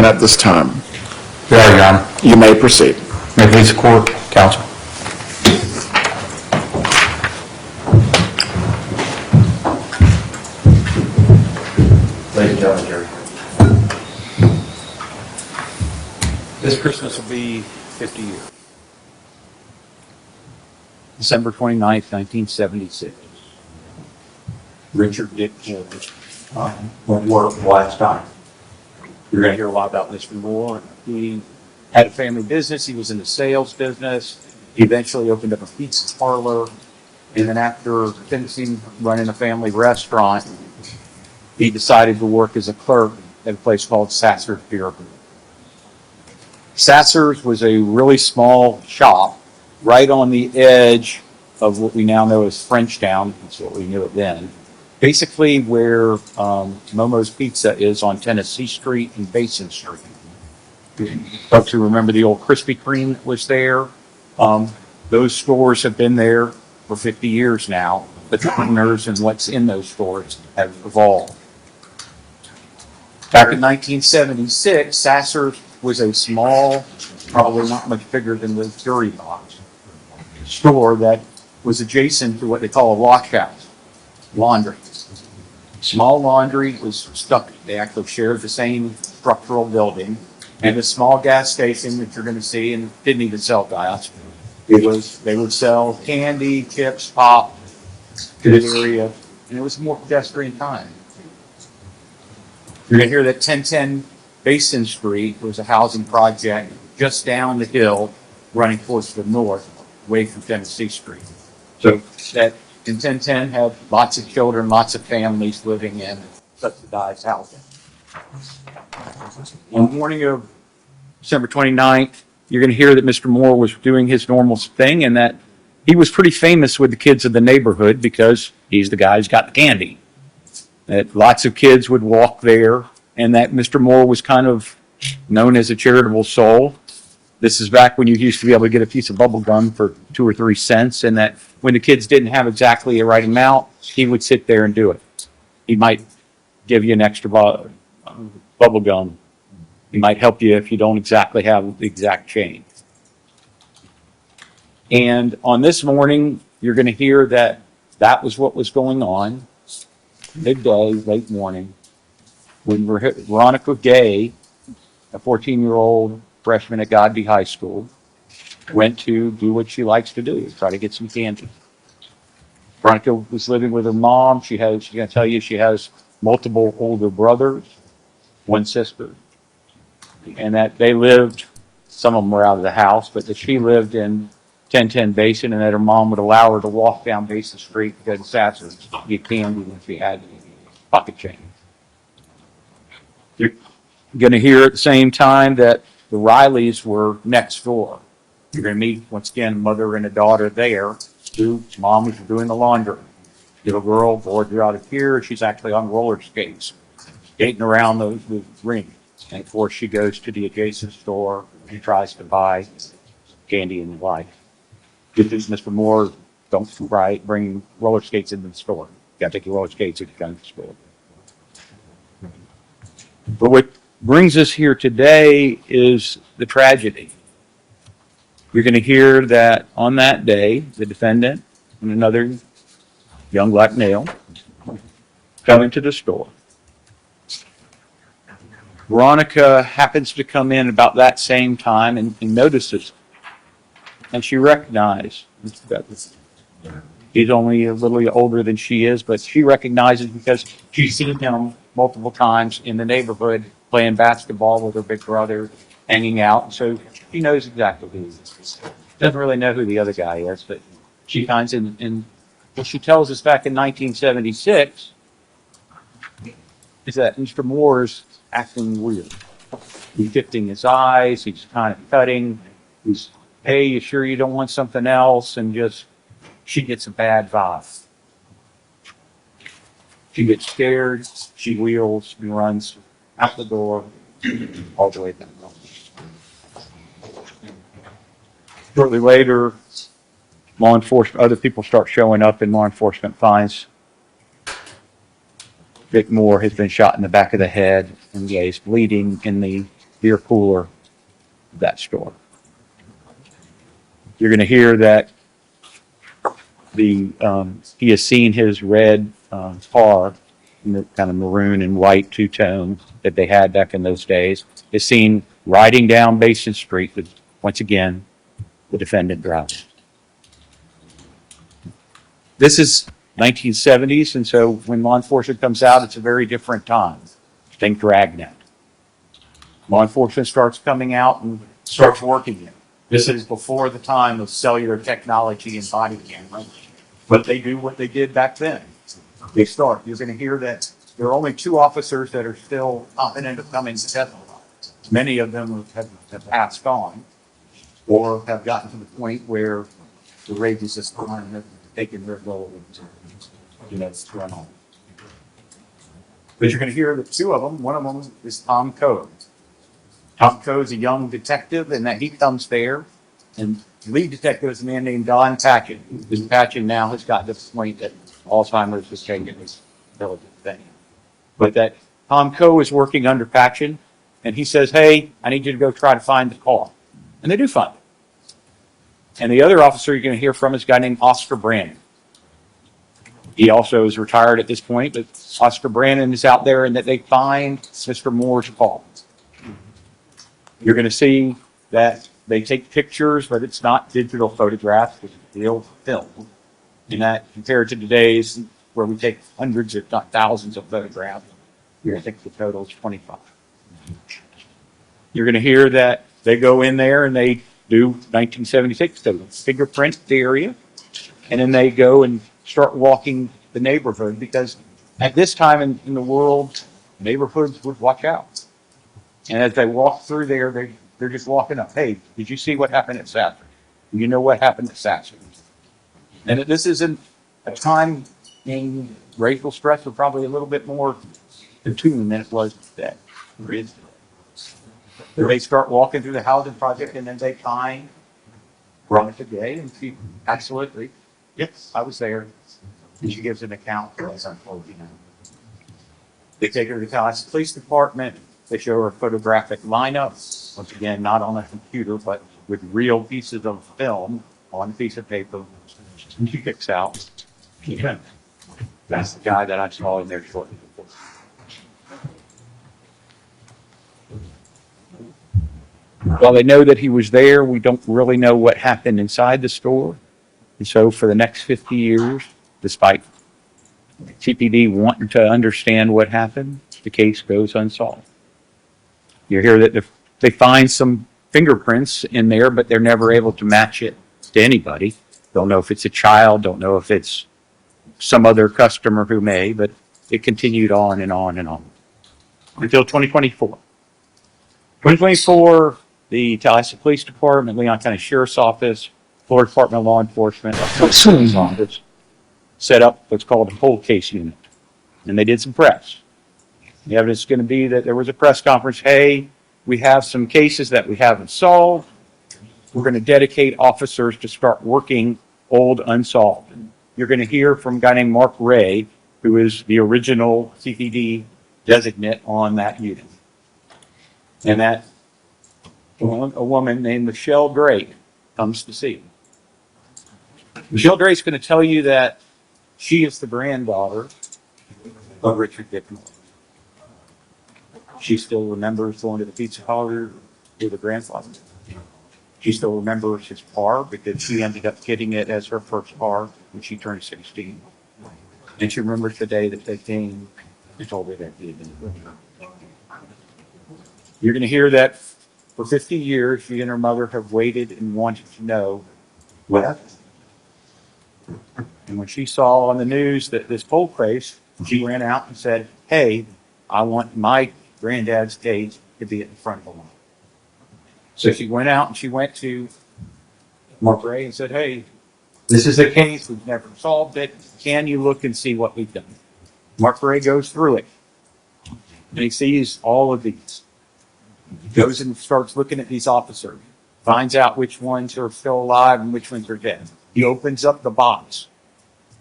at this time. We are, Your Honor. You may proceed. May it please the court, counsel. Ladies and gentlemen, Jerry. This Christmas will be 50 years. December 29th, 1976. Richard Dick went to work the last time. You're going to hear a lot about Mr. Moore. He had a family business. He was in the sales business. He eventually opened up a pizza parlor. And then after finishing running a family restaurant, he decided to work as a clerk at a place called Sasser's Beer. Sasser's was a really small shop right on the edge of what we now know as Frenchtown. That's what we knew it then. Basically where Momo's Pizza is on Tennessee Street and Basin Street. Folks who remember the old Krispy Kreme that was there, those stores have been there for 50 years now, but the owners and what's in those stores have evolved. Back in 1976, Sasser's was a small, probably not much bigger than the jury box, store that was adjacent to what they call a wash house, laundry. Small laundry was stuck. They actually shared the same structural building, and a small gas station that you're going to see, and didn't even sell gas. They would sell candy, chips, pop to this area, and it was more pedestrian time. You're going to hear that 1010 Basin Street was a housing project just down the hill, running towards the north, away from Tennessee Street. So that in 1010 had lots of children, lots of families living in subsidized housing. On the morning of December 29th, you're going to hear that Mr. Moore was doing his normal thing and that he was pretty famous with the kids of the neighborhood because he's the guy who's got the candy. That lots of kids would walk there, and that Mr. Moore was kind of known as a charitable soul. This is back when you used to be able to get a piece of bubble gum for 2 or 3 cents, and that when the kids didn't have exactly the right amount, he would sit there and do it. He might give you an extra bubble gum. He might help you if you don't exactly have the exact change. And on this morning, you're going to hear that that was what was going on. Midday, late morning, when Veronica Gay, a 14-year-old freshman at Godby High School, went to do what she likes to do, try to get some candy. Veronica was living with her mom. She's going to tell you she has multiple older brothers, one sister, and that they lived, some of them were out of the house, but that she lived in 1010 Basin, and that her mom would allow her to walk down Basin Street and go to Sasser's to get candy when she had pocket change. You're going to hear at the same time that the Rileys were next door. You're going to meet, once again, a mother and a daughter there. Mom was doing the laundry. Little girl boards her out of here. She's actually on roller skates, skating around the ring. And of course, she goes to the adjacent store and tries to buy candy and the like. Good news, Mr. Moore, don't bring roller skates into the store. You got to take your roller skates if you come to the store. But what brings us here today is the tragedy. You're going to hear that on that day, the defendant and another young black male come into the store. Veronica happens to come in about that same time and notices, and she recognizes that he's only a little older than she is, but she recognizes because she's seen him multiple times in the neighborhood playing basketball with her big brother, hanging out. So she knows exactly who he is. Doesn't really know who the other guy is, but she finds him. And what she tells us back in 1976 is that Mr. Moore's acting weird. He's shifting his eyes. He's kind of cutting. He's, hey, you sure you don't want something else? And just, she gets a bad vibe. She gets scared. She wheels and runs out the door all the way down. Shortly later, law enforcement, other people start showing up, and law enforcement finds Vic Moore has been shot in the back of the head and he's bleeding in the beer cooler of that store. You're going to hear that he has seen his red car, in the kind of maroon and white two-tone that they had back in those days, is seen riding down Basin Street with, once again, the defendant driving. This is 1970s, and so when law enforcement comes out, it's a very different time. Think Dragnet. Law enforcement starts coming out and starts working it. This is before the time of cellular technology and body camera, but they do what they did back then. They start. You're going to hear that there are only 2 officers that are still competent of coming to testify. Many of them have passed on or have gotten to the point where the rages has taken their role to run on. But you're going to hear that 2 of them, one of them is Tom Coe. Tom Coe is a young detective, and that he comes there, and the lead detective is a man named Don Patchen. This Patchen now has gotten to the point that Alzheimer's is taking his diligent thing. But that Tom Coe is working under Patchen, and he says, hey, I need you to go try to find the car. And they do find it. And the other officer you're going to hear from is a guy named Oscar Brandon. He also is retired at this point, but Oscar Brandon is out there, and that they find Mr. Moore's car. You're going to see that they take pictures, but it's not digital photographs, it's real film. And that compared to today's, where we take hundreds, if not thousands, of photographs, you're going to think the total is 25. You're going to hear that they go in there and they do 1976, they fingerprint the area, and then they go and start walking the neighborhood, because at this time in the world, neighborhoods would watch out. And as they walk through there, they're just walking up. Hey, did you see what happened at Sasser? You know what happened at Sasser? And this isn't a time in racial stress was probably a little bit more attuned than it was today. They start walking through the housing project, and then they find Veronica Gay, and she absolutely, yes, I was there. And she gives an account for us, unfolding. They take her to the Tallahassee Police Department. They show her a photographic lineup, once again, not on a computer, but with real pieces of film on a piece of paper. And she picks out, yeah, that's the guy that I saw in there shortly before. Well, they know that he was there. We don't really know what happened inside the store. And so for the next 50 years, despite TPD wanting to understand what happened, the case goes unsolved. You hear that they find some fingerprints in there, but they're never able to match it to anybody. Don't know if it's a child, don't know if it's some other customer who may, but it continued on and on and on until 2024. 2024, the Tallahassee Police Department, Leon County Sheriff's Office, Florida Department of Law Enforcement, office set up what's called a cold case unit. And they did some press. The evidence is going to be that there was a press conference. Hey, we have some cases that we haven't solved. We're going to dedicate officers to start working old unsolved. You're going to hear from a guy named Mark Ray, who is the original CPD designate on that unit. And that a woman named Michelle Drake comes to see him. Michelle Drake's going to tell you that she is the granddaughter of Richard Dickman. She still remembers going to the pizza parlor with her grandfather. She still remembers his car because she ended up getting it as her first car when she turned 16. And she remembers the day that they came and told her that he had been. You're going to hear that for 50 years, she and her mother have waited and wanted to know what happened. And when she saw on the news that this cold case, she ran out and said, hey, I want my granddad's case to be at the front of the line. So she went out and she went to Mark Ray and said, hey, this is a case, we've never solved it. Can you look and see what we've done? Mark Ray goes through it. And he sees all of these. He goes and starts looking at these officers, finds out which ones are still alive and which ones are dead. He opens up the box.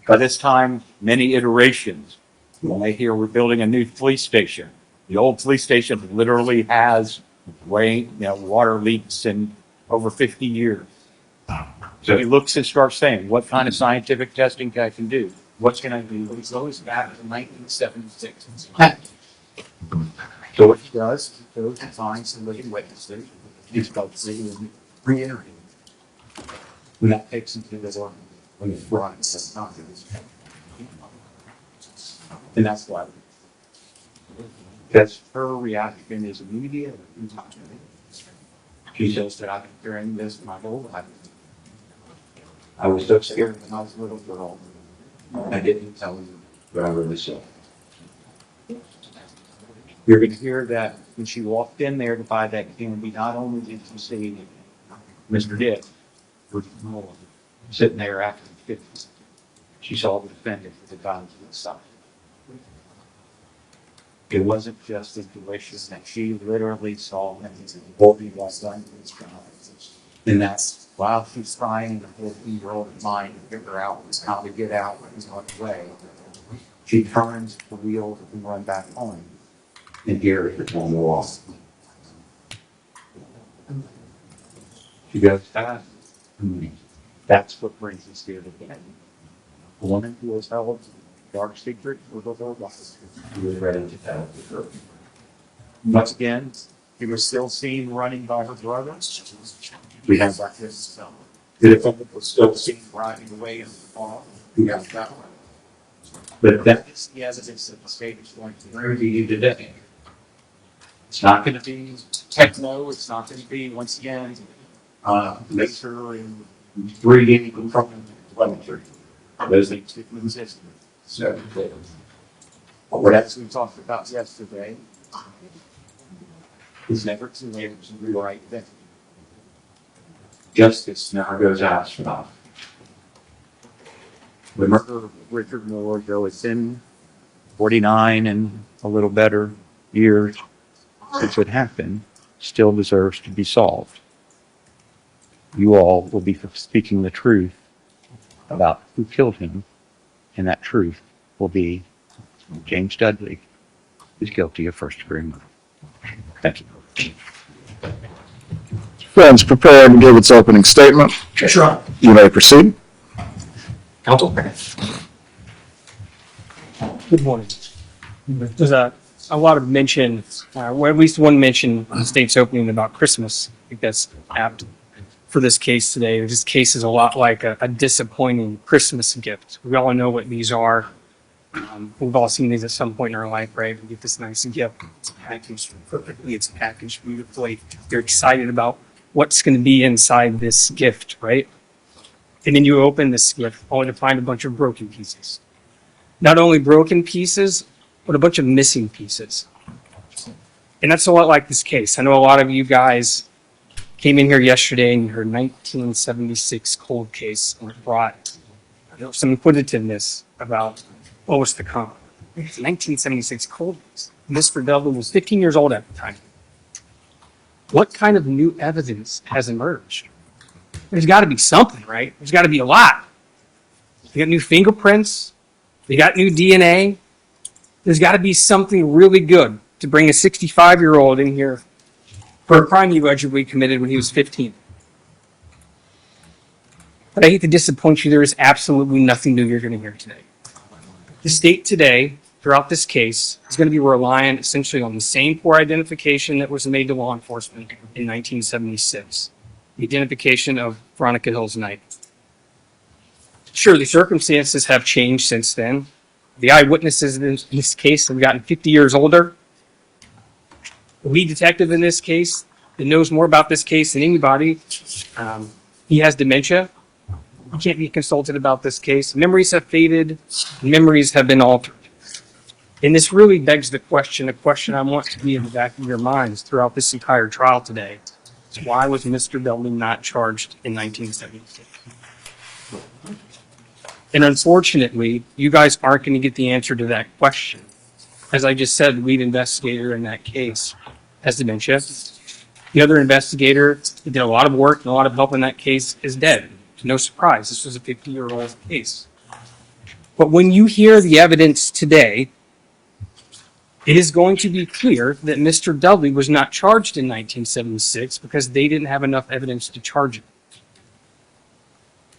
By this time, many iterations. When they hear we're building a new police station, the old police station literally has water leaks in over 50 years. So he looks and starts saying, what kind of scientific testing I can do? What's going to do? He goes back to 1976. So what he does, he goes and finds some living witnesses. He starts seeing re-entering. When that takes him to the when it's brought in, that's not good. And that's why. Because her reaction is immediate. She says that I've been hearing this my whole life. I was so scared when I was a little girl. I didn't tell you what I really saw. You're going to hear that when she walked in there to buy that candy, not only did she see Mr. Dick, sitting there after the 50s, she saw the defendant with the gun to the side. It wasn't just intuition that she literally saw him holding that gun to his gun. And that's while she's trying to hold the year-old mind to figure out how to get out and run away, she turns the wheel and run back home. And here it's on the wall. She goes, that's what brings us here today. A woman who has held dark secret for the whole life. He was ready to tell the truth. Once again, he was still seen running by her brother. We have like this. The defendant was still seen riding away in the car. We have that one. But that is the evidence that the state is going to bring to you today. It's not going to be techno. It's not going to be, once again, laser and 3D controlling telemetry. Those things didn't exist. So, as we talked about yesterday, is never too late to do the right thing. Justice never goes out for nothing. The murder of Richard Moore, though it's in 49 and a little better years since it happened, still deserves to be solved. You all will be speaking the truth about who killed him, and that truth will be James Dudley is guilty of first-degree murder. Thank you. Friends, prepared to give its opening statement. Yes, Your Honor. You may proceed. Counsel. Good morning. There's a lot of mention, or at least one mention in the state's opening about Christmas. I think that's apt for this case today. This case is a lot like a disappointing Christmas gift. We all know what these are. We've all seen these at some point in our life, right? We get this nice gift. It's packaged perfectly. It's packaged beautifully. You're excited about what's going to be inside this gift, right? And then you open this gift only to find a bunch of broken pieces. Not only broken pieces, but a bunch of missing pieces. And that's a lot like this case. I know a lot of you guys came in here yesterday and heard 1976 cold case and brought some inquisitiveness about what was to come. It's 1976 cold case. Mr. Dudley was 15 years old at the time. What kind of new evidence has emerged? There's got to be something, right? There's got to be a lot. They got new fingerprints. They got new DNA. There's got to be something really good to bring a 65-year-old in here for a crime he allegedly committed when he was 15. But I hate to disappoint you. There is absolutely nothing new you're going to hear today. The state today, throughout this case, is going to be relying essentially on the same poor identification that was made to law enforcement in 1976. The identification of Veronica Hill's knight. Sure, the circumstances have changed since then. The eyewitnesses in this case have gotten 50 years older. The lead detective in this case that knows more about this case than anybody, he has dementia. He can't be consulted about this case. Memories have faded. Memories have been altered. And this really begs the question, a question I want to be in the back of your minds throughout this entire trial today. Is why was Mr. Dudley not charged in 1976? And unfortunately, you guys aren't going to get the answer to that question. As I just said, the lead investigator in that case has dementia. The other investigator that did a lot of work and a lot of help in that case is dead. No surprise, this was a 50-year-old case. But when you hear the evidence today, it is going to be clear that Mr. Dudley was not charged in 1976 because they didn't have enough evidence to charge him.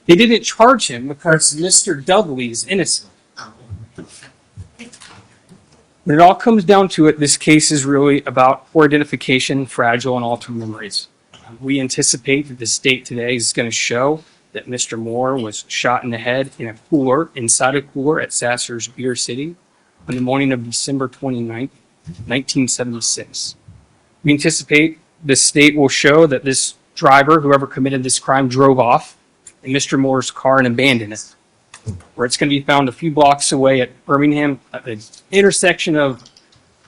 They didn't charge him because Mr. Dudley is innocent. When it all comes down to it, this case is really about poor identification, fragile, and altered memories. We anticipate that the state today is going to show that Mr. Moore was shot in the head in a cooler, inside a cooler at Sasser's Beer City on the morning of December 29th, 1976. We anticipate the state will show that this driver, whoever committed this crime, drove off in Mr. Moore's car and abandoned it, where it's going to be found a few blocks away at Birmingham, at the intersection of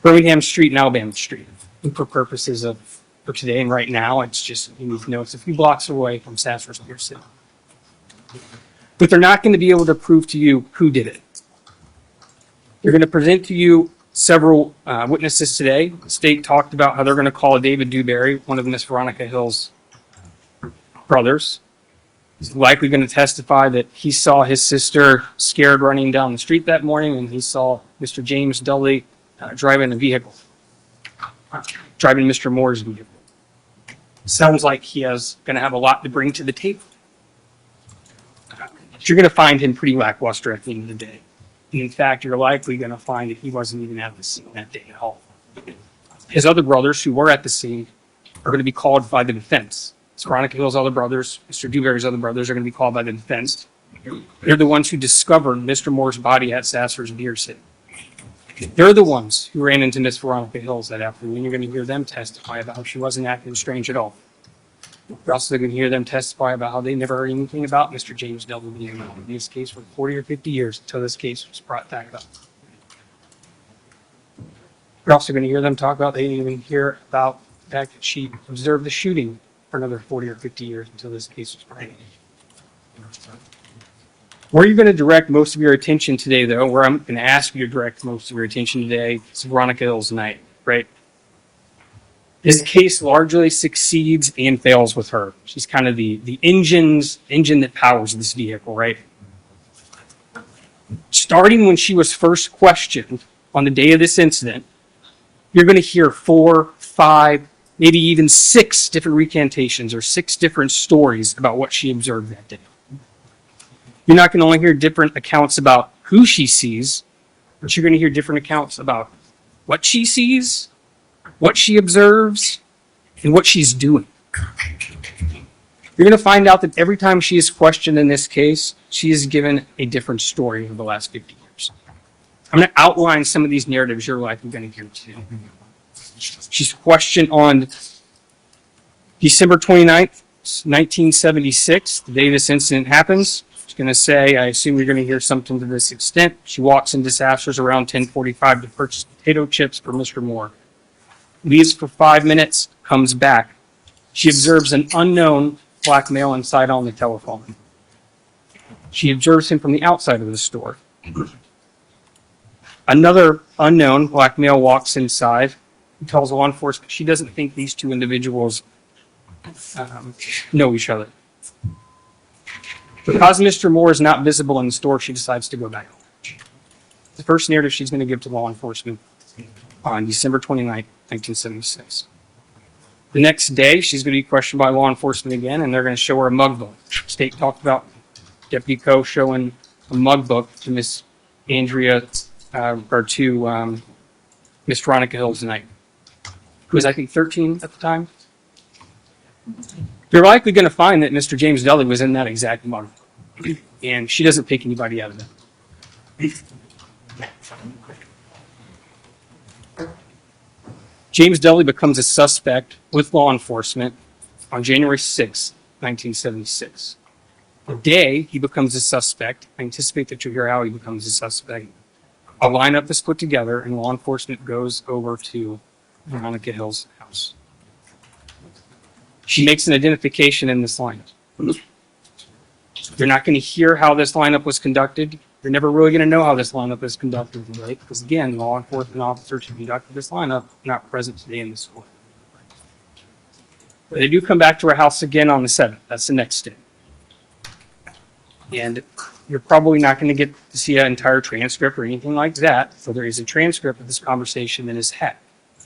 Birmingham Street and Alabama Street. And for purposes of for today and right now, it's just, you need to know it's a few blocks away from Sasser's Beer City. But they're not going to be able to prove to you who did it. They're going to present to you several witnesses today. The state talked about how they're going to call David Dewberry, one of Miss Veronica Hill's brothers. He's likely going to testify that he saw his sister scared running down the street that morning, and he saw Mr. James Dudley driving Mr. Moore's vehicle. Sounds like he is going to have a lot to bring to the table. But you're going to find him pretty lackluster at the end of the day. And in fact, you're likely going to find that he wasn't even at the scene that day at all. His other brothers who were at the scene are going to be called by the defense. Veronica Hill's other brothers, Mr. Dewberry's other brothers, are going to be called by the defense. They're the ones who discovered Mr. Moore's body at Sasser's Beer City. They're the ones who ran into Miss Veronica Hills that afternoon. You're going to hear them testify about how she wasn't acting strange at all. You're also going to hear them testify about how they never heard anything about Mr. James Dudley being involved in this case for 40 or 50 years until this case was brought back up. You're also going to hear them talk about they didn't even hear about the fact that she observed the shooting for another 40 or 50 years until this case was brought up. Where you're going to direct most of your attention today, though, where I'm going to ask you to direct most of your attention today, is Veronica Hill's night, right? This case largely succeeds and fails with her. She's kind of the engine that powers this vehicle, right? Starting when she was first questioned on the day of this incident, you're going to hear 4, 5, maybe even 6 different recantations or 6 different stories about what she observed that day. You're not going to only hear different accounts about who she sees, but you're going to hear different accounts about what she sees, what she observes, and what she's doing. You're going to find out that every time she is questioned in this case, she is given a different story over the last 50 years. I'm going to outline some of these narratives you're likely going to hear today. She's questioned on December 29th, 1976, the day this incident happens. She's going to say, I assume you're going to hear something to this extent. She walks into Sasser's around 10:45 to purchase potato chips for Mr. Moore. Leaves for 5 minutes, comes back. She observes an unknown black male inside on the telephone. She observes him from the outside of the store. Another unknown black male walks inside. He tells law enforcement she doesn't think these two individuals know each other. Because Mr. Moore is not visible in the store, she decides to go back home. The first narrative she's going to give to law enforcement on December 29th, 1976. The next day, she's going to be questioned by law enforcement again, and they're going to show her a mug book. State talked about Deputy Coe showing a mug book to Miss Andrea, or to Miss Veronica Hill tonight, who was, I think, 13 at the time. You're likely going to find that Mr. James Dudley was in that exact mug, and she doesn't pick anybody out of that. James Dudley becomes a suspect with law enforcement on January 6, 1976. The day he becomes a suspect, I anticipate that you'll hear how he becomes a suspect. A lineup is put together, and law enforcement goes over to Veronica Hill's house. She makes an identification in this lineup. You're not going to hear how this lineup was conducted. You're never really going to know how this lineup is conducted, right? Because again, law enforcement officers who conducted this lineup are not present today in this court. They do come back to her house again on the 7th. That's the next day. And you're probably not going to get to see an entire transcript or anything like that. So there is a transcript of this conversation that is had.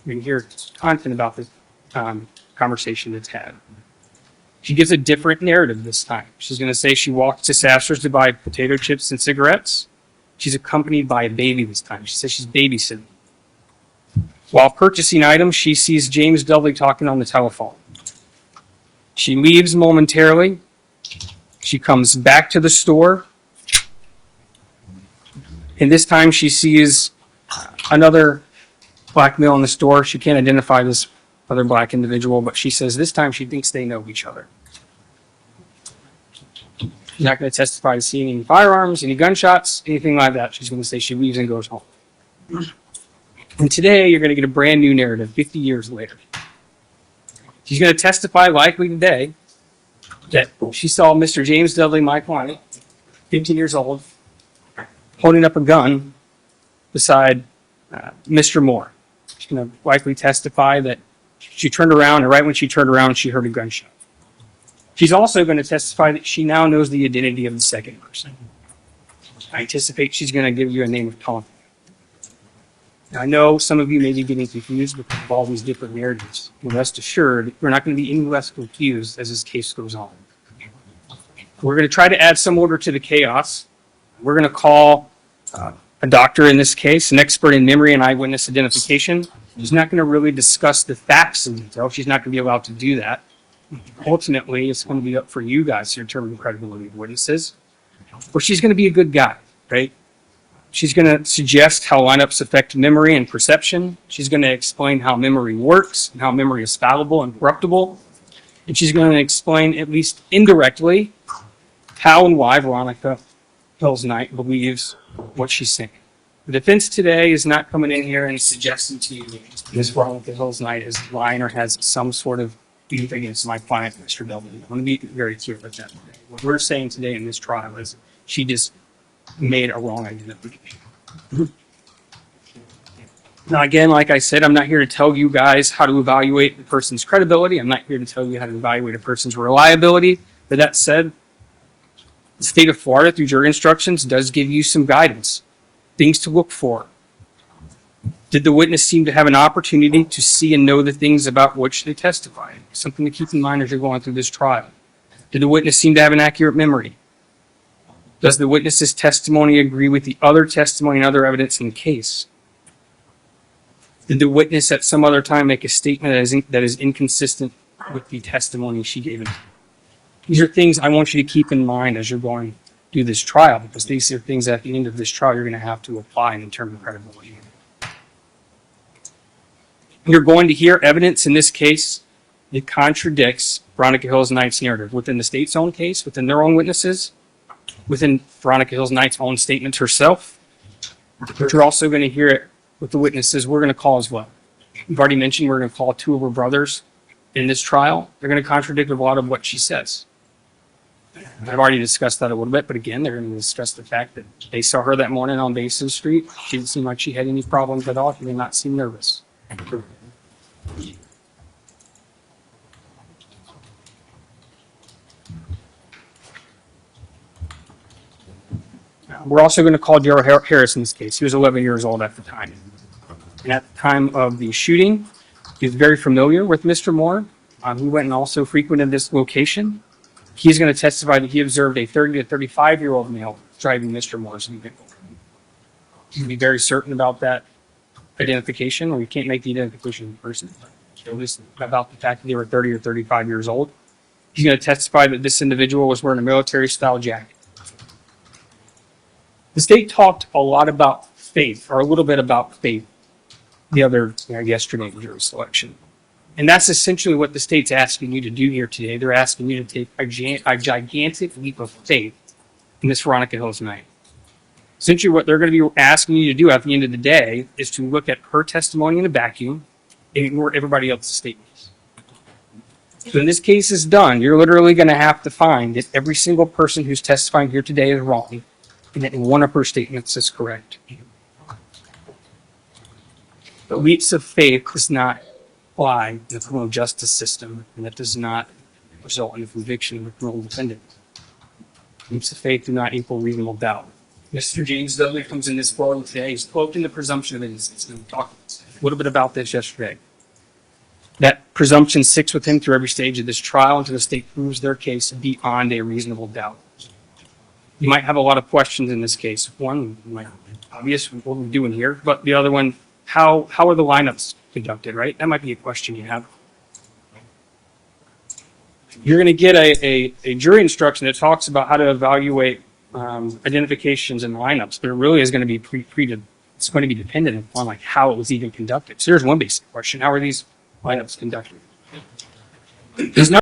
You can hear content about this conversation that's had. She gives a different narrative this time. She's going to say she walked to Sasser's to buy potato chips and cigarettes. She's accompanied by a baby this time. She says she's babysitting. While purchasing items, she sees James Dudley talking on the telephone. She leaves momentarily. She comes back to the store. And this time she sees another black male in the store. She can't identify this other black individual, but she says this time she thinks they know each other. She's not going to testify to seeing any firearms, any gunshots, anything like that. She's going to say she leaves and goes home. And today you're going to get a brand new narrative 50 years later. She's going to testify likely today that she saw Mr. James Dudley, my client, 15 years old, holding up a gun beside Mr. Moore. She's going to likely testify that she turned around, and right when she turned around, she heard a gunshot. She's also going to testify that she now knows the identity of the second person. I anticipate she's going to give you a name of Tom. Now, I know some of you may be getting confused because of all these different narratives. And rest assured, we're not going to be any less confused as this case goes on. We're going to try to add some order to the chaos. We're going to call a doctor in this case, an expert in memory and eyewitness identification. She's not going to really discuss the facts in detail. She's not going to be allowed to do that. Ultimately, it's going to be up for you guys to determine the credibility of witnesses. Or she's going to be a good guy, right? She's going to suggest how lineups affect memory and perception. She's going to explain how memory works and how memory is fallible and corruptible. And she's going to explain, at least indirectly, how and why Veronica Hill's Knight believes what she's saying. The defense today is not coming in here and suggesting to you that Ms. Veronica Hill's Knight is lying or has some sort of beef against my client, Mr. Dudley. I want to be very clear about that today. What we're saying today in this trial is she just made a wrong identification. Now, again, like I said, I'm not here to tell you guys how to evaluate the person's credibility. I'm not here to tell you how to evaluate a person's reliability. But that said, the state of Florida, through jury instructions, does give you some guidance, things to look for. Did the witness seem to have an opportunity to see and know the things about which they testified? Something to keep in mind as you're going through this trial. Did the witness seem to have an accurate memory? Does the witness's testimony agree with the other testimony and other evidence in the case? Did the witness at some other time make a statement that is inconsistent with the testimony she gave? These are things I want you to keep in mind as you're going through this trial, because these are things at the end of this trial you're going to have to apply and determine credibility. You're going to hear evidence in this case that contradicts Veronica Hill's Knight's narrative within the state's own case, within their own witnesses, within Veronica Hill's Knight's own statements herself. But you're also going to hear it with the witnesses we're going to call as well. We've already mentioned we're going to call two of her brothers in this trial. They're going to contradict a lot of what she says. I've already discussed that a little bit, but again, they're going to discuss the fact that they saw her that morning on Basin Street. She didn't seem like she had any problems at all. She did not seem nervous. We're also going to call Daryl Harris in this case. He was 11 years old at the time. And at the time of the shooting, he was very familiar with Mr. Moore. He went and also frequented this location. He's going to testify that he observed a 30 to 35-year-old male driving Mr. Moore's vehicle. He can be very certain about that identification, or you can't make the identification in person. At least about the fact that they were 30 or 35 years old. He's going to testify that this individual was wearing a military-style jacket. The state talked a lot about faith, or a little bit about faith, yesterday in jury selection. And that's essentially what the state's asking you to do here today. They're asking you to take a gigantic leap of faith in Miss Veronica Hill's Knight. Essentially what they're going to be asking you to do at the end of the day is to look at her testimony in a vacuum and ignore everybody else's statements. So when this case is done, you're literally going to have to find that every single person who's testifying here today is wrong, and that one of her statements is correct. But leaps of faith does not apply in the criminal justice system, and that does not result in a conviction of a criminal defendant. Leaps of faith do not equal reasonable doubt. Mr. James Dudley comes in this forum today. He's cloaked in the presumption of innocence. And we talked a little bit about this yesterday. That presumption sticks with him through every stage of this trial until the state proves their case beyond a reasonable doubt. You might have a lot of questions in this case. One, might obvious, what are we doing here? But the other one, how are the lineups conducted, right? That might be a question you have. You're going to get a jury instruction that talks about how to evaluate identifications and lineups, but it really is going to be it's going to be dependent upon like how it was even conducted. So here's one basic question: how are these lineups conducted? There's no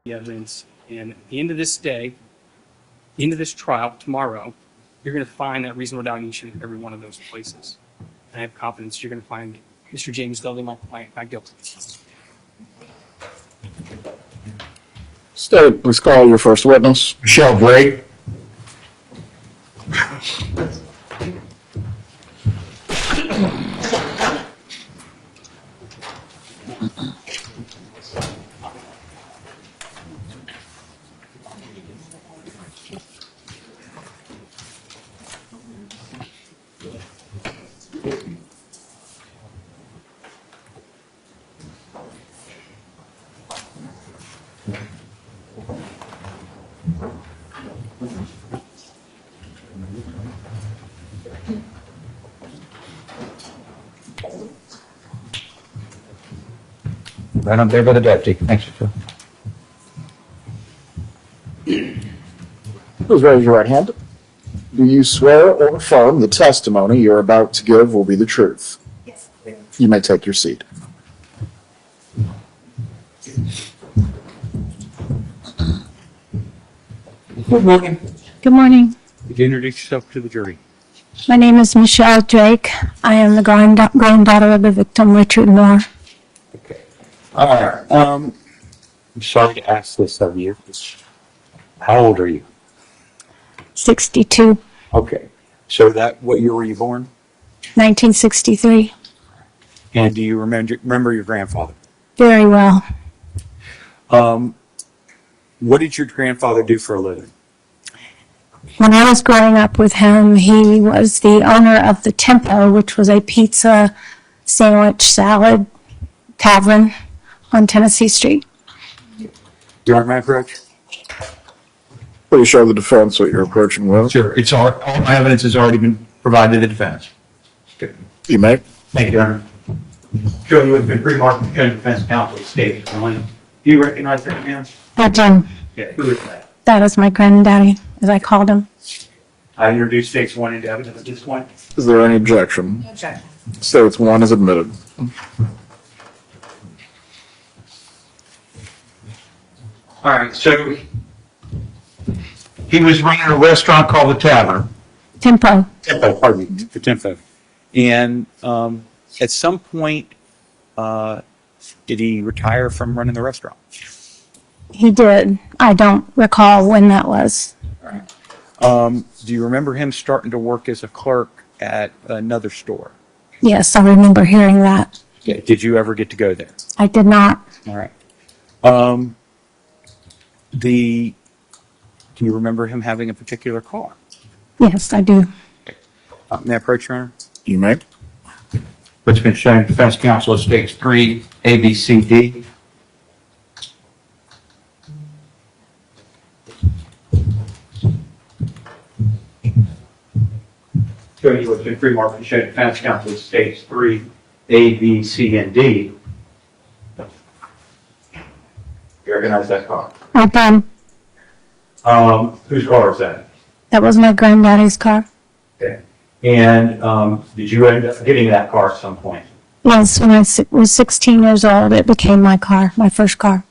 evidence, and at the end of this day, end of this trial tomorrow, you're going to find that reasonable doubt in each and every one of those places. And I have confidence you're going to find Mr. James Dudley, my client, not guilty. State, please call your first witness. Michelle Gray. Right up there by the deputy. Thanks, Phil. Please raise your right hand. Do you swear or affirm the testimony you're about to give will be the truth? Yes. You may take your seat. Good morning. Good morning. Could you introduce yourself to the jury? My name is Michelle Drake. I am the granddaughter of the victim, Richard Moore. Okay. All right. I'm sorry to ask this of you. How old are you? 62, Okay. So what year were you born? 1963. And do you remember your grandfather? Very well. What did your grandfather do for a living? When I was growing up with him, he was the owner of the Tempo, which was a pizza, sandwich, salad tavern on Tennessee Street. You aren't my approach? Please show the defense what you're approaching with. Sure. It's all my evidence has already been provided to the defense. Good. You may. Thank you, Your Honor. Joe, you have been pre-marked with the defense counsel at state. Do you recognize that man? I do. Yeah. Who is that? That is my granddaddy, as I called him. I introduced State's 1 into evidence at this point. Is there any objection? No objection. State's 1 is admitted. All right, so he was running a restaurant called the Tavern. Tempo. Tempo, pardon me, the Tempo. And at some point, did he retire from running the restaurant? He did. I don't recall when that was. Do you remember him starting to work as a clerk at another store? Yes, I remember hearing that. Okay. Did you ever get to go there? I did not. All right. Do you remember him having a particular car? Yes, I do. May I approach, Your Honor? You may. What's been shown to defense counsel at States 3, A, B, C, D. Show you what's been pre-marked and shown to defense counsel at States 3, A, B, C, and D. You recognize that car? I did. Whose car is that? That was my granddaddy's car. Okay. And did you end up getting that car at some point? Yes, when I was 16 years old, it became my car, my first car.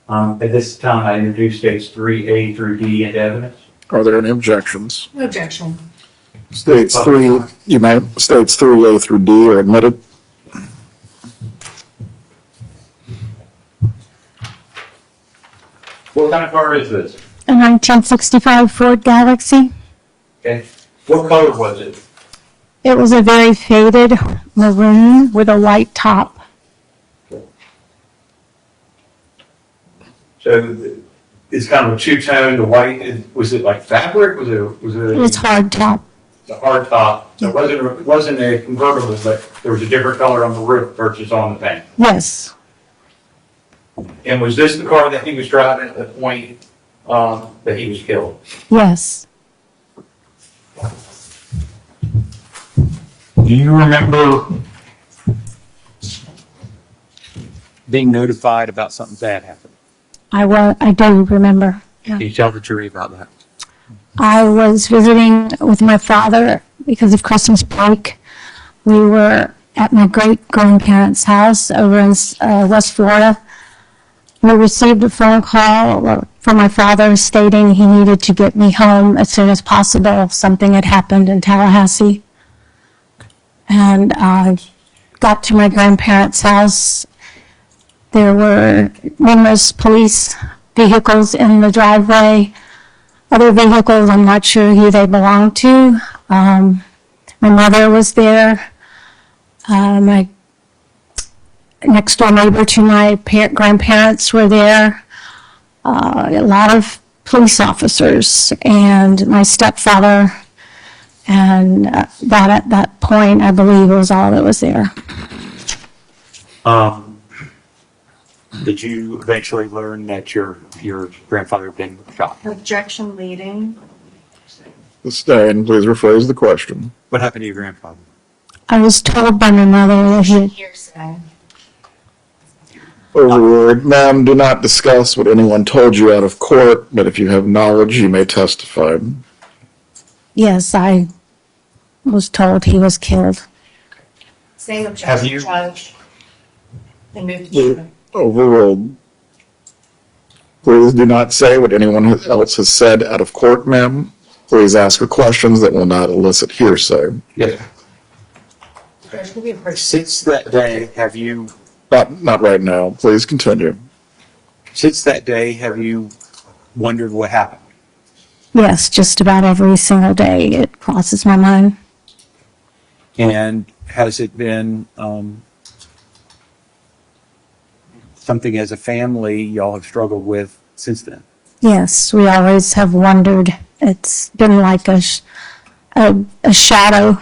At this time, I introduced States 3A through D into evidence. Are there any objections? No objection. States 3, you may. States 3A through D are admitted. What kind of car is this? A 1965 Ford Galaxy. Okay. What color was it? It was a very faded maroon with a white top. So it's kind of a two-tone, the white, was it like fabric? Was It was hard top. a hard top? So it wasn't a convertible, but there was a different color on the roof versus on the paint. Yes, And was this the car that he was driving at the point that he was killed? yes. Do you remember being notified about something bad happened? I do remember. Yeah. Can you tell the jury about that? I was visiting with my father because of Christmas break. We were at my great-grandparents' house over in West Florida. We received a phone call from my father stating he needed to get me home as soon as possible. Something had happened in Tallahassee. And I got to my grandparents' house. There were numerous police vehicles in the driveway. Other vehicles, I'm not sure who they belonged to. My mother was there. My next door neighbor to my grandparents were there. A lot of police officers and my stepfather. And that at that point, I believe, was all that was there. Did you eventually learn that your grandfather had been shot? Objection leading. Sustained, please rephrase the question. What happened to your grandfather? I was told by my mother that he Hearsay. Overruled. Ma'am, do not discuss what anyone told you out of court, but if you have knowledge, you may testify. yes, I was told he was killed. Same Have objection, you- Judge. They moved to Overruled. Please do not say what anyone else has said out of court, ma'am. Please ask her questions that will not elicit hearsay. Yeah. Judge, can we approach? Since that day, have you Not right now. Please continue. wondered what happened? Yes, just about every single day it crosses my mind. And has it been something as a family y'all have struggled with since then? Yes, we always have wondered. It's been like a shadow,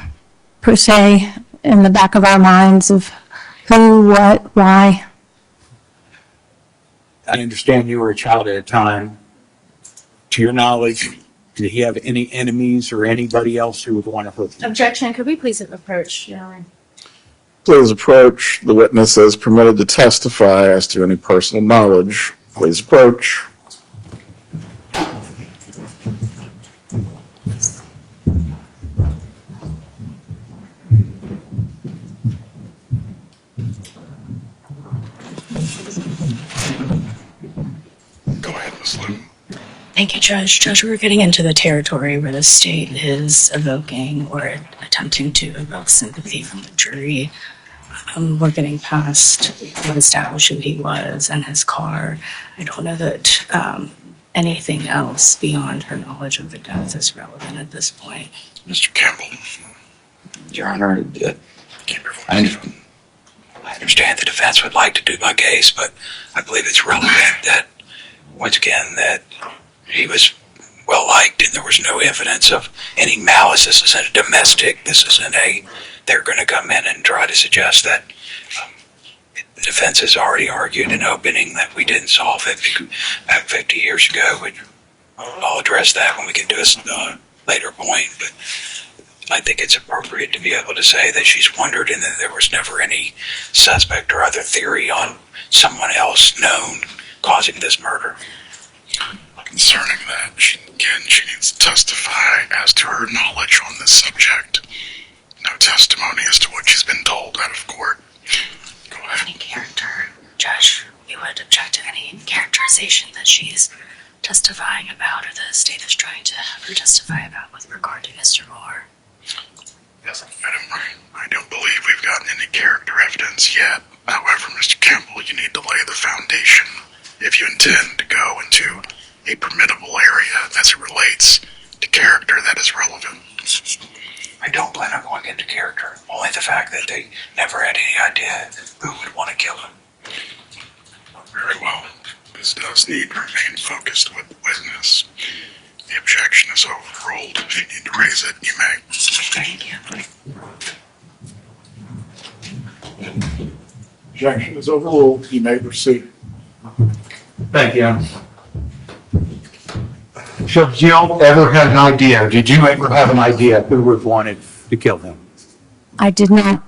per se, in the back of our minds of who, what, why. I understand you were a child at a time. To your knowledge, did he have any enemies or anybody else who would want to hurt him? Objection, could we please approach? Yeah. Please approach. The witness is permitted to testify as to any personal knowledge. Please approach. Go ahead, Ms. Lynn. Thank you, Judge. Judge, we're getting into the territory where the state is evoking or attempting to evoke sympathy from the jury. We're getting past what established who he was and his car. I don't know that anything else beyond her knowledge of the death is relevant at this point. Mr. Campbell. Your Honor, I understand the defense would like to do my case, but I believe it's relevant that, once again, that he was well liked and there was no evidence of any malice. This isn't a domestic. This isn't they're going to come in and try to suggest that the defense has already argued in opening that we didn't solve it back 50 years ago. I'll address that when we get to a later point, but I think it's appropriate to be able to say that she's wondered and that there was never any suspect or other theory on someone else known causing this murder. Concerning that, she needs to testify as to her knowledge on this subject. No testimony as to what she's been told out of court. Go ahead. Any character, Judge, we would object to any characterization that she's testifying about or the state is trying to have her testify about with regard to Mr. Moore. Yes, I don't believe we've gotten any character evidence yet. However, Mr. Campbell, you need to lay the foundation if you intend to go into a permittable area as it relates to character that is relevant. I don't plan on going into character, only the fact that they never had any idea who would want to kill him. Very well. This does need to remain focused with the witness. The objection is overruled. If you need to raise it, you may. Thank you. Objection is overruled. You may proceed. Thank you. So did you ever have an idea, did you ever have an idea who would have wanted to kill him? I did not.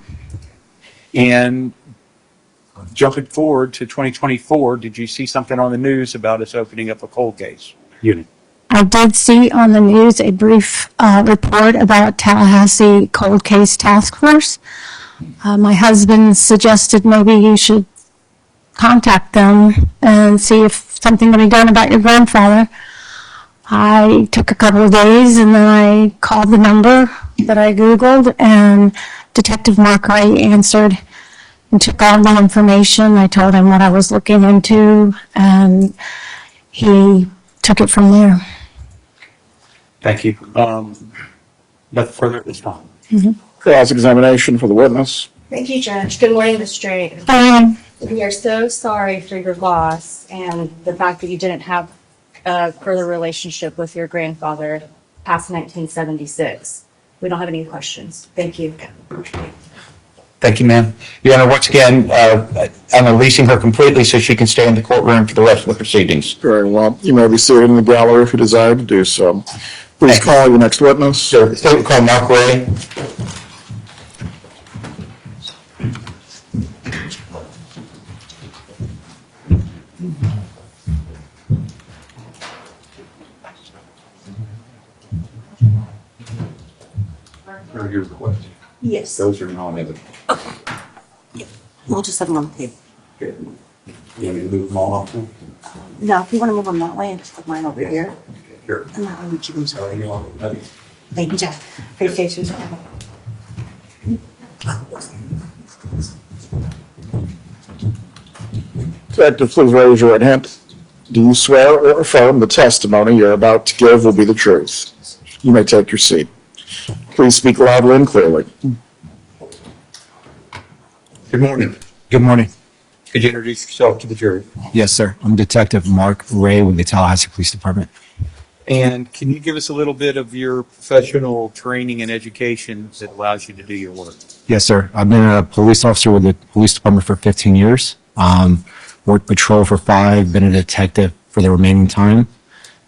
And jumping forward to 2024, did you see something on the news about us opening up a cold case unit? I did see on the news a brief report about Tallahassee Cold Case Task Force. My husband suggested maybe you should contact them and see if something can be done about your grandfather. I took a couple of days and then I called the number that I Googled and Detective Mark Ray answered and took all the information. I told him what I was looking into and he took it from there. Thank you. Nothing further at this time. Cross-examination for the witness. Thank you, Judge. Good morning, Ms. Strait. We are so sorry for your loss and the fact that you didn't have a further relationship with your grandfather past 1976. We don't have any questions. Thank you. Thank you, ma'am. Your Honor, once again, I'm releasing her completely so she can stay in the courtroom for the rest of the proceedings. Very well. You may be seated in the gallery if you desire to do so. Please call your next witness. So, State will call Mark Ray. Yes. Those are non-evident. We'll just have them on the table. You want me to move them all off? No, if you want to move them that way and just put mine over here. Sure. And that way we keep them So you want to- Thank you, Judge. Appreciate you. Detective, please raise your right hand. Do you swear or affirm the testimony you're about to give will be the truth? You may take your seat. Please speak loudly and clearly. Good morning. Good morning. Could you introduce yourself to the jury? Yes, sir. I'm Detective Mark Ray with the Tallahassee Police Department. And can you give us a little bit of your professional training and education that allows you to do your work? Yes, sir. I've been a police officer with the police department for 15 years. Worked patrol for 5, been a detective for the remaining time.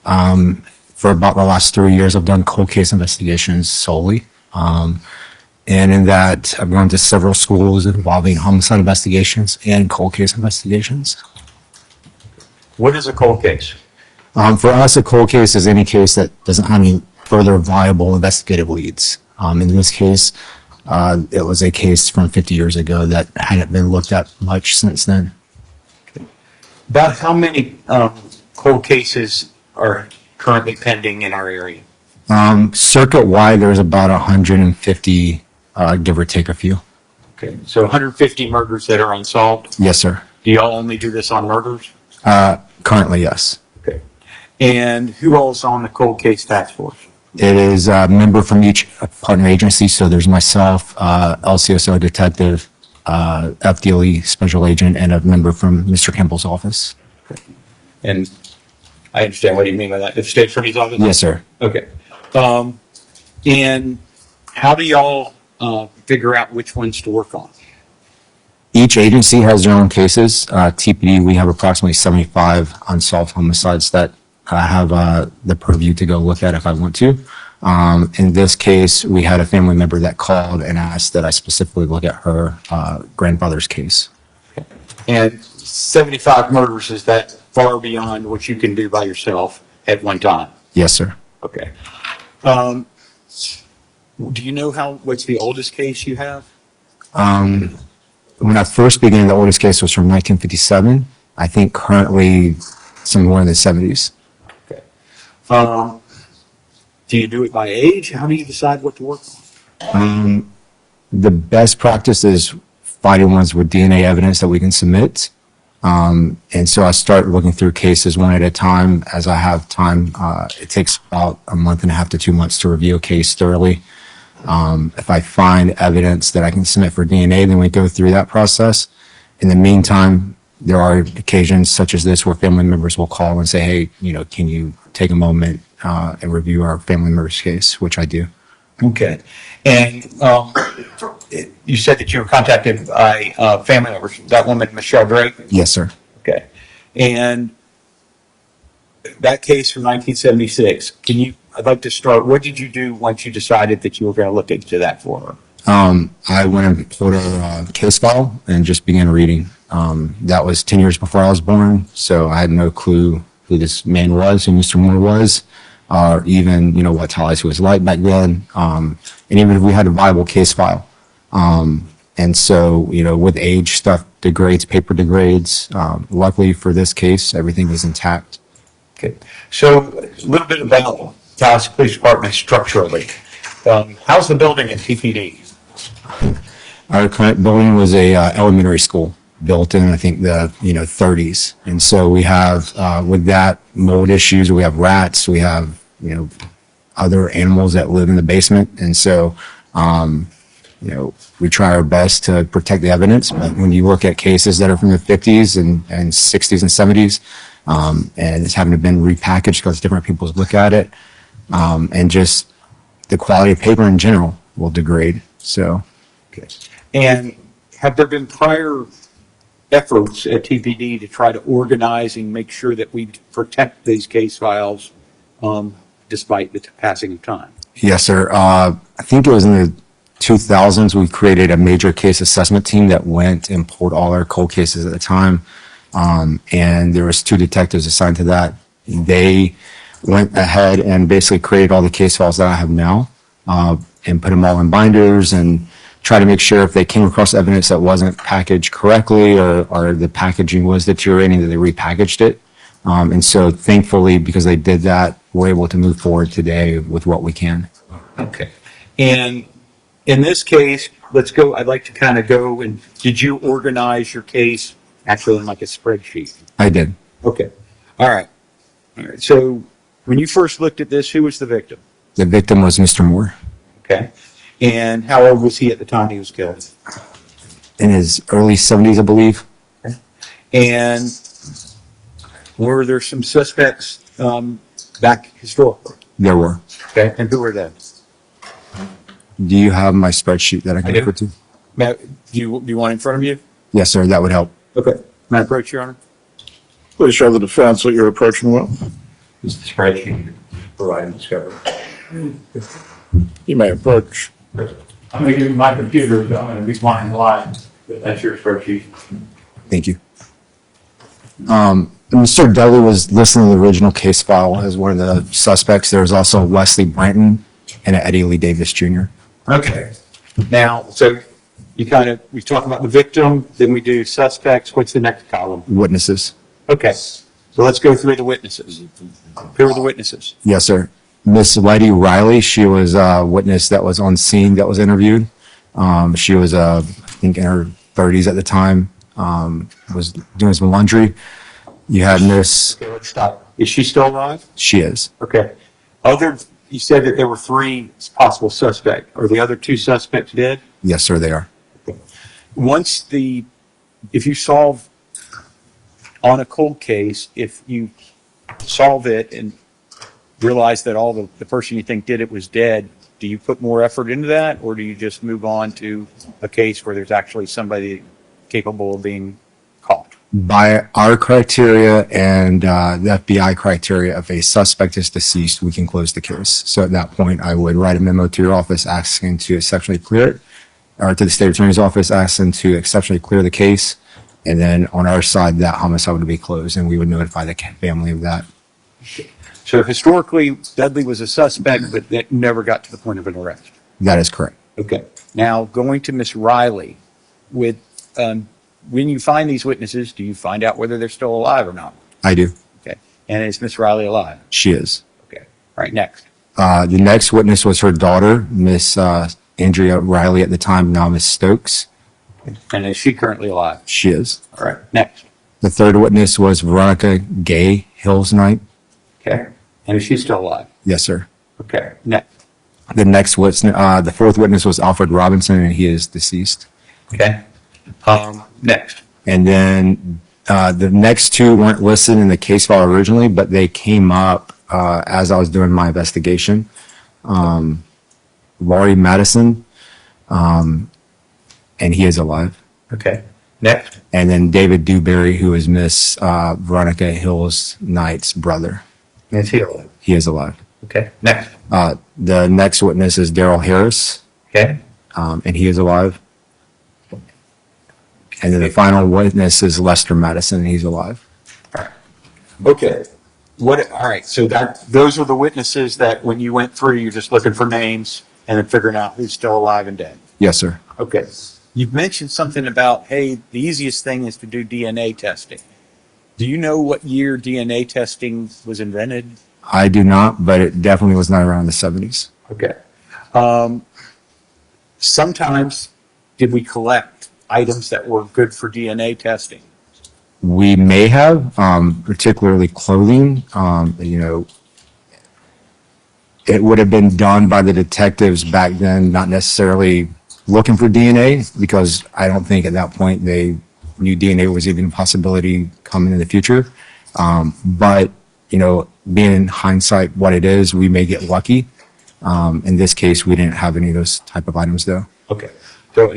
For about the last 3 years, I've done cold case investigations solely. And in that, I've gone to several schools involving homicide investigations and cold case investigations. What is a cold case? For us, a cold case is any case that doesn't have any further viable investigative leads. In this case, it was a case from 50 years ago that hadn't been looked at much since then. About how many cold cases are currently pending in our area? Circuit-wide, there's about 150, give or take a few. Okay, so 150 murders that are unsolved. Yes, sir. Do y'all only do this on murders? Currently, yes. Okay. And who all is on the cold case task force? It is a member from each partner agency. So there's myself, LCSO detective, FDLE special agent, and a member from Mr. Campbell's office. And I understand what you mean by that. The state attorney's office? Yes, sir. Okay. And how do y'all figure out which ones to work on? Each agency has their own cases. TPD, we have approximately 75 unsolved homicides that I have the purview to go look at if I want to. In this case, we had a family member that called and asked that I specifically look at her grandfather's case. And 75 murders, is that far beyond what you can do by yourself at one time? Yes, sir. Okay. Do you know what's the oldest case you have? When I first began, the oldest case was from 1957. I think currently somewhere in the 70s. Okay. Do you do it by age? How do you decide what to work on? The best practice is finding ones with DNA evidence that we can submit. And so I start looking through cases one at a time as I have time. It takes about a month and a half to 2 months to review a case thoroughly. If I find evidence that I can submit for DNA, then we go through that process. In the meantime, there are occasions such as this where family members will call and say, hey, can you take a moment and review our family member's case, which I do. Okay. And you said that you were contacted by family members. That woman, Michelle Drake? Yes, sir. Okay. And that case from 1976, I'd like to start, what did you do once you decided that you were going to look into that for her? I went and pulled a case file and just began reading. That was 10 years before I was born, so I had no clue who this man was, who Mr. Moore was, or even, what Tallahassee was like back then. And even if we had a viable case file. And so, with age, stuff degrades, paper degrades. Luckily for this case, everything was intact. Okay. So a little bit about Tallahassee Police Department structurally. How's the building at TPD? Our current building was a elementary school built in, I think, the 30s. And so we have, with that, mold issues. We have rats. We have, other animals that live in the basement. And so, we try our best to protect the evidence. But when you look at cases that are from the 50s and 60s and 70s, and it's having to been repackaged because different people look at it, and just the quality of paper in general will degrade. So, okay. And have there been prior efforts at TPD to try to organize and make sure that we protect these case files despite the passing of time? Yes, sir. I think it was in the 2000s we created a major case assessment team that went and pulled all our cold cases at the time. And there was 2 detectives assigned to that. They went ahead and basically created all the case files that I have now, and put them all in binders and try to make sure if they came across evidence that wasn't packaged correctly or the packaging was deteriorating, that they repackaged it. And so thankfully, because they did that, we're able to move forward today with what we can. Okay. And in this case, I'd like to kind of go and did you organize your case actually in like a spreadsheet? I did. Okay. All right. So when you first looked at this, who was the victim? The victim was Mr. Moore. Okay. And how old was he at the time he was killed? In his early 70s, I believe. Okay. And were there some suspects back historically? There were. Okay. And who were they? Do you have my spreadsheet that I can refer to? Matt, do you want it in front of you? Yes, sir. That would help. Okay. May I approach, Your Honor? Please show the defense what you're approaching with. This is the spreadsheet provided discovery. You may approach. I'm going to give you my computer, so I'm going to be flying live. But that's your spreadsheet. Thank you. Mr. Dudley was listed in the original case file as one of the suspects. There was also Wesley Branton and Eddie Lee Davis Jr. Okay. Now, so we talk about the victim, then we do suspects. What's the next column? Witnesses. Okay. So let's go through the witnesses. Who are the witnesses? Yes, sir. Miss Letty Riley, she was a witness that was on scene that was interviewed. She was, I think, in her 30s at the time, was doing some laundry. You had Miss... Okay, let's stop. Is she still alive? She is. Okay. You said that there were 3 possible suspects. Are the other 2 suspects dead? Yes, sir, they are. If you solve on a cold case, if you solve it and realize that the person you think did it was dead, do you put more effort into that, or do you just move on to a case where there's actually somebody capable of being caught? By our criteria and the FBI criteria, if a suspect is deceased, we can close the case. So at that point, I would write a memo to your office asking to exceptionally clear it, or to the state attorney's office asking to exceptionally clear the case. And then on our side, that homicide would be closed, and we would notify the family of that. So historically, Dudley was a suspect, but that never got to the point of an arrest. That is correct. Okay. Now, going to Miss Riley, when you find these witnesses, do you find out whether they're still alive or not? I do. Okay. And is Miss Riley alive? She is. Okay. All right, next. The next witness was her daughter, Miss Andrea Riley at the time, now Miss Stokes. And is she currently alive? She is. All right, next. The third witness was Veronica Gay Hills Knight. Okay. And is she still alive? Yes, sir. Okay, next. The the fourth witness was Alfred Robinson, and he is deceased. Okay. Next. And then the next two weren't listed in the case file originally, but they came up as I was doing my investigation. Laurie Madison, and he is alive. Okay. Next. And then David Dewberry, who is Miss Veronica Hill's Knight's brother. Is he alive? He is alive. Okay. Next. The next witness is Daryl Harris, Okay. and he is alive. And then the final witness is Lester Madison, and he's alive. Okay. All right. So those are the witnesses that when you went through, you're just looking for names and then figuring out who's still alive and dead. Yes, sir. Okay. You've mentioned something about, hey, the easiest thing is to do DNA testing. Do you know what year DNA testing was invented? I do not, but it definitely was not around the 70s. Okay. Sometimes did we collect items that were good for DNA testing? We may have, particularly clothing. It would have been done by the detectives back then, not necessarily looking for DNA, because I don't think at that point they knew DNA was even a possibility coming in the future. But, being in hindsight what it is, we may get lucky. In this case, we didn't have any of those type of items, though. Okay. So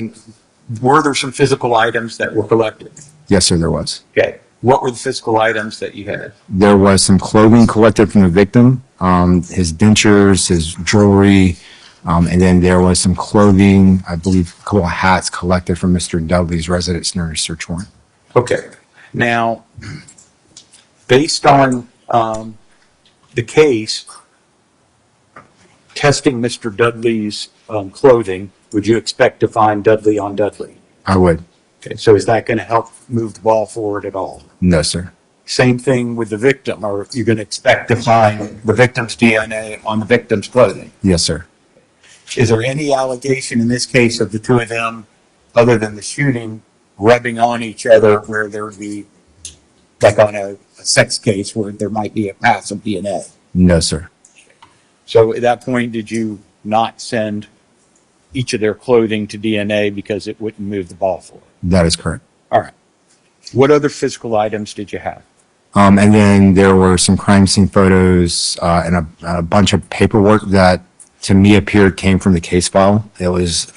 were there some physical items that were collected? Yes, sir, there was. Okay. What were the physical items that you had? There was some clothing collected from the victim, his dentures, his jewelry, and then there was some clothing, I believe a couple of hats collected from Mr. Dudley's residence during his search warrant. Okay. Now, based on the case, testing Mr. Dudley's clothing, would you expect to find Dudley on Dudley? I would. Okay. So is that going to help move the ball forward at all? No, sir. Same thing with the victim, or you're going to expect to find the victim's DNA on the victim's clothing? Yes, sir. Is there any allegation in this case of the two of them, other than the shooting, rubbing on each other where there would be, like on a sex case, where there might be a pass of DNA? No, sir. So at that point, did you not send each of their clothing to DNA because it wouldn't move the ball forward? That is correct. All right. What other physical items did you have? And then there were some crime scene photos and a bunch of paperwork that to me appeared came from the case file. It was,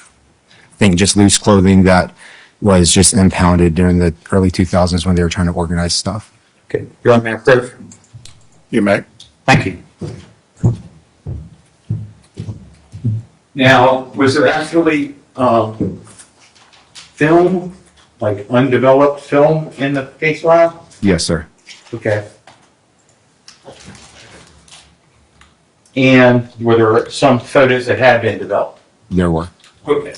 I think, just loose clothing that was just impounded during the early 2000s when they were trying to organize stuff. Okay. You're on that. You may. Thank you. Now, was there actually film, like undeveloped film in the case file? Yes, sir. Okay. And were there some photos that had been developed? There were. Okay.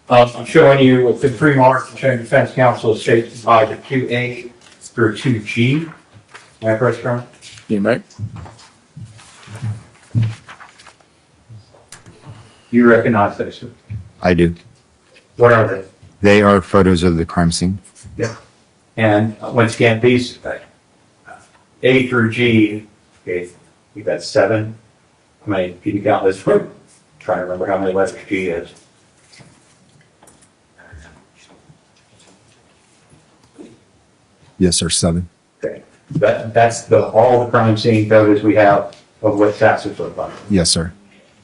I'm showing you with the pre-mark and showing defense counsel states project 2A through 2G. Am I correct, Colonel? You may. You recognize those? I do. What are they? They are photos of the crime scene. Yeah. And once again, these A through G, okay, you've got 7. How many, can you count this one? Trying to remember how many letters G is. Yes, sir. 7. Okay. That's all the crime scene photos we have of what Sassers look like. Yes, sir.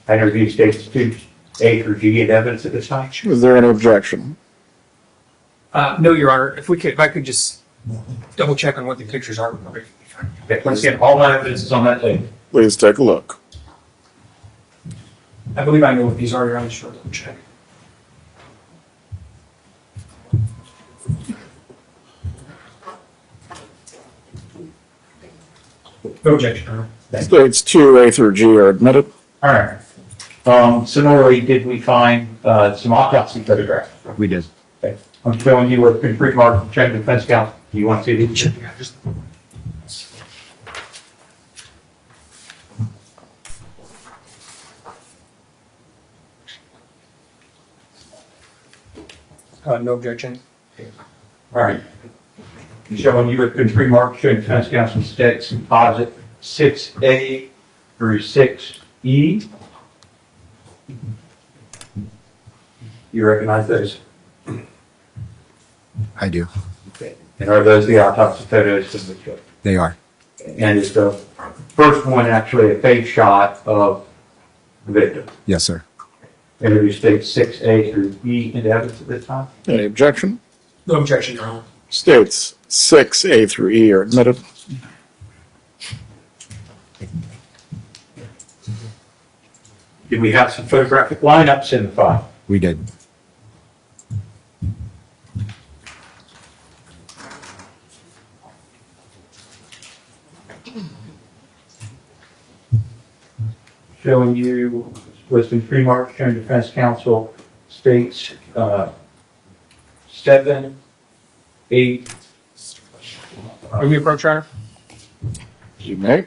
I interview states to A through G in evidence at this time. Is there an objection? No, Your Honor, if I could just double check on what the pictures are. Okay, once again, all my evidence is on that tape. Please take a look. I believe I know what these are, Your Honor, sure, double check. No objection, Your Honor. States 2A through G are admitted. All right. Similarly, did we find some autopsy photographs? We did. Okay. I'm showing you what been pre-marked, check defense counsel. Do you want to see these? Sure. No objection. All right. Showing you what been pre-marked, showing defense counsel states composite 6A through 6E. You recognize those? I do. Okay. And are those the autopsy photos of the killer? They are. And is the first one actually a face shot of the victim? Yes, sir. Interview states 6A through E in evidence at this time? Any objection? No objection, Your Honor. States 6A through E are admitted. Did we have some photographic lineups in the file? We did. Showing you what's been pre-marked, showing defense counsel states 7, 8. May we approach, Your Honor? You may.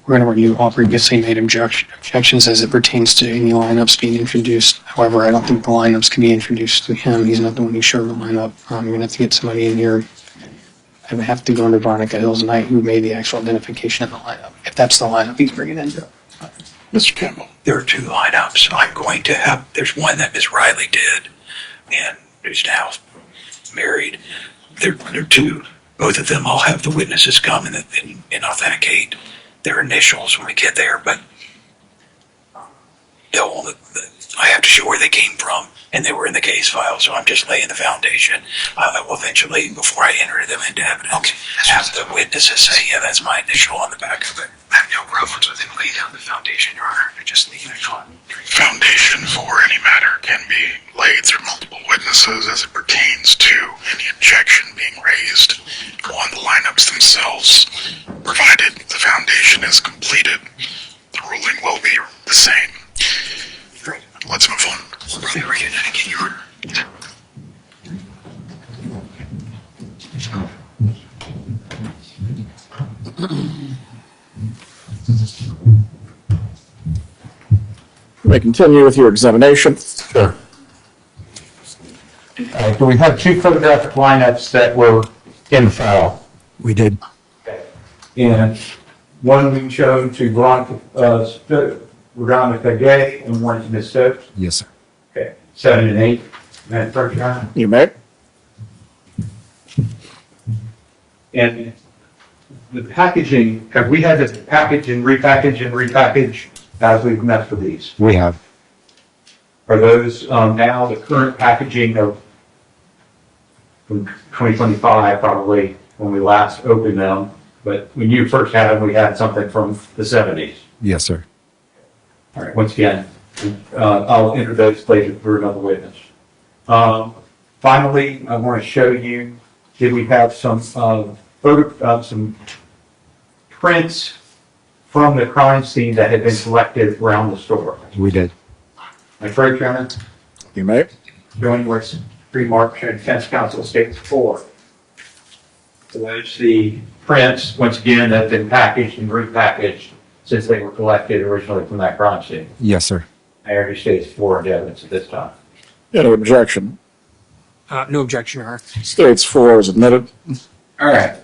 We're going to review all previously made objections as it pertains to any lineups being introduced. However, I don't think the lineups can be introduced to him. He's not the one who showed the lineup. You're going to have to get somebody in here. I would have to go into Veronica Hills Knight, who made the actual identification of the lineup, if that's the lineup he's bringing in. Mr. Campbell, there are 2 lineups. I'm going to have, there's one that Ms. Riley did and who's now married. There are 2. Both of them, I'll have the witnesses come and authenticate their initials when we get there, but I have to show where they came from, and they were in the case file, so I'm just laying the foundation. I will eventually, before I enter them into evidence, have the witnesses say, yeah, that's my initial on the back of it. I have no problems with him laying down the foundation, Your Honor. I just need a foundation for any matter can be laid through multiple witnesses as it pertains to any objection being raised on the lineups themselves. Provided the foundation is completed, the ruling will be the same. Let's move on. They were getting it again, Your Honor. You may continue with your examination. Sure. So we have 2 photographic lineups that were in the file. We did. And one we showed to Veronica Gay and one to Ms. Stokes. Yes, sir. Okay, 7 and 8. Madam Clerk, Your Honor. You may. And the packaging, have we had to package and repackage as we've messed with these? We have. Are those now the current packaging of from 2025 probably when we last opened them? But when you first had them, we had something from the 70s. Yes, sir. All right, once again, I'll enter those later for another witness. Finally, I want to show you, did we have some some prints from the crime scene that had been collected around the store? We did. My first, Your Honor, You may. showing where pre-marked defense counsel states 4. So those the prints, once again, that have been packaged and repackaged since they were collected originally from that crime scene. Yes, sir. I already states 4 in evidence at this time. Any objection? No objection, Your Honor. States 4 is admitted. All right.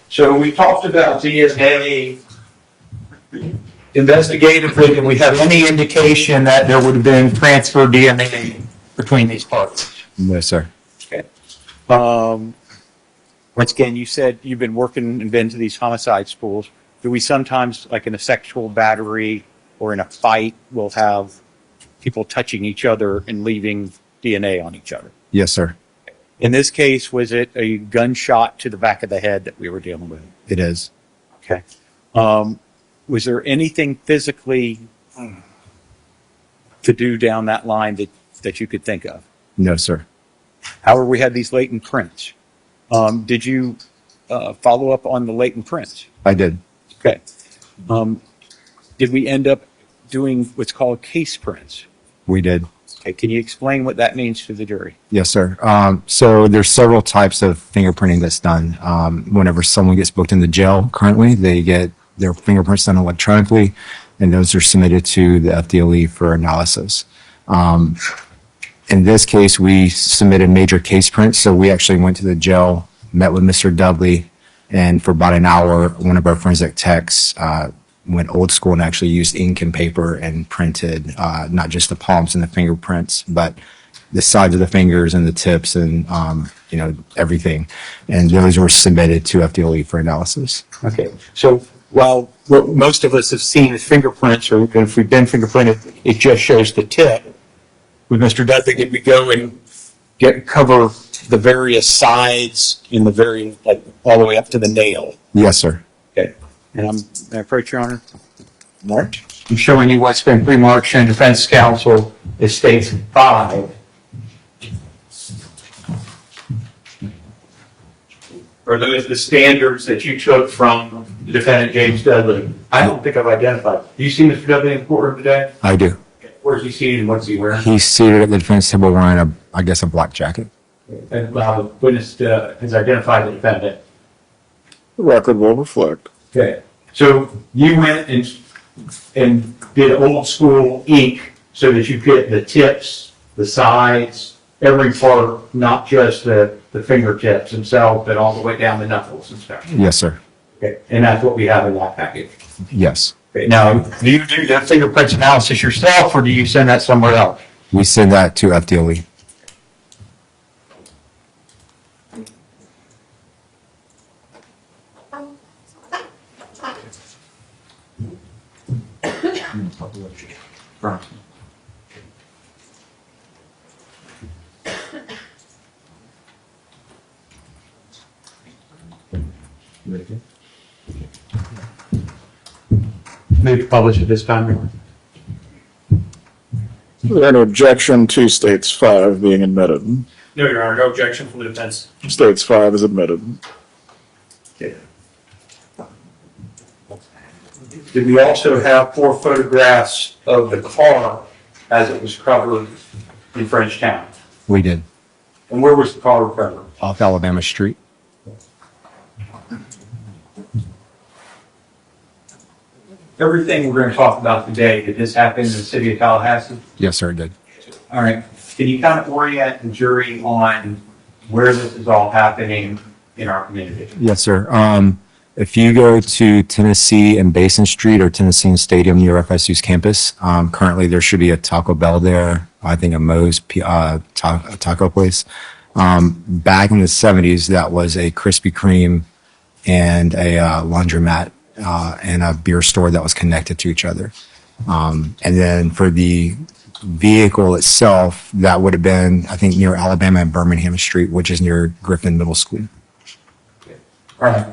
So we talked about DNA investigatively. Did we have any indication that there would have been transfer DNA between these parts? No, sir. Okay. Once again, you said you've been working and been to these homicide schools. Do we sometimes, like in a sexual battery or in a fight, will have people touching each other and leaving DNA on each other? Yes, sir. In this case, was it a gunshot to the back of the head that we were dealing with? It is. Okay. Was there anything physically to do down that line that you could think of? No, sir. However, we had these latent prints. Did you follow up on the latent prints? I did. Okay. Did we end up doing what's called case prints? We did. Okay, can you explain what that means to the jury? Yes, sir. So there's several types of fingerprinting that's done. Whenever someone gets booked into jail currently, they get their fingerprints done electronically, and those are submitted to the FDLE for analysis. In this case, we submitted major case prints, so we actually went to the jail, met with Mr. Dudley, and for about an hour, one of our forensic techs went old school and actually used ink and paper and printed not just the palms and the fingerprints, but the sides of the fingers and the tips and everything. And those were submitted to FDLE for analysis. Okay, so while what most of us have seen is fingerprints, or if we've been fingerprinted, it just shows the tip. With Mr. Dudley, did we go and cover the various sides in the all the way up to the nail? Yes, sir. Okay. And may I approach, Your Honor? Mark? I'm showing you what's been pre-marked in defense counsel. It states 5. Are those the standards that you took from the defendant, James Dudley? I don't think I've identified. Do you see Mr. Dudley in the courtroom today? I do. Where's he seated and what's he wearing? He's seated at the defense table wearing a black jacket. And the witness has identified the defendant. The record will reflect. Okay. So you went and did old school ink so that you get the tips, the sides, every part, not just the fingertips themselves, but all the way down the knuckles and stuff. Yes, sir. Okay. And that's what we have in that package. Yes. Okay. Now, do you do the fingerprints analysis yourself, or do you send that somewhere else? We send that to FDLE. Maybe publish it this time. There an objection to states 5 being admitted. No, Your Honor, no objection from the defense. States 5 is admitted. Did we also have 4 photographs of the car as it was covered in Frenchtown? We did. And where was the car recovered? Off Alabama Street. Everything we're going to talk about today, did this happen in the city of Tallahassee? Yes, sir, it did. All right. Can you kind of orient the jury on where this is all happening in our community? Yes, sir. If you go to Tennessee and Basin Street or Tennessee and Stadium near FSU's campus, currently there should be a Taco Bell there. I think a Moe's taco place. Back in the 70s, that was a Krispy Kreme and a laundromat and a beer store that was connected to each other. And then for the vehicle itself, that would have been, I think, near Alabama and Birmingham Street, which is near Griffin Middle School. All right.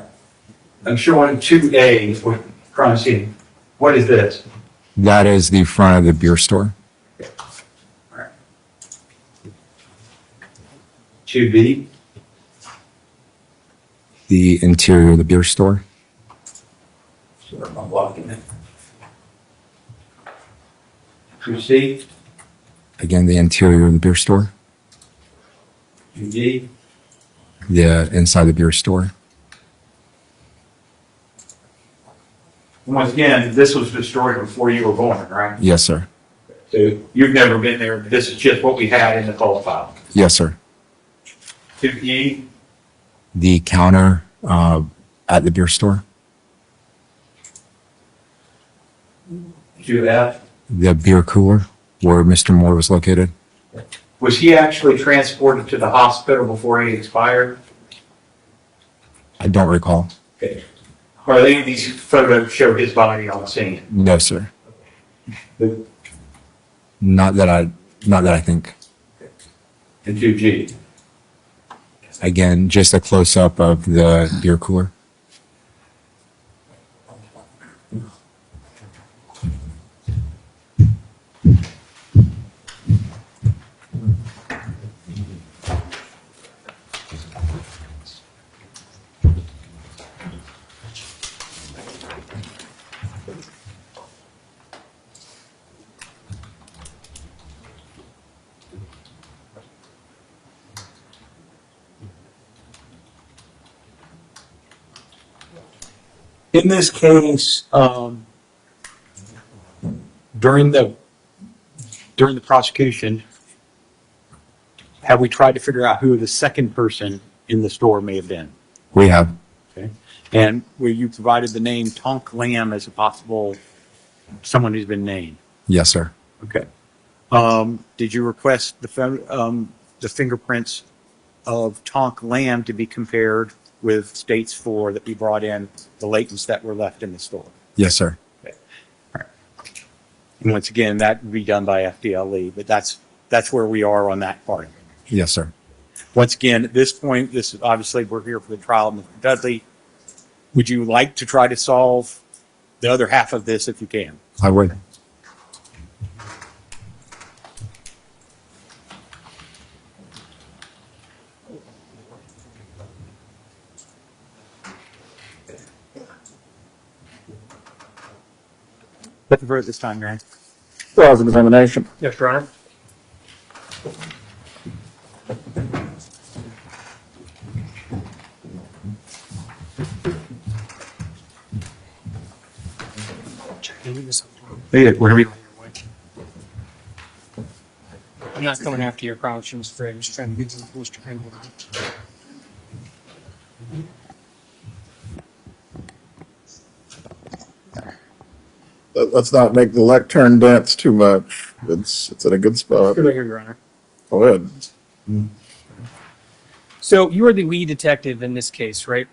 I'm showing 2A with crime scene. What is this? That is the front of the beer store. All right. 2B. The interior of the beer store. Sorry, I'm blocking it. 2C. Again, the interior of the beer store. 2D. The inside the beer store. Once again, this was destroyed before you were born, right? Yes, sir. So you've never been there. This is just what we had in the cold file. Yes, sir. 2E. The counter at the beer store. 2F. The beer cooler where Mr. Moore was located. Was he actually transported to the hospital before he expired? I don't recall. Okay. Are any of these photos show his body on the scene? No, sir. The- Not that I think. And 2G. Again, just a close up of the beer cooler. In this case, during the prosecution, have we tried to figure out who the second person in the store may have been? We have. Okay. And where you provided the name Tonk Lamb as a possible someone who's been named? Yes, sir. Okay. Did you request the fingerprints of Tonk Lamb to be compared with States 4 that we brought in, the latents that were left in the store? Yes, sir. Okay. All right. And once again, that would be done by FDLE, but that's where we are on that part. Yes, sir. Once again, at this point, this is obviously we're here for the trial of Mr. Dudley. Would you like to try to solve the other half of this if you can? I would. Let the vote this time, Grant. Cross-examination. Yes, Your Honor. Whatever you I'm not coming after your promise, I'm afraid. I'm just trying to get to the fullest triangle. Let's not make the lectern dance too much. It's in a good spot. Good here, Your Honor. Go ahead. So you are the lead detective in this case, right?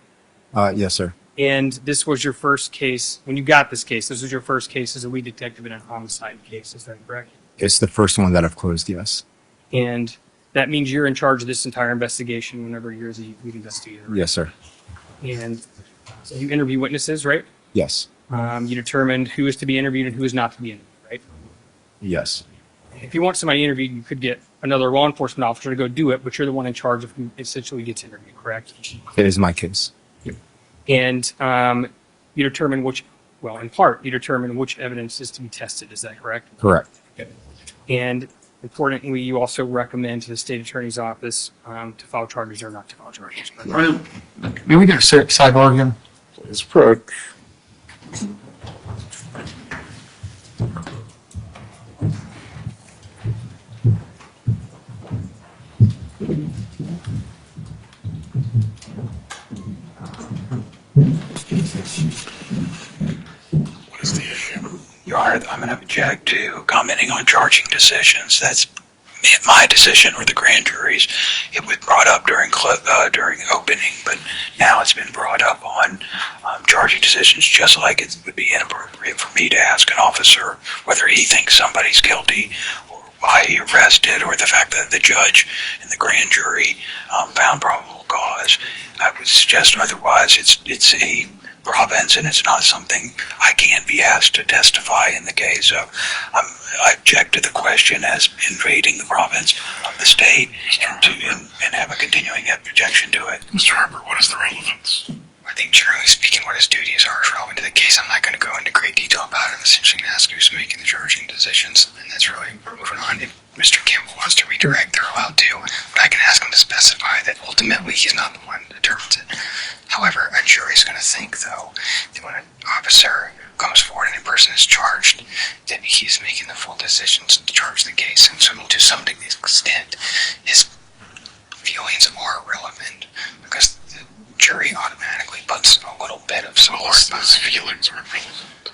Yes, sir. And this was your first case, when you got this case, this was your first case as a lead detective in a homicide case, is that correct? It's the first one that I've closed, yes. And that means you're in charge of this entire investigation whenever you're the lead investigator. Right? Yes, sir. And so you interview witnesses, right? Yes. You determined who is to be interviewed and who is not to be interviewed, right? Yes. If you want somebody interviewed, you could get another law enforcement officer to go do it, but you're the one in charge of who essentially gets interviewed, correct? It is my case. And you determine which, well, in part, you determine which evidence is to be tested. Is that correct? Correct. And importantly, you also recommend to the state attorney's office to file charges or not to file charges. May we get a sidebar again? Please approach. What is the issue? Your Honor, I'm going to object to commenting on charging decisions. That's my decision or the grand jury's. It was brought up during opening, but now it's been brought up on charging decisions, just like it would be inappropriate for me to ask an officer whether he thinks somebody's guilty or why he arrested, or the fact that the judge and the grand jury found probable cause. I would suggest otherwise. It's a province, and it's not something I can't be asked to testify in the case. So I object to the question as invading the province of the state, and have a continuing objection to it. Mr. Harper, what is the relevance? I think generally speaking, what his duties are is relevant to the case. I'm not going to go into great detail about it. I'm essentially going to ask who's making the charging decisions, and that's really moving on. If Mr. Campbell wants to redirect, they're allowed to, but I can ask him to specify that ultimately he's not the one that determines it. However, a jury's going to think, though, that when an officer comes forward and a person is charged, that he's making the full decisions to charge the case, and so to some extent, his feelings are relevant, because the jury automatically puts a little bit of support behind His feelings are relevant.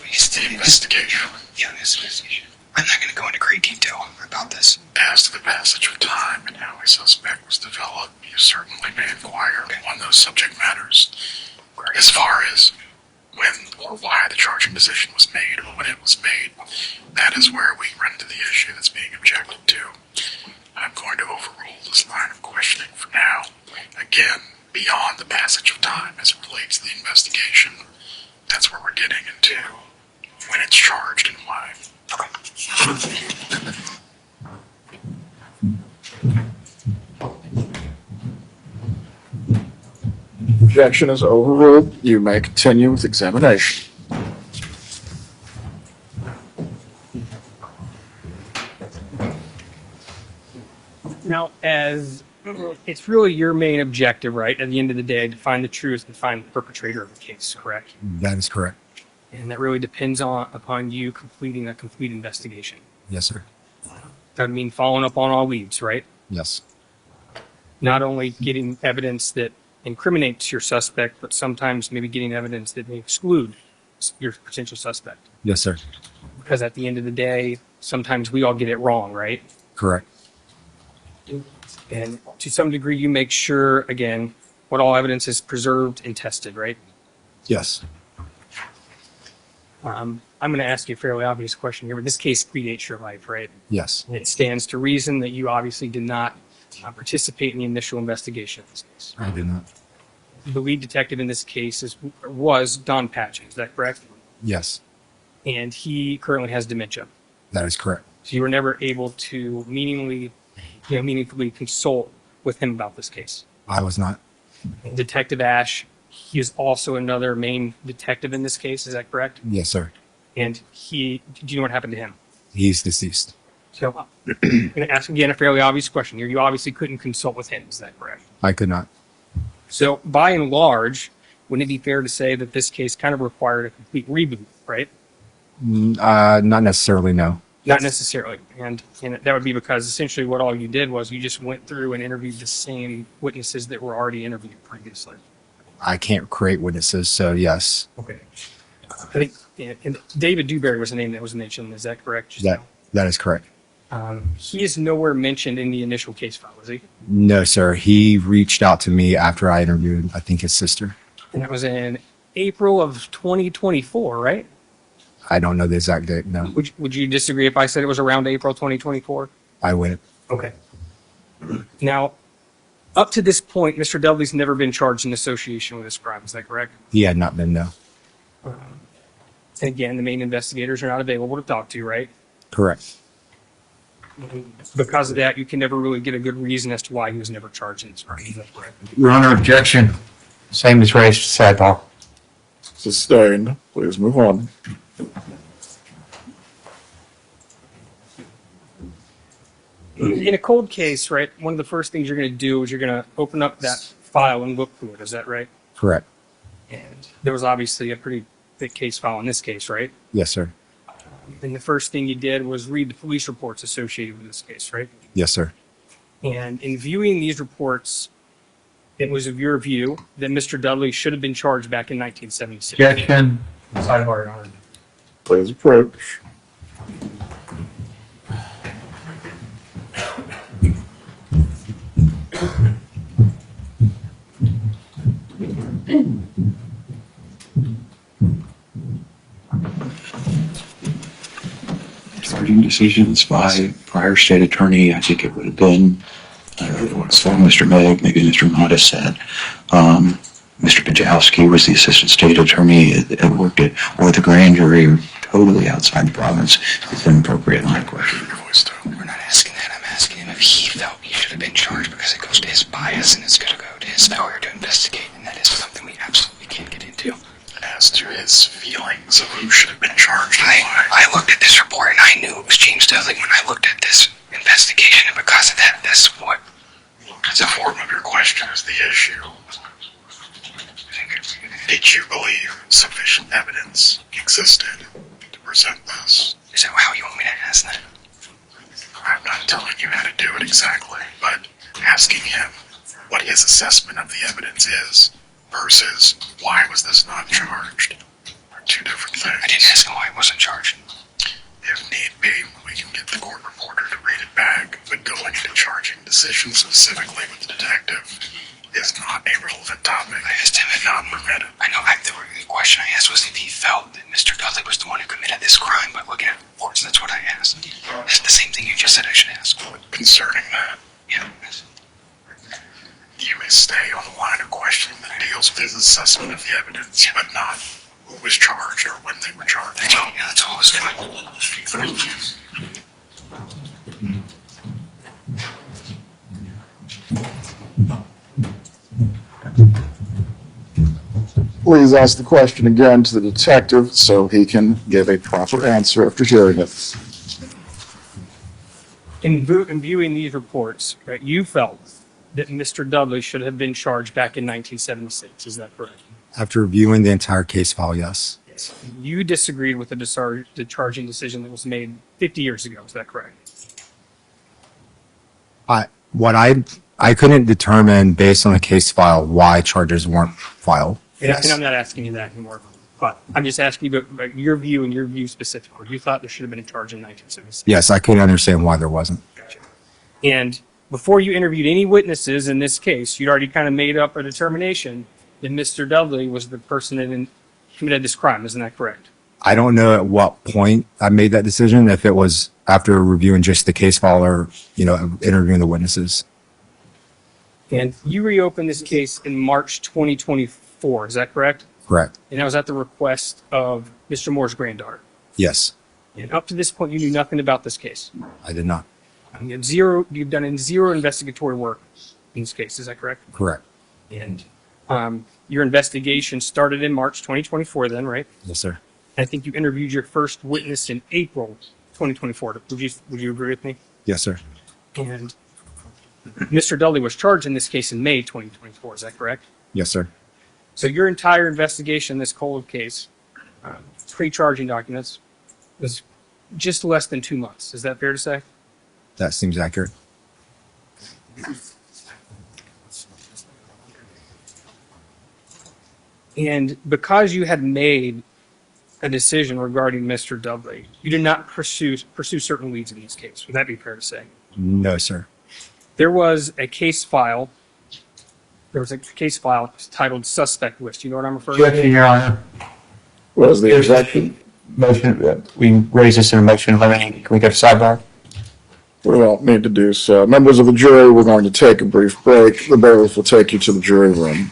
It's The investigation. Yeah, this investigation. I'm not going to go into great detail about this. As to the passage of time and how a suspect was developed, you certainly may inquire on those subject matters. As far as when or why the charging decision was made or when it was made, that is where we run into the issue that's being objected to. I'm going to overrule this line of questioning for now. Again, beyond the passage of time as it relates to the investigation, that's where we're getting into when it's charged and why. Objection is overruled. You may continue with examination. Now, as it's really your main objective, right? At the end of the day, to find the truth and find the perpetrator of the case, correct? That is correct. And that really depends upon you completing a complete investigation. Yes, sir. That would mean following up on all leads, right? Yes. Not only getting evidence that incriminates your suspect, but sometimes maybe getting evidence that may exclude your potential suspect. Yes, sir. Because at the end of the day, sometimes we all get it wrong, right? Correct. And to some degree, you make sure, again, what all evidence is preserved and tested, right? Yes. I'm going to ask you a fairly obvious question here, but this case predates your life, right? Yes. And it stands to reason that you obviously did not participate in the initial investigation of this case. I did not. The lead detective in this case was Don Patchen, is that correct? Yes. And he currently has dementia. That is correct. So you were never able to meaningfully consult with him about this case. I was not. Detective Ash, he is also another main detective in this case, is that correct? Yes, sir. And do you know what happened to him? He's deceased. So I'm going to ask again a fairly obvious question here. You obviously couldn't consult with him, is that correct? I could not. So by and large, wouldn't it be fair to say that this case kind of required a complete reboot, right? Not necessarily, no. Not necessarily. And that would be because essentially what all you did was you just went through and interviewed the same witnesses that were already interviewed previously. I can't create witnesses, so yes. Okay. I think and David Dewberry was the name that was mentioned. Is that correct? Just now? That is correct. He is nowhere mentioned in the initial case file, is he? No, sir. He reached out to me after I interviewed, I think, his sister. And that was in April of 2024, right? I don't know the exact date, no. Would you disagree if I said it was around April 2024? I wouldn't. Okay. Now, up to this point, Mr. Dudley's never been charged in association with this crime. Is that correct? He had not been, no. And again, the main investigators are not available to talk to, right? Correct. Because of that, you can never really get a good reason as to why he was never charged in this crime. Is that correct? Your Honor, objection. Same as raised, sidebar. Sustained. Please move on. In a cold case, right, one of the first things you're going to do is you're going to open up that file and look through it. Is that right? Correct. And there was obviously a pretty thick case file in this case, right? Yes, sir. And the first thing you did was read the police reports associated with this case, right? Yes, sir. And in viewing these reports, it was of your view that Mr. Dudley should have been charged back in 1976. Objection. Sidebar, Your Honor. Please approach. Charging decisions by prior state attorney, I think it would have been, so Mr. Megg, maybe Mr. Modis said, Mr. Pajowski was the assistant state attorney that worked at, or the grand jury, totally outside the province. It's an appropriate line of question. We're not asking that. I'm asking him if he felt he should have been charged because it goes to his bias and it's going to go to his failure to investigate, and that is something we absolutely can't get into. As to his feelings of who should have been charged and why. I looked at this report and I knew it was James Dudley when I looked at this investigation, and because of that, that's what. The form of your question is the issue. Did you believe sufficient evidence existed to present this? Is that how you want me to ask that? I'm not telling you how to do it exactly, but asking him what his assessment of the evidence is versus why was this not charged are two different things. I didn't ask him why he wasn't charged. If need be, we can get the court reporter to read it back, but going into charging decisions specifically with the detective is not a relevant topic. I asked him if not permitted. I know the question I asked was if he felt that Mr. Dudley was the one who committed this crime by looking at reports. That's what I asked. It's the same thing you just said I should ask. Concerning that, Yeah. you may stay on the line of questioning that deals with his assessment of the evidence, but not who was charged or when they were charged. That's all I was doing. Please ask the question again to the detective so he can give a proper answer after hearing it. In viewing these reports, right, you felt that Mr. Dudley should have been charged back in 1976. Is that correct? After reviewing the entire case file, yes. You disagreed with the charging decision that was made 50 years ago. Is that correct? I couldn't determine based on the case file why charges weren't filed. And I'm not asking you that anymore, but I'm just asking you about your view and your view specifically. You thought there should have been a charge in 1976. Yes, I couldn't understand why there wasn't. Gotcha. And before you interviewed any witnesses in this case, you'd already kind of made up a determination that Mr. Dudley was the person that committed this crime. Isn't that correct? I don't know at what point I made that decision, if it was after reviewing just the case file or, interviewing the witnesses. And you reopened this case in March 2024. Is that correct? Correct. And that was at the request of Mr. Moore's granddaughter. Yes, And up to this point, you knew nothing about this case. I did not. You've done zero investigatory work in this case. Is that correct? Correct. And your investigation started in March 2024 then, right? Yes, sir. I think you interviewed your first witness in April 2024. Would you agree with me? Yes, sir. And Mr. Dudley was charged in this case in May 2024. Is that correct? Yes, sir. So your entire investigation in this cold case, pre-charging documents, was just less than 2 months. Is that fair to say? That seems accurate. And because you had made a decision regarding Mr. Dudley, you did not pursue certain leads in this case. Would that be fair to say? No, sir. There was a case file. There was a case file titled Suspect List. You know what I'm referring to? Objection, Your Honor. Was the There's objection? motion, we raise this in a motion of limiting. Can we go to sidebar? We don't need to do so. Members of the jury, we're going to take a brief break. The bailiff will take you to the jury room.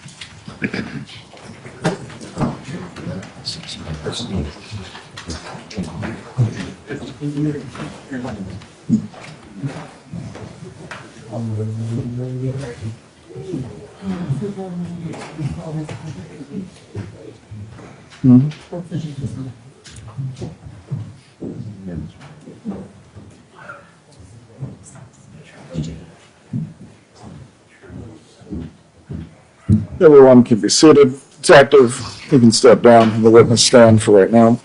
Everyone can be seated. Detective, you can step down from the witness stand for right now.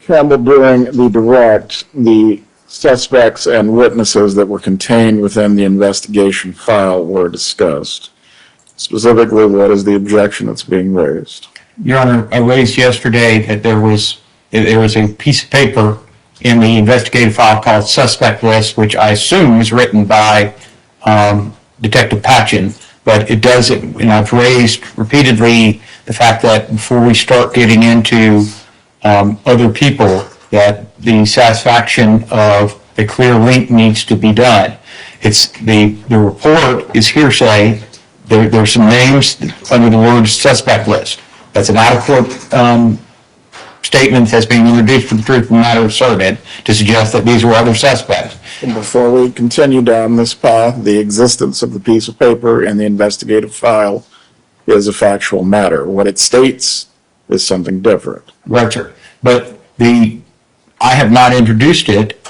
Campbell, during the direct, the suspects and witnesses that were contained within the investigation file were discussed. Specifically, what is the objection that's being raised? Your Honor, I raised yesterday that there was a piece of paper in the investigative file called Suspect List, which I assume was written by Detective Patchen, but it doesn't, and I've raised repeatedly the fact that before we start getting into other people, that the satisfaction of a clear link needs to be done. It's the report is hearsay. There's some names under the word suspect list. That's an out-of-court statement that's being introduced for the truth of the matter asserted to suggest that these were other suspects. And before we continue down this path, the existence of the piece of paper in the investigative file is a factual matter. What it states is something different. Right, sir. But I have not introduced it.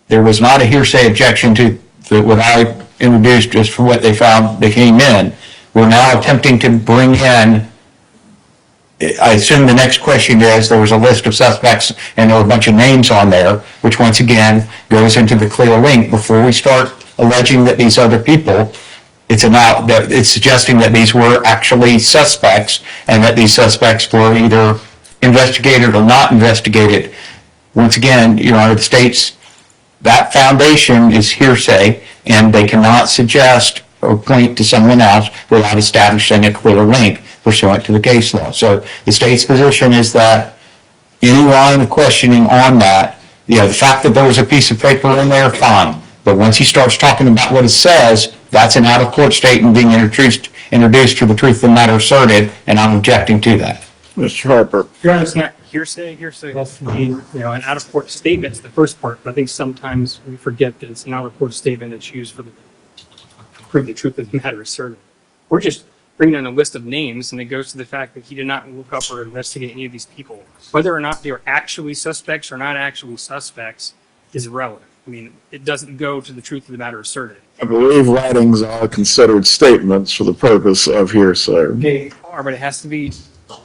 There was not a hearsay objection to what I introduced just for what they found they came in. We're now attempting to bring in, I assume the next question is, there was a list of suspects and there were a bunch of names on there, which once again goes into the clear link. Before we start alleging that these other people, it's suggesting that these were actually suspects and that these suspects were either investigated or not investigated. Once again, Your Honor, the state's that foundation is hearsay, and they cannot suggest or point to someone else without establishing a clear link pursuant to the case law. So the state's position is that any line of questioning on that, the fact that there was a piece of paper in there, fine. But once he starts talking about what it says, that's an out-of-court statement being introduced to the truth of the matter asserted, and I'm objecting to that. Mr. Harper. Your Honor, it's not hearsay. Hearsay has to be, an out-of-court statement. It's the first part, but I think sometimes we forget that it's an out-of-court statement that's used for the prove the truth of the matter asserted. We're just bringing in a list of names, and it goes to the fact that he did not look up or investigate any of these people. Whether or not they are actually suspects or not actually suspects is irrelevant. I mean, it doesn't go to the truth of the matter asserted. I believe writings are considered statements for the purpose of hearsay. They are, but it has to be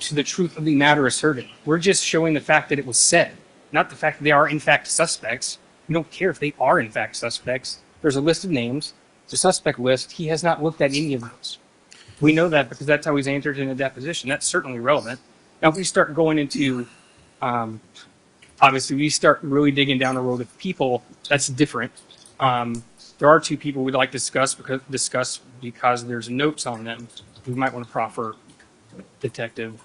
to the truth of the matter asserted. We're just showing the fact that it was said, not the fact that they are in fact suspects. We don't care if they are in fact suspects. There's a list of names. It's a suspect list. He has not looked at any of those. We know that because that's how he's answered in a deposition. That's certainly relevant. Now, if we start going into, obviously, we start really digging down the road of people, that's different. There are two people we'd like to discuss because there's notes on them. We might want to proffer detective.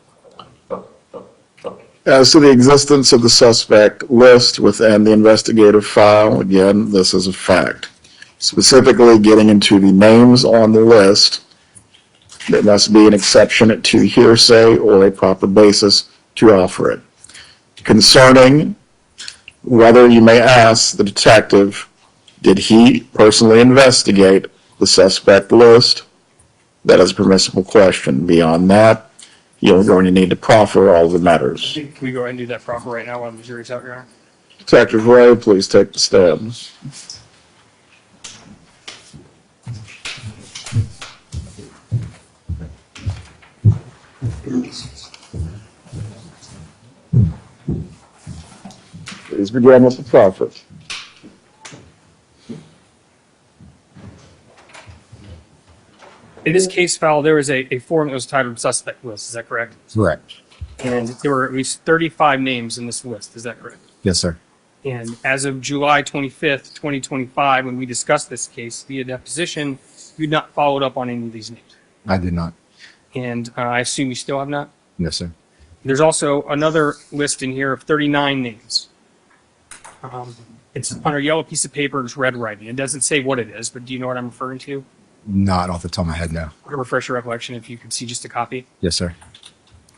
As to the existence of the suspect list within the investigative file, again, this is a fact. Specifically getting into the names on the list, there must be an exception to hearsay or a proper basis to offer it. Concerning whether you may ask the detective, did he personally investigate the suspect list? That is a permissible question. Beyond that, you're going to need to proffer all the matters. Can we go ahead and do that proffer right now while the jury's out, Your Honor? Detective Ray, please take the stand. Please begin with the proffer. In this case file, there was a form that was titled suspect list. Is that correct? Correct. And there were at least 35 names in this list. Is that correct? Yes, sir. And as of July 25th, 2025, when we discussed this case via deposition, you'd not followed up on any of these names. I did not. And I assume you still have not? No, sir. There's also another list in here of 39 names. It's on a yellow piece of paper, it's red writing. It doesn't say what it is, but do you know what I'm referring to? Not off the top of my head, no. Refresh your recollection if you could see just a copy. Yes, sir.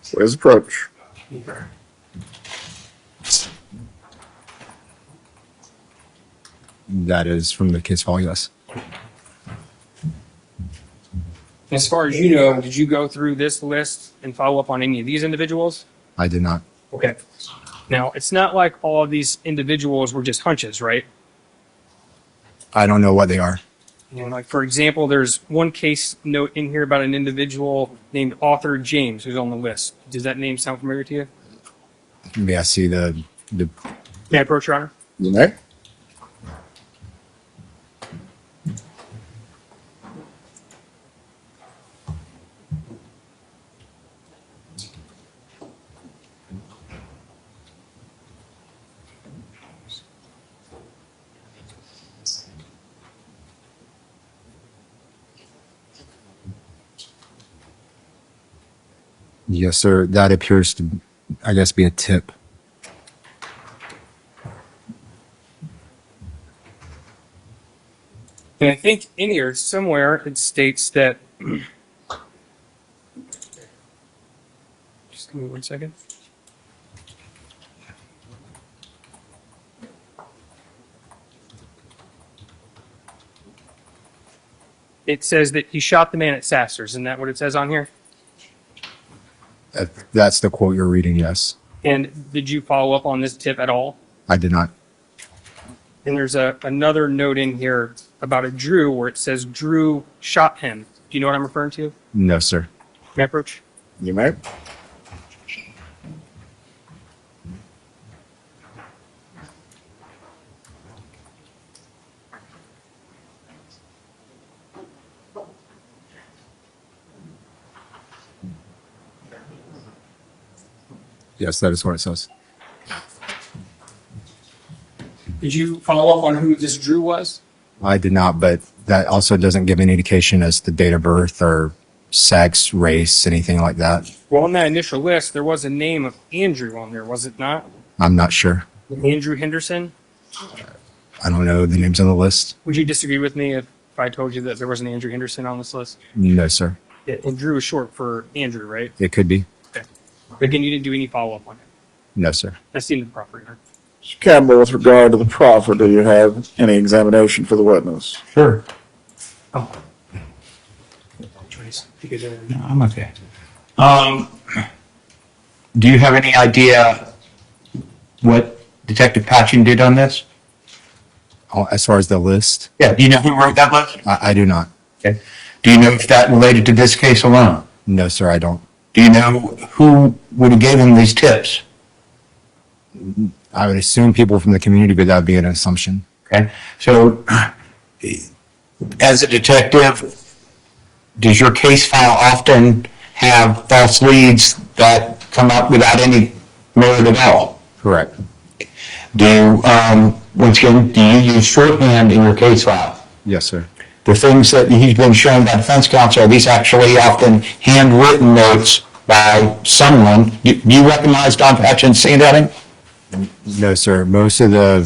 Please approach. That is from the case file, yes. As far as you know, did you go through this list and follow up on any of these individuals? I did not. Okay. Now, it's not like all of these individuals were just hunches, right? I don't know what they are. And like, for example, there's one case note in here about an individual named Author James who's on the list. Does that name sound familiar to you? May I see the May I approach, Your Honor? You may. Yes, sir. That appears to, I guess, be a tip. And I think in here somewhere it states that. Just give me 1 second. It says that he shot the man at Sasser's. Isn't that what it says on here? That's the quote you're reading, yes. And did you follow up on this tip at all? I did not. And there's another note in here about a Drew where it says Drew shot him. Do you know what I'm referring to? No, sir. May I approach? You may. Yes, that is what it says. Did you follow up on who this Drew was? I did not, but that also doesn't give any indication as to date of birth or sex, race, anything like that. Well, on that initial list, there was a name of Andrew on there, was it not? I'm not sure. Andrew Henderson? I don't know the names on the list. Would you disagree with me if I told you that there was an Andrew Henderson on this list? No, sir. Yeah, and Drew is short for Andrew, right? It could be. Okay. But again, you didn't do any follow-up on it. No, sir. That's the end of the property. Mr. Campbell, with regard to the proffer, do you have any examination for the witness? Sure. Oh, choice. You could, No, I'm okay. Do you have any idea what Detective Patchen did on this? As far as the list, Yeah, do you know who wrote that list? I do not. Okay. Do you know if that related to this case alone? No, sir, I don't. Do you know who would have given these tips? I would assume people from the community, but that would be an assumption. Okay. So, as a detective, does your case file often have false leads that come up without any merit at all? Correct. Once again, do you use shorthand in your case file? Yes, sir. The things that he's been shown by defense counsel, are these actually often handwritten notes by someone? Do you recognize Don Patchen's handwriting? No, sir. Most of the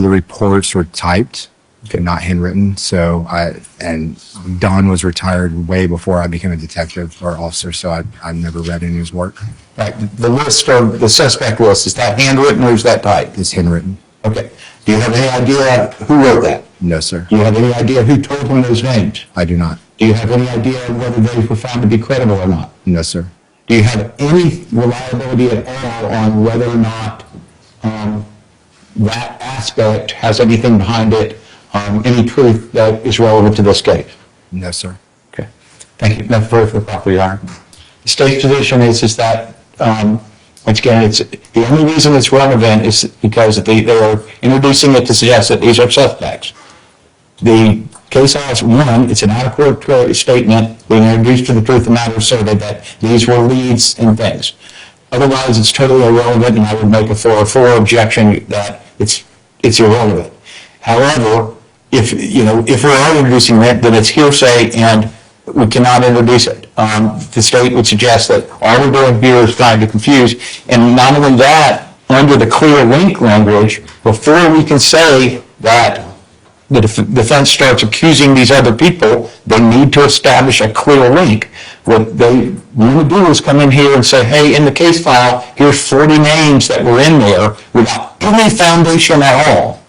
reports were typed, not handwritten. So and Don was retired way before I became a detective or officer, so I've never read any of his work. Right. The list of the suspect list, is that handwritten or is that typed? It's handwritten. Okay. Do you have any idea who wrote that? No, sir. Do you have any idea who told him those names? I do not. Do you have any idea whether they were found to be credible or not? No, sir. Do you have any reliability at all on whether or not that aspect has anything behind it, any truth that is relevant to this case? No, sir. Okay. Thank you. That's very properly, Your Honor. The state's position is that, once again, it's the only reason it's relevant is because they are introducing it to suggest that these are suspects. The case has one, it's an out-of-court statement being introduced to the truth of the matter asserted that these were leads and things. Otherwise, it's totally irrelevant, and I would make a 404 objection that it's irrelevant. However, if we are introducing it, then it's hearsay and we cannot introduce it. The state would suggest that all we're doing here is trying to confuse, and not only that, under the clear link language, before we can say that the defense starts accusing these other people, they need to establish a clear link. What they want to do is come in here and say, hey, in the case file, here's 40 names that were in there without any foundation at all.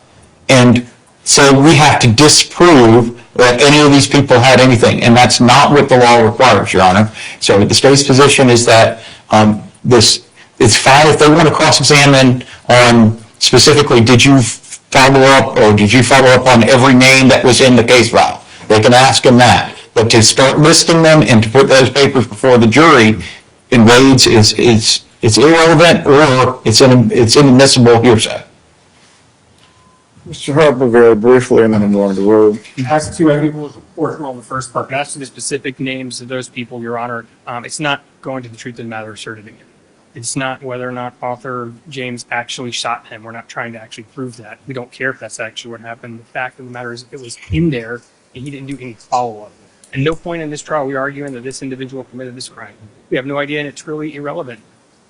And so we have to disprove that any of these people had anything, and that's not what the law requires, Your Honor. So the state's position is that it's fine if they want to cross-examine on specifically, did you follow up on every name that was in the case file? They can ask them that. But to start listing them and to put those papers before the jury in ways it's irrelevant or it's inadmissible hearsay. Mr. Harper, very briefly, and then I'm going to roll. As to, I think we'll work on the first part, but as to the specific names of those people, Your Honor, it's not going to the truth of the matter asserted again. It's not whether or not author James actually shot him. We're not trying to actually prove that. We don't care if that's actually what happened. The fact of the matter is it was in there and he didn't do any follow-up. At no point in this trial are we arguing that this individual committed this crime. We have no idea, and it's really irrelevant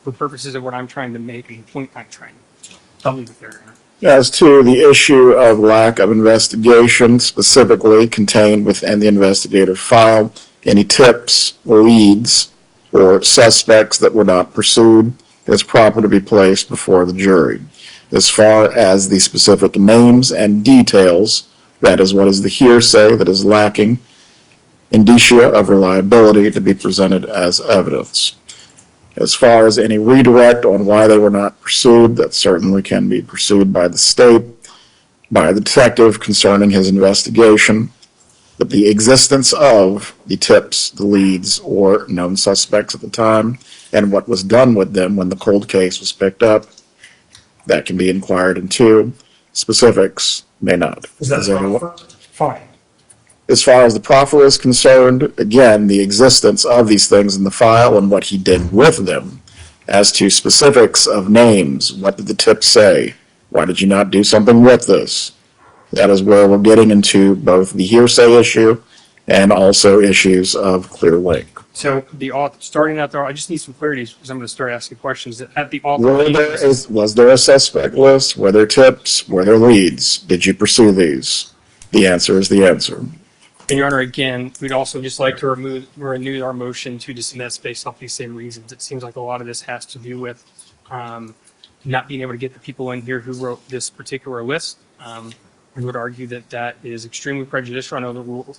for purposes of what I'm trying to make and the point I'm trying to make. I'll leave it there, Your Honor. As to the issue of lack of investigation, specifically contained within the investigative file, any tips, leads, or suspects that were not pursued, is proper to be placed before the jury. As far as the specific names and details, that is what is the hearsay that is lacking, indicia of reliability to be presented as evidence. As far as any redirect on why they were not pursued, that certainly can be pursued by the state, by the detective concerning his investigation. But the existence of the tips, the leads, or known suspects at the time, and what was done with them when the cold case was picked up, that can be inquired into. Specifics may not. Is that fine? As far as the proffer is concerned, again, the existence of these things in the file and what he did with them. As to specifics of names, what did the tip say? Why did you not do something with this? That is where we're getting into both the hearsay issue and also issues of clear link. So the author, starting out there, I just need some clarity because I'm going to start asking questions. At the author, Was there a suspect list? Were there tips? Were there leads? Did you pursue these? The answer is the answer. And Your Honor, again, we'd also just like to renew our motion to dismiss based off these same reasons. It seems like a lot of this has to do with not being able to get the people in here who wrote this particular list. We would argue that that is extremely prejudicial. I know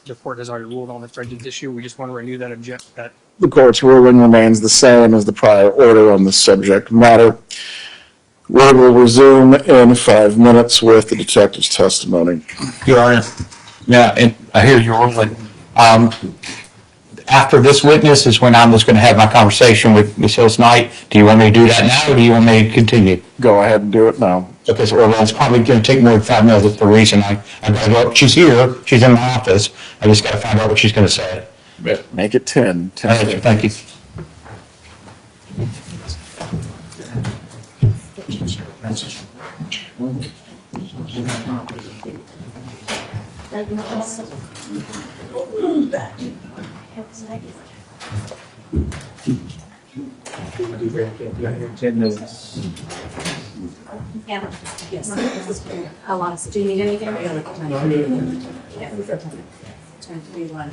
the court has already ruled on the prejudice issue. We just want to renew that. The court's ruling remains the same as the prior order on this subject matter. We will resume in 5 minutes with the detective's testimony. Your Honor, yeah, and I hear your ruling. After this witness is when I'm just going to have my conversation with Ms. Hills Knight. Do you want me to do that now, or do you want me to continue? Go ahead and do it now. Okay, so well, it's probably going to take more than 5 minutes. That's the reason well, she's here. She's in my office. I just got to find out what she's going to say. Make it 10. Thank you. Yeah. Yes. How long? Do you need anything? Yeah. 10:31.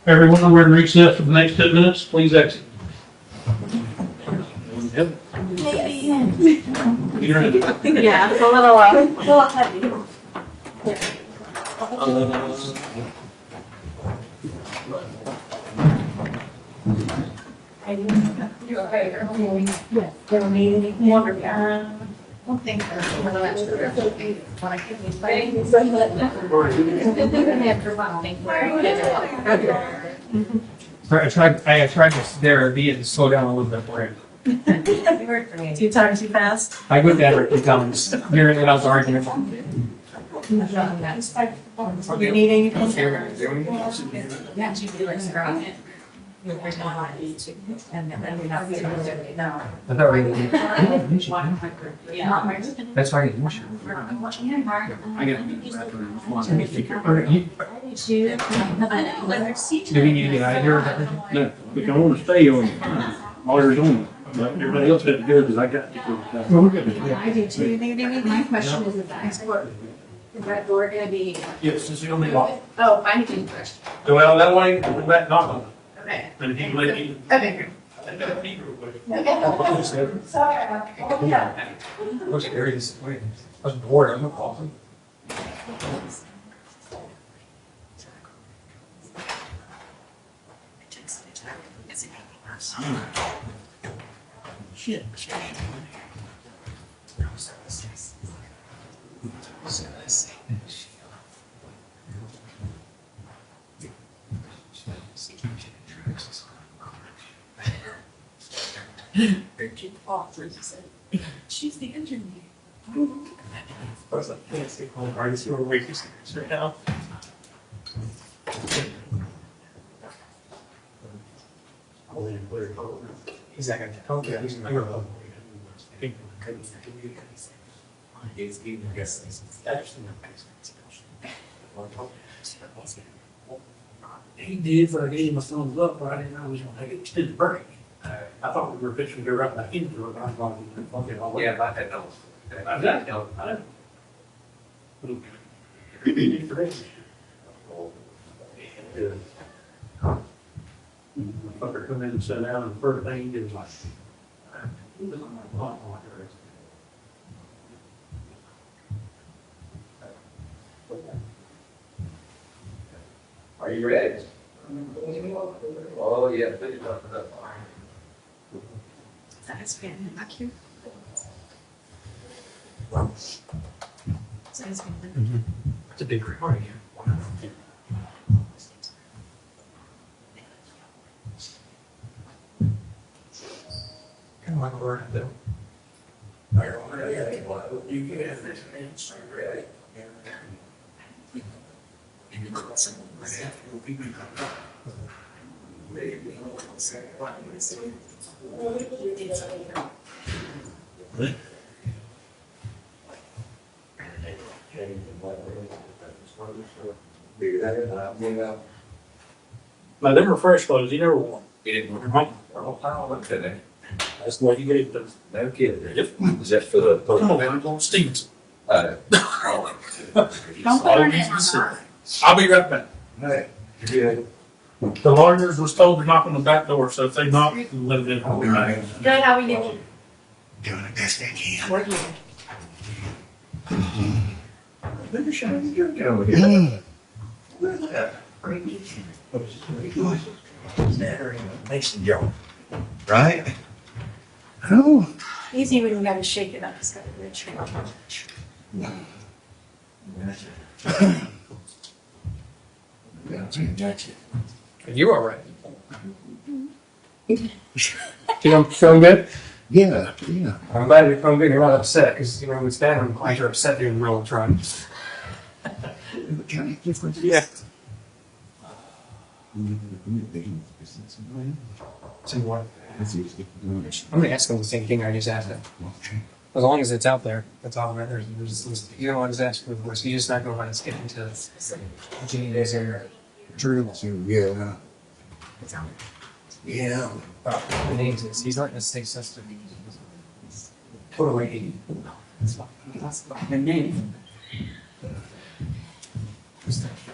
Everyone, we're in recess for the next 10 minutes. Please exit. Yeah, it's a little heavy. You're okay. Yes. They don't need anything. I don't think I tried to there be and slow down a little bit for him. Two times too fast. I went down a few times. Hearing that I was arguing. You need anything? Yeah, she did like strong. And then we're not doing it now. I thought we Yeah. That's why I didn't. I get Do we need to get out of here? No, we can only stay on lawyers only. But everybody else had to go because I got to go. I do too. My question is, is that door gonna be? Yes, it's the only law. Oh, I need to question. Go out that way, come back, knock on it. Okay. And if you can let me. Okay. Sorry. What's the area? I was bored. I'm not calling. Shit. She's the engineer. I was like, can't stay home. Artists who are waking right now. He's not gonna tell you. He's not gonna. He did, but I gave him a thumbs up, but I didn't know he was gonna take it to the break. I thought we were fixing to go right back into it, but I'm going to, okay, I'll. Yeah, I know. I know. Fucker come in and sit down, and the first thing he did was like. Are you ready? Oh, yeah, please. That's fan back here. That's fan. It's a big recording here. Kind of like a word though. You can have this. Ready? Now, them were fresh clothes, you never wore. You didn't Right? today. That's the way you gave them. No kidding. Yep. Is that for the? Come on, man, go Stevenson. Uh, Don't put her in. I'll be right back. Hey, you The lawyers was told to knock on the back door, so if they knock, let it in. Good, how are you? Doing the best I can. We're here. Look at Shane, you're over here. Look at that. Mason job, right? Oh. Easy when you gotta shake it up, it's got a rich. You all right? I'm feeling good? Yeah, yeah. I'm glad you're feeling good. You're not upset because, you know, it's bad when clients are upset during the middle of trial. Yeah. So what? I'm gonna ask him the same thing I just asked him. As long as it's out there, that's all that matters. You don't want to just ask for the voice. You just not going to skip into James or Drew. Yeah. Yeah. The names is. He's not going to stay sensitive. Totally. And name.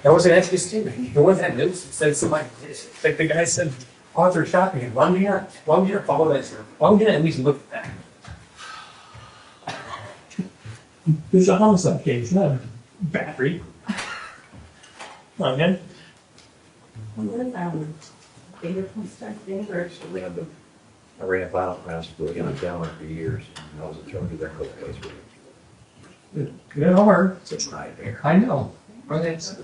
That wasn't actually stupid. The one that knows said somebody, like the guy said, Arthur shopping. Why would you not follow that? Why would you not at least look at that? This is a homicide case, not a battery. Okay. I ran a violent prosecutor in Dallas for years. I was in charge of that court case. Good hard. It's a nightmare. I know. But it's.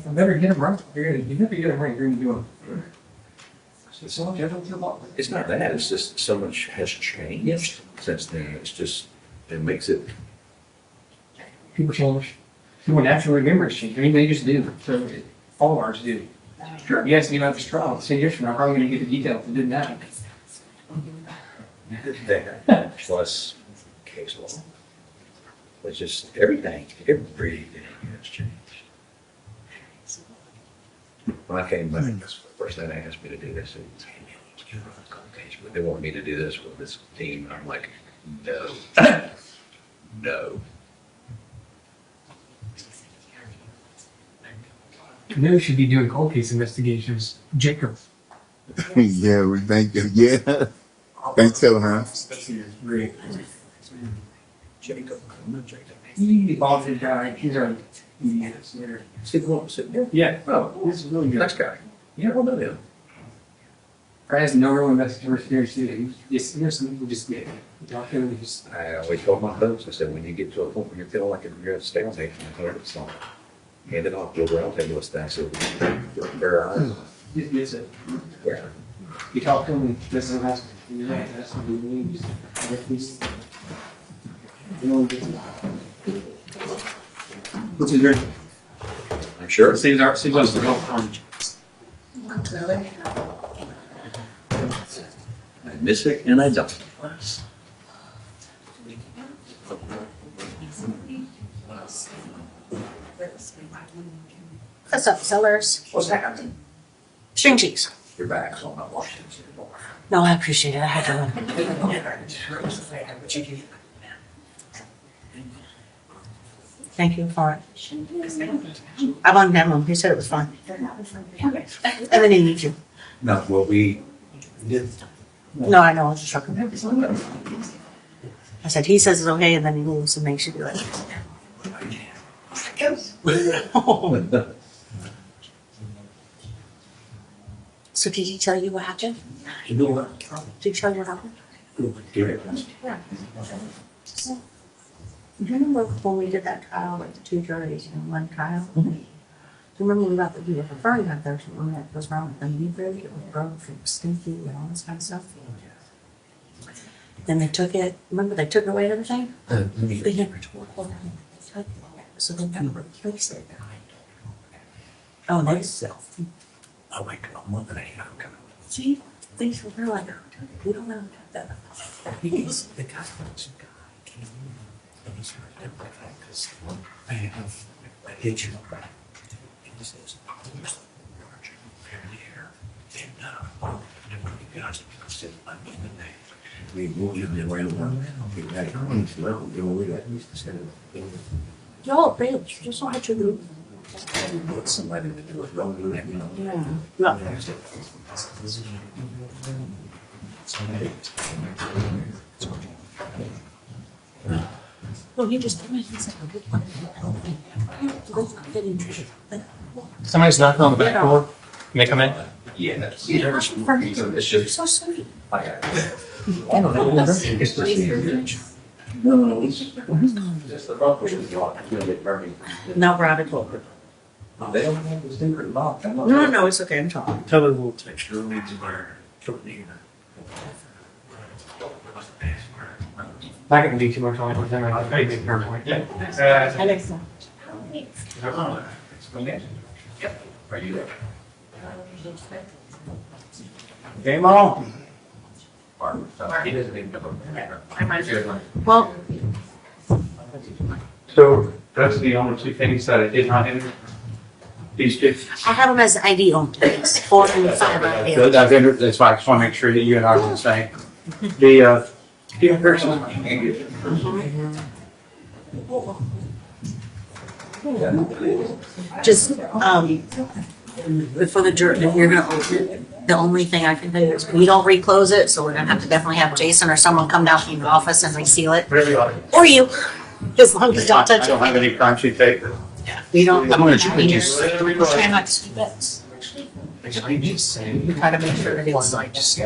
Better get him right. You never get him right. You're going to do him. It's not that, it's just so much has changed since then. It's just, it makes it. People change. People naturally remember change. I mean, they just do. So all of ours do. Sure. You asked me about this trial. 10 years from now, I'm probably going to get the details that didn't happen. That plus case law. It's just everything has changed. When I came back, that's the first thing they asked me to do. They said, but they want me to do this with this team. And I'm like, no, no. You know who should be doing cold case investigations? Jacob. Yeah, we thank you. Yeah. Thanks, huh? Great. Jacob, not Jacob. He's the bald guy. He's our. See the one sitting there? Yeah. Oh, this is really good. Nice guy. Yeah, well done him. Brad has no real investigative experience either. Just, you know, some people just get. Just. I always told my folks, I said, when you get to a point where you feel like you're at a stalemate, it's not. Hand it off, go around, take a stack, so bare eyes. Just miss it. Where? You talk to him, this is a mess. That's what we need. What's your drink? I'm sure. Saves us the whole time. I miss it and I don't. What's up, sellers? What's happening? String cheese. Your back's on that Washington. No, I appreciate it. I had to run. Thank you for it. I wanted him. He said it was fun. And then he needs you. No, well, we did. No, I know. I was just joking. I said, he says it's okay, and then he moves and makes you do it. So did he tell you what happened? Did he tell you what happened? Yeah. Do you remember when we did that trial, like the 2 juries in one trial? Do you remember about the, we were referring that there's something that goes wrong with the inebriated, it was broke, it was stinky, and all this kind of stuff? Then they took it, remember they took away everything? They never told what happened. So they never replaced it. Oh, they self. I wait till a month and a half coming. See, things were like, we don't know that. Because the guy came in and he started to because I have a hitch in my back. And he says, where's the margin? And No, babe, just what you do. Somebody to do it, don't let me know. Yeah. No, he just came in, he said, Somebody's knocking on the back door. Can they come in? Yeah. It's just so sweet. No, rabbit hole. They don't have the secret lock. No, it's okay. I'm talking. Tell her we'll text her. Back at the DT mark on it. I'll make her point. Alexa. Are you there? Game on. He doesn't even know. Well, So that's the only two things that I did not enter. These two. I have them as ID only. It's 4 and 5 right here. That's why I just want to make sure that you and I are the same. The, person. Just, for the jury, if you're gonna open it, the only thing I can do is we don't reclose it, so we're gonna have to definitely have Jason or someone come down from the office and reseal it. Whatever you like. Or you, as long as you don't I touch don't have it. any crime sheet paper. We don't. I'm gonna try just. Try not to do bets. We try to make sure that it's like just.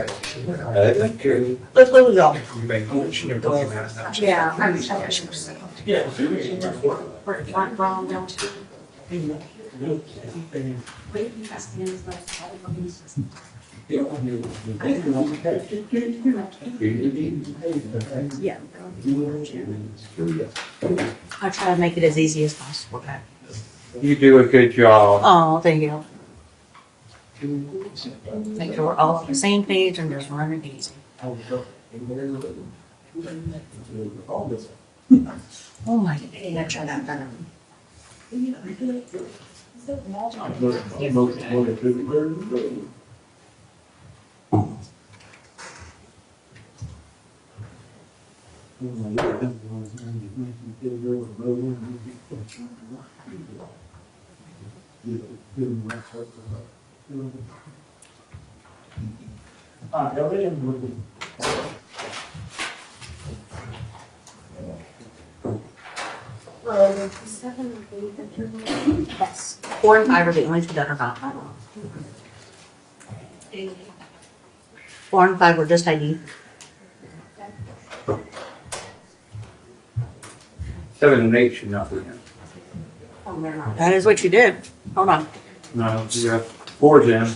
Let's go. Yeah. Yeah. I try to make it as easy as possible. You do a good job. Oh, thank you. Make sure we're all on the same page and just run it easy. Oh my, I gotta try that better. Yes. 4 and 5 are the only two that are not. 4 and 5 were just ID. 7 and 8 should not be in. That is what you did. Hold on. No, you have 4's in.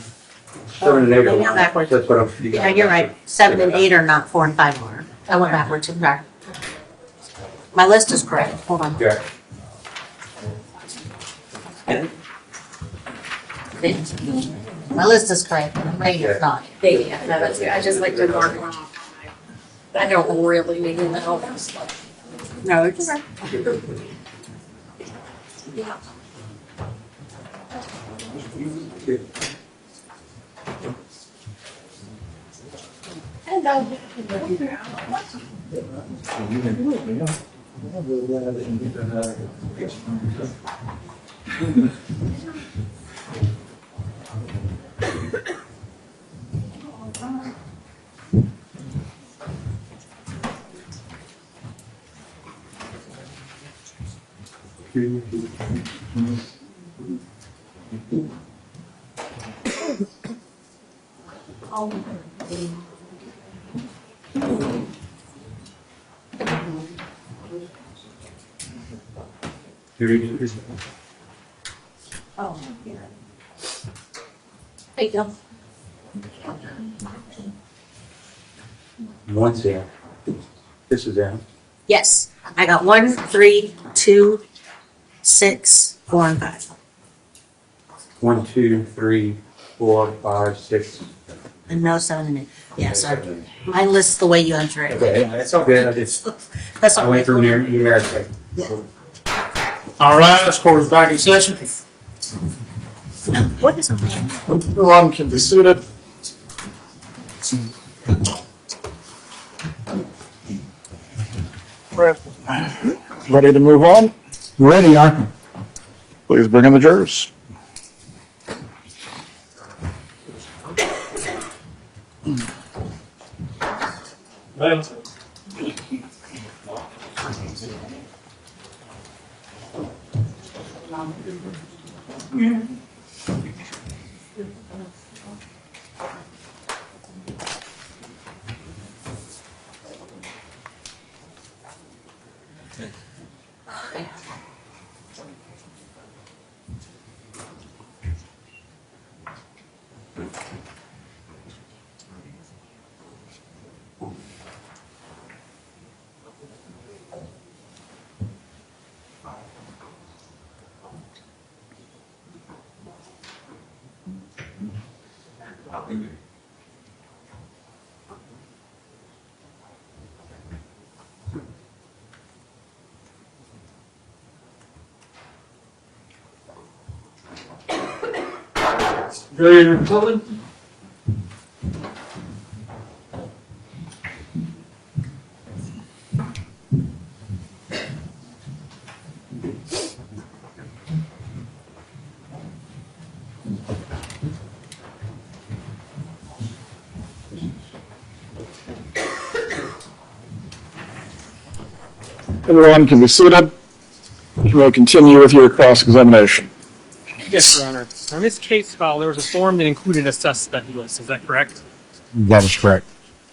7 and 8 are. Yeah, backwards. That's what I'm. Yeah, you're right. 7 and 8 are not, 4 and 5 are. I went backwards. Okay. My list is correct. Hold on. Okay. My list is correct. Maybe it's not. Yeah, no, that's good. I just like to mark them off. I don't really need to know. No, it's okay. Oh, yeah. There you go. One's in. This is in. Yes, I got 1, 3, 2, 6, 4, and 5. 1, 2, 3, 4, 5, 6. And no 7 and 8. Yeah, so mine lists the way you enter it. Okay, that's all good. I just, That's I all went through right. numeric. All right, let's call this back in session. What is it? Everyone can be seated. Ready to move on? Ready, Your Honor. Please bring in the jurors. Everyone can be seated. You may continue with your cross-examination. Yes, Your Honor. On this case file, there was a form that included a suspect list. Is that correct? That is correct.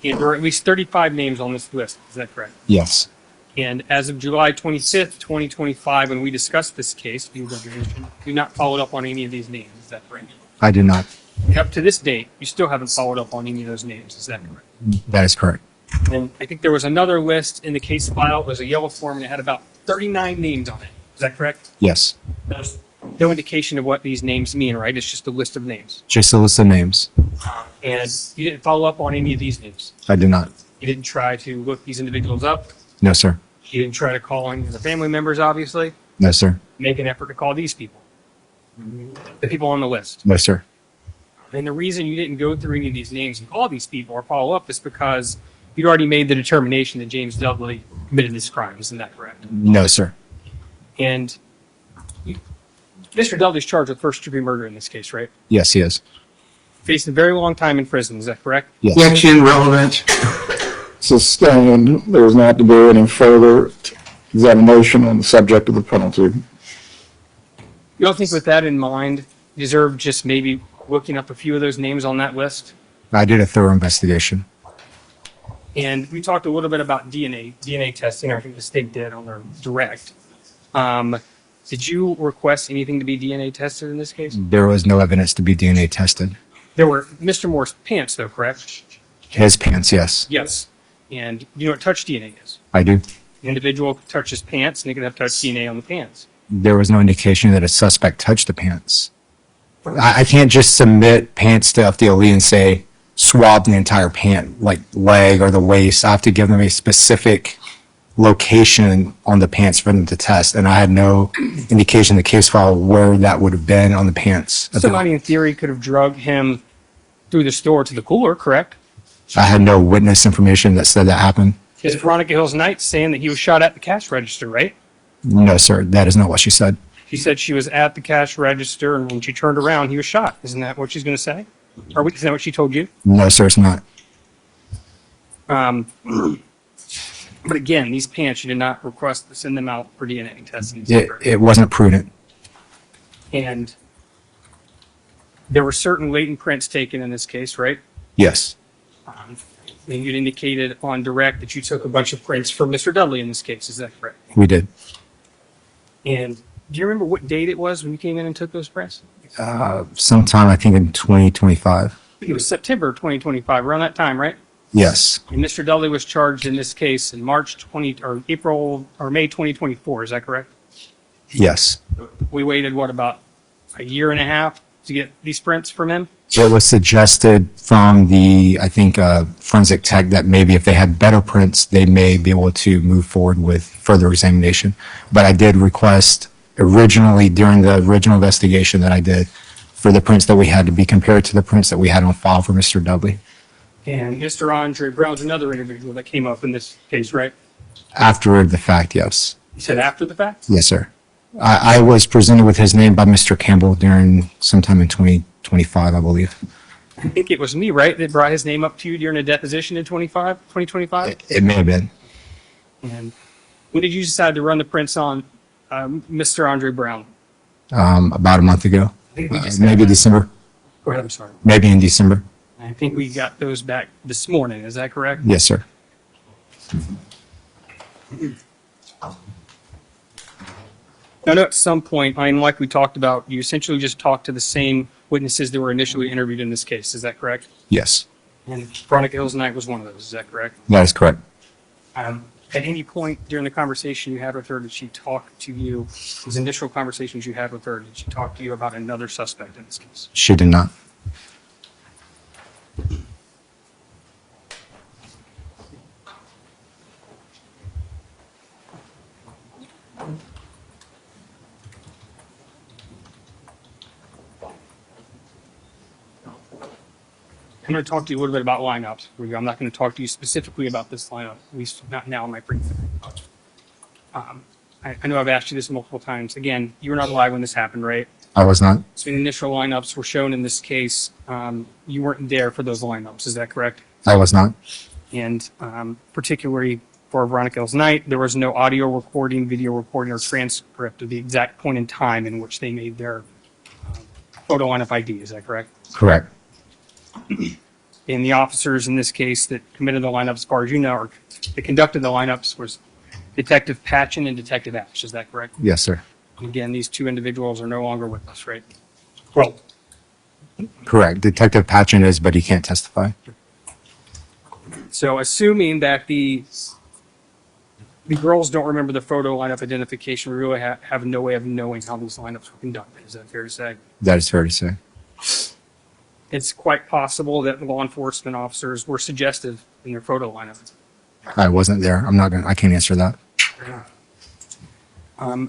And there are at least 35 names on this list. Is that correct? Yes. And as of July 25th, 2025, when we discussed this case, you do not follow up on any of these names. Is that correct? I did not. Up to this date, you still haven't followed up on any of those names. Is that correct? That is correct. And I think there was another list in the case file. It was a yellow form and it had about 39 names on it. Is that correct? Yes. There's no indication of what these names mean, right? It's just a list of names. Just a list of names. And you didn't follow up on any of these names. I did not. You didn't try to look these individuals up. No, sir. You didn't try to call any of the family members, obviously. No, sir. Make an effort to call these people. The people on the list. No, sir. And the reason you didn't go through any of these names and call these people or follow up is because you'd already made the determination that James Dudley committed this crime. Isn't that correct? No, sir. And Mr. Dudley's charged with first-degree murder in this case, right? Yes, he is. Faced a very long time in prison. Is that correct? Yes. Objection, relevant. Sustained. There is not to be any further examination on the subject of the penalty. You don't think with that in mind, you deserve just maybe looking up a few of those names on that list? I did a thorough investigation. And we talked a little bit about DNA testing, or I think the state did on their direct. Did you request anything to be DNA tested in this case? There was no evidence to be DNA tested. There were Mr. Moore's pants, though, correct? His pants, yes. Yes. And you know what touch DNA is? I do. An individual touches pants, and they can have touch DNA on the pants. There was no indication that a suspect touched the pants. I can't just submit pants to FDLE and say, swab the entire pant, like leg or the waist. I have to give them a specific location on the pants for them to test. And I had no indication in the case file where that would have been on the pants. Somebody in theory could have drugged him through the store to the cooler, correct? I had no witness information that said that happened. Is Veronica Hill's Knight saying that he was shot at the cash register, right? No, sir. That is not what she said. She said she was at the cash register, and when she turned around, he was shot. Isn't that what she's going to say? Or isn't that what she told you? No, sir, it's not. But again, these pants, you did not request to send them out for DNA testing. It wasn't prudent. And there were certain latent prints taken in this case, right? Yes. And you'd indicated on direct that you took a bunch of prints from Mr. Dudley in this case. Is that correct? We did. And do you remember what date it was when you came in and took those prints? Sometime, I think, in 2025. It was September 2025, around that time, right? Yes. And Mr. Dudley was charged in this case in April or May 2024. Is that correct? Yes. We waited, what, about a year and a half to get these prints from him? It was suggested from the, I think, forensic tech that maybe if they had better prints, they may be able to move forward with further examination. But I did request originally during the original investigation that I did for the prints that we had to be compared to the prints that we had on file for Mr. Dudley. And Mr. Andre Brown's another individual that came up in this case, right? After the fact, yes. You said after the fact? Yes, sir. I was presented with his name by Mr. Campbell during sometime in 2025, I believe. I think it was me, right, that brought his name up to you during a deposition in 2025? It may have been. And when did you decide to run the prints on Mr. Andre Brown? About a month ago. I think we just Maybe December. Go ahead, I'm sorry. Maybe in December. I think we got those back this morning, is that correct? Yes, sir. I know at some point, I mean, like we talked about, you essentially just talked to the same witnesses that were initially interviewed in this case, is that correct? Yes, And Veronica Hills Knight was one of those, is that correct? that is correct. At any point during the conversation you had with her, did she talk to you, those initial conversations you had with her, did she talk to you about another suspect in this case? She did not. I'm going to talk to you a little bit about lineups. I'm not going to talk to you specifically about this lineup, at least not now in my briefing. I know I've asked you this multiple times. Again, you were not alive when this happened, right? I was not. So the initial lineups were shown in this case. You weren't there for those lineups, is that correct? I was not. And particularly for Veronica Hills Knight, there was no audio recording, video recording, or transcript of the exact point in time in which they made their photo lineup ID, is that correct? Correct. And the officers in this case that committed the lineups, as far as you know, or that conducted the lineups was Detective Patchen and Detective Ash, is that correct? Yes, sir. And again, these two individuals are no longer with us, right? Well, Correct. Detective Patchen is, but he can't testify. so assuming that the girls don't remember the photo lineup identification, we really have no way of knowing how these lineups were conducted. Is that fair to say? That is fair to say. It's quite possible that law enforcement officers were suggestive in their photo lineup. I wasn't there. I can't answer that.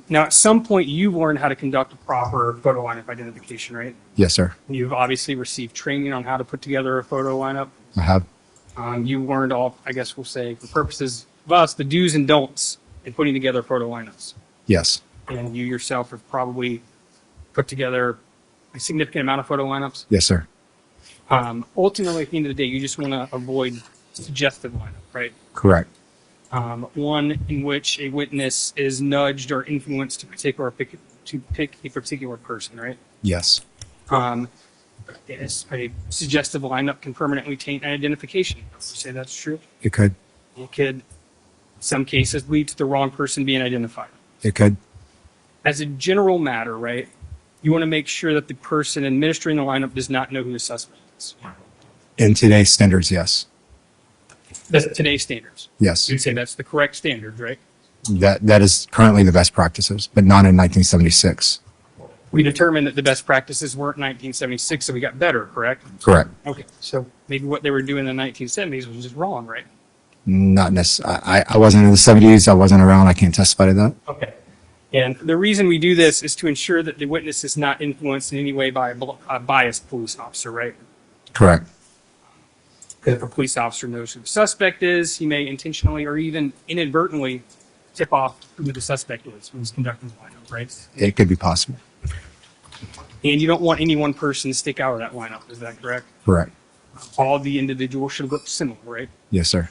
Now, at some point, you learned how to conduct a proper photo lineup identification, right? Yes, sir. You've obviously received training on how to put together a photo lineup. I have. You learned all, I guess we'll say, for purposes of us, the do's and don'ts in putting together photo lineups. Yes. And you yourself have probably put together a significant amount of photo lineups. Yes, sir. Ultimately, at the end of the day, you just want to avoid suggestive lineup, right? Correct. One in which a witness is nudged or influenced to pick a particular person, right? Yes. Yes, a suggestive lineup can permanently taint an identification. Would you say that's true? It could. It could, in some cases, lead to the wrong person being identified. It could. As a general matter, right, you want to make sure that the person administering the lineup does not know who the suspect is. In today's standards, yes. That's today's standards. Yes. You'd say that's the correct standard, right? That is currently the best practices, but not in 1976. We determined that the best practices weren't in 1976, so we got better, correct? Correct. Okay, so maybe what they were doing in the 1970s was just wrong, right? Not necessarily. I wasn't in the 70s. I wasn't around. I can't testify to that. Okay. And the reason we do this is to ensure that the witness is not influenced in any way by a biased police officer, right? Correct. If a police officer knows who the suspect is, he may intentionally or even inadvertently tip off who the suspect is when he's conducting the lineup, right? It could be possible. And you don't want any one person to stick out of that lineup, is that correct? Correct. All the individuals should look similar, right? Yes, sir.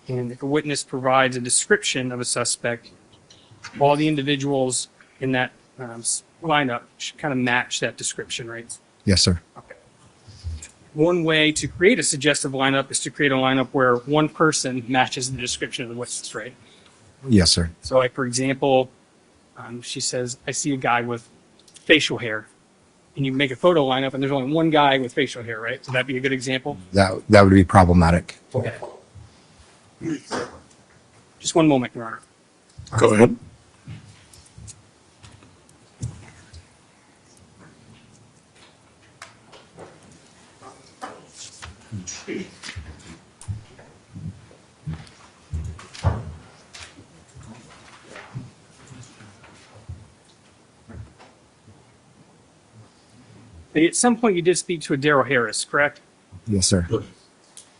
And if a witness provides a description of a suspect, all the individuals in that lineup should kind of match that description, right? Yes, sir. Okay. One way to create a suggestive lineup is to create a lineup where one person matches the description of the witness, right? Yes, sir. So, like, for example, she says, I see a guy with facial hair. And you make a photo lineup, and there's only one guy with facial hair, right? So that'd be a good example? That would be problematic. Okay. Just one moment, Your Honor. Go ahead. At some point, you did speak to a Daryl Harris, correct? Yes, sir.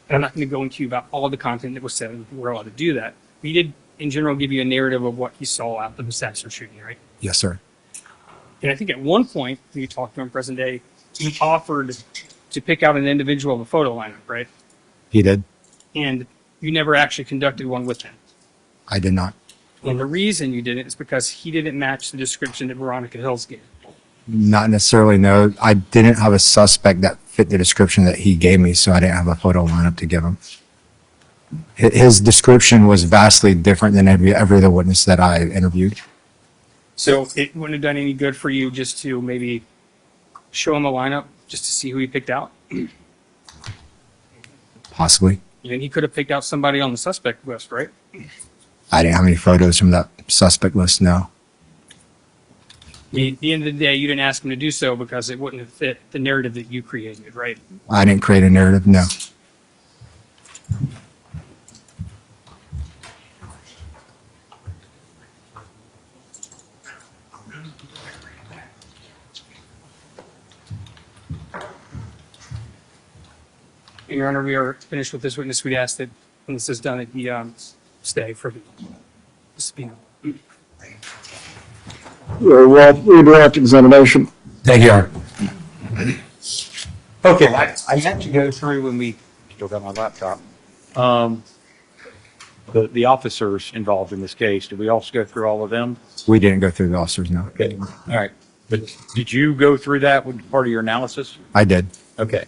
And I'm not going to go into about all the content that was said. We're allowed to do that. We did, in general, give you a narrative of what he saw after the Saxon shooting, right? Yes, sir. And I think at one point, when you talked to him present day, he offered to pick out an individual of a photo lineup, right? He did. And you never actually conducted one with him. I did not. And the reason you didn't is because he didn't match the description that Veronica Hills gave. Not necessarily, no. I didn't have a suspect that fit the description that he gave me, so I didn't have a photo lineup to give him. His description was vastly different than every other witness that I interviewed. So it wouldn't have done any good for you just to maybe show him a lineup just to see who he picked out? Possibly. And he could have picked out somebody on the suspect list, right? I didn't have any photos from that suspect list, no. At the end of the day, you didn't ask him to do so because it wouldn't have fit the narrative that you created, right? I didn't create a narrative, no. Your Honor, we are finished with this witness. We'd ask that when this is done, that he stay for the subpoena. Very well, redirect examination. Thank you, Your Honor. Okay, I meant to go through when we still got my laptop. The officers involved in this case, did we also go through all of them? We didn't go through the officers, no. Okay, all right. But did you go through that with part of your analysis? I did. Okay.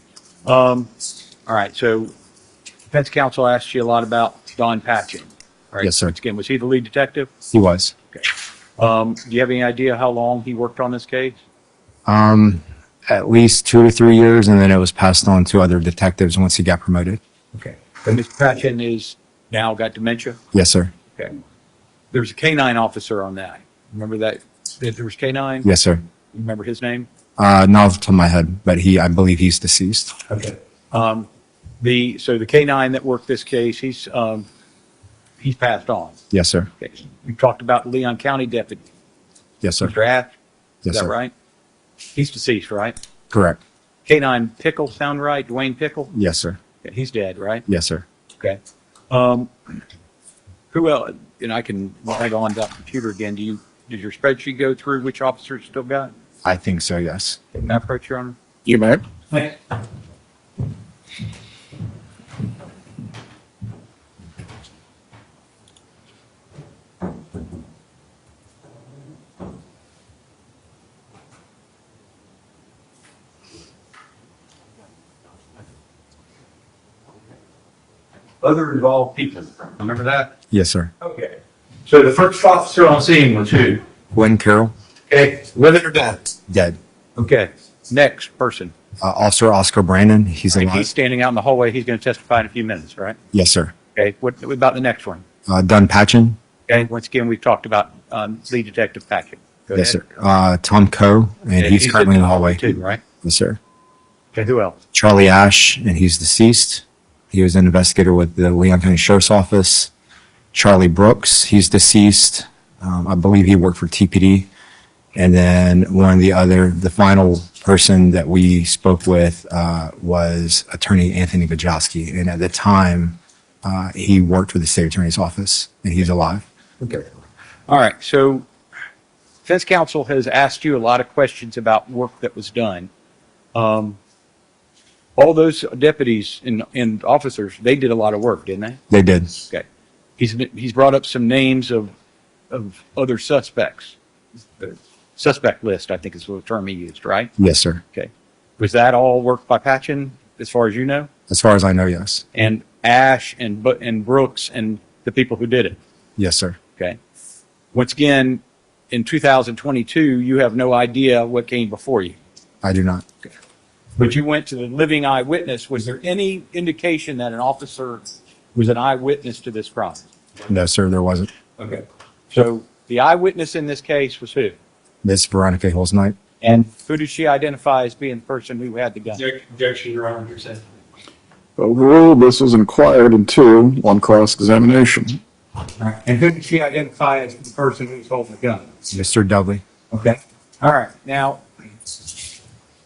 All right, so defense counsel asked you a lot about Don Patchen. All right, Yes, sir. once again, was he the lead detective? He was. Okay. Do you have any idea how long he worked on this case? At least 2 to 3 years, and then it was passed on to other detectives once he got promoted. Okay. And Mr. Patchen is now got dementia? Yes, sir. Okay. There's a K-9 officer on that. Remember that there was K-9? Yes, sir. You remember his name? Not off the top of my head, but I believe he's deceased. Okay. So the K-9 that worked this case, he's passed on. Yes, sir. Okay. We talked about Leon County deputy, Yes, sir. Mr. Ash. Yes, Is that sir. right? He's deceased, right? Correct. K-9 Pickle, sound right? Dwayne Pickle? Yes, sir. Okay, he's dead, right? Yes, sir. Okay. Who else? And I can log on to that computer again. Did your spreadsheet go through which officers still got? I think so, yes. Can I approach, Your Honor? You may. Thanks. Other involved people. Remember that? Yes, sir. Okay. So the first officer on scene was who? Gwen Carroll, Okay. Living or dead? dead. Okay. Next person. Officer Oscar Brandon, he's He's alive. standing out in the hallway. He's going to testify in a few minutes, right? Yes, sir. Okay. What about the next one? Don Patchen. Okay. Once again, we've talked about lead detective Patrick. Go Yes, ahead. sir. Tom Coe, and Okay, he's currently in the hallway. too, right? Yes, sir. Okay. Who else? Charlie Ash, and he's deceased. He was an investigator with the Leon County Sheriff's Office. Charlie Brooks, he's deceased. I believe he worked for TPD. And then the final person that we spoke with was attorney Anthony Bajowski. And at the time, he worked for the state attorney's office, and he's alive. Okay. All right. So defense counsel has asked you a lot of questions about work that was done. All those deputies and officers, they did a lot of work, didn't they? They did. Okay. He's brought up some names of other suspects. The suspect list, I think is the term he used, right? Yes, sir. Okay. Was that all worked by Patchen, as far as you know? As far as I know, yes. And Ash and Brooks and the people who did it? Yes, sir. Okay. Once again, in 2022, you have no idea what came before you. I do not. Okay. But you went to the living eyewitness. Was there any indication that an officer was an eyewitness to this crime? No, sir, there wasn't. Okay. So the eyewitness in this case was who? Miss Veronica Hillsnight. And who did she identify as being the person who had the gun? Objection, Your Honor, consent. Overruled, this was inquired into on cross-examination. And who did she identify as the person who's holding the gun? Mr. Dudley. Okay. All right. Now,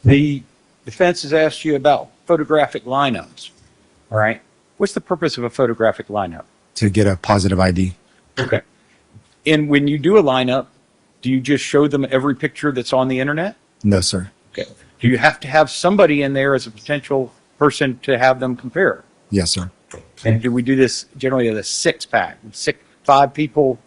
the defense has asked you about photographic lineups. All right. What's the purpose of a photographic lineup? To get a positive ID. Okay. And when you do a lineup, do you just show them every picture that's on the internet? No, sir. Okay. Do you have to have somebody in there as a potential person to have them compare? Yes, sir. And do we do this generally as a 6-pack? 5 people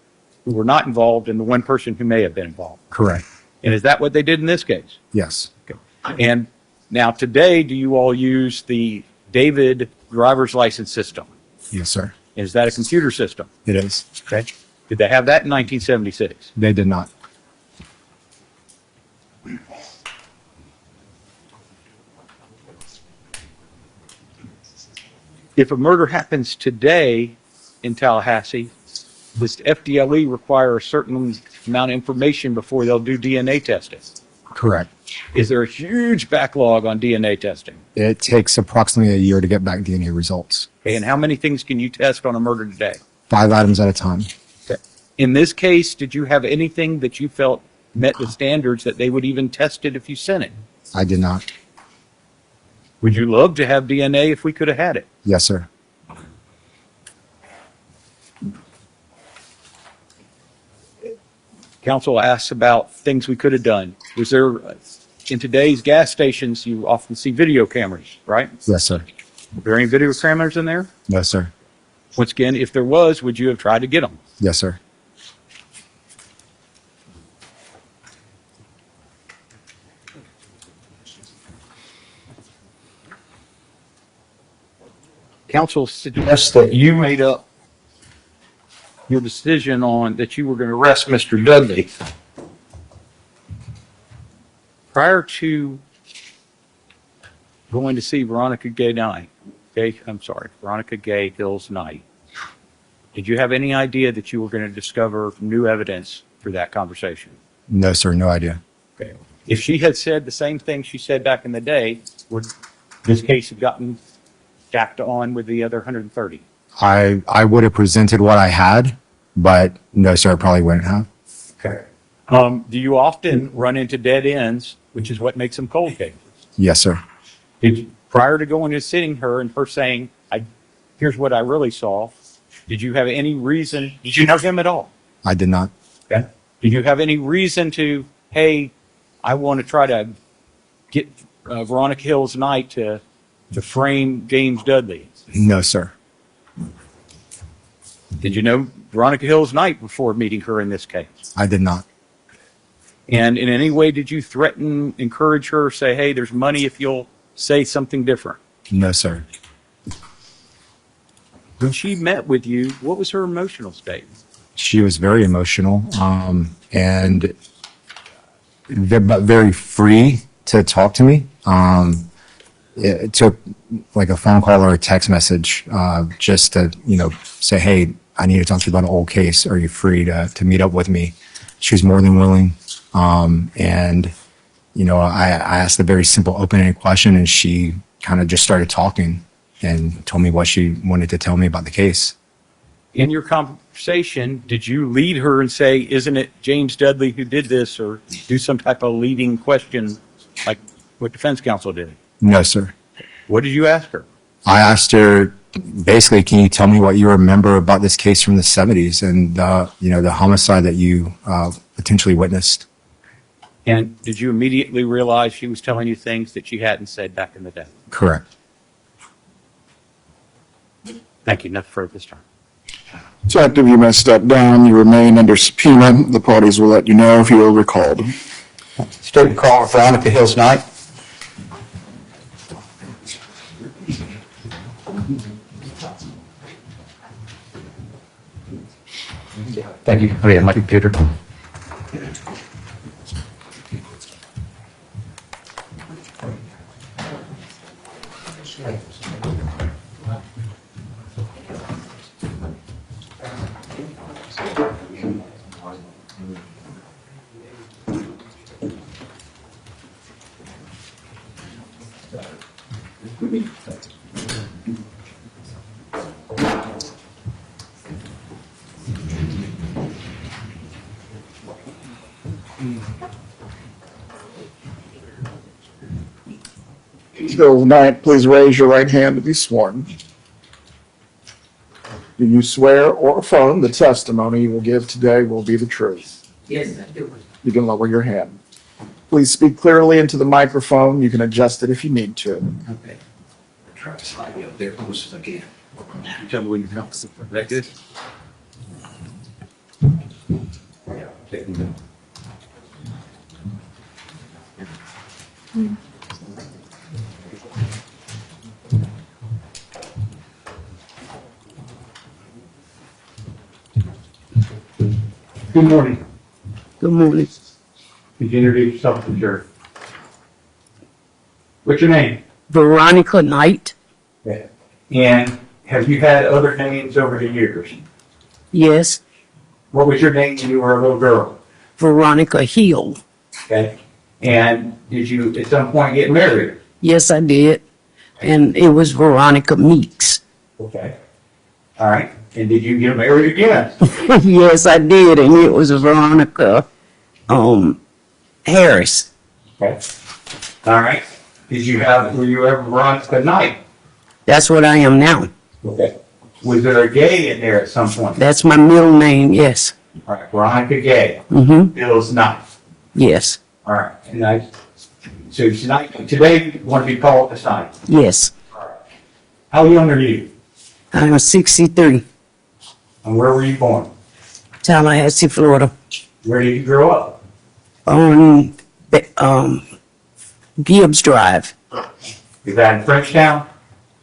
who were not involved and the one person who may have been involved? Correct. And is that what they did in this case? Yes. Okay. And now today, do you all use the David driver's license system? Yes, sir. Is that a computer system? It is. Okay. Did they have that in 1976? They did not. If a murder happens today in Tallahassee, does FDLE require a certain amount of information before they'll do DNA testing? Correct. Is there a huge backlog on DNA testing? It takes approximately a year to get back DNA results. Okay, and how many things can you test on a murder today? 5 items at a time. Okay. In this case, did you have anything that you felt met the standards that they would even test it if you sent it? I did not. Would you love to have DNA if we could have had it? Yes, sir. Council asks about things we could have done. Was there, in today's gas stations, you often see video cameras, right? Yes, sir. Were there any video cameras in there? No, sir. Once again, if there was, would you have tried to get them? Yes, sir. Council suggests that you made up your decision on that you were going to arrest Mr. Dudley. Prior to going to see Veronica Gay Hill's night, did you have any idea that you were going to discover new evidence through that conversation? No, sir. No idea. Okay. If she had said the same thing she said back in the day, would this case have gotten jacked on with the other 130? I would have presented what I had, but no, sir, I probably wouldn't have. Okay. Do you often run into dead ends, which is what makes them cold cases? Yes, sir. Prior to going and sitting her and her saying, here's what I really saw, did you have any reason, did you know him at all? I did not. Okay. Did you have any reason to, hey, I want to try to get Veronica Hill's night to frame James Dudley? No, sir. Did you know Veronica Hill's night before meeting her in this case? I did not. And in any way, did you threaten, encourage her, say, hey, there's money if you'll say something different? No, sir. When she met with you, what was her emotional state? She was very emotional, and very free to talk to me. It took like a phone call or a text message, just to, say, hey, I need to talk to you about an old case. Are you free to meet up with me? She was more than willing. And, I asked a very simple open-ended question, and she kind of just started talking and told me what she wanted to tell me about the case. In your conversation, did you lead her and say, isn't it James Dudley who did this, or do some type of leading question like what defense counsel did? No, sir. What did you ask her? I asked her, basically, can you tell me what you remember about this case from the 70s and, the homicide that you potentially witnessed? And did you immediately realize she was telling you things that she hadn't said back in the day? Correct. Thank you. Nothing further this time. Detective, you may step down. You remain under subpoena. The parties will let you know if you are recalled. Statement call for Veronica Hill's night. Thank you. Oh yeah, my computer. Hill's night, please raise your right hand to be sworn. Do you swear or affirm the testimony you will give today will be the truth? Yes, I do. You can lower your hand. Please speak clearly into the microphone. You can adjust it if you need to. Okay. Try to slide you up there close as I can. You tell me when you're out. Like this? Yeah, taking the. Good morning. Good morning. Could you introduce yourself to the jury? What's your name? Veronica Knight. Okay. And have you had other names over the years? Yes. What was your name when you were a little girl? Veronica Hill. Okay. And did you at some point get married? Yes, I did. And it was Veronica Meeks. Okay. All right. And did you get married again? Yes, I did. And it was Veronica Harris. Okay. All right. Were you ever Veronica Knight? That's what I am now. Okay. Was there a gay in there at some point? That's my middle name, yes. All right. Veronica Gay. Mm-hmm. Bill's Knight. Yes. All right. And so tonight, today you want to be called this night? Yes. How young are you? I'm 63. And where were you born? Tallahassee, Florida. Where did you grow up? On Gibbs Drive. Is that in Frenchtown?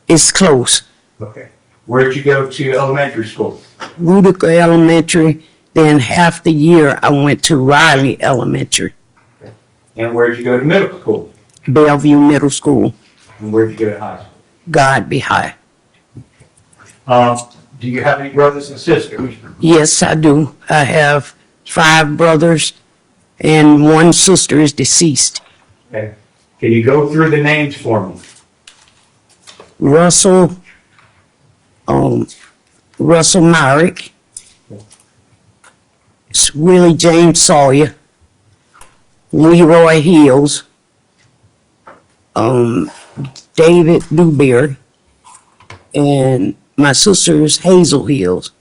It's close. Okay. Where did you go to elementary school? Rudica Elementary. Then half the year I went to Riley Elementary. And where did you go to middle school? Bellevue Middle School. And where did you go to high school? Godby High. Do you have any brothers and sisters? Yes, I do. I have 5 brothers and 1 sister is deceased. Okay. Can you go through the names for me? Russell Myrick. It's Willie James Sawyer. Leroy Hills. David Dewberry. And my sister is Hazel Hills.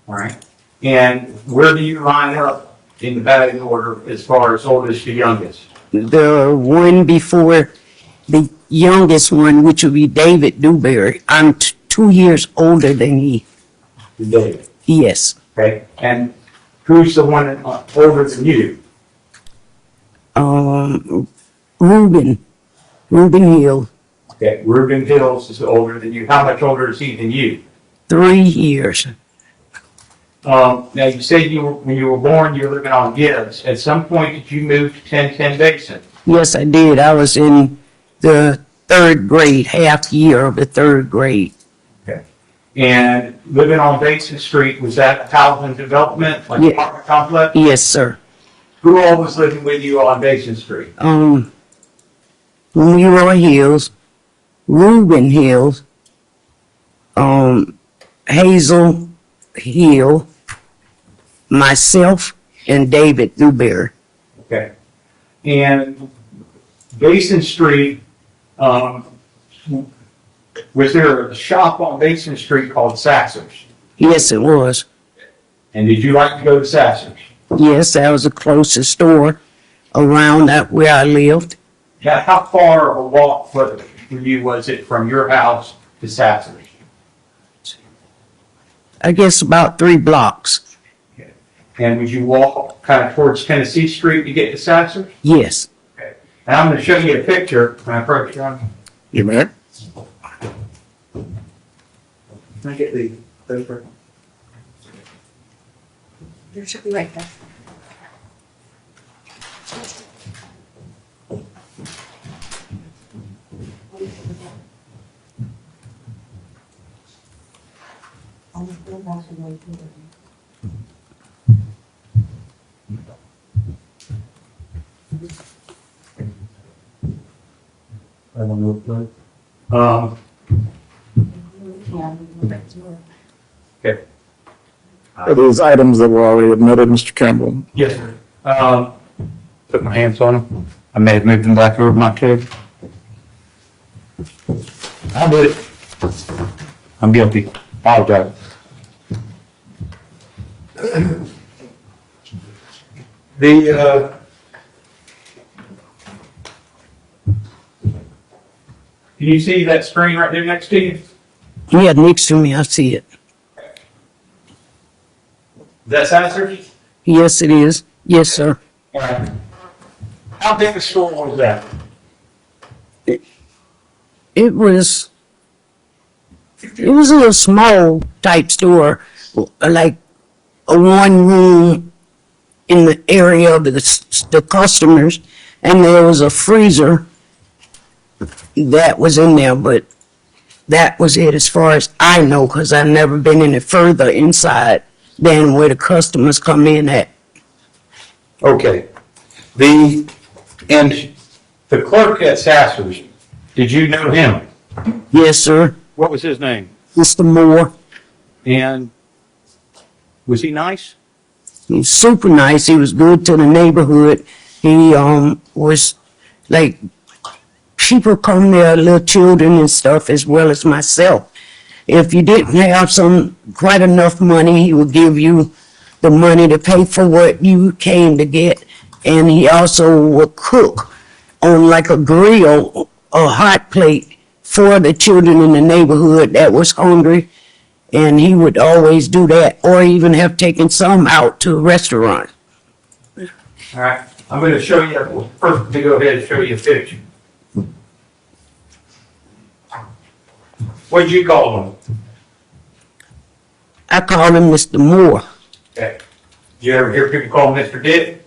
All right. And where do you line up in the batting order as far as oldest to youngest? The one before the youngest one, which would be David Dewberry. I'm 2 years older than he. David. Yes. Okay. And who's the one older than you? Reuben Hill. Okay. Reuben Hills is older than you. How much older is he than you? 3 years. Now you said when you were born you were living on Gibbs. At some point did you move to 1010 Basin? Yes, I did. I was in the 3rd grade, half year of the 3rd grade. Okay. And living on Basin Street, was that a housing development, like Yeah. apartment complex? Yes, sir. Who all was living with you on Basin Street? Leroy Hills, Reuben Hills, Hazel Hill, myself, and David Dewberry. Okay. And Basin Street, was there a shop on Basin Street called Sassers? Yes, it was. And did you like to go to Sassers? Yes, that was the closest store around that where I lived. Now, how far of a walk for you was it from your house to Sassers? I guess about 3 blocks. And would you walk kind of towards Tennessee Street to get to Sassers? Yes. Okay. And I'm going to show you a picture. Can I approach you on? You may. Can I get the paper? There should be right there. I don't know. Okay. Are these items that were already admitted, Mr. Campbell? Yes, sir. Put my hands on them. I may have moved them back over my table. I did it. I'm guilty. Apologize. The, can you see that screen right there next to you? Yeah, next to me, I see it. That's answered? Yes, it is. Yes, sir. All right. How big a store was that? It was a little small type store, like a one room in the area of the customers, and there was a freezer that was in there, but that was it as far as I know, because I've never been any further inside than where the customers come in at. Okay. And the clerk at Sasser's, did you know him? Yes, sir. What was his name? Mr. Moore. And was he nice? He was super nice. He was good to the neighborhood. He was like, people come there, little children and stuff, as well as myself. If you didn't have quite enough money, he would give you the money to pay for what you came to get. And he also would cook on like a grill, a hot plate for the children in the neighborhood that was hungry. And he would always do that, or even have taken some out to a restaurant. All right. I'm going to show you, first to go ahead and show you a picture. What did you call him? I call him Mr. Moore. Okay. Did you ever hear people call him Mr. Dick?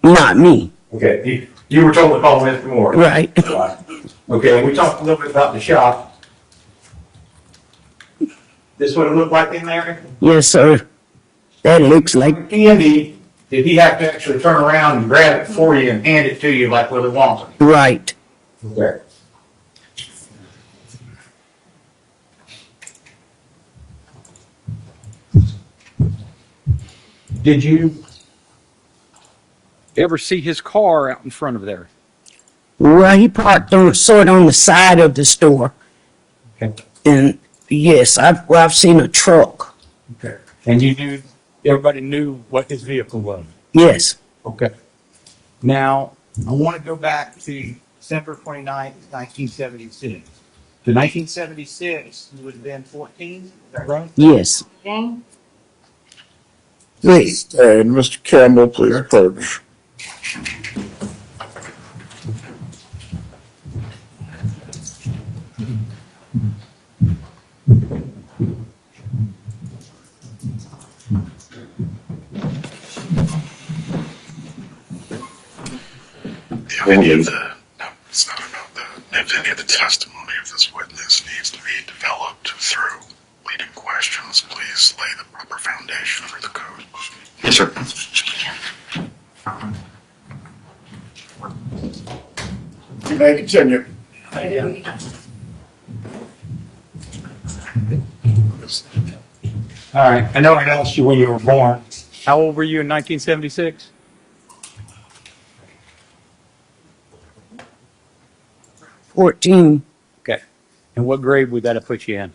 Not me. Okay. You were told to call him Mr. Moore. Right. Okay. We talked a little bit about the shop. This what it looked like in there? Yes, sir. That looks like candy. Did he have to actually turn around and grab it for you and hand it to you like Willie Wonka? Right. Okay. Did you ever see his car out in front of there? Well, he parked sort of on the side of the store. Okay. And yes, I've seen a truck. Okay. And everybody knew what his vehicle was? Yes. Okay. Now, I want to go back to December 29th, 1976. To 1976, he was then 14, is that right? Yes. Please. And Mr. Campbell, please approach. If any of the testimony of this witness needs to be developed through leading questions, please lay the proper foundation for the code. Yes, sir. You may continue. All right. I know I asked you when you were born. How old were you in 1976? 14. Okay. And what grade would that have put you in?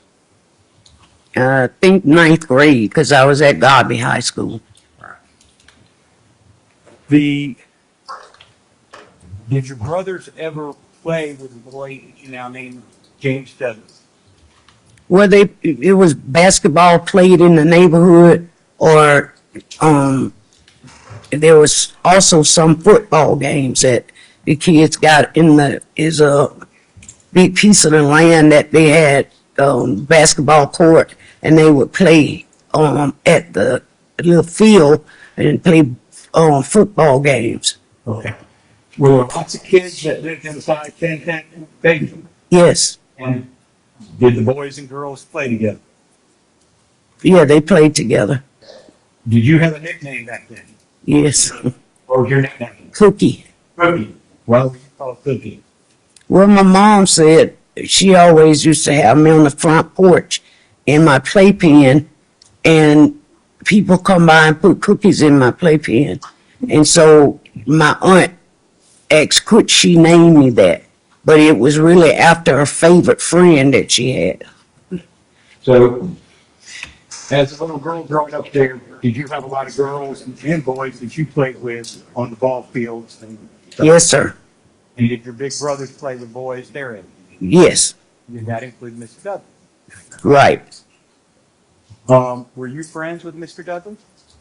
I think 9th grade, because I was at Garby High School. Did your brothers ever play with a boy now named James Dudley? Well, it was basketball played in the neighborhood, or there was also some football games that the kids got is a big piece of the land that they had basketball court, and they would play at the little field and play football games. Okay. Were there lots of kids that lived inside 1010 basement? Yes. And did the boys and girls play together? Yeah, they played together. Did you have a nickname back then? Yes. What was your nickname? Cookie. Cookie. Why were you called Cookie? Well, my mom said she always used to have me on the front porch in my playpen, and people come by and put cookies in my playpen. And so my aunt asked, could she name me that? But it was really after her favorite friend that she had. So, as a little girl growing up there, did you have a lot of girls and boys that you played with on the ball fields? And Yes, sir. And did your big brothers play with boys there? Yes. Did that include Mr. Dudley? Right. Were you friends with Mr. Dudley?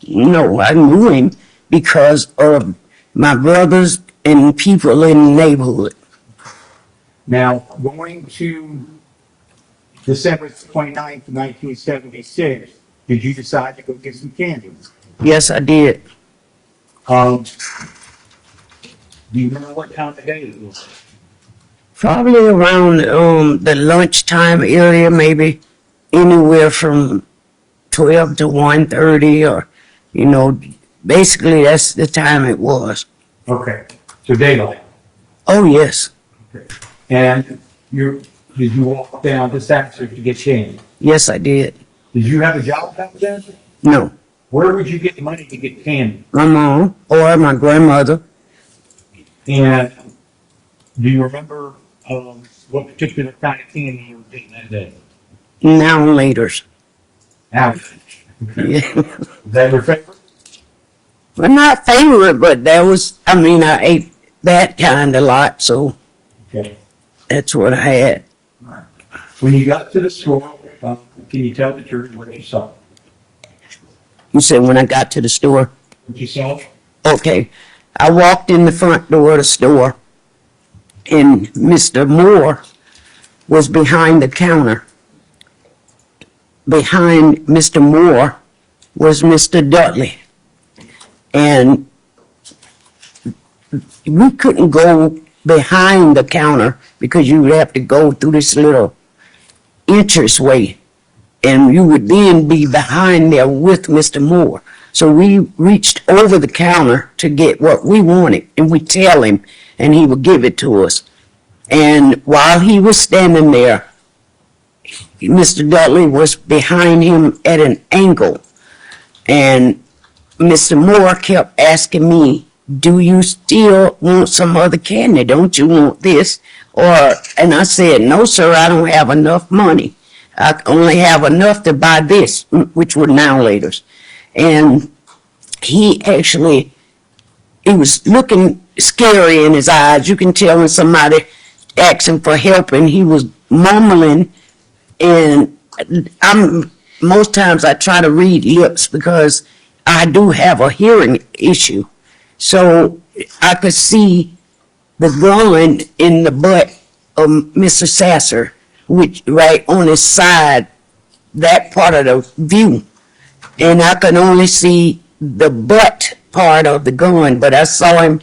No, I knew him because of my brothers and people in the neighborhood. Now, going to December 29th, 1976, did you decide to go get some candy? Yes, I did. Do you remember what time of day it was? Probably around the lunchtime area, maybe anywhere from 12 to 1:30, or, basically that's the time it was. Okay, so daylight. Oh, yes. Okay. And did you walk down to Saxon to get candy? Yes, I did. Did you have a job back then? No. Where would you get money to get candy? My mom or my grandmother. And do you remember what particular kind of candy you were getting that day? Now and later's. Now. Yeah. Is that your favorite? Well, not favorite, but I ate that kind a lot, so Okay. that's what I had. When you got to the store, can you tell the jury what you saw? You said when I got to the store? What you saw? Okay. I walked in the front door of the store, and Mr. Moore was behind the counter. Behind Mr. Moore was Mr. Dudley. And we couldn't go behind the counter because you would have to go through this little entranceway, and you would then be behind there with Mr. Moore. So we reached over the counter to get what we wanted, and we tell him, and he would give it to us. And while he was standing there, Mr. Dudley was behind him at an angle, and Mr. Moore kept asking me, "Do you still want some other candy? Don't you want this?" And I said, "No, sir, I don't have enough money. I only have enough to buy this," which were now laters. And he was looking scary in his eyes. You can tell when somebody asking for help, and he was mumbling. And most times I try to read lips because I do have a hearing issue. So I could see the gun in the butt of Mr. Sasser, which right on his side, that part of the view. And I could only see the butt part of the gun, but I saw him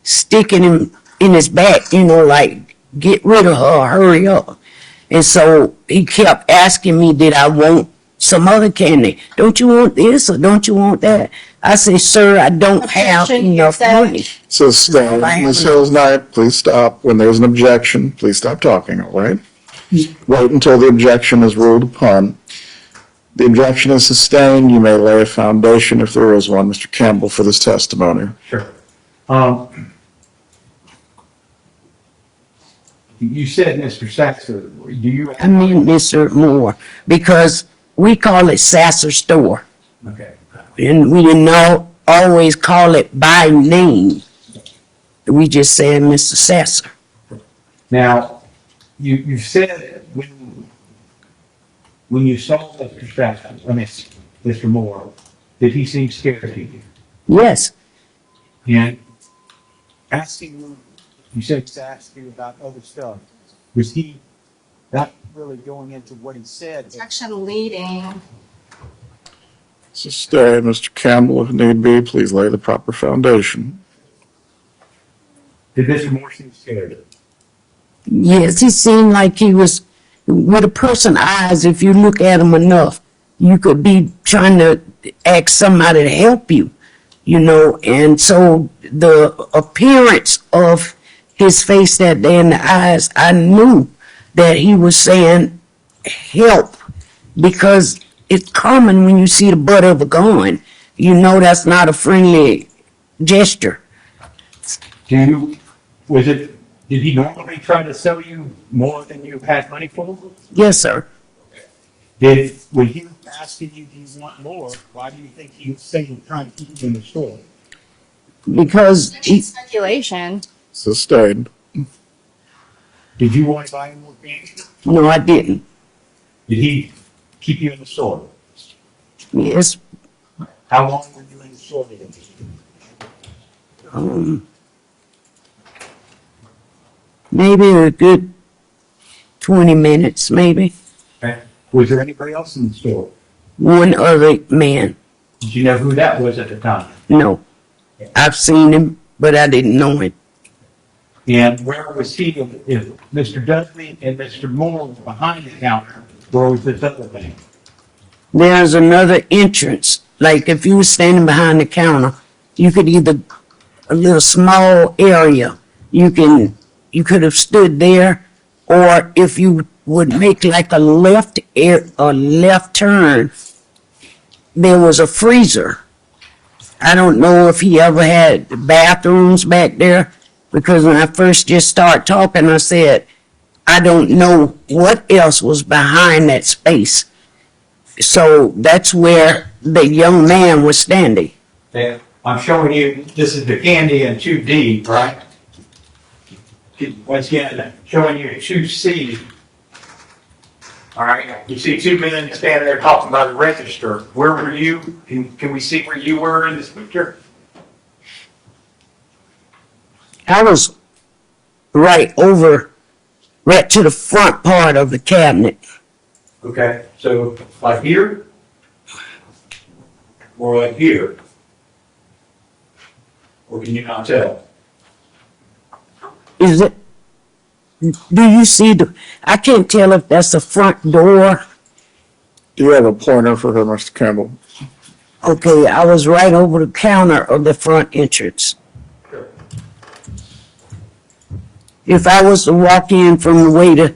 sticking him in his back, like, "Get rid of her, hurry up." And so he kept asking me, did I want some other candy? "Don't you want this or don't you want that?" I say, "Sir, I don't have enough money." So stay. Ms. Hills Knight, please stop. When there's an objection, please stop talking, all right? Wait until the objection is ruled upon. The objection is sustained. You may lay a foundation, if there is one, Mr. Campbell, for this testimony. Sure. You said Mr. Sasser. Do you? I mean Mr. Moore, because we call it Sasser Store. Okay. And we didn't always call it by name. We just said Mr. Sasser. Now, you said when you saw Mr. Sasser, Mr. Moore, did he seem scared to you? Yes. And asking you said to ask you about other stuff. Was he not really going into what he said? Objection leading. So stay, Mr. Campbell, if need be, please lay the proper foundation. Did Mr. Moore seem scared? Yes, he seemed like he was, with a person's eyes, if you look at him enough, you could be trying to ask somebody to help you, and so the appearance of his face that day in the eyes, I knew that he was saying help, because it's common when you see the butt of a gun, that's not a friendly gesture. Did he normally try to sell you more than you had money for? Yes, sir. When he was asking you, do you want more, why do you think he was saying, trying to keep you in the store? Because Speculation. Sustained. Did you want to buy more candy? no, I didn't. Did he keep you in the store? Yes, How long were you in the store with him? maybe a good 20 minutes, maybe. Okay. Was there anybody else in the store? One other man. Did you know who that was at the time? No. I've seen him, but I didn't know him. And where was he if Mr. Dudley and Mr. Moore was behind the counter? Where was this other thing? There's another entrance. Like if you were standing behind the counter, you could either a little small area. You could have stood there, or if you would make like a left turn, there was a freezer. I don't know if he ever had bathrooms back there, because when I first just started talking, I said, I don't know what else was behind that space. So that's where the young man was standing. Yeah, I'm showing you, this is the candy in 2D, right? Once again, showing you 2C. All right, you see two men standing there talking about the register. Where were you? Can we see where you were in this picture? I was right to the front part of the cabinet. Okay, so like here? Or like here? Or can you not tell? Is it, do you see I can't tell if that's the front door. Do you have a pointer for her, Mr. Campbell? Okay, I was right over the counter of the front entrance. If I was to walk in from the way to,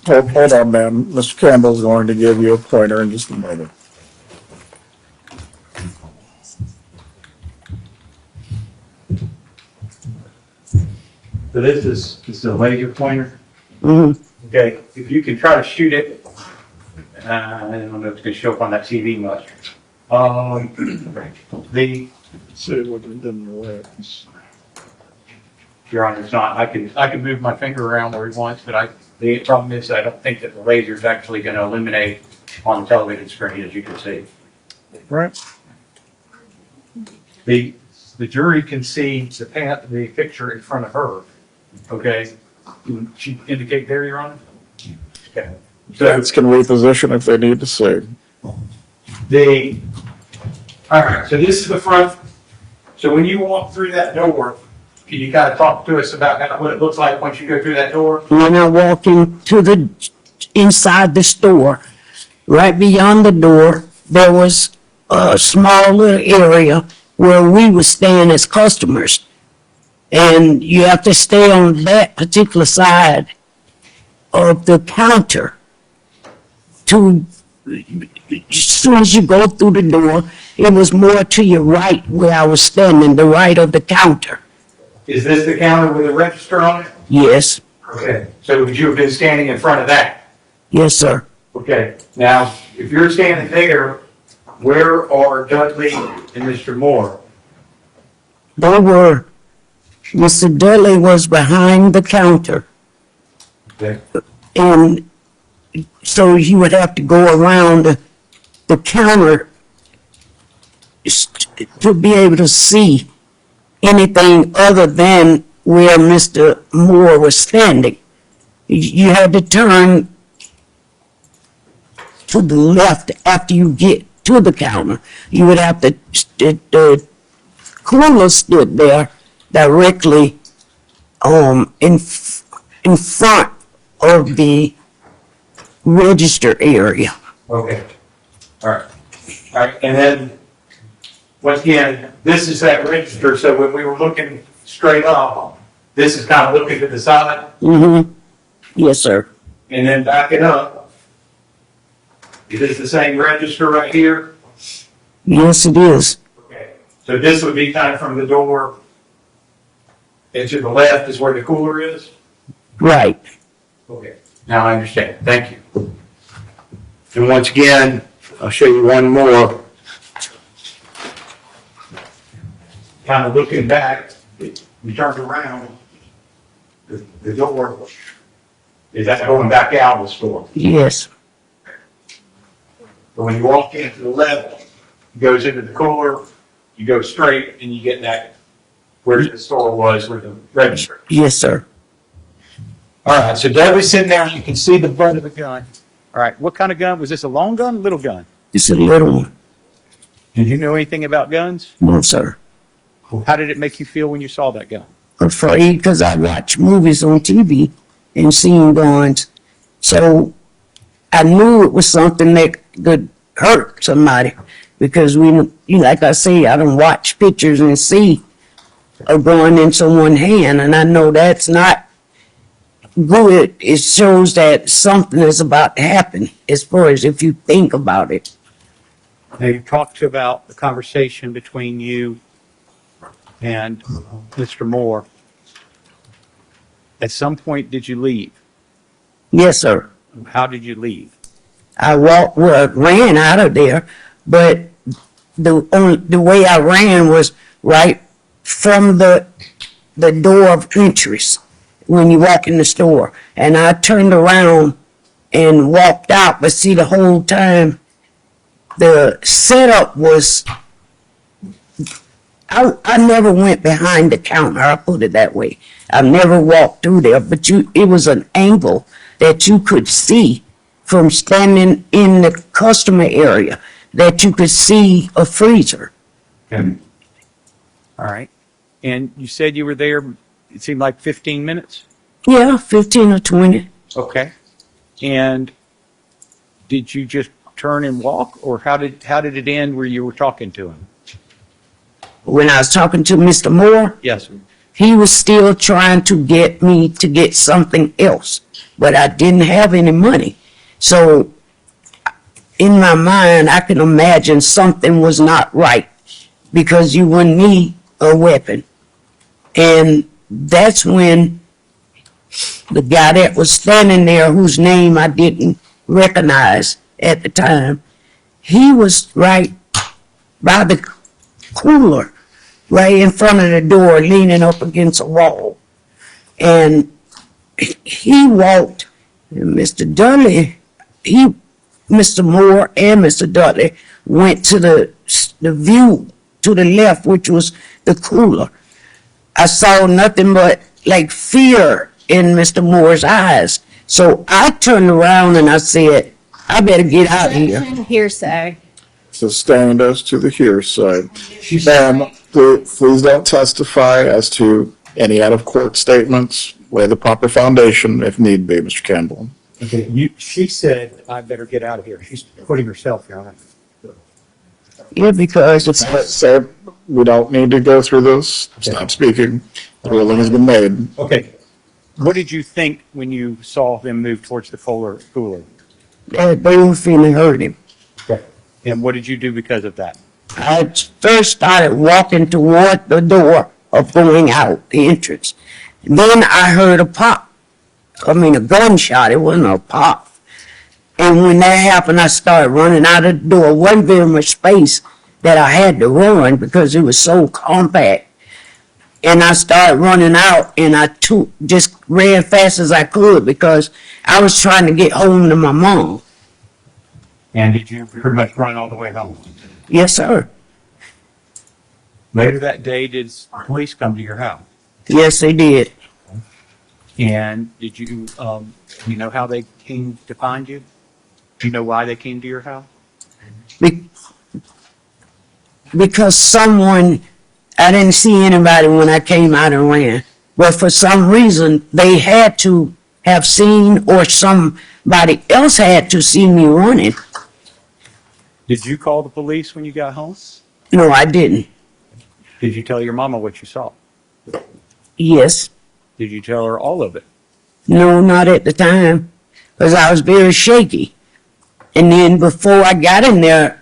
Hold on, ma'am. Mr. Campbell's going to give you a pointer in just a moment. So this is a laser pointer. mhm. Okay, if you can try to shoot it, I don't know if it's going to show up on that TV much. See what it didn't work. Your Honor, it's not. I can move my finger around where he wants, but the problem is I don't think that the laser is actually going to illuminate on the television screen, as you can see. Right. The jury can see the picture in front of her. Okay, can she indicate there, Your Honor? Okay. Judges can reposition if they need to see. All right, so this is the front. So when you walk through that door, can you kind of talk to us about what it looks like once you go through that door? When I walk into inside the store, right beyond the door, there was a small little area where we would stand as customers. And you have to stay on that particular side of the counter as soon as you go through the door, it was more to your right where I was standing, the right of the counter. Is this the counter with a register on it? Yes. Okay, so would you have been standing in front of that? Yes, sir. Okay, now, if you're standing there, where are Dudley and Mr. Moore? Mr. Dudley was behind the counter. Okay. And so you would have to go around the counter to be able to see anything other than where Mr. Moore was standing. You had to turn to the left after you get to the counter. You would have to, the cooler stood there directly in front of the register area. Okay, all right. All right, and then, once again, this is that register, so when we were looking straight up, this is kind of looking to the side, Mm-hmm. Yes, sir. and then backing up. Is this the same register right here? Yes, it is. Okay, so this would be kind of from the door, and to the left is where the cooler is? Right. Okay, now I understand, thank you. And once again, I'll show you one more. Kind of looking back, you turned around, the door, is that going back out of the store? Yes. But when you walk into the level, it goes into the cooler, you go straight and you get that where the store was with the register. Yes, sir. All right, so Dudley's sitting there, you can see the butt of the gun. All right, what kind of gun? Was this a long gun, little gun? It's a little one. Did you know anything about guns? No, sir. How did it make you feel when you saw that gun? Afraid because I watch movies on TV and seen guns. So I knew it was something that could hurt somebody because like I say, I don't watch pictures and see a gun in someone's hand, and I know that's not good. It shows that something is about to happen as far as if you think about it. Now, you talked about the conversation between you and Mr. Moore. At some point, did you leave? Yes, sir. How did you leave? I ran out of there, but the way I ran was right from the door of entrance when you walk in the store. And I turned around and walked out, but see, the whole time the setup was, I never went behind the counter, I'll put it that way. I never walked through there, but it was an angle that you could see from standing in the customer area, that you could see a freezer. Okay. All right. And you said you were there, it seemed like 15 minutes? Yeah, 15 or 20. Okay. And did you just turn and walk, or how did it end where you were talking to him? When I was talking to Mr. Moore, Yes. he was still trying to get me to get something else, but I didn't have any money. So in my mind, I can imagine something was not right because you wouldn't need a weapon. And that's when the guy that was standing there, whose name I didn't recognize at the time, he was right by the cooler, right in front of the door, leaning up against a wall. And he walked, and Mr. Dudley, Mr. Moore and Mr. Dudley went to the view to the left, which was the cooler. I saw nothing but like fear in Mr. Moore's eyes. So I turned around and I said, I better get out of here. Hearsay. Sustained as to the hearsay. Ma'am, please don't testify as to any out-of-court statements. Lay the proper foundation if need be, Mr. Campbell. Okay, she said, I better get out of here. She's putting herself here. Yeah, because it's... Sir, we don't need to go through this. Stop speaking. The ruling has been made. Okay. What did you think when you saw them move towards the cooler? They were feeling hurt him. Okay. And what did you do because of that? I first started walking toward the door of going out, the entrance. Then I heard a pop. I mean, a gunshot. It wasn't a pop. And when that happened, I started running out of the door. It wasn't very much space that I had to run because it was so compact. And I started running out, and I just ran fast as I could because I was trying to get home to my mom. And did you pretty much run all the way home? Yes, sir. Later that day, did police come to your house? Yes, they did. And did you, you know how they came to find you? Do you know why they came to your house? Because someone, I didn't see anybody when I came out and ran. But for some reason, they had to have seen, or somebody else had to see me running. Did you call the police when you got home? No, I didn't. Did you tell your mama what you saw? Yes. Did you tell her all of it? No, not at the time, because I was very shaky. And then before I got in there,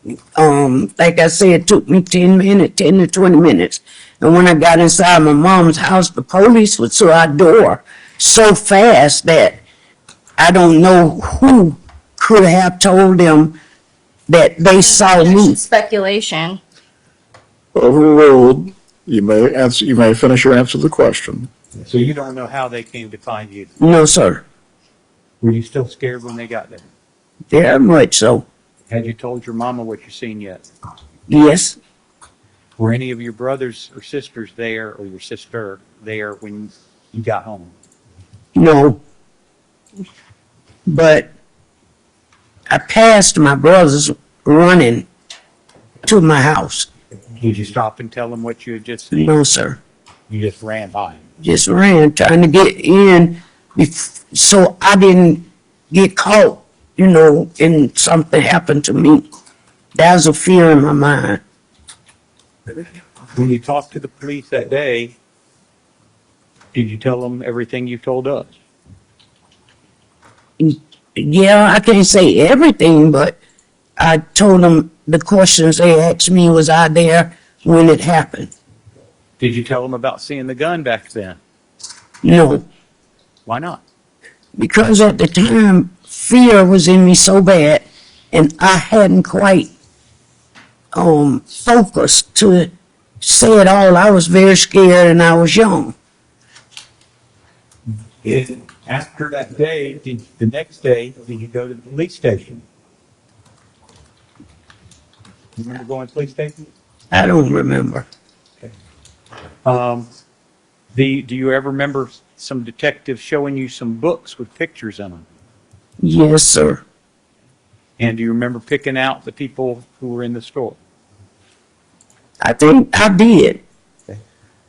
like I said, it took me 10 to 20 minutes. And when I got inside my mom's house, the police was to our door so fast that I don't know who could have told them that they saw me. Speculation. Overruled. You may answer, you may finish your answer to the question. So you don't know how they came to find you? No, sir. Were you still scared when they got there? Very much so. Had you told your mama what you seen yet? Yes. Were any of your brothers or sisters there, or your sister there when you got home? No. But I passed my brothers running to my house. Did you stop and tell them what you had just seen? No, sir. You just ran by them? Just ran, trying to get in so I didn't get caught, you know, and something happened to me. That was a fear in my mind. When you talked to the police that day, did you tell them everything you told us? Yeah, I can't say everything, but I told them the questions they asked me, was I there when it happened? Did you tell them about seeing the gun back then? No. Why not? Because at the time, fear was in me so bad, and I hadn't quite focused to say it all. I was very scared, and I was young. After that day, the next day, did you go to the police station? You remember going to the police station? I don't remember. Do you ever remember some detectives showing you some books with pictures in them? Yes, sir. And do you remember picking out the people who were in the store? I think I did.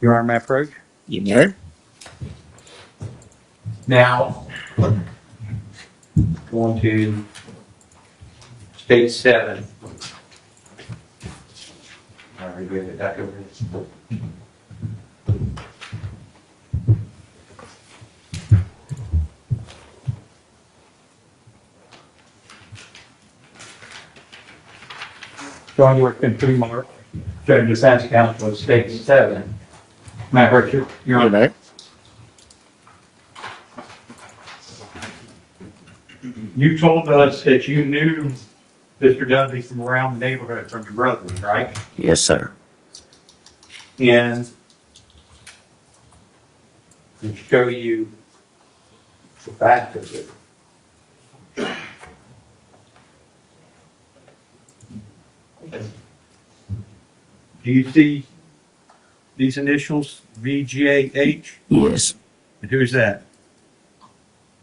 Your Honor, may I approach? You may. Now, going to state 7. All right, we get back over here. John, you worked in pre-mark. Judge Defense Counsel of State 7. May I approach you? Your You Honor. may. You told us that you knew Mr. Dudley from around the neighborhood from your brother, right? Yes, sir. And to show you the back of it. Do you see these initials, VGAH? Yes. And who's that?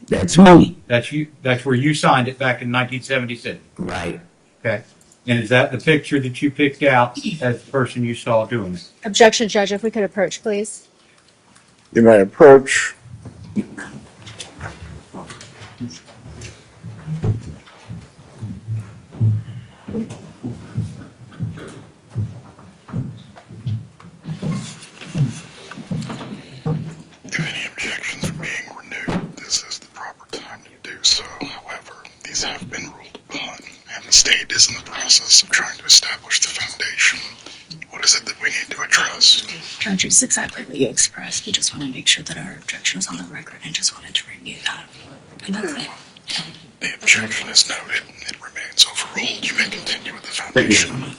That's me. That's you. That's where you signed it back in 1976. Right. Okay. And is that the picture that you picked out as the person you saw doing it? Objection, Judge, if we could approach, please. You may approach. If any objections are being renewed, this is the proper time to do so. However, these have been ruled upon, and the state is in the process of trying to establish the foundation. What is it that we need to address? Judge, it's exactly what you expressed. We just want to make sure that our objection is on the record and just wanted to review that. And that's it. The objection is noted. It remains overruled. You may continue with the foundation.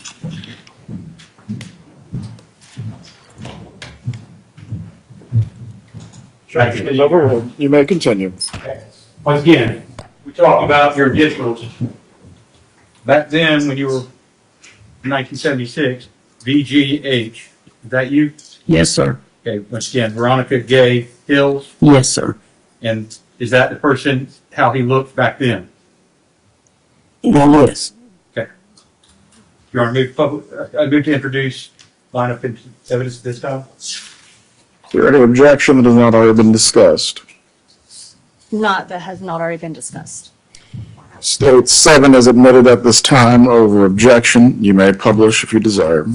Objection is overruled. You may continue. Once again, we talked about your initials. Back then, when you were in 1976, VGH, is that you? Yes, sir. Okay, once again, Veronica Gay Hills, Yes, sir. and is that the person, how he looked back then? Yes. Okay. You want to move public, I move to introduce line of evidence this time? Is there any objection that has not already been discussed? Not that has not already been discussed. State 7 is admitted at this time over objection. You may publish if you desire.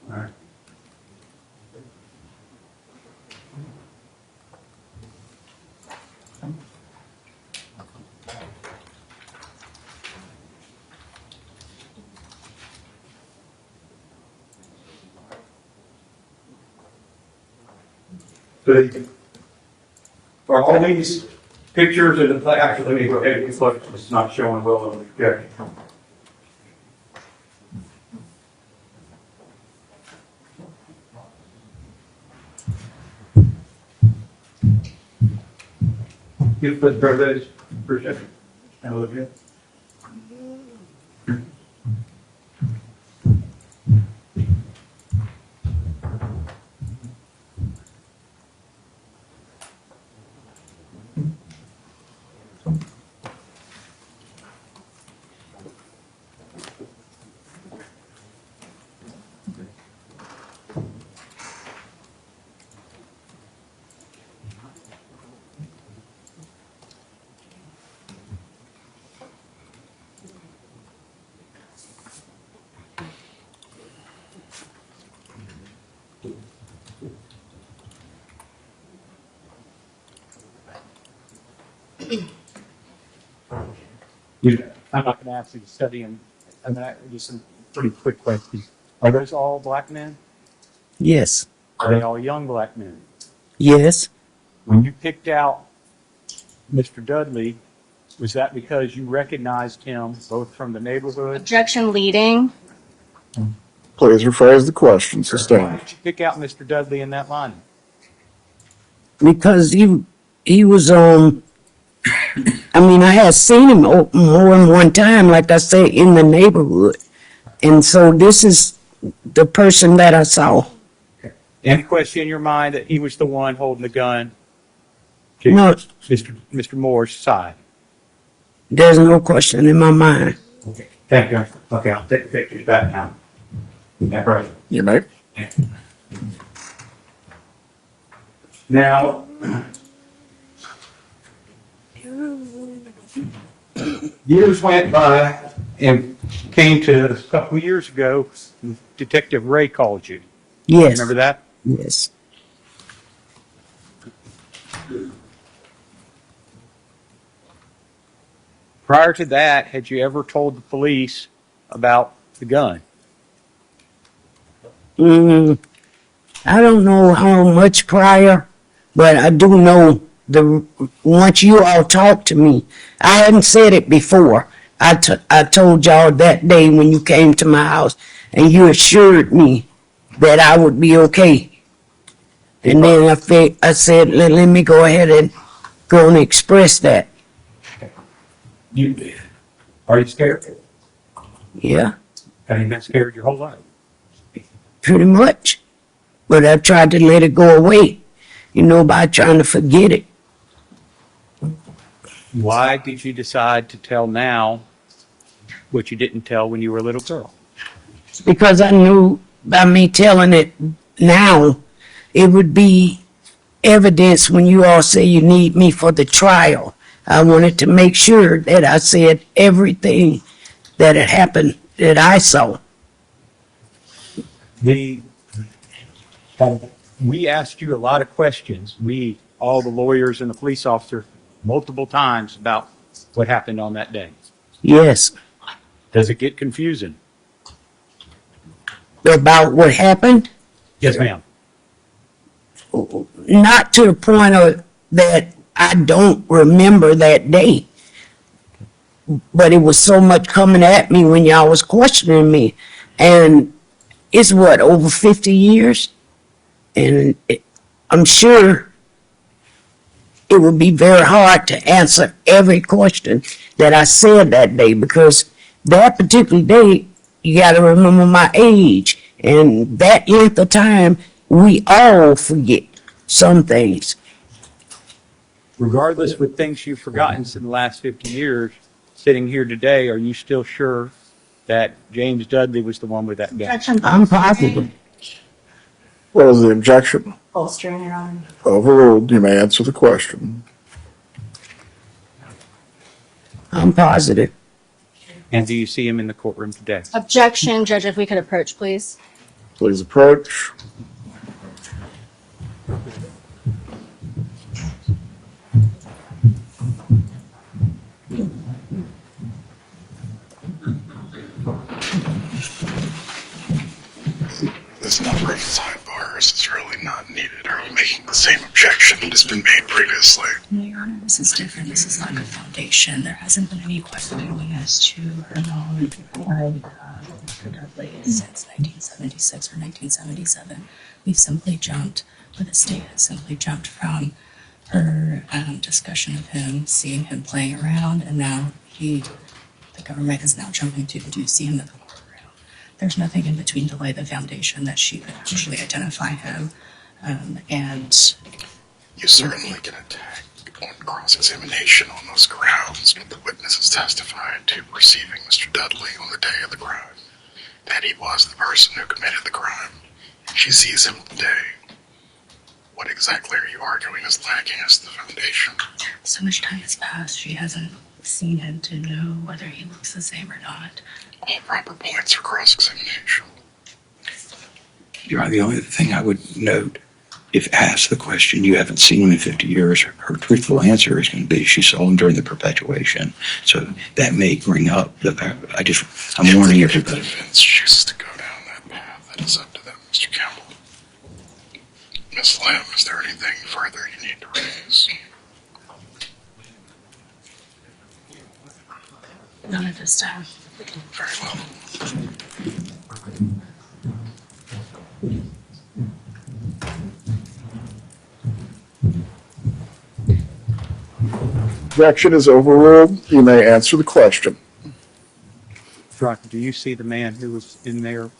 right. For all these pictures, and actually, let me go ahead and look, it's not showing well on the projection. You put those projection. Have a look at it. I'm not going to ask you to study them. I'm going to just some pretty quick questions. Are those all black men? Yes. Are they all young black men? Yes. When you picked out Mr. Dudley, was that because you recognized him both from the neighborhood? Objection leading. Please rephrase the question. Sustain. Why did you pick out Mr. Dudley in that line? Because he was I mean, I had seen him more than one time, like I say, in the neighborhood. And so this is the person that I saw. Any question in your mind that he was the one holding the gun to No. Mr. Moore's side? There's no question in my mind. Okay, thank you. Okay, I'll take the pictures back now. Yeah, right. You may. Now, years went by and came to A couple of years ago, Detective Ray called you. Yes. Remember that? Yes. Prior to that, had you ever told the police about the gun? I don't know how much prior, but I do know once you all talked to me, I hadn't said it before. I told y'all that day when you came to my house, and you assured me that I would be okay. And then I said, let me go ahead and go and express that. Are you scared? Yeah, Have you been scared your whole life? pretty much. But I tried to let it go away, by trying to forget it. Why did you decide to tell now what you didn't tell when you were a little girl? Because I knew by me telling it now, it would be evidence when you all say you need me for the trial. I wanted to make sure that I said everything that had happened that I saw. We asked you a lot of questions. All the lawyers and the police officer, multiple times about what happened on that day. Yes. Does it get confusing? About what happened? Yes, ma'am. Not to the point of that I don't remember that day. But it was so much coming at me when y'all was questioning me. And it's over 50 years? And I'm sure it would be very hard to answer every question that I said that day, because that particular day, you got to remember my age. And that length of time, we all forget some things. Regardless with things you've forgotten in the last 50 years, sitting here today, are you still sure that James Dudley was the one with that gun? I'm positive. What is the objection? Bolstering, Your Honor. Overruled. You may answer the question. I'm positive. And do you see him in the courtroom today? Objection, Judge, if we could approach, please. Please approach. This number of sidebars is really not needed. Are you making the same objection that has been made previously? No, Your Honor, this is different. This is like a foundation. There hasn't been any questioning as to her knowledge by Mr. Dudley since 1976 or 1977. We've simply jumped, or the state has simply jumped from her discussion of him, seeing him playing around, and now the government is now jumping to do see him in the courtroom. There's nothing in between to lay the foundation that she could actually identify him, and You certainly can attack on cross-examination on those grounds, but the witnesses testified to receiving Mr. Dudley on the day of the crime, that he was the person who committed the crime. She sees him today. What exactly are you arguing is lacking as the foundation? so much time has passed. She hasn't seen him to know whether he looks the same or not. All proper points for cross-examination. Your Honor, the only thing I would note, if asked the question, you haven't seen him in 50 years, her truthful answer is going to be she saw him during the perpetuation. So that may bring up I'm warning If the everybody. defense chooses to go down that path, that is up to them, Mr. Campbell. Ms. Lim, is there anything further you need to raise? None at this time. Very well. Objection is overruled. You may answer the question. Veronica, do you see the man who was in there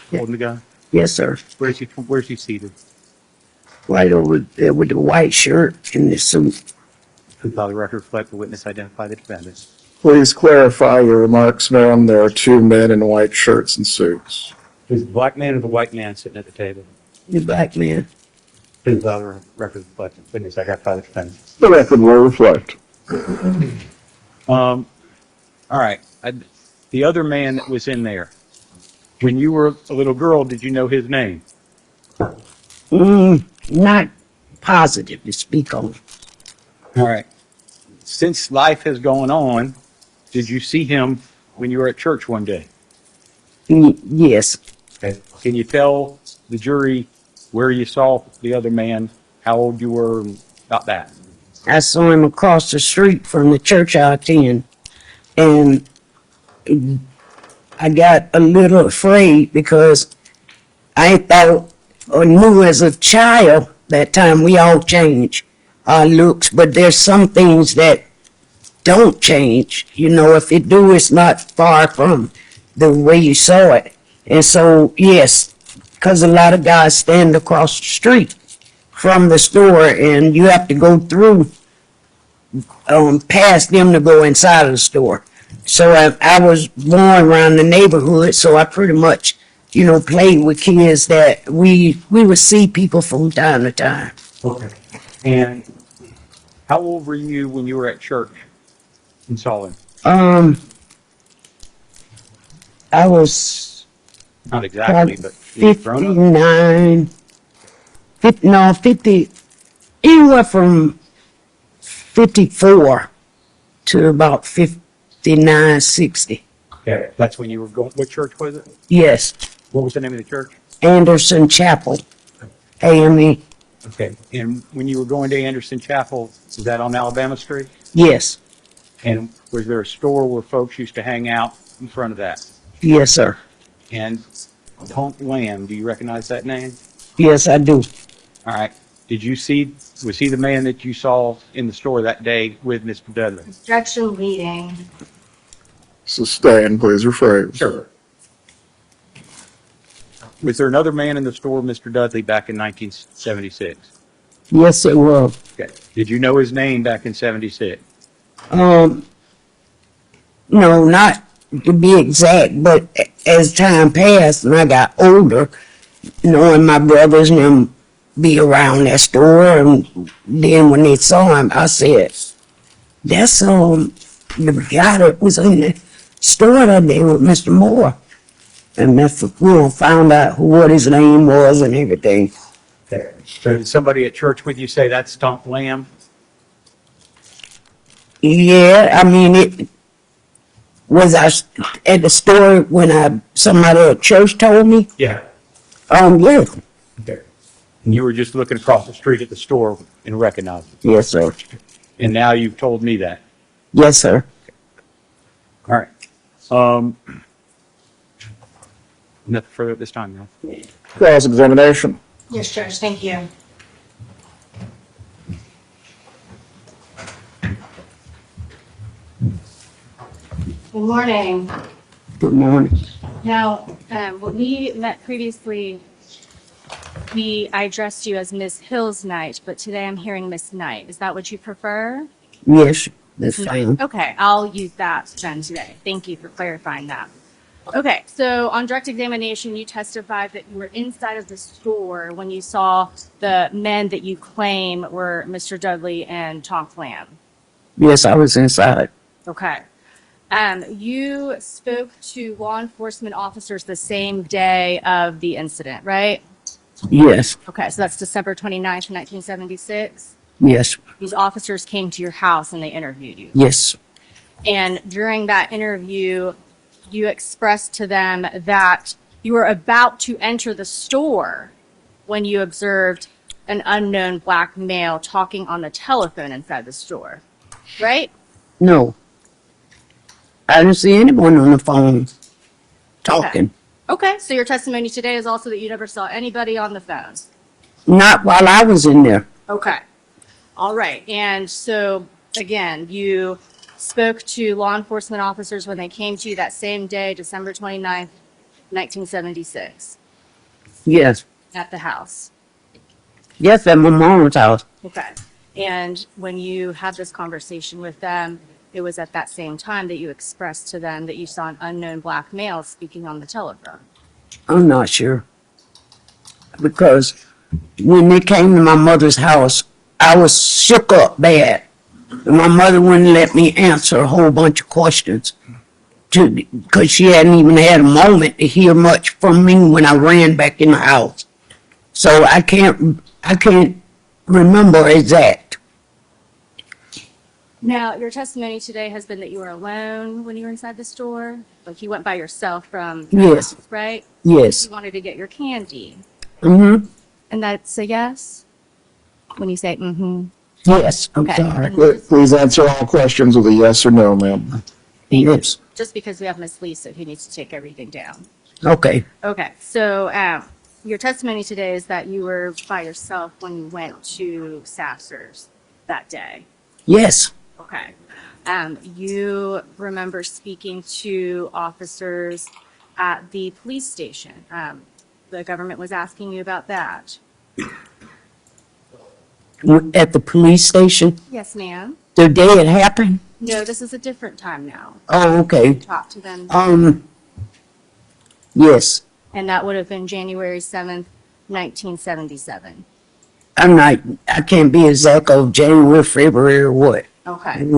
holding the gun? Yes, sir. Where's he seated? Right over there with the white shirt and the suit. Please allow the record to reflect the witness identify the defendant. Please clarify your remarks, ma'am. There are two men in white shirts and suits. Is the black man or the white man sitting at the table? The black man. Please allow the record to reflect the witness identify the defendant. The record will reflect. All right. The other man that was in there, when you were a little girl, did you know his name? Not positive to speak on. All right. Since life has gone on, did you see him when you were at church one day? Yes. Okay. Can you tell the jury where you saw the other man, how old you were, and about that? I saw him across the street from the church I attend, and I got a little afraid because I thought or knew as a child that time we all change our looks, but there's some things that don't change. You know, if it do, it's not far from the way you saw it. And so, yes, because a lot of guys stand across the street from the store, and you have to go through past them to go inside of the store. So I was born around the neighborhood, so I pretty much, you know, played with kids that we would see people from time to time. Okay. And how old were you when you were at church and saw him? I was Not exactly, but 59, 50, anywhere from 54 to about 59, 60. Okay. That's when you were going. What church was it? Yes, What was the name of the church? Anderson Chapel, AME. Okay. And when you were going to Anderson Chapel, is that on Alabama Street? Yes, And was there a store where folks used to hang out in front of that? yes, sir. And Tonk Lamb, do you recognize that name? Yes, I do. All right. Was he the man that you saw in the store that day with Mr. Dudley? Objection leading. Sustained. Please rephrase. Sure. Was there another man in the store, Mr. Dudley, back in 1976? Yes, it was. Okay. Did you know his name back in 76? No, not to be exact, but as time passed and I got older, knowing my brothers and them be around that store, and then when they saw him, I said, that's the guy that was in the store that day with Mr. Moore. And that's, found out what his name was and everything. So did somebody at church with you say that's Stump Lamb? Yeah, I mean, it was at the store when somebody at church told me. Yeah. Yeah. Okay. And you were just looking across the street at the store and recognized it? Yes, sir. And now you've told me that? Yes, sir. All right. Nothing further at this time, no? Cross-examination. Yes, Judge, thank you. Good morning. Good morning. Now, when we met previously, I addressed you as Miss Hills Knight, but today I'm hearing Miss Knight. Is that what you prefer? Yes, that's fine. Okay, I'll use that then today. Thank you for clarifying that. Okay, so on direct examination, you testified that you were inside of the store when you saw the men that you claim were Mr. Dudley and Tom Lamb. Yes, I was inside. Okay. You spoke to law enforcement officers the same day of the incident, right? Yes, Okay, so that's December 29th, 1976. yes, These officers came to your house and they interviewed you. yes, And during that interview, you expressed to them that you were about to enter the store when you observed an unknown black male talking on the telephone inside the store, right? no. I didn't see anyone on the phone talking. Okay, so your testimony today is also that you never saw anybody on the phones. Not while I was in there. Okay. All right. And so, again, you spoke to law enforcement officers when they came to you that same day, December 29th, 1976, Yes, at the house. yes, at my mom's house. Okay. And when you had this conversation with them, it was at that same time that you expressed to them that you saw an unknown black male speaking on the telephone. I'm not sure. Because when they came to my mother's house, I was shook up bad. And my mother wouldn't let me answer a whole bunch of questions. Because she hadn't even had a moment to hear much from me when I ran back in the house. So I can't remember exact. Now, your testimony today has been that you were alone when you were inside the store. Like you went by yourself from your Yes. house, right? Yes. You wanted to get your candy. Mm-hmm. And that's a yes? When you say mm-hmm? Yes, I'm Okay. sorry. Please answer all questions with a yes or no, ma'am. Yes. Just because we have Miss Lisa who needs to take everything down. Okay. Okay, so your testimony today is that you were by yourself when you went to Sasser's that day. Yes. Okay. You remember speaking to officers at the police station. The government was asking you about that. At the police station, Yes, ma'am. the day it happened? No, this is a different time now. Oh, okay. Talk to them. Yes. And that would have been January 7th, 1977. I can't be exact of January, February, or what. Okay.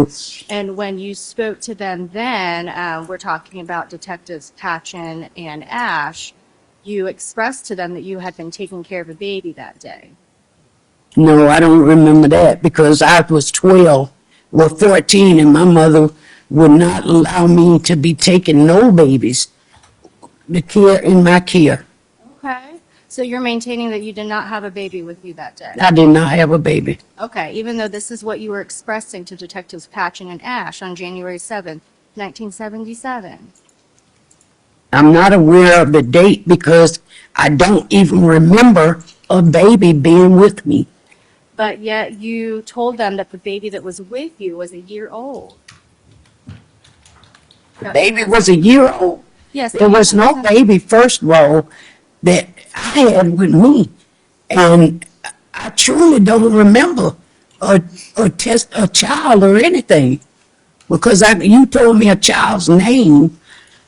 And when you spoke to them then, we're talking about Detectives Patchen and Ash, you expressed to them that you had been taking care of a baby that day. No, I don't remember that because I was 12 or 14 and my mother would not allow me to be taking no babies. The care in my care. Okay. So you're maintaining that you did not have a baby with you that day? I did not have a baby. Okay, even though this is what you were expressing to Detectives Patchen and Ash on January 7th, 1977. I'm not aware of the date because I don't even remember a baby being with me. But yet you told them that the baby that was with you was a year old. The baby was a year old. Yes. There was no baby, first of all, that I had with me. And I truly don't remember a child or anything. Because you told me a child's name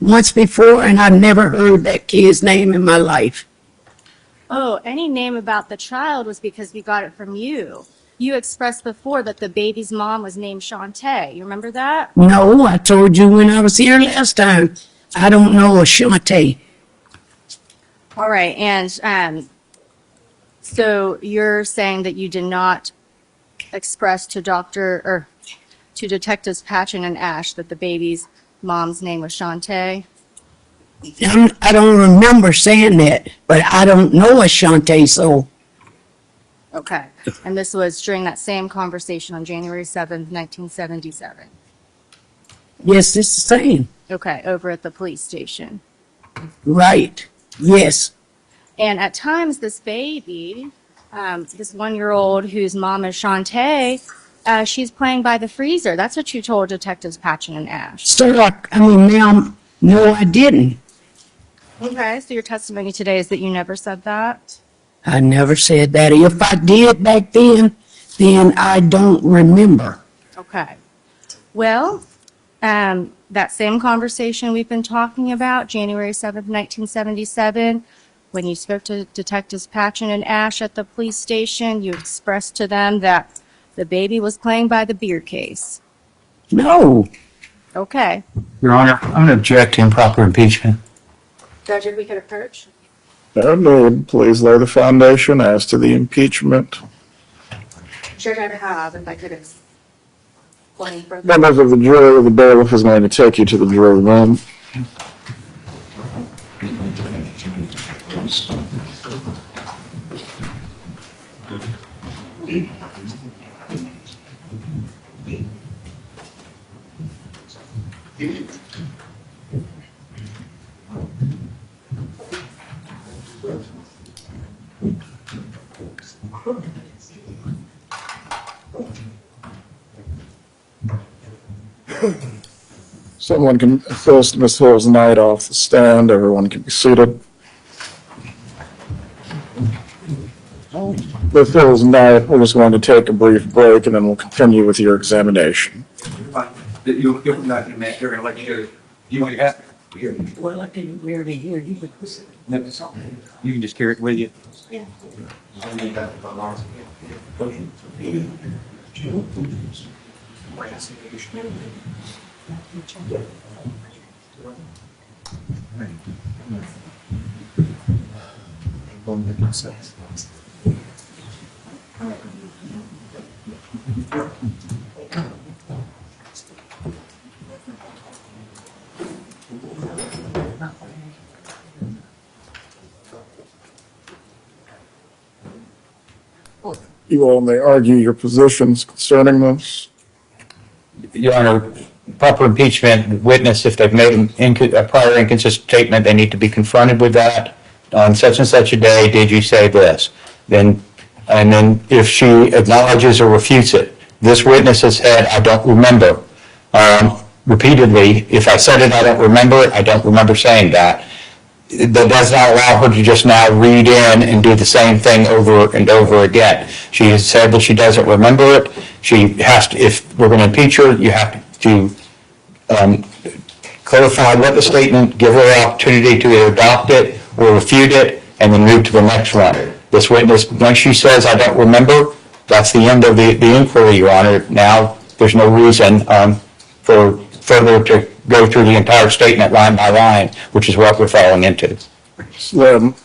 once before and I never heard that kid's name in my life. Oh, any name about the child was because we got it from you. You expressed before that the baby's mom was named Shantae. You remember that? No, I told you when I was here last time. I don't know a Shantae. All right, and so you're saying that you did not express to to Detectives Patchen and Ash that the baby's mom's name was Shantae? I don't remember saying that, but I don't know Ashante, so Okay, and this was during that same conversation on January 7th, 1977. yes, it's the same. Okay, over at the police station. Right. Yes. And at times, this baby, this 1-year-old whose mom is Shantae, she's playing by the freezer. That's what you told Detectives Patchen and Ash. Sir, ma'am, no, I didn't. Okay, so your testimony today is that you never said that? I never said that. If I did back then I don't remember. Okay. Well, that same conversation we've been talking about, January 7th, 1977, when you spoke to Detectives Patchen and Ash at the police station, you expressed to them that the baby was playing by the beer case. No. Okay. Your Honor, I'm going to object to improper impeachment. Judge, if we could approach. No need. Please lay the foundation as to the impeachment. Judge, I'd have, if I could explain further. Members of the jury, the bailiff is going to take you to the jury room. Someone can assist Ms. Hill's Knight off the stand. Everyone can be seated. Ms. Hill's Knight, we're just going to take a brief break and then we'll continue with your examination. You're not going to, they're going to let you, you want your hat? Here. Well, I didn't really hear you. You can just carry it with you. Yeah. You all may argue your positions concerning this. Your Honor, proper impeachment, witness, if they've made a prior inconsistent statement, they need to be confronted with that. On such and such a day, did you say this? And then if she acknowledges or refutes it, this witness has said, I don't remember. Repeatedly, if I said it, I don't remember it, I don't remember saying that. That does not allow her to just now read in and do the same thing over and over again. She has said that she doesn't remember it. She has to, if we're going to impeach her, you have to clarify what the statement, give her an opportunity to either adopt it or refute it, and then move to the next one. This witness, once she says, I don't remember, that's the end of the inquiry, Your Honor. Now, there's no reason for further to go through the entire statement line by line, which is what we're falling into. Slim.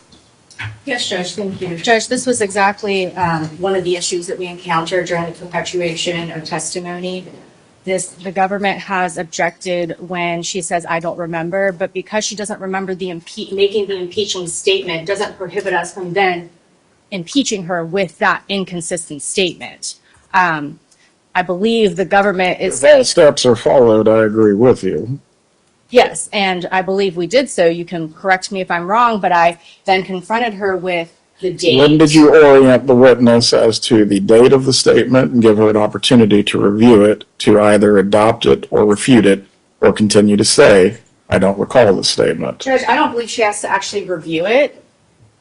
Yes, Judge, thank you. Judge, this was exactly one of the issues that we encountered during the perpetuation of testimony. The government has objected when she says, I don't remember, but because she doesn't remember making the impeaching statement doesn't prohibit us from then impeaching her with that inconsistent statement. I believe the government is... If all steps are followed, I agree with you. Yes, and I believe we did so. You can correct me if I'm wrong, but I then confronted her with the date. When did you orient the witness as to the date of the statement and give her an opportunity to review it, to either adopt it or refute it, or continue to say, I don't recall the statement? Judge, I don't believe she has to actually review it.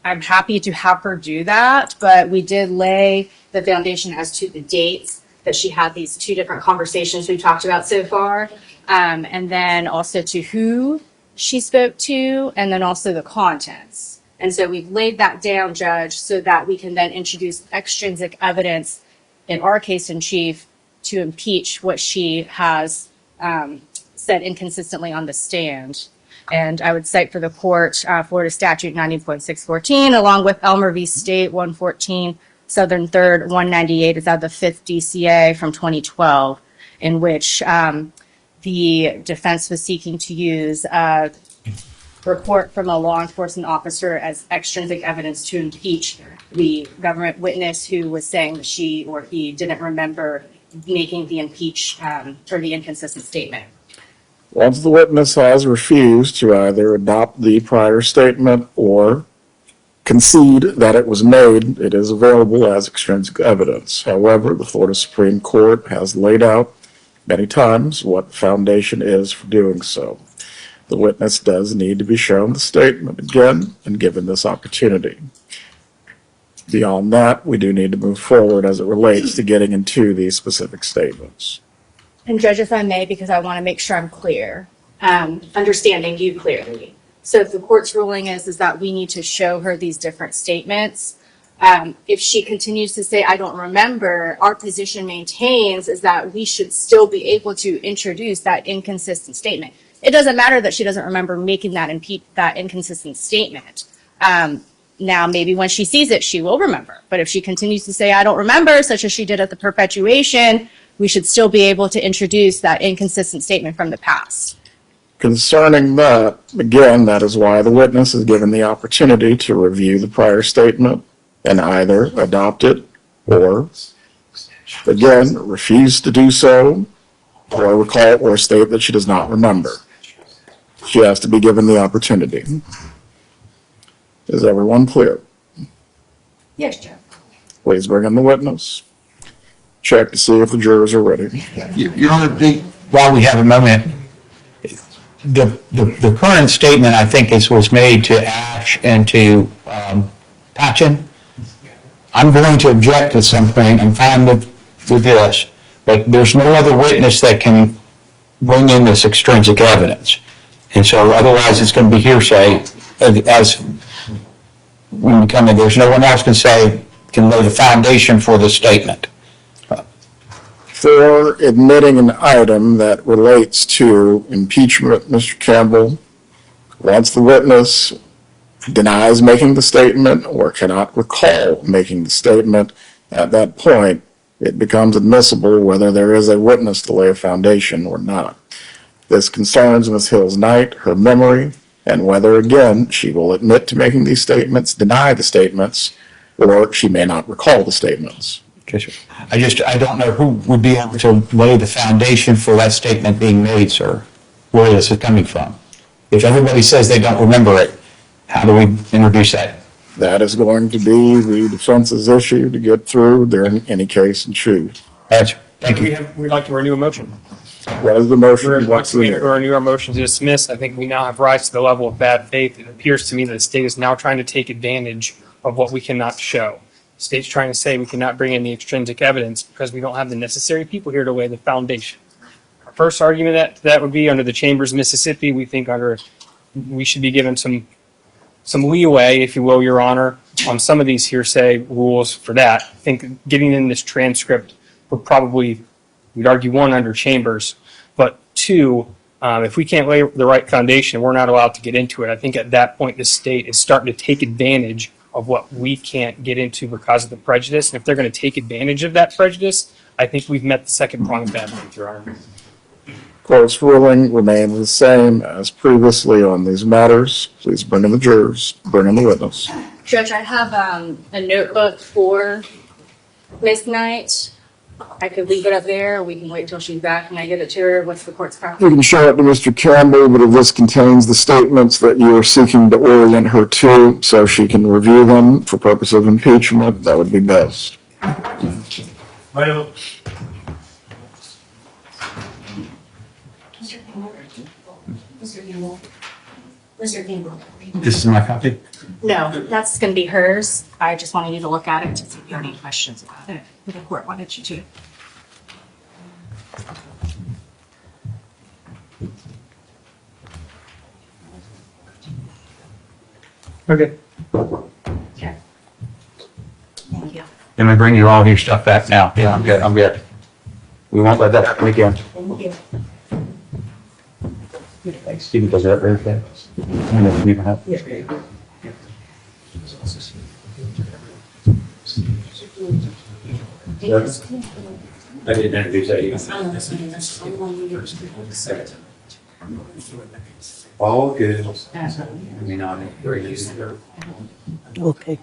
I'm happy to have her do that, but we did lay the foundation as to the dates that she had these two different conversations we talked about so far, and then also to who she spoke to, and then also the contents. And so we've laid that down, Judge, so that we can then introduce extrinsic evidence in our case in chief to impeach what she has said inconsistently on the stand. And I would cite for the court, Florida Statute 90.614, along with Elmer v. State 114, Southern 3rd 198 is out of the 5th DCA from 2012, in which the defense was seeking to use a report from a law enforcement officer as extrinsic evidence to impeach the government witness who was saying that she or he didn't remember making the or the inconsistent statement. Once the witness has refused to either adopt the prior statement or concede that it was made, it is available as extrinsic evidence. However, the Florida Supreme Court has laid out many times what the foundation is for doing so. The witness does need to be shown the statement again and given this opportunity. Beyond that, we do need to move forward as it relates to getting into these specific statements. And Judge, if I may, because I want to make sure I'm clear, understanding you clearly. So if the court's ruling is that we need to show her these different statements, if she continues to say, I don't remember, our position maintains is that we should still be able to introduce that inconsistent statement. It doesn't matter that she doesn't remember making that inconsistent statement. Now, maybe when she sees it, she will remember. But if she continues to say, I don't remember, such as she did at the perpetuation, we should still be able to introduce that inconsistent statement from the past. Concerning that, again, that is why the witness is given the opportunity to review the prior statement and either adopt it or, again, refuse to do so or recall or state that she does not remember. She has to be given the opportunity. Is everyone clear? Yes, Judge. Please bring in the witness. Check to see if the jurors are ready. Your Honor, while we have a moment, the current statement, I think, was made to Ash and to Patchen. I'm going to object to something. I'm fine with this, but there's no other witness that can bring in this extrinsic evidence. And so otherwise it's going to be hearsay as when we come in. There's no one else can lay the foundation for the statement. For admitting an item that relates to impeachment, Mr. Campbell, once the witness denies making the statement or cannot recall making the statement, at that point, it becomes admissible whether there is a witness to lay a foundation or not. This concerns Ms. Hills-Knight, her memory, and whether, again, she will admit to making these statements, deny the statements, or she may not recall the statements. I don't know who would be able to lay the foundation for that statement being made, sir. Where is it coming from? If everybody says they don't remember it, how do we introduce that? That is going to be the defense's issue to get through during any case and choose. Thank you. We'd like to renew a motion. What is the motion? We'd like to renew our motion to dismiss. I think we now have rise to the level of bad faith. It appears to me that the state is now trying to take advantage of what we cannot show. The state's trying to say we cannot bring in the extrinsic evidence because we don't have the necessary people here to lay the foundation. Our first argument that would be under the Chambers, Mississippi. We think we should be given some leeway, if you will, Your Honor, on some of these hearsay rules for that. I think getting in this transcript would probably, we'd argue, one, under Chambers, but two, if we can't lay the right foundation, we're not allowed to get into it. I think at that point the state is starting to take advantage of what we can't get into because of the prejudice. And if they're going to take advantage of that prejudice, I think we've met the second prong of bad faith, Your Honor. Court's ruling remains the same as previously on these matters. Please bring in the jurors, bring in the witness. Judge, I have a notebook for Ms. Knight. I could leave it up there, or we can wait until she's back and I give it to her. What's the court's preference? You can show it to Mr. Campbell, but if this contains the statements that you are seeking to orient her to so she can review them for purpose of impeachment, that would be best. Well, Mr. Campbell. This is my copy? No, that's going to be hers. I just wanted you to look at it to see if you had any questions about it. The court wanted you to. Okay. Okay. Thank you. Am I bringing you all your stuff back now? Yeah, I'm good. I'm good. We won't let that happen again. Thank you. Stephen does that very fast. I didn't introduce that either. All good. I mean, I'm very used to it. Okay.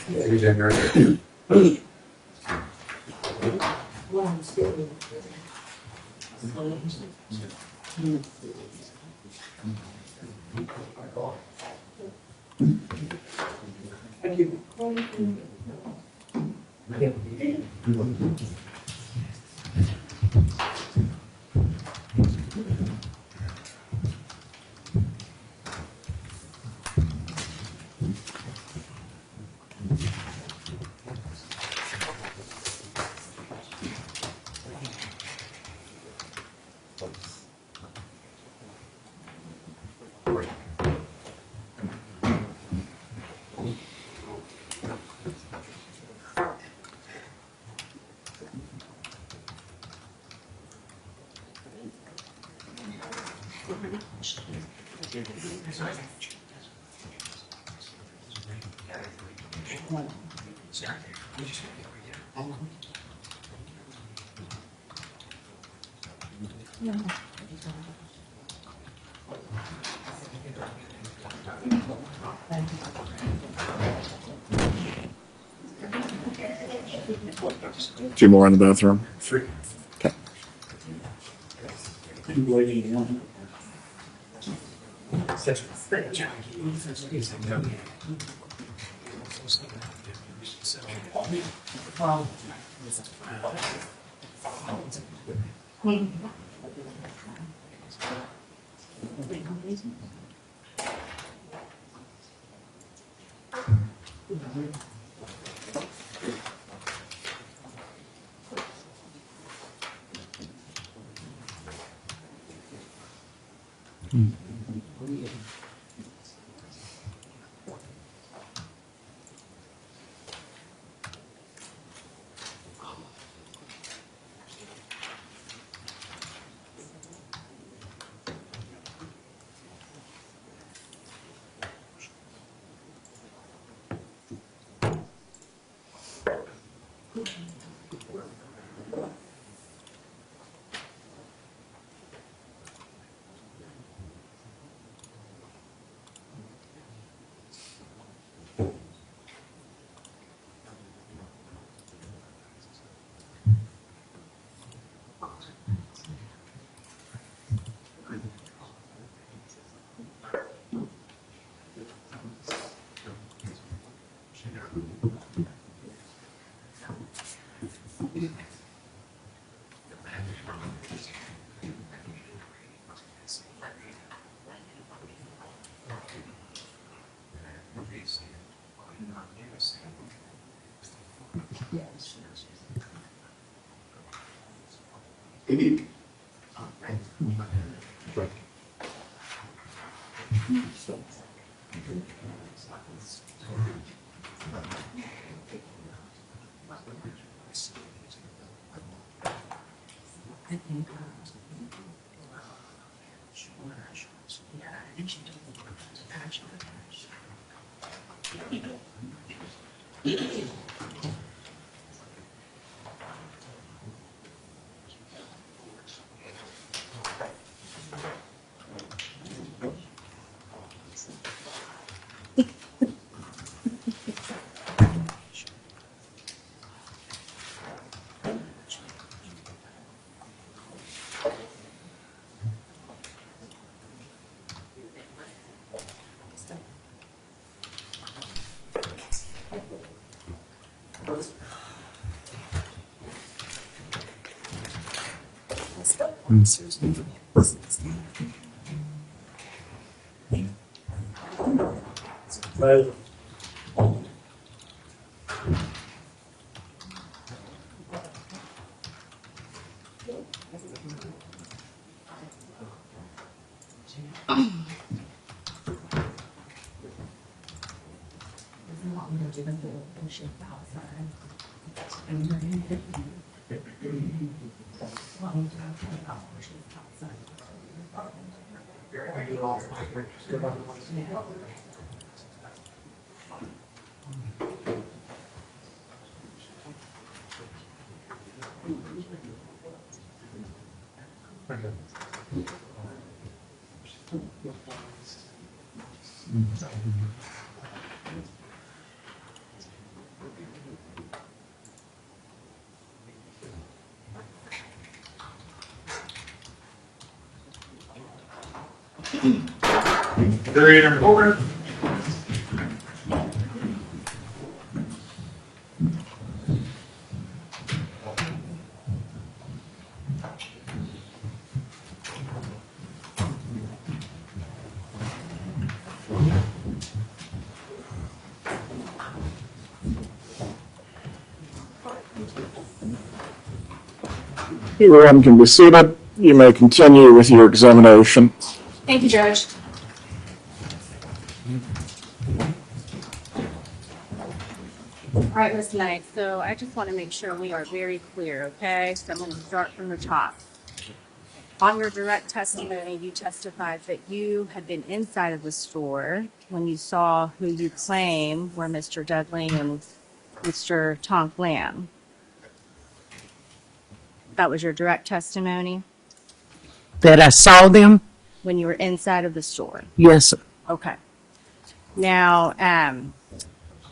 Who's in there? Two more in the bathroom. Okay. Jury in order. Everyone can be seated. You may continue with your examination. Thank you, Judge. All right, Ms. Knight, so I just want to make sure we are very clear, okay? So I'm going to start from the top. On your direct testimony, you testified that you had been inside of the store when you saw who you claim were Mr. Dudley and Mr. Tonk Lamb. That was your direct testimony That I saw them? when you were inside of the store? Yes, sir. Okay. Now,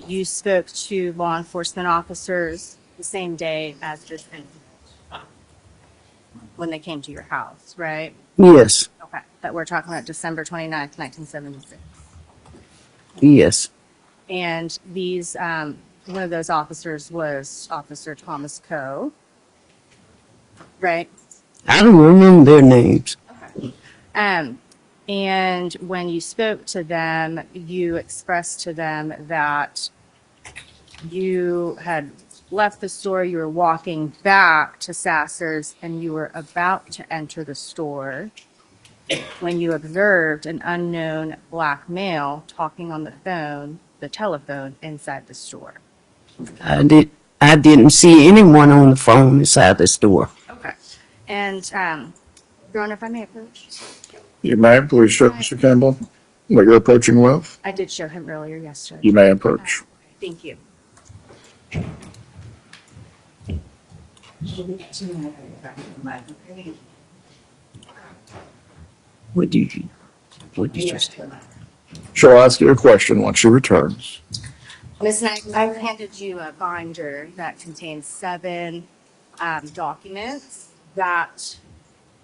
you spoke to law enforcement officers the same day as this incident when they came to your house, right? Yes, Okay. That we're talking about December 29th, 1976. yes. And these, one of those officers was Officer Thomas Coe, right? I don't remember their names. And when you spoke to them, you expressed to them that you had left the store, you were walking back to Sasser's, and you were about to enter the store when you observed an unknown black male talking on the telephone inside the store. I didn't see anyone on the phone inside the store. Okay. And, Veronica, if I may approach? You may, please show Mr. Campbell what you're approaching with. I did show him earlier yesterday. You may approach. Thank you. What did you say? She'll ask you a question once she returns. Ms. Knight, I've handed you a binder that contains 7 documents that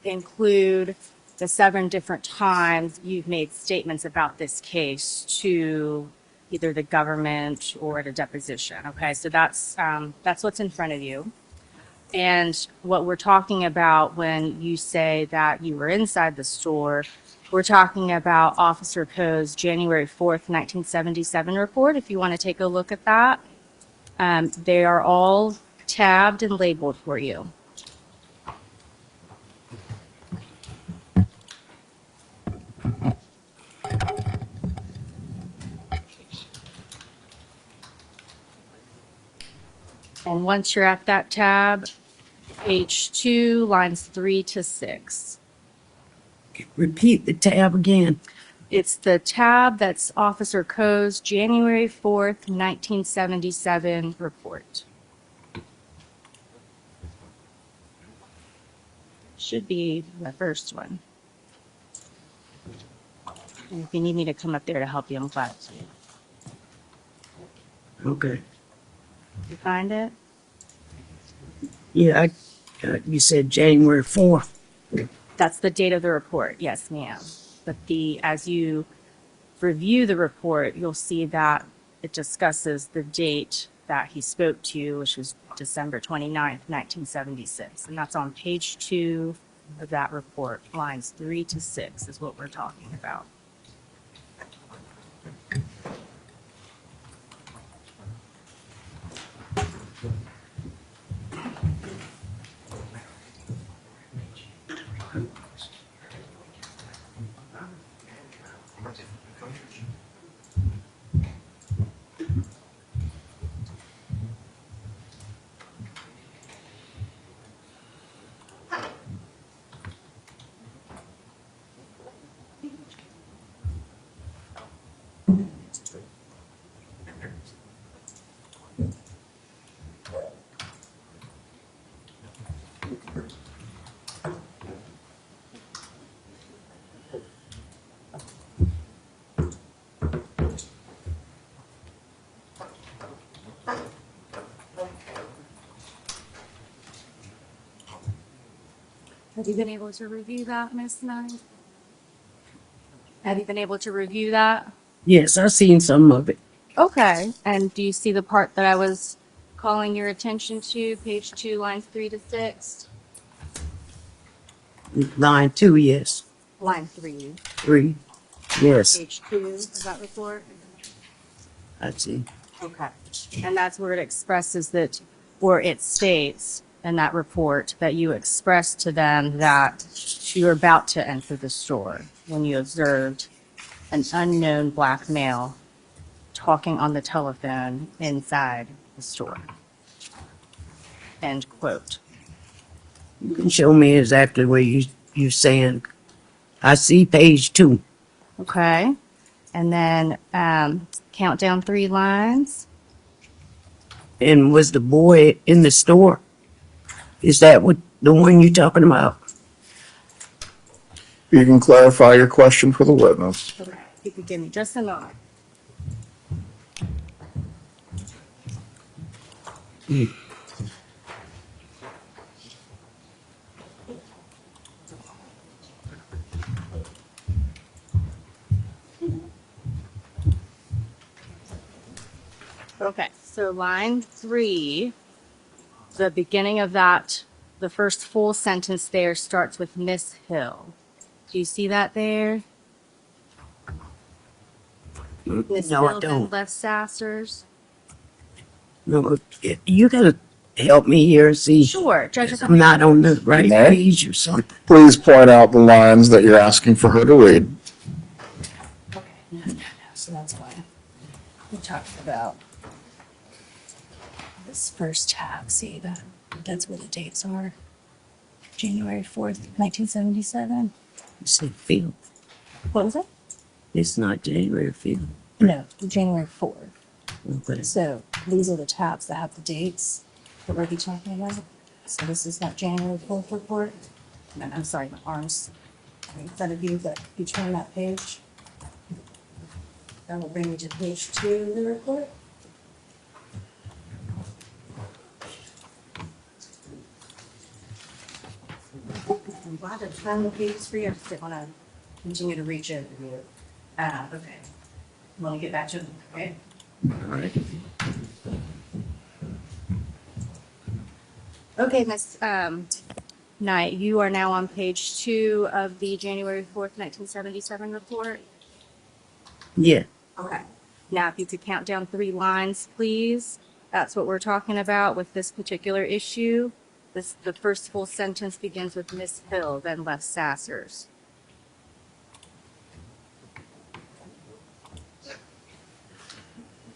include the 7 different times you've made statements about this case to either the government or at a deposition. Okay, so that's what's in front of you. And what we're talking about when you say that you were inside the store, we're talking about Officer Coe's January 4th, 1977 report, if you want to take a look at that. They are all tabbed and labeled for you. And once you're at that tab, page 2, lines 3 to 6. Repeat the tab again. It's the tab that's Officer Coe's January 4th, 1977 report. Should be the first one. And if you need me to come up there to help you, I'm glad to. Okay. You find it? Yeah, you said January 4th. That's the date of the report. Yes, ma'am. But as you review the report, you'll see that it discusses the date that he spoke to you, which was December 29th, 1976. And that's on page 2 of that report. Lines 3 to 6 is what we're talking about. Have you been able to review that, Miss Knight? Have you been able to review that? Yes, I seen some of it. Okay. And do you see the part that I was calling your attention to, page 2, lines 3 to 6? Line 2, yes. Line 3, 3, yes. page 2 of that report? I see. Okay. And that's where it expresses that, or it states in that report that you expressed to them that you were about to enter the store when you observed an unknown black male talking on the telephone inside the store. End quote. You can show me exactly where you're saying. I see page 2. Okay. And then count down 3 lines. And was the boy in the store? Is that what the one you're talking about? You can clarify your question for the witness. Okay. You could give me just a moment. Okay, so line 3, the beginning of that, the first full sentence there starts with Miss Hill. Do you see that there? Miss No, I Hill then don't. left Sassers. No, you gotta help me here, see. Sure, Judge. I'm not on the right May? page or something. Please point out the lines that you're asking for her to read. Okay, no, so that's why we talked about this first tab. See, that's where the dates are. January 4th, 1977. You said field. What was it? It's not January field. No, January 4th. Okay. So these are the tabs that have the dates that we'll be talking about. So this is that January 4th report. No, I'm sorry, my arms instead of you, but if you turn that page, that will bring me to page 2 of the report. I'm glad to turn the pages for you. I just didn't want to continue to reach in. Okay. Want to get back to it, okay? All right. Okay, Miss Knight, you are now on page 2 of the January 4th, 1977 report. Yeah. Okay. Now, if you could count down 3 lines, please. That's what we're talking about with this particular issue. The first full sentence begins with Miss Hill, then left Sassers.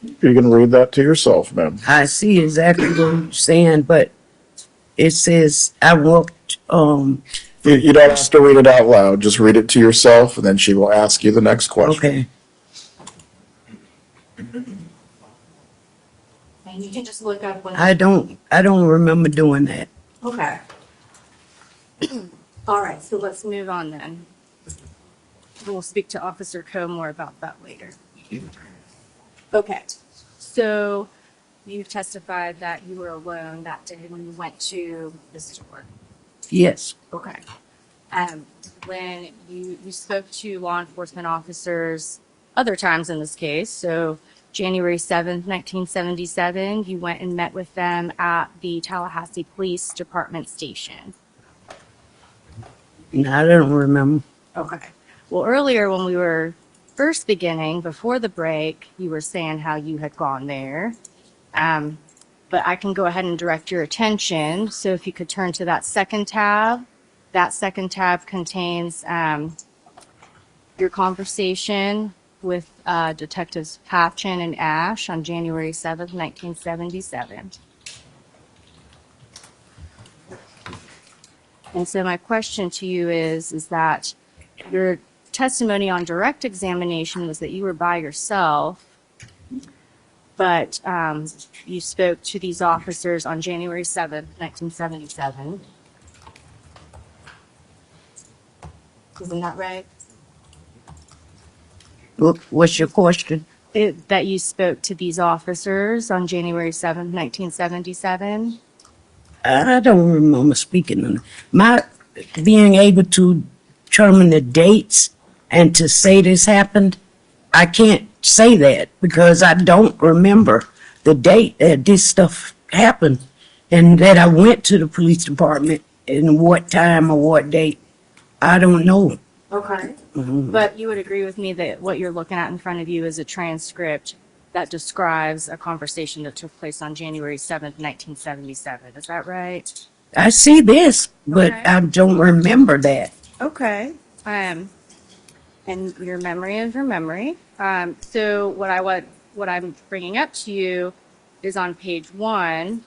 You can read that to yourself, ma'am. I see exactly what you're saying, but it says I walked, You don't have to read it out loud. Just read it to yourself, and then she will ask you the next question. okay. And you can just look up when. I don't remember doing that. Okay. All right, so let's move on then. We'll speak to Officer Coe more about that later. Okay, so you've testified that you were alone that day when you went to the store. Yes. Okay. When you spoke to law enforcement officers other times in this case, so January 7th, 1977, you went and met with them at the Tallahassee Police Department station. No, I don't remember. Okay. Well, earlier when we were first beginning, before the break, you were saying how you had gone there. But I can go ahead and direct your attention. So if you could turn to that second tab contains your conversation with Detectives Patchen and Ash on January 7th, 1977. And so my question to you is that your testimony on direct examination was that you were by yourself, but you spoke to these officers on January 7th, 1977. Isn't that right? What's your question? That you spoke to these officers on January 7th, 1977? I don't remember speaking on it. being able to determine the dates and to say this happened, I can't say that because I don't remember the date that this stuff happened and that I went to the police department and what time or what date. I don't know. Okay. Mhm. But you would agree with me that what you're looking at in front of you is a transcript that describes a conversation that took place on January 7th, 1977. Is that right? I see this, but Okay. I don't remember that. Okay. And your memory is your memory. So what I'm bringing up to you is on page 1,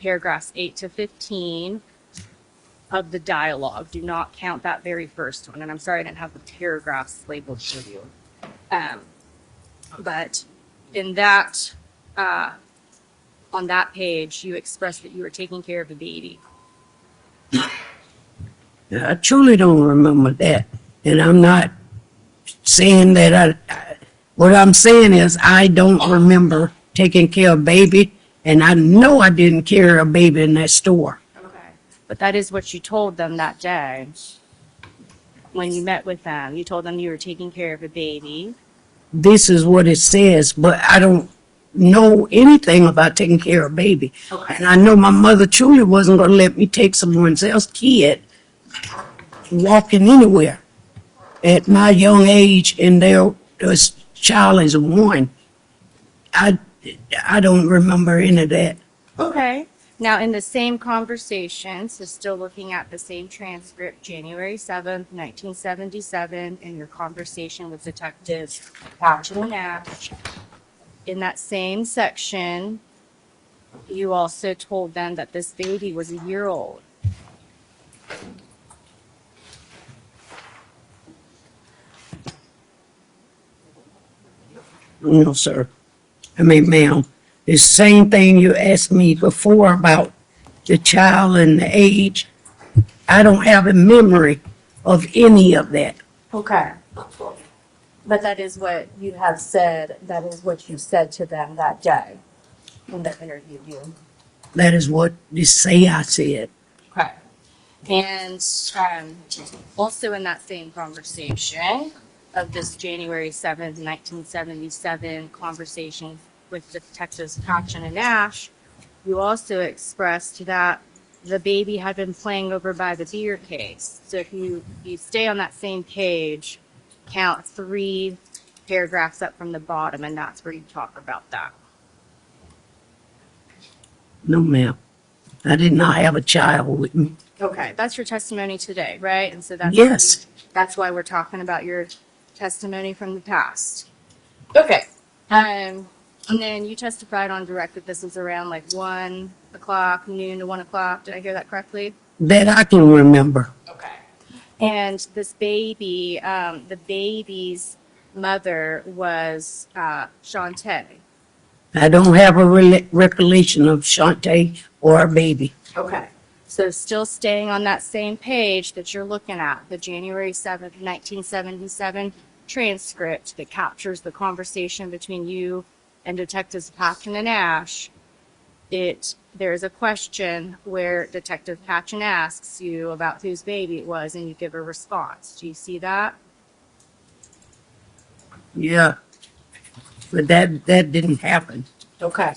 paragraphs 8 to 15 of the dialogue. Do not count that very first one. And I'm sorry I didn't have the paragraphs labeled for you. But in that, on that page, you expressed that you were taking care of the baby. I truly don't remember that. And I'm not saying that what I'm saying is I don't remember taking care of baby, and I know I didn't carry a baby in that store. Okay. But that is what you told them that day when you met with them. You told them you were taking care of a baby. This is what it says, but I don't know anything about taking care of baby. Okay. And I know my mother truly wasn't going to let me take someone else's kid walking anywhere at my young age, and this child is 1. I don't remember any of that. Okay. Now, in the same conversation, so still looking at the same transcript, January 7th, 1977, in your conversation with Detective Patrick Nash, in that same section, you also told them that this baby was a year old. No, sir. I mean, ma'am, the same thing you asked me before about the child and the age. I don't have a memory of any of that. Okay. But that is what you have said, that is what you said to them that day when they interviewed you. That is what they say I said. Okay. And also in that same conversation of this January 7th, 1977 conversation with Detectives Patchen and Nash, you also expressed that the baby had been playing over by the beer case. So if you stay on that same page, count 3 paragraphs up from the bottom, and that's where you talk about that. No, ma'am. I did not have a child with me. Okay, that's your testimony today, right? And so that's Yes. that's why we're talking about your testimony from the past. Okay. And then you testified on direct that this was around like 1 o'clock, noon to 1 o'clock. Did I hear that correctly? That I can remember. Okay. And this baby, the baby's mother was Shantae. I don't have a recollection of Shantae or a baby. Okay. So still staying on that same page that you're looking at, the January 7th, 1977 transcript that captures the conversation between you and Detectives Patchen and Ash, there's a question where Detective Patchen asks you about whose baby it was and you give a response. Do you see that? Yeah. But that didn't happen. Okay.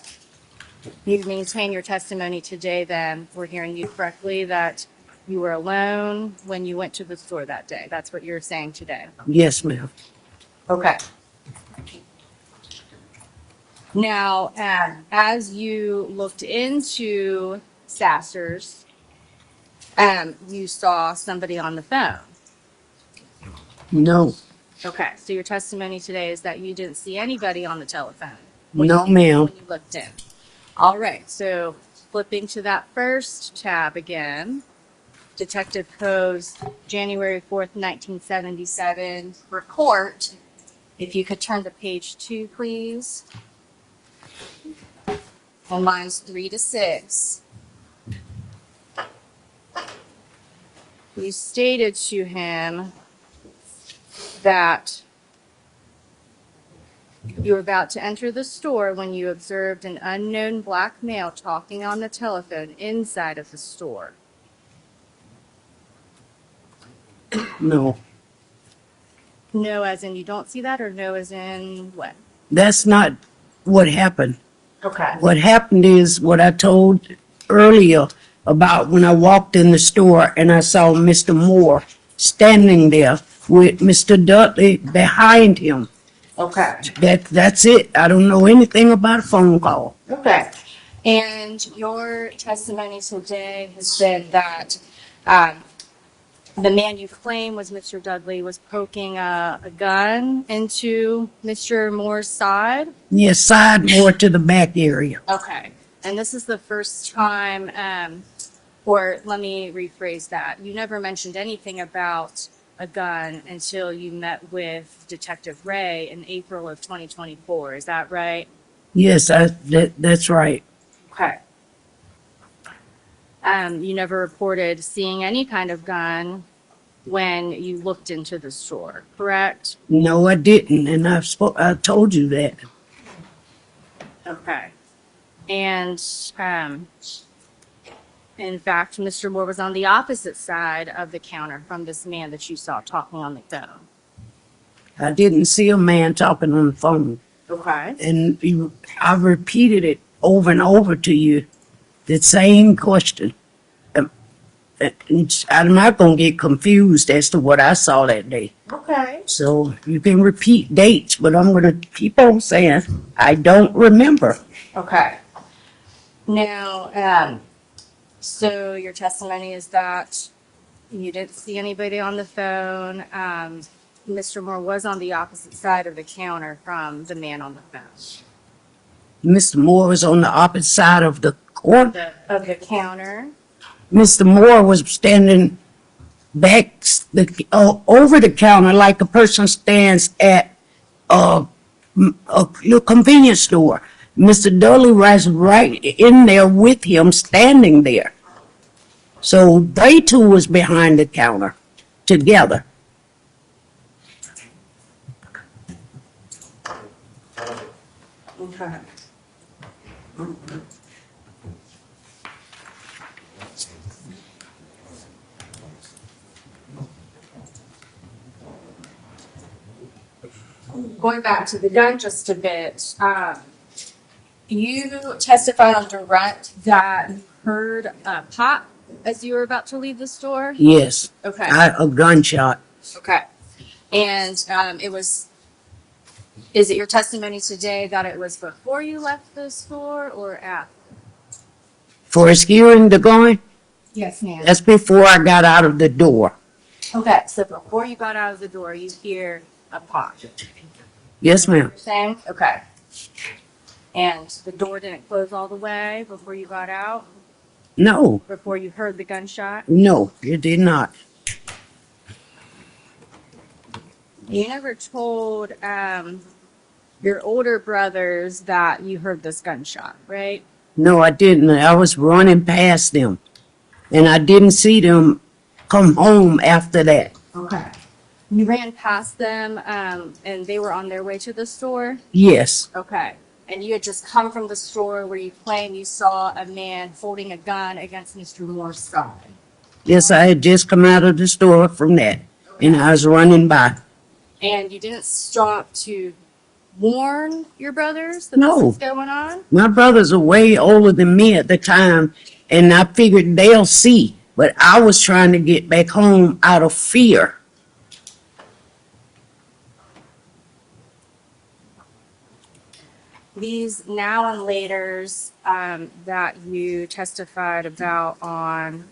You maintain your testimony today then, we're hearing you correctly, that you were alone when you went to the store that day. That's what you're saying today. Yes, ma'am. Okay. Now, as you looked into Sasser's, you saw somebody on the phone. No. Okay, so your testimony today is that you didn't see anybody on the telephone. No, ma'am. When you looked in. All right, so flipping to that first tab again, Detective Poe's January 4th, 1977 report. If you could turn to page 2, please. On lines 3 to 6. You stated to him that you were about to enter the store when you observed an unknown black male talking on the telephone inside of the store. No, No, as in you don't see that, or no, as in what? that's not what happened. Okay. What happened is what I told earlier about when I walked in the store and I saw Mr. Moore standing there with Mr. Dudley behind him. Okay. That's it. I don't know anything about a phone call. Okay. And your testimony today has been that the man you claim was Mr. Dudley was poking a gun into Mr. Moore's side? Yes, side more to the back area. Okay. And this is the first time, or let me rephrase that. You never mentioned anything about a gun until you met with Detective Ray in April of 2024. Is that right? Yes, that's right. Okay. You never reported seeing any kind of gun when you looked into the store, correct? No, I didn't, and I told you that. Okay. And in fact, Mr. Moore was on the opposite side of the counter from this man that you saw talking on the phone. I didn't see a man talking on the phone. Okay. And I repeated it over and over to you, the same question. I'm not going to get confused as to what I saw that day. Okay. So you can repeat dates, but I'm going to keep on saying I don't remember. Okay. Now, so your testimony is that you didn't see anybody on the phone. Mr. Moore was on the opposite side of the counter from the man on the phone. Mr. Moore was on the opposite side of the court. Of the counter. Mr. Moore was standing back over the counter like a person stands at a convenience store. Mr. Dudley was right in there with him, standing there. So they two was behind the counter together. Okay. Going back to the gun just a bit, you testified on direct that you heard a pop as you were about to leave the store? Yes. Okay. A gunshot. Okay. And is it your testimony today that it was before you left the store or after? For his hearing the gun? Yes, ma'am. That's before I got out of the door. Okay, so before you got out of the door, you hear a pop. Yes, ma'am. Same? Okay. And the door didn't close all the way before you got out? No. Before you heard the gunshot? No, it did not. You never told your older brothers that you heard this gunshot, right? No, I didn't. I was running past them. And I didn't see them come home after that. Okay. You ran past them and they were on their way to the store? Yes. Okay. And you had just come from the store where you claim you saw a man holding a gun against Mr. Moore's side. Yes, I had just come out of the store from that. And I was running by. And you didn't stop to warn your brothers that No. this was going on? My brothers are way older than me at the time, and I figured they'll see. But I was trying to get back home out of fear. These now and laters that you testified about on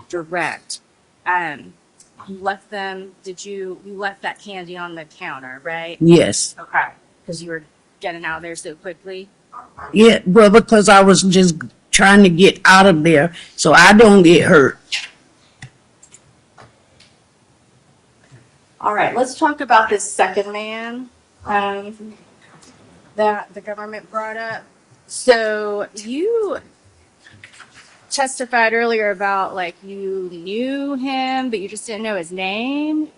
direct, you left them, you left that candy on the counter, right? Yes. Okay. Because you were getting out of there so quickly? Yeah, well, because I was just trying to get out of there so I don't get hurt. All right, let's talk about this second man that the government brought up. So you testified earlier about like you knew him, but you just didn't know his name.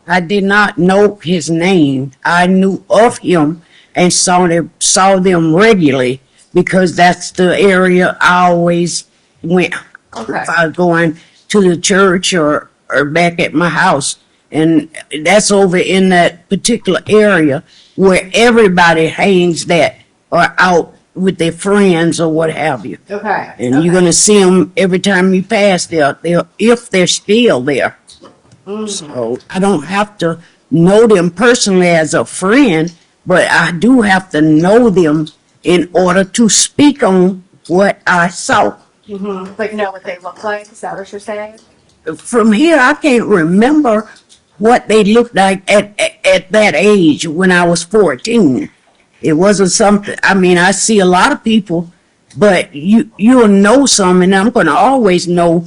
I did not know his name. I knew of him and saw them regularly because that's the area I always went. Okay. If I was going to the church or are back at my house. And that's over in that particular area where everybody hangs that or out with their friends or what have you. Okay. And you're gonna see them every time you pass there, if they're still there. So I don't have to know them personally as a friend, but I do have to know them in order to speak on what I saw. Like know what they look like? Is that what you're saying? From here, I can't remember what they looked like at that age when I was 14. It wasn't something, I mean, I see a lot of people, but you'll know some, and I'm gonna always know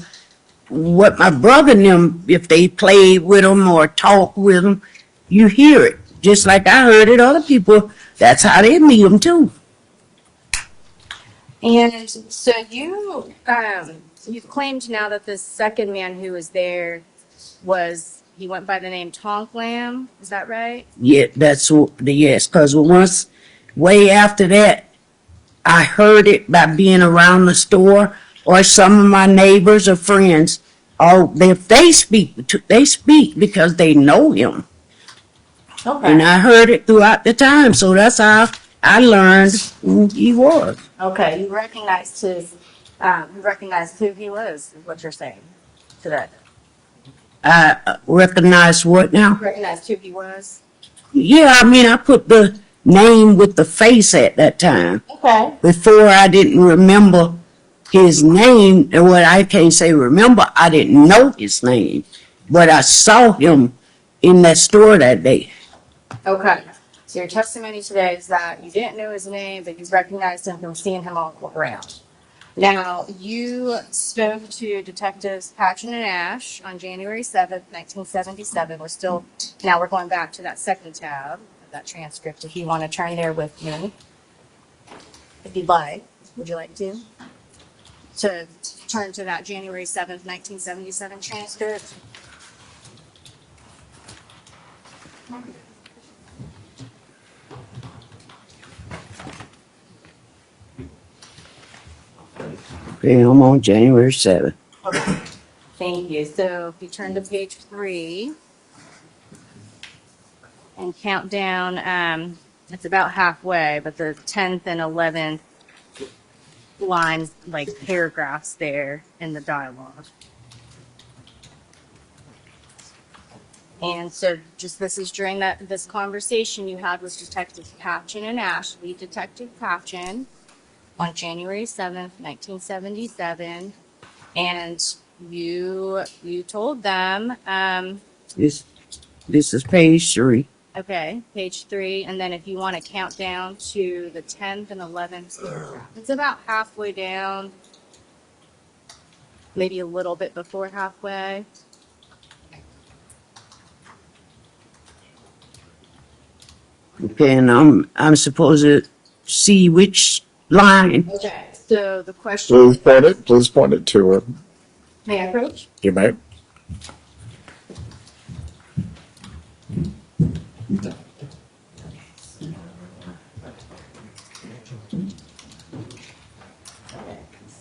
what my brother and them, if they played with them or talked with them, you hear it. Just like I heard it, other people, that's how they meet them too. And so you've claimed now that the second man who was there he went by the name Tonk Lamb. Is that right? Yeah, yes, because once, way after that, I heard it by being around the store or some of my neighbors or friends. Oh, if they speak because they know him. Okay. And I heard it throughout the time, so that's how I learned who he was. Okay. You recognized who he was, is what you're saying today. I recognize what now? You recognized who he was? Yeah, I mean, I put the name with the face at that time. Okay. Before I didn't remember his name, and what I can't say remember, I didn't know his name, but I saw him in that store that day. Okay. So your testimony today is that you didn't know his name, but you recognized him from seeing him all around. Now, you spoke to Detectives Patchen and Ash on January 7th, 1977. Now we're going back to that second tab of that transcript. If you want to turn there with me, if you'd like, would you like to turn to that January 7th, 1977 transcript? Okay, I'm on January 7th. Okay. Thank you. So if you turn to page 3 and count down, it's about halfway, but the 10th and 11th lines, like paragraphs there in the dialogue. And so this is during this conversation you had with Detectives Patchen and Ash, lead Detective Patchen, on January 7th, 1977. And you told them, This is page 3. okay, page 3, and then if you want to count down to the 10th and 11th paragraph, it's about halfway down, maybe a little bit before halfway. Okay, and I'm supposed to see which line. Okay, so the question. Please point it to her. May I approach? You may.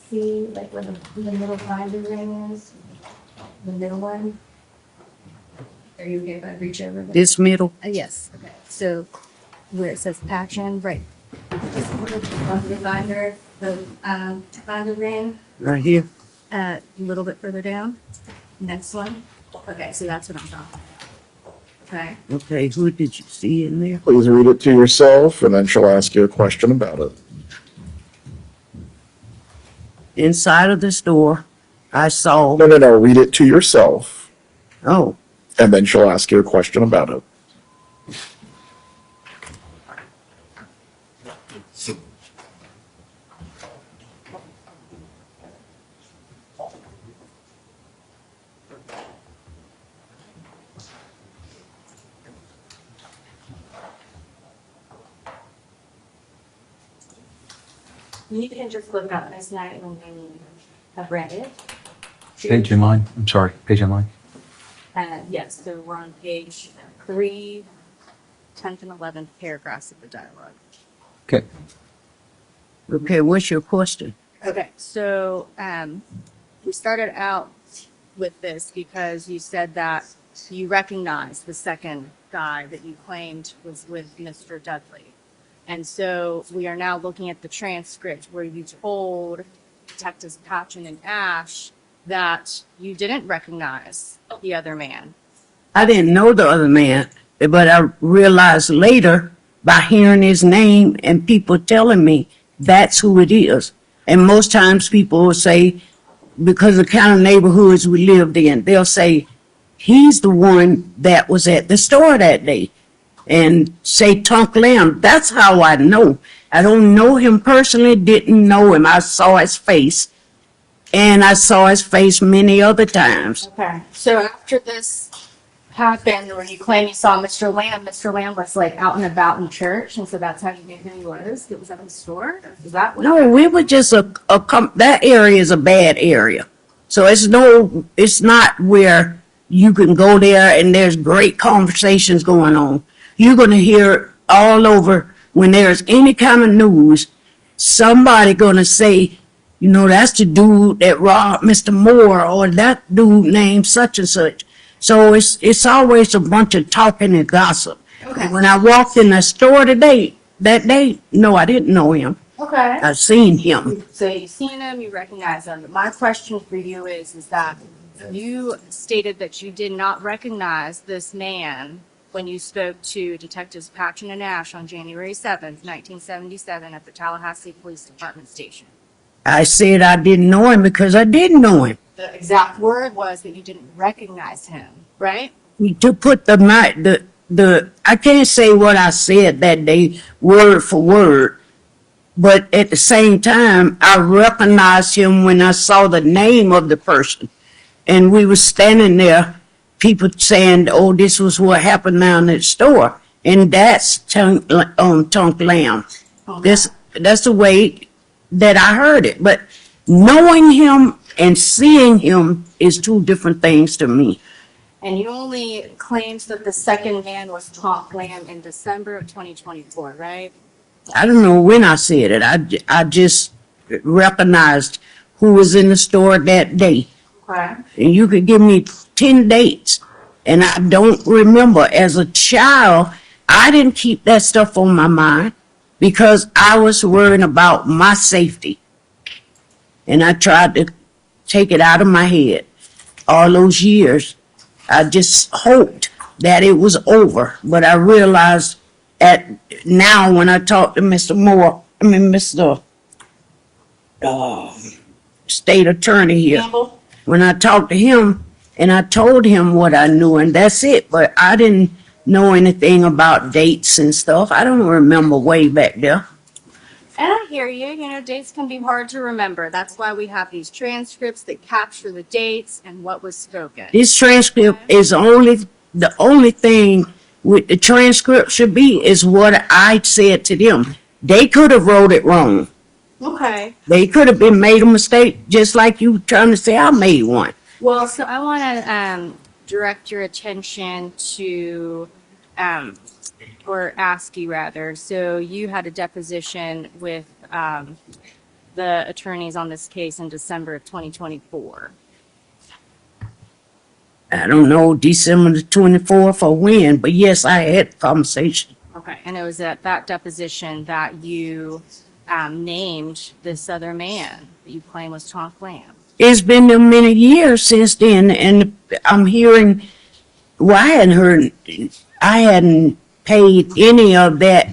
See, like where the middle binder ring is? The middle one? Are you okay if I reach over there? This middle. Yes, okay. So where it says Patchen, right. Just the binder, the binder ring, Right here. a little bit further down. Next one. Okay, so that's what I'm talking about. Okay. Okay, who did you see in there? Please read it to yourself, and then she'll ask you a question about it. Inside of the store, I saw. No. Read it to yourself, Oh, and then she'll ask you a question about it. You can just look up this night when you have read it. Page in line. I'm sorry. Page in line. Yes, so we're on page 3, 10th and 11th paragraphs of the dialogue. Okay. okay, what's your question? Okay, so we started out with this because you said that you recognized the second guy that you claimed was with Mr. Dudley. And so we are now looking at the transcript where you told Detectives Patchen and Ash that you didn't recognize the other man. I didn't know the other man, but I realized later by hearing his name and people telling me that's who it is. And most times people will say, because of the kind of neighborhoods we lived in, they'll say, he's the one that was at the store that day. And say Tunk Lamb. That's how I know. I don't know him personally, didn't know him. I saw his face. And I saw his face many other times. Okay. So after this happened, where you claim you saw Mr. Lamb was like out and about in church, and so that's how you knew who he was? It was at the store? Is that what? No, we were just that area is a bad area. So it's not where you can go there and there's great conversations going on. You're going to hear all over when there's any kind of news, somebody going to say, you know, that's the dude that robbed Mr. Moore, or that dude named such and such. So it's always a bunch of talking and gossip. Okay. When I walked in the store that day, no, I didn't know him. Okay. I seen him. So you've seen him, you recognize him. But my question for you is that you stated that you did not recognize this man when you spoke to Detectives Patchen and Ash on January 7th, 1977 at the Tallahassee Police Department station. I said I didn't know him because I didn't know him. The exact word was that you didn't recognize him, right? To put I can't say what I said that day word for word, but at the same time, I recognized him when I saw the name of the person. And we were standing there, people saying, oh, this was what happened down at the store. And that's Tunk Lamb. Okay. That's the way that I heard it. But knowing him and seeing him is two different things to me. And you only claimed that the second man was Tunk Lamb in December of 2024, right? I don't know when I said it. I just recognized who was in the store that day. Okay. And you could give me 10 dates. And I don't remember. As a child, I didn't keep that stuff on my mind because I was worrying about my safety. And I tried to take it out of my head. All those years, I just hoped that it was over. But I realized now when I talk to Mr. State Attorney here, Campbell? when I talked to him and I told him what I knew, and that's it. But I didn't know anything about dates and stuff. I don't remember way back there. And I hear you. You know, dates can be hard to remember. That's why we have these transcripts that capture the dates and what was spoken. This transcript is the only thing with the transcript should be is what I said to them. They could have wrote it wrong. Okay. They could have been made a mistake, just like you trying to say I made one. Well, so I want to direct your attention to, or ask you rather. So you had a deposition with the attorneys on this case in December of 2024. I don't know, December the 24th or when, but yes, I had a conversation. Okay. And it was at that deposition that you named this other man that you claim was Tunk Lamb. It's been many years since then, and I'm hearing, well, I hadn't paid any of that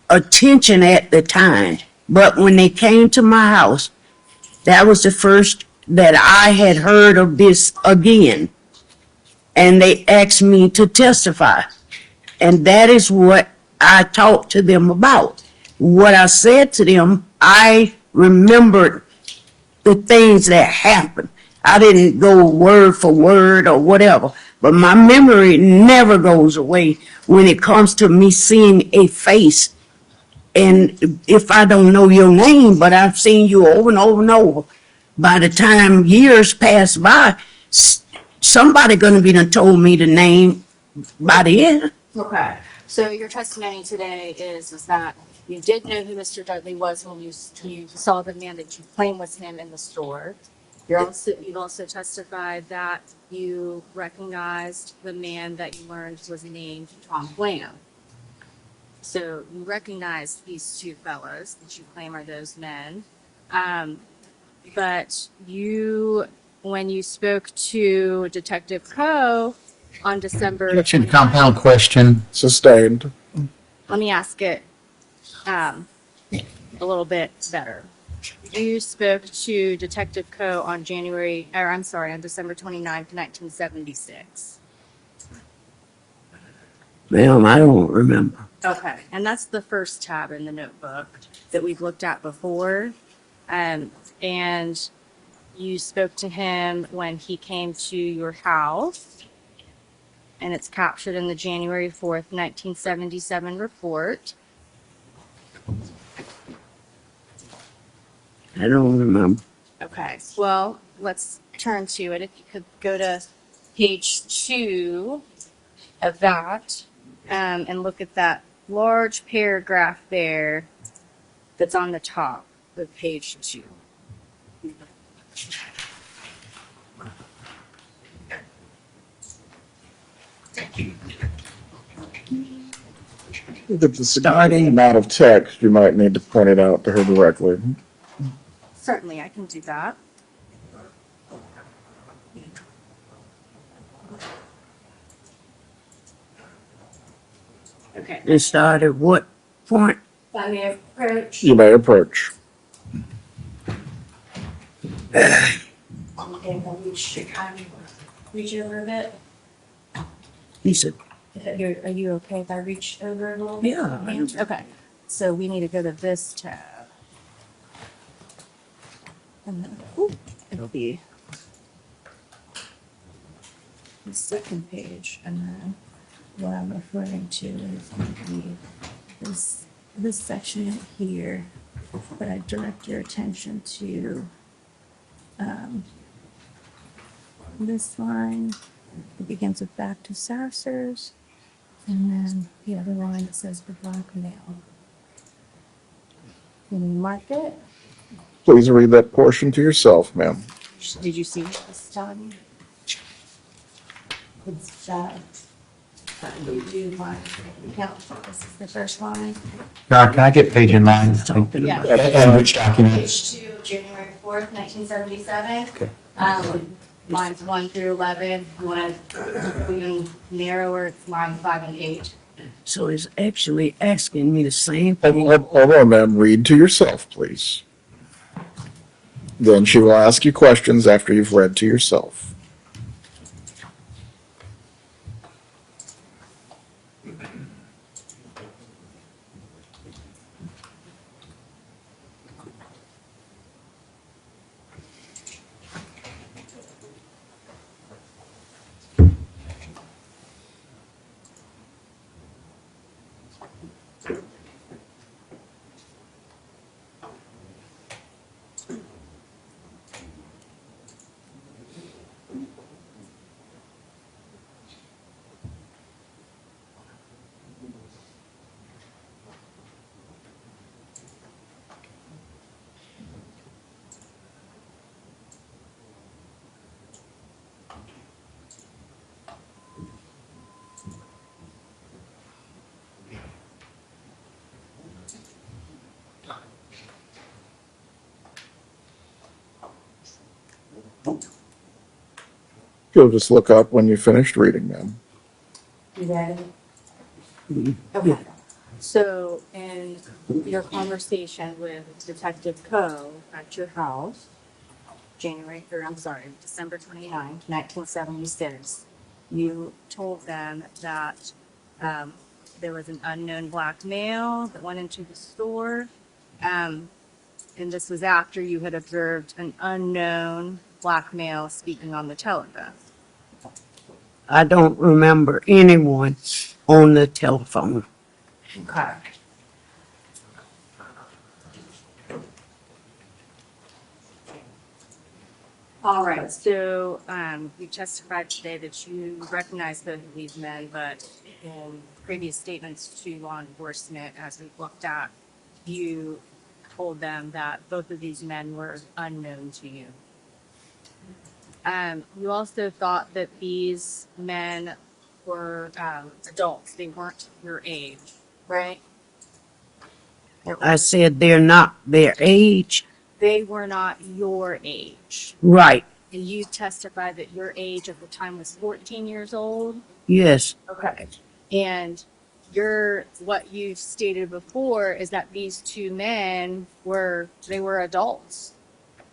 attention at the time. But when they came to my house, that was the first that I had heard of this again. And they asked me to testify. And that is what I talked to them about. What I said to them, I remembered the things that happened. I didn't go word for word or whatever. But my memory never goes away when it comes to me seeing a face. And if I don't know your name, but I've seen you over and over and over, by the time years pass by, somebody gonna be done told me the name by the end. Okay. So your testimony today is that you did know who Mr. Dudley was when you saw the man that you claim was him in the store. You've also testified that you recognized the man that you learned was named Tom Blam. So you recognized these two fellows that you claim are those men. But when you spoke to Detective Coe on December. Objection, compound question. Sustained. Let me ask it a little bit better. You spoke to Detective Coe on on December 29th, 1976. Ma'am, I don't remember. Okay, and that's the first tab in the notebook that we've looked at before. And you spoke to him when he came to your house, and it's captured in the January 4th, 1977 report. I don't remember. Okay, well, let's turn to it. If you could go to page 2 of that and look at that large paragraph there that's on the top of page 2. If it's a significant amount of text, you might need to point it out to her directly. Certainly, I can do that. Okay. It started what point? I may approach. You may approach. Okay, I'll reach over a bit. He said, Are you okay if I reach over a little bit? Yeah. Okay. So we need to go to this tab. And then it'll be the second page. And then what I'm referring to is going to be this section here. But I direct your attention to this line. It begins with back to Sassers. And then the other line that says the black male. Can you mark it? Please read that portion to yourself, ma'am. Did you see it this time? It's do my count. This is the first line. Can I get page in line? Yeah. And which document? Page 2, January 4th, 1977. Okay. Lines 1 through 11. You want to even narrower, it's line 5 and 8. so it's actually asking me the same Hold thing. on, ma'am. Read to yourself, please. Then she will ask you questions after you've read to yourself. You'll just look up when you finished reading them. You ready? Okay. So, in your conversation with Detective Coe at your house, December 29th, 1976, you told them that there was an unknown black male that went into the store, and this was after you had observed an unknown black male speaking on the telephone. I don't remember anyone on the telephone. Okay. All right, so you testified today that you recognize both of these men, but in previous statements to law enforcement, as we've looked at, you told them that both of these men were unknown to you. You also thought that these men were adults. They weren't your age, right? I said they're not their age. They were not your age. Right. And you testified that your age at the time was 14 years old. Yes. Okay. And what you stated before is that these two men were adults.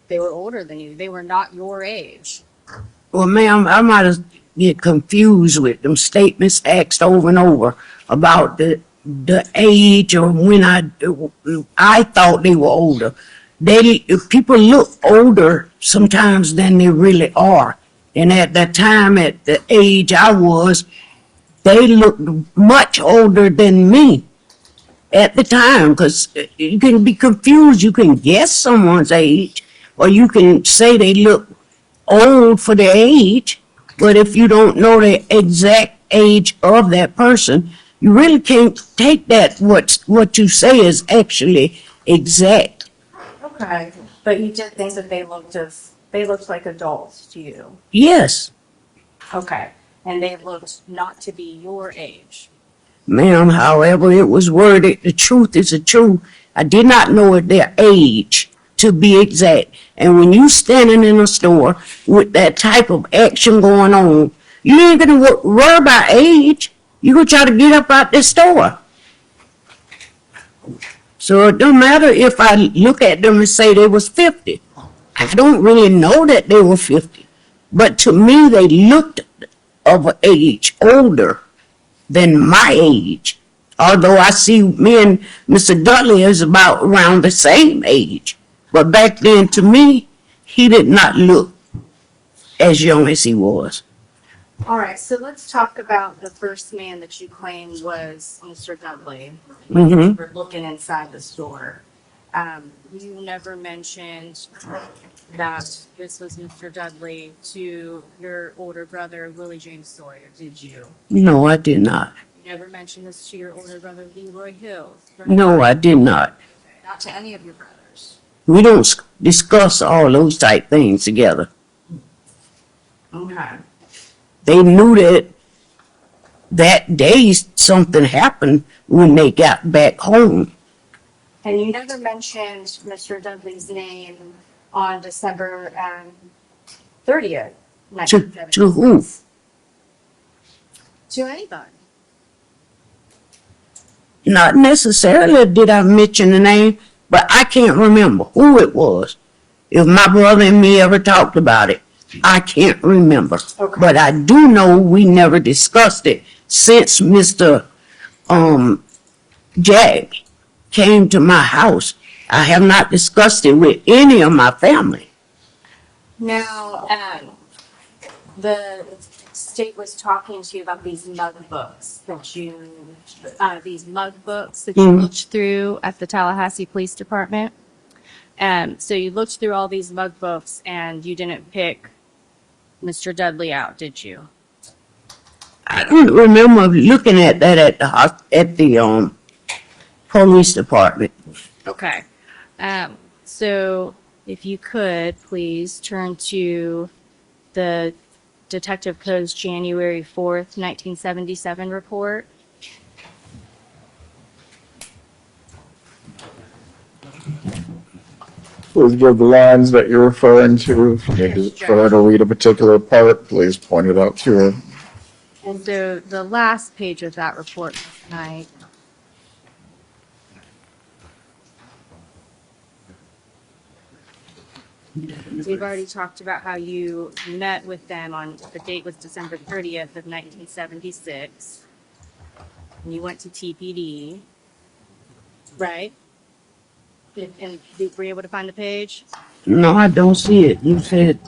They were older than you. They were not your age. Well, ma'am, I might have get confused with them statements asked over and over about the age or when I thought they were older. People look older sometimes than they really are. And at that time, at the age I was, they looked much older than me at the time, because you can be confused. You can guess someone's age, or you can say they look old for their age, but if you don't know the exact age of that person, you really can't take that what you say is actually exact. Okay. But you did think that they looked like adults to you. Yes. Okay. And they looked not to be your age. Ma'am, however it was worded, the truth is the truth. I did not know their age, to be exact. And when you standing in a store with that type of action going on, you ain't gonna worry about age. You gonna try to get up out this store. So it don't matter if I look at them and say they was 50. I don't really know that they were 50. But to me, they looked of an age older than my age. Although I see me and Mr. Dudley is about around the same age. But back then, to me, he did not look as young as he was. All right. So let's talk about the first man that you claimed was Mr. Dudley. Mm-hmm. We're looking inside the store. You never mentioned that this was Mr. Dudley to your older brother, Willie James Sawyer, did you? No, I did not. You never mentioned this to your older brother, Leroy Hill? No, I did not. Not to any of your brothers? We don't discuss all those type things together. Okay. They knew that day something happened when they got back home. And you never mentioned Mr. Dudley's name on December 30th, 1970. To who? To anybody. Not necessarily did I mention the name, but I can't remember who it was. If my brother and me ever talked about it, I can't remember. Okay. But I do know we never discussed it since Mr. Jack came to my house. I have not discussed it with any of my family. Now, the state was talking to you about these mug books that you looked through at the Tallahassee Police Department. So you looked through all these mug books and you didn't pick Mr. Dudley out, did you? I don't remember looking at that at the police department. Okay. So if you could please turn to the Detective Code's January 4th, 1977 report. Please give the lines that you're referring to. If you need to try to read a particular part, please point it out to her. And so the last page of that report tonight. We've already talked about how you met with them on, the date was December 30th of 1976. And you went to TPD, right? And were you able to find the page? No, I don't see it. You said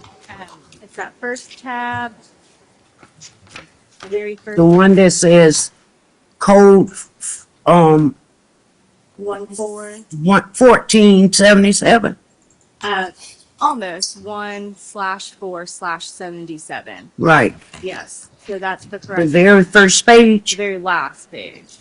It's that first tab. The very first. the one that says code 1477. Almost 1/4/77. Right. Yes. So that's the The correct. very first page. The very last page.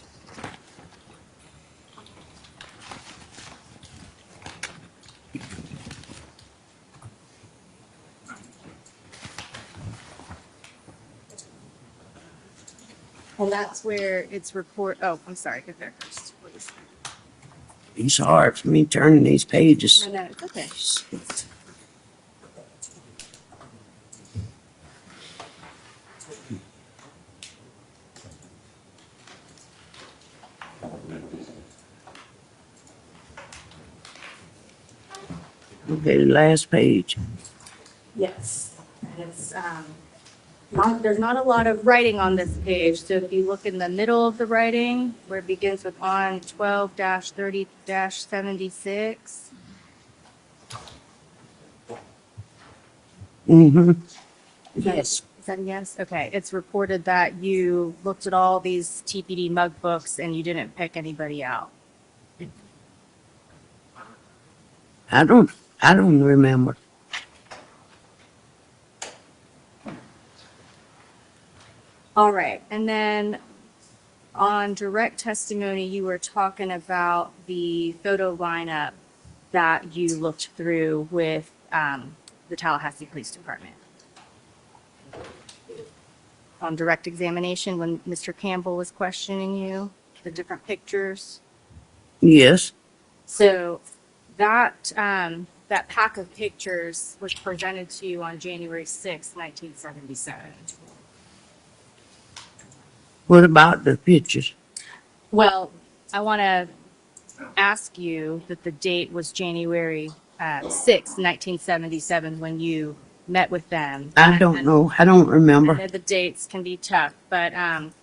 And that's where it's oh, I'm sorry, go there first, please. It's hard for me turning these pages. No, it's okay. Okay, the last page. Yes, and it's, there's not a lot of writing on this page, so if you look in the middle of the writing, where it begins with on 12-30-76. Mm-hmm. Yes. Is that a yes? Okay, it's reported that you looked at all these TPD mug books and you didn't pick anybody out. I don't remember. All right, and then on direct testimony, you were talking about the photo lineup that you looked through with the Tallahassee Police Department. On direct examination, when Mr. Campbell was questioning you, the different pictures. Yes. So that that pack of pictures was presented to you on January 6, 1977. What about the pictures? Well, I want to ask you that the date was January 6, 1977, when you met with them. I don't know. I don't remember. I know the dates can be tough, but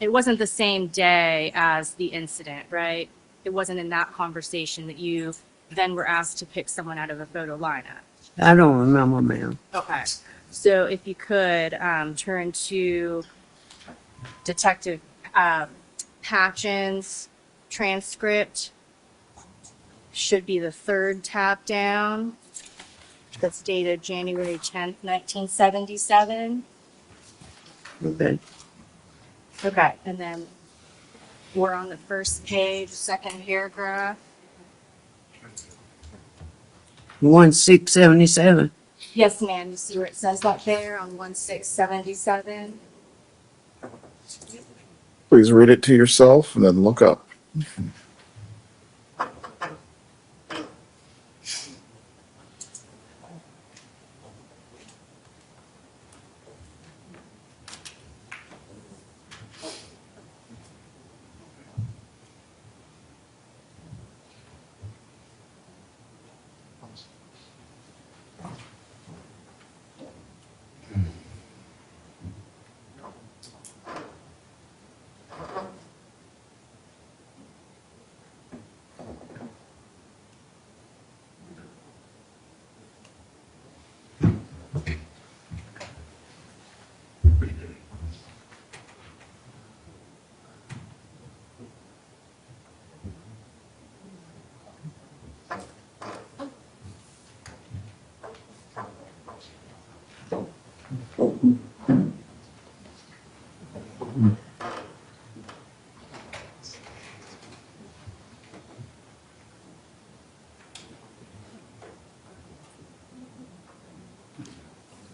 it wasn't the same day as the incident, right? It wasn't in that conversation that you then were asked to pick someone out of a photo lineup. I don't remember, ma'am. Okay. So if you could turn to Detective Patchen's transcript, should be the third tab down. That's dated January 10th, 1977. Okay. Okay, and then we're on the first page, second paragraph. 1677. Yes, ma'am, you see where it says that there on 1677? Please read it to yourself and then look up.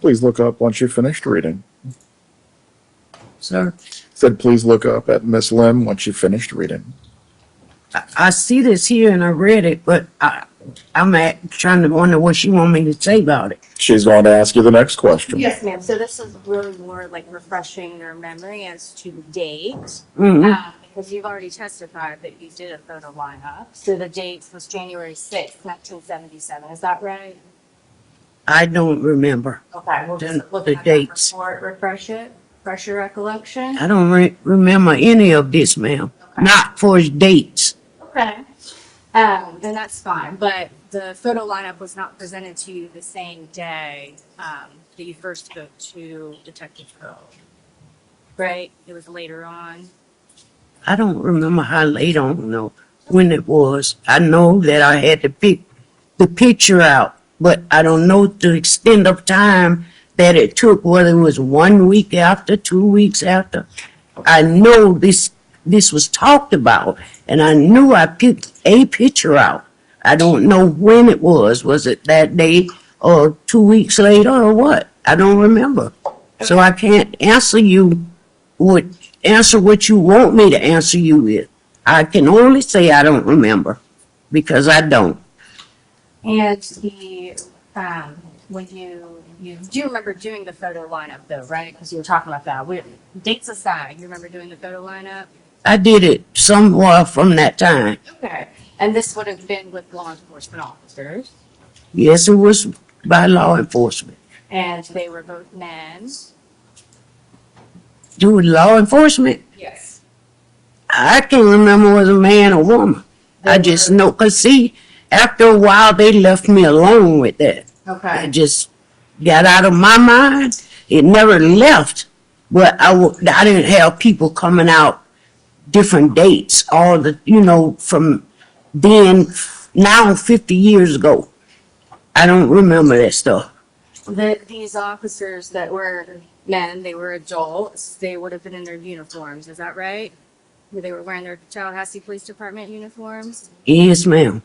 Please look up once you've finished reading. Sir? Said please look up at Miss Lim once you've finished reading. I see this here and I read it, but I'm trying to wonder what she want me to say about it. She's going to ask you the next question. Yes, ma'am. So this is really more like refreshing your memory as to the date. Mm-hmm. Because you've already testified that you did a photo lineup. So the date was January 6th, 1977. Is that right? I don't remember. Okay, we'll just look The at dates. that report, refresh your recollection. I don't remember any of this, ma'am. Okay. Not for its dates. Okay. Then that's fine, but the photo lineup was not presented to you the same day that you first spoke to Detective Cole, right? It was later on. I don't remember how late. I don't know when it was. I know that I had to pick the picture out, but I don't know the extent of time that it took, whether it was 1 week after, 2 weeks after. I know this was talked about, and I knew I picked a picture out. I don't know when it was. Was it that day or 2 weeks later or what? I don't remember. So I can't answer you would answer what you want me to answer you with. I can only say I don't remember, because I don't. And when you do remember doing the photo lineup though, right? Because you were talking about that. Dates aside, you remember doing the photo lineup? I did it somewhere from that time. Okay. And this would have been with law enforcement officers. Yes, it was by law enforcement. And they were both men. Do law enforcement? Yes. I can't remember whether a man or woman. I just know, cause see, after a while they left me alone with that. Okay. It just got out of my mind. It never left, but I didn't have people coming out different dates, all the, from then, now 50 years ago. I don't remember that stuff. These officers that were men, they were adults, they would have been in their uniforms, is that right? They were wearing their Tallahassee Police Department uniforms? Yes, ma'am.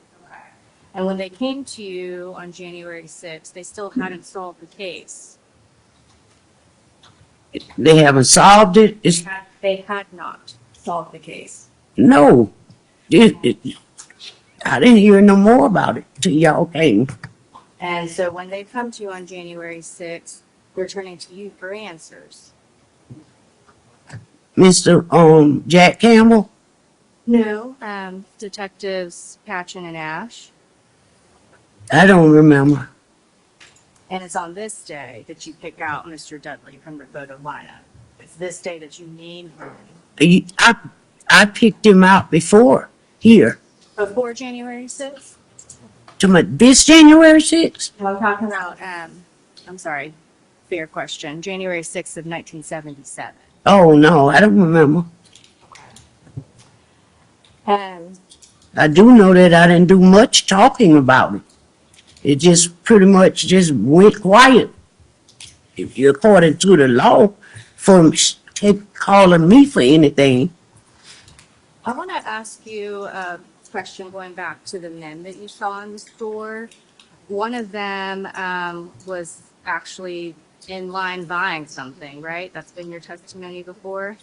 And when they came to you on January 6th, they still hadn't solved the case. They haven't solved it. They had not solved the case. No. I didn't hear no more about it till y'all came. And so when they come to you on January 6th, they're turning to you for answers. Mr. Jack Campbell? No. Detectives Patchen and Ash. I don't remember. And it's on this day that you pick out Mr. Dudley from the photo lineup. It's this day that you name him. I picked him out before, here. Before January 6th? This January 6th? Well, I'm talking about, I'm sorry, fair question. January 6th of 1977. Oh, no, I don't remember. I do know that I didn't do much talking about it. It just pretty much just went quiet. If you're according to the law, for calling me for anything. I want to ask you a question going back to the men that you saw in the store. One of them was actually in line buying something, right? That's been your testimony before?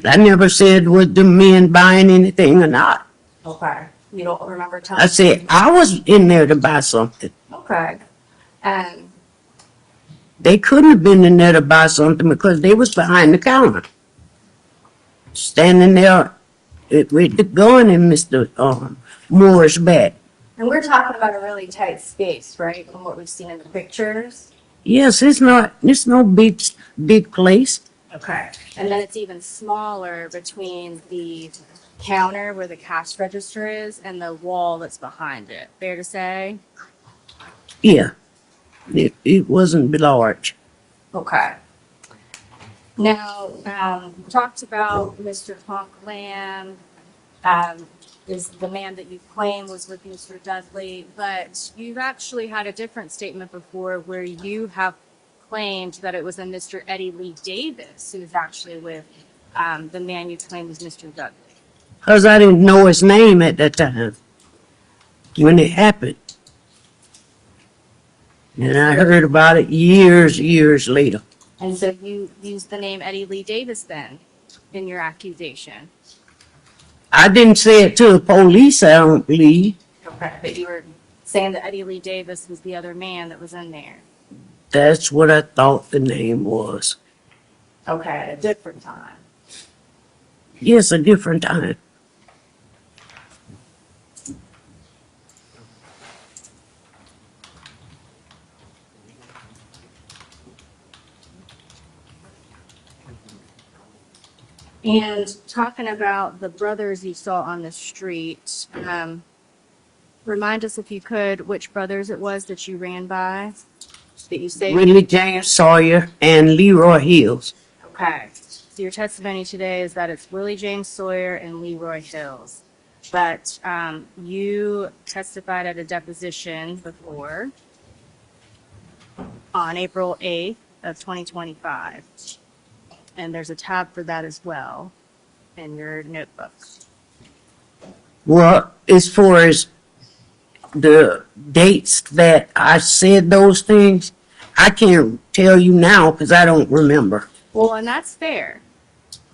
I never said was the men buying anything or not. Okay. You don't remember telling I said I was in there to buy something. Okay. They couldn't have been in there to buy something because they was behind the counter. Standing there with the gun in Mr. Moore's back. And we're talking about a really tight space, right? From what we've seen in the pictures. Yes, it's no big place. Okay. And then it's even smaller between the counter where the cash register is and the wall that's behind it. Fair to say? Yeah. It wasn't large. Okay. Now, talked about Mr. Honk Lamb, is the man that you claim was with Mr. Dudley, but you've actually had a different statement before where you have claimed that it was a Mr. Eddie Lee Davis who was actually with the man you claim was Mr. Dudley. Because I didn't know his name at that time when it happened. And I heard about it years later. And so you used the name Eddie Lee Davis then in your accusation. I didn't say it to the police, I don't believe. Okay. But you were saying that Eddie Lee Davis was the other man that was in there. That's what I thought the name was. Okay, at a different time. Yes, a different time. And talking about the brothers you saw on the street, remind us if you could which brothers it was that you ran by, that you say. Willie James Sawyer and Leroy Hills. Okay. So your testimony today is that it's Willie James Sawyer and Leroy Hills. But you testified at a deposition before on April 8th of 2025. And there's a tab for that as well in your notebook. Well, as far as the dates that I said those things, I can't tell you now because I don't remember. Well, and that's fair.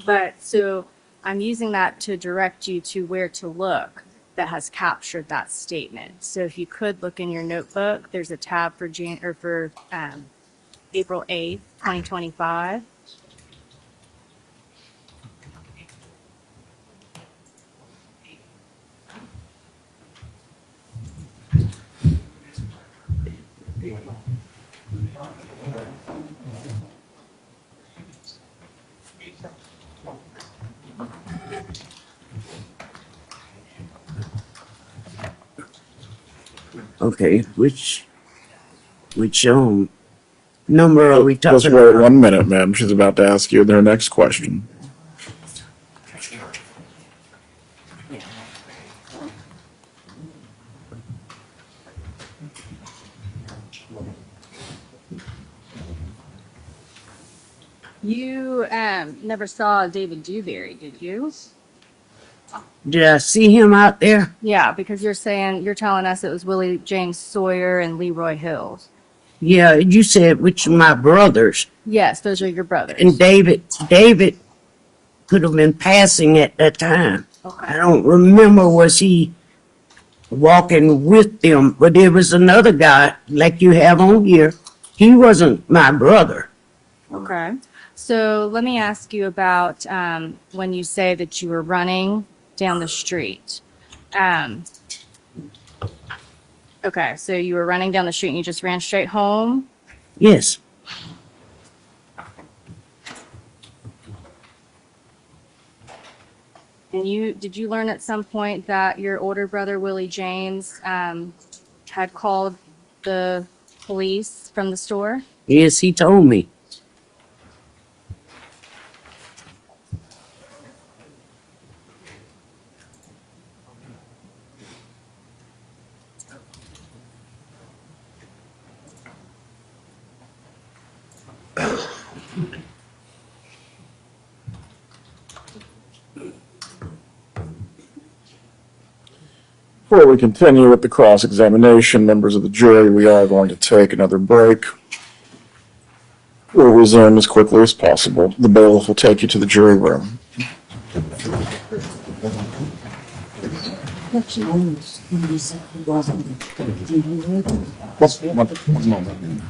But so I'm using that to direct you to where to look that has captured that statement. So if you could look in your notebook, there's a tab for April 8th, 2025. Okay, which number are we Just talking wait about? 1 minute, ma'am. She's about to ask you their next question. You never saw David Dewberry, did you? Did I see him out there? Yeah, because you're telling us it was Willie James Sawyer and Leroy Hills. Yeah, you said which of my brothers. Yes, those are your brothers. And David could have been passing at that time. Okay. I don't remember was he walking with them, but there was another guy like you have on here. He wasn't my brother. Okay. So let me ask you about when you say that you were running down the street. Okay, so you were running down the street and you just ran straight home? Yes. And did you learn at some point that your older brother, Willie James, had called the police from the store? Yes, he told me. Before we continue with the cross-examination, members of the jury, we are going to take another break. We'll resume as quickly as possible. The bailiff will take you to the jury room. One moment.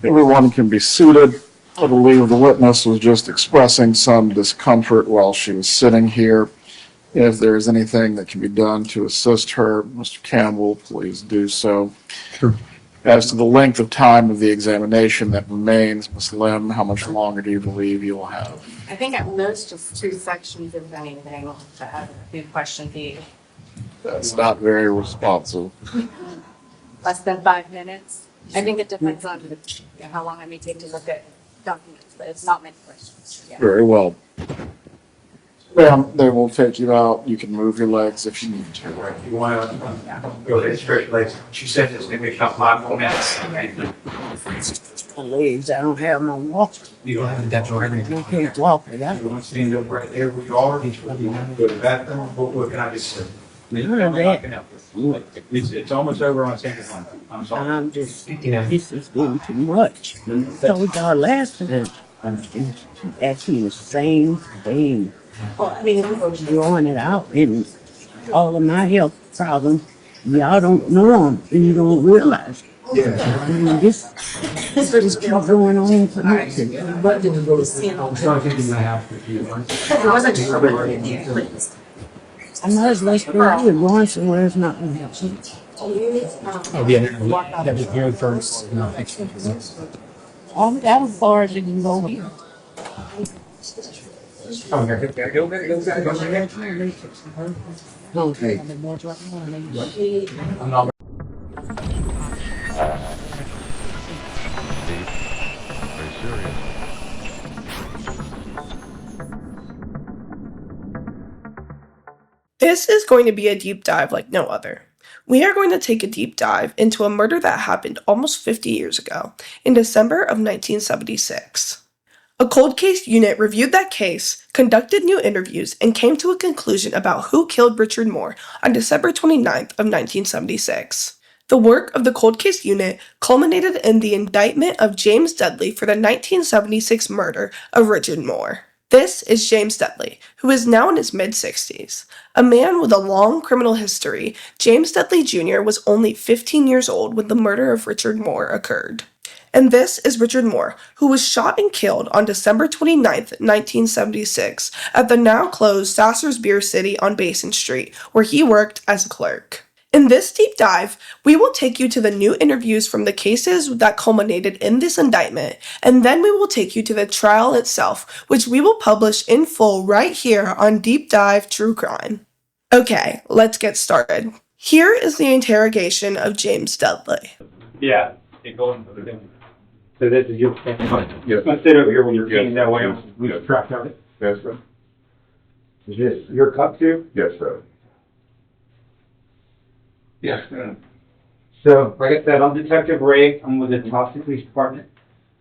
Everyone can be seated. I believe the witness was just expressing some discomfort while she was sitting here. If there is anything that can be done to assist her, Mr. Campbell, please do so. Sure. As to the length of time of the examination that remains, Ms. Lim, how much longer do you believe you will have? I think at most just 2 sections, if anything, to have the question be That's not very responsive. less than 5 minutes. I think it depends on how long I may take to look at documents, but it's not many questions. Yeah. Very well. Ma'am, they will take you out. You can move your legs if you need to. You want to go ahead, stretch your legs. She said it's going to be about 5 more minutes. My legs, I don't have my walker. You don't have that already. I can't walk without You want to stand up right there where you are? Go to the bathroom. What can I just say? None of that. It's almost over on a second one. I'm sorry. I'm just, this is getting too much. I told y'all last time. And asked me the same thing. Well, I mean, I'm drawing it out in all of my health problems. Y'all don't know them and you don't realize. Yeah. I mean, this is been going on for nothing. I'm starting thinking I have to. I might as well stay here. Going somewhere is not going to help me. Oh, yeah, that was here first. No, All that as far as you can go here. Come here. Go back. Okay. I'm not. This is going to be a deep dive like no other. We are going to take a deep dive into a murder that happened almost 50 years ago, in December of 1976. A cold case unit reviewed that case, conducted new interviews, and came to a conclusion about who killed Richard Moore on December 29th of 1976. The work of the cold case unit culminated in the indictment of James Dudley for the 1976 murder of Richard Moore. This is James Dudley, who is now in his mid-60s. A man with a long criminal history, James Dudley Jr. was only 15 years old when the murder of Richard Moore occurred. And this is Richard Moore, who was shot and killed on December 29th, 1976, at the now-closed Sasser's Beer City on Basin Street, where he worked as a clerk. In this deep dive, we will take you to the new interviews from the cases that culminated in this indictment, and then we will take you to the trial itself, which we will publish in full right here on Deep Dive True Crime. Okay, let's get started. Here is the interrogation of James Dudley. Yeah, so this is your, yes. Let's sit over here when you're feeding that way, we can track of it. Yes, sir. Is this your cup too? Yes, sir. Yes. So, like I said, I'm Detective Ray, I'm with the Tallahassee Police Department.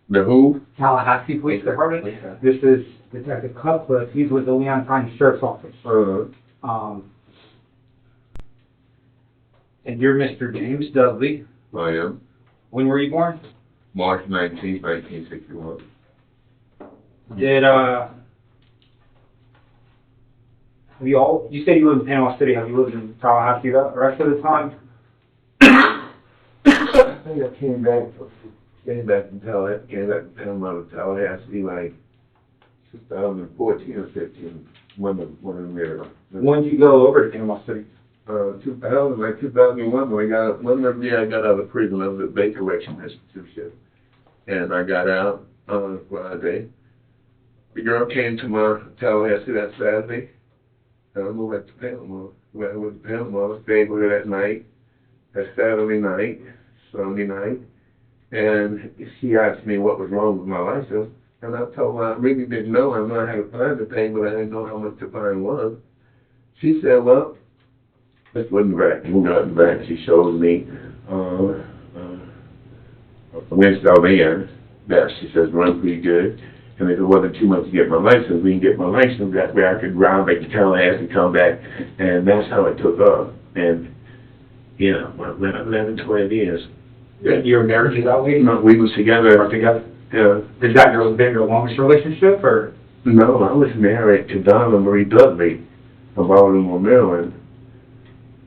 The who? Tallahassee Police Department. This is Detective Cutcliffe, he's with the Leon County Sheriff's Office. And you're Mr. James Dudley. I am. When were you born? March 19th, 1961. You said you lived in Panama City, have you lived in Tallahassee the rest of the time? I think I came back from Panama to Tallahassee like 2014 or 15. When did you go over to Panama City? 2001, when I got out of prison. I was at Bay Correction Institution. And I got out on Friday. The girl came to my Tallahassee that Saturday. And I moved back to Panama. When I went to Panama, I stayed with her that night, that Saturday night, Sunday night. And she asked me what was wrong with my license. And I told her I really didn't know. I know how to find the thing, but I didn't know how much to find was. She said, well, this wasn't back. Moved out the back. She showed me from Instagram that she says run pretty good. And if it wasn't too much to get my license, we can get my license that way I could drive back to Tallahassee and come back. And that's how it took off. And, 11, 12 years. You were married to that lady? No, we was together. Yeah. Is that your longest relationship, or? No, I was married to Donna Marie Dudley from Baltimore, Maryland.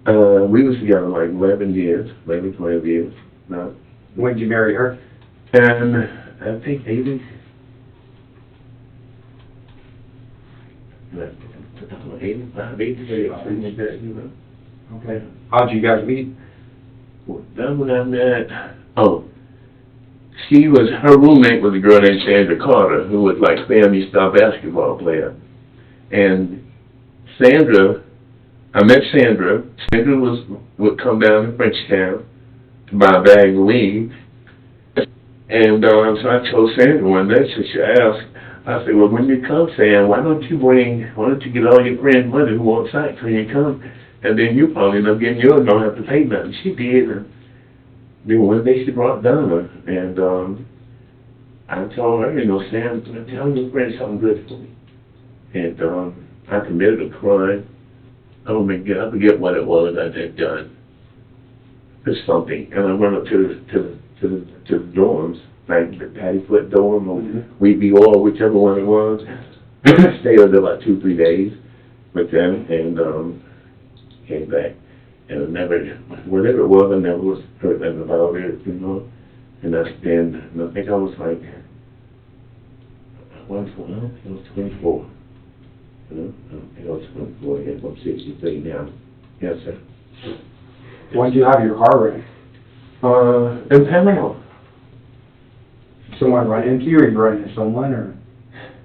We was together like 11 years, maybe 12 years. No. When did you marry her? And I think 85, 86, something like that, you know. Okay. How'd you guys meet? Well, then when I met, her roommate was a girl named Sandra Carter, who was like family star basketball player. And I met Sandra. Sandra would come down to Frenchtown to buy a bag of weed. And so I told Sandra one day, so she asked, I said, well, when you come, Sam, why don't you get all your friends' money who want sites when you come, and then you probably end up getting yours, don't have to pay nothing. She did, and then one day she brought Donna, and I told her, Sam, tell your friend something good for me. And I committed a crime. Oh my God, I forget what it was I had done. It's something, and I went up to the dorms, like the Pattyfoot dorm, or Wheatby or whichever one it was. I stayed there about 2-3 days with them, and came back. And whatever it was, I never was hurt them about it, And I think I was like, I think I was 24. I think I was 24, I'm 63 now. Yes, sir. When did you have your car wreck? In Panama. Someone run into you, or you run into someone, or?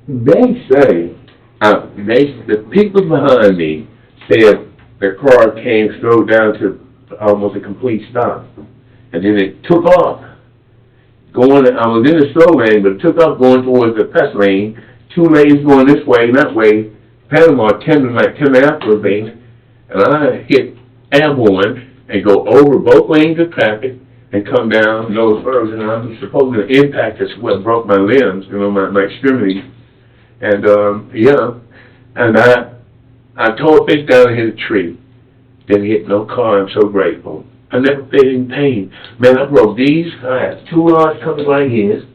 They say, the people behind me said the car slowed down to almost a complete stop. And then it took off. I was in the slow lane, but it took off going towards the fast lane. 2 lanes going this way and that way. Panama 10 after lane. And I hit airborne and go over both lanes of traffic and come down those curves, and I'm supposed to impact is what broke my limbs, my extremities. And, and I tore a fish down and hit a tree. Didn't hit no car, I'm so grateful. I never felt in pain. Man, I broke these, I had 2 rods coming right here,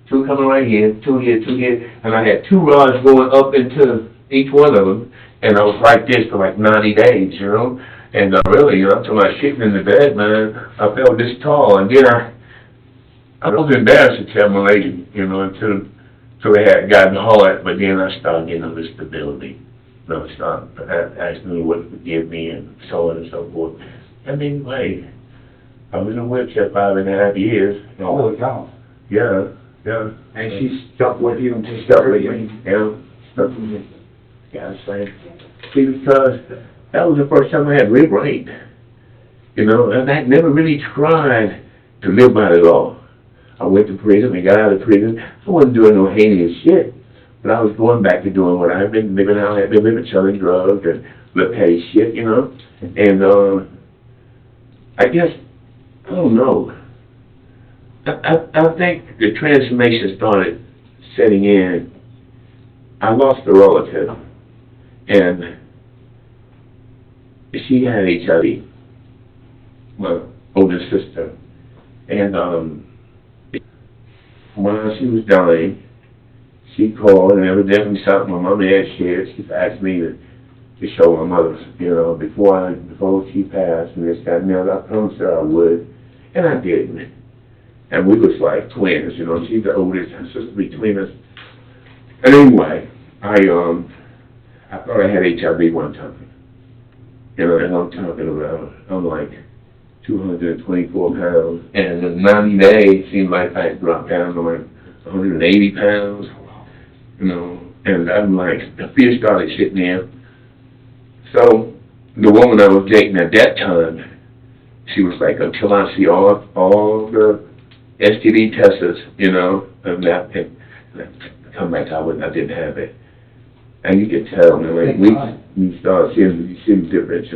2 coming right here, 2 here, 2 here, and I had 2 rods going up into each one of them, and I was like this for like 90 days, and really, I'm talking about shitting in the bed, man. I felt this tall, and then I was embarrassed to tell my lady, until they had gotten hard, but then I started getting a little stability. I started asking her what to forgive me, and so on and so forth. And anyway, I was in a wheelchair 5.5 years. Holy cow. Yeah. And she stuck with you until she Stuck with me, stuck with me. Yeah, see, because that was the first time I had rib rape. And I never really tried to live by the law. I went to prison and got out of prison. I wasn't doing no heinous shit, but I was going back to doing what I've been living out. I've been living selling drugs and little petty shit, And I guess, I don't know. I think the transformation started setting in. I lost a relative, and she had HIV, my older sister, and while she was dying, she called, and evidently something my mom had shared. She asked me to show my mother, before she passed, and this, that, and the other. I promised her I would, and I didn't. And we was like twins, she's the oldest, her sister between us. And anyway, I thought I had HIV one time. And I'm talking about, I'm like 224 pounds. And in 90 days, it seemed like I had dropped down to like 180 pounds. And I'm like, the fear started sitting there. So the woman I was dating at that time, she was like, until I see all the STD testers, and that, and come back, I didn't have it. And you can tell, we start seeing the difference,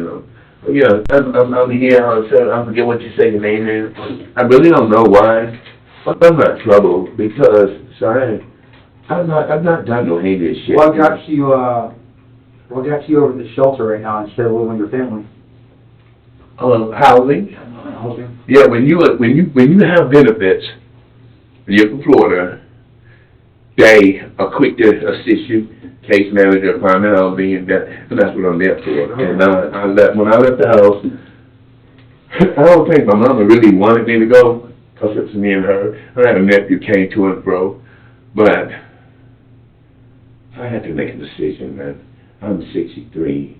But yeah, I'm here, I forget what you say your name is. I really don't know why, but I'm not troubled, because, I've not done no heinous shit. What got you over the shelter right now instead of living with your family? Housing. Housing? Yeah, when you have benefits, when you're from Florida, they are quick to assist you, case manager, find housing, and that's what I'm there for. And when I left the house, I don't think my mama really wanted me to go, because it was me and her. I had a nephew came to and fro, but I had to make a decision, man. I'm 63,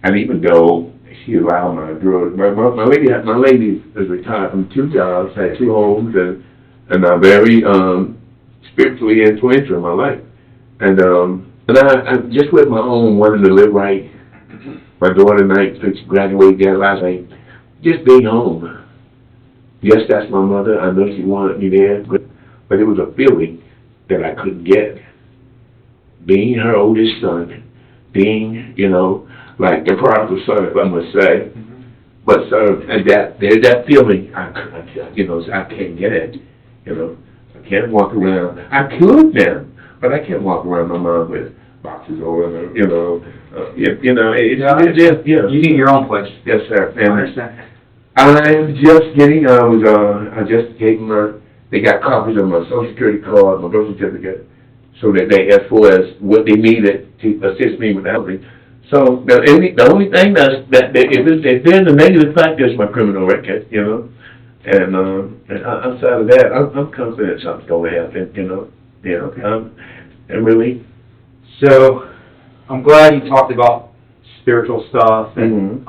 and even though she allowed my drugs, my lady is retired from 2 jobs, had 2 homes, and I'm very spiritually influential in my life. And I just with my own wanting to live right. My daughter tonight, since she graduated there last night, just being home. Yes, that's my mother. I know she wanted me there, but it was a feeling that I couldn't get. Being her oldest son, being, like the prodigal son, if I must say. But there's that feeling, I can't get it, I can't walk around. I could now, but I can't walk around my mom with boxes over her, You need your own place. Yes, sir. I understand. I'm just getting, I just gave them, they got copies of my social security card, my birth certificate, so that they, as far as what they needed to assist me with housing. So the only thing if there's a negative factor is my criminal record, and outside of that, I'm confident something's going to happen, and really. So I'm glad you talked about spiritual stuff and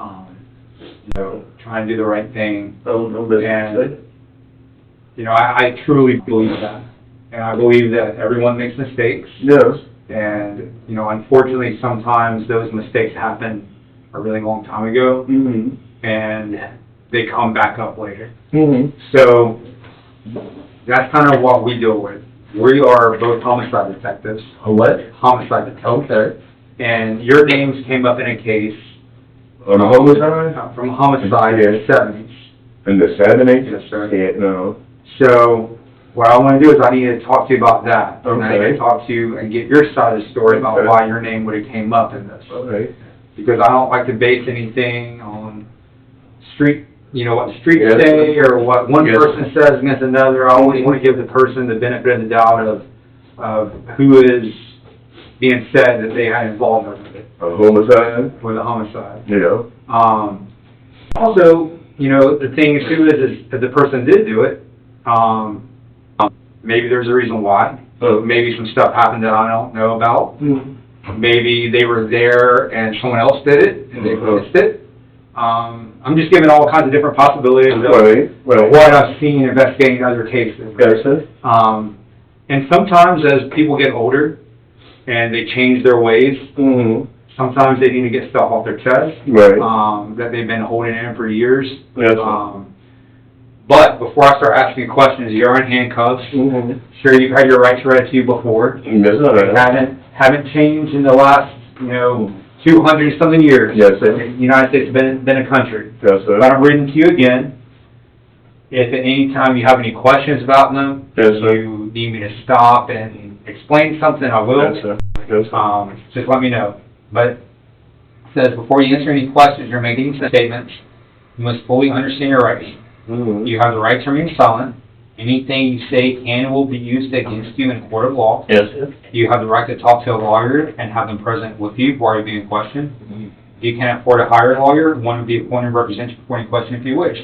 trying to do the right thing. And I truly believe that, and I believe that everyone makes mistakes. Yes. And, unfortunately, sometimes those mistakes happen a really long time ago, and they come back up later. So that's kind of what we deal with. We are both homicide detectives. A what? Homicide detectives. Okay. And your names came up in a case On a homicide? From homicide in the 70s. In the 70s? Yes, sir. Yeah, no. So what I want to do is I need to talk to you about that. And I need Okay. to talk to you and get your side of the story about Okay. why your name would have came up in this. Okay. Because I don't like to base anything on street, what the streets Yes. say or what one Yes. person says against another. I always want to give the person the benefit of the doubt of who is being said that they had involvement with it, A homicide? with a homicide. Yeah. Also, the thing too is if the person did do it, maybe there's a reason why. Maybe some stuff happened that I don't know about. Maybe they were there and someone else did it and they missed it. I'm just giving all kinds of different possibilities of what I've seen investigating other cases. Yes, sir. And sometimes as people get older and they change their ways, sometimes they need to get stuff off their chest Right. that they've been holding in for years. Yes. But before I start asking questions, you're in handcuffs. Sure, you've had your rights read to you before. Yes, sir. Haven't changed in the last 200 something years. Yes, sir. The United States has been a country. Yes, sir. But I'm reading to you again. If at any time you have any questions about them, Yes, sir. you need me to stop and explain something, I will. Yes, sir. Yes, sir. Just let me know. But it says before you answer any questions or make any statements, you must fully understand your rights. You have the right to remain silent. Anything you say can and will be used against you in a court of law. Yes, sir. You have the right to talk to a lawyer and have them present with you while you're being questioned. If you can't afford to hire a lawyer, one will be appointed to represent you before any question if you wish.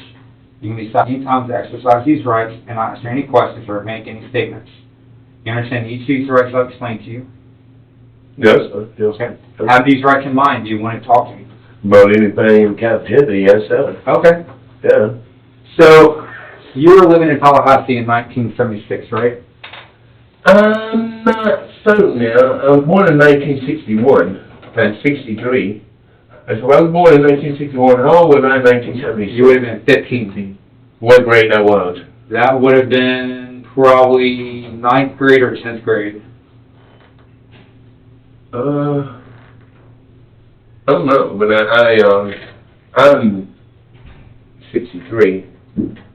You can be stopped any time to exercise these rights and not answer any questions or make any statements. You understand each of these rights I've explained to you? Yes, sir. Yes, sir. Have these rights in mind. Do you want to talk to me? About anything in captivity, yes, sir. Okay. Yeah. So, you were living in Tallahassee in 1976, right? I'm not certain now. I was born in 1961 and 63. So I was born in 1961. How old was I in 1976? You would have been 15. What grade I was? That would have been probably 9th grade or 10th grade. I don't know, but I'm 63.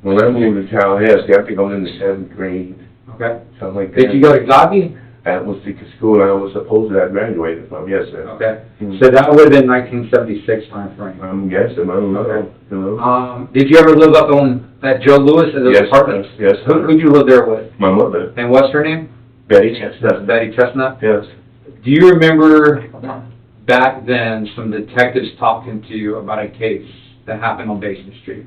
When I moved to Tallahassee, I think I was in the 7th grade. Okay. Something like that. Did you go to Godby? That was the school I was supposed to have graduated from, yes, sir. Okay. So that would have been 1976 time frame. I'm guessing, I don't know. Okay. You know? Did you ever live up on that Joe Louis in those Yes, apartments? yes, sir. Who'd you live there with? My mother. And what's her name? Betty Chestnut. Betty Chestnut? Yes. Do you remember back then some detectives talking to you about a case that happened on Basin Street?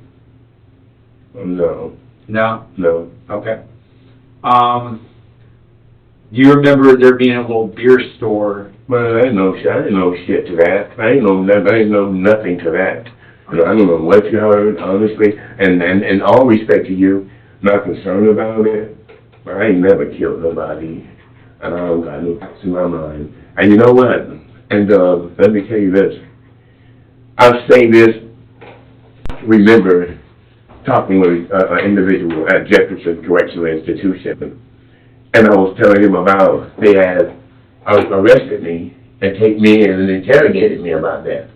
No. No? No. Okay. Do you remember there being a little beer store? Well, I didn't know shit to that. I didn't know nothing to that. You know, I don't know what you heard, honestly. And in all respect to you, not concerned about it. But I ain't never killed nobody. And I don't got no facts in my mind. And you know what? And let me tell you this. I'll say this. Remember talking with an individual at Jefferson Correctional Institution. And I was telling him about they had arrested me and take me in and interrogated me about that.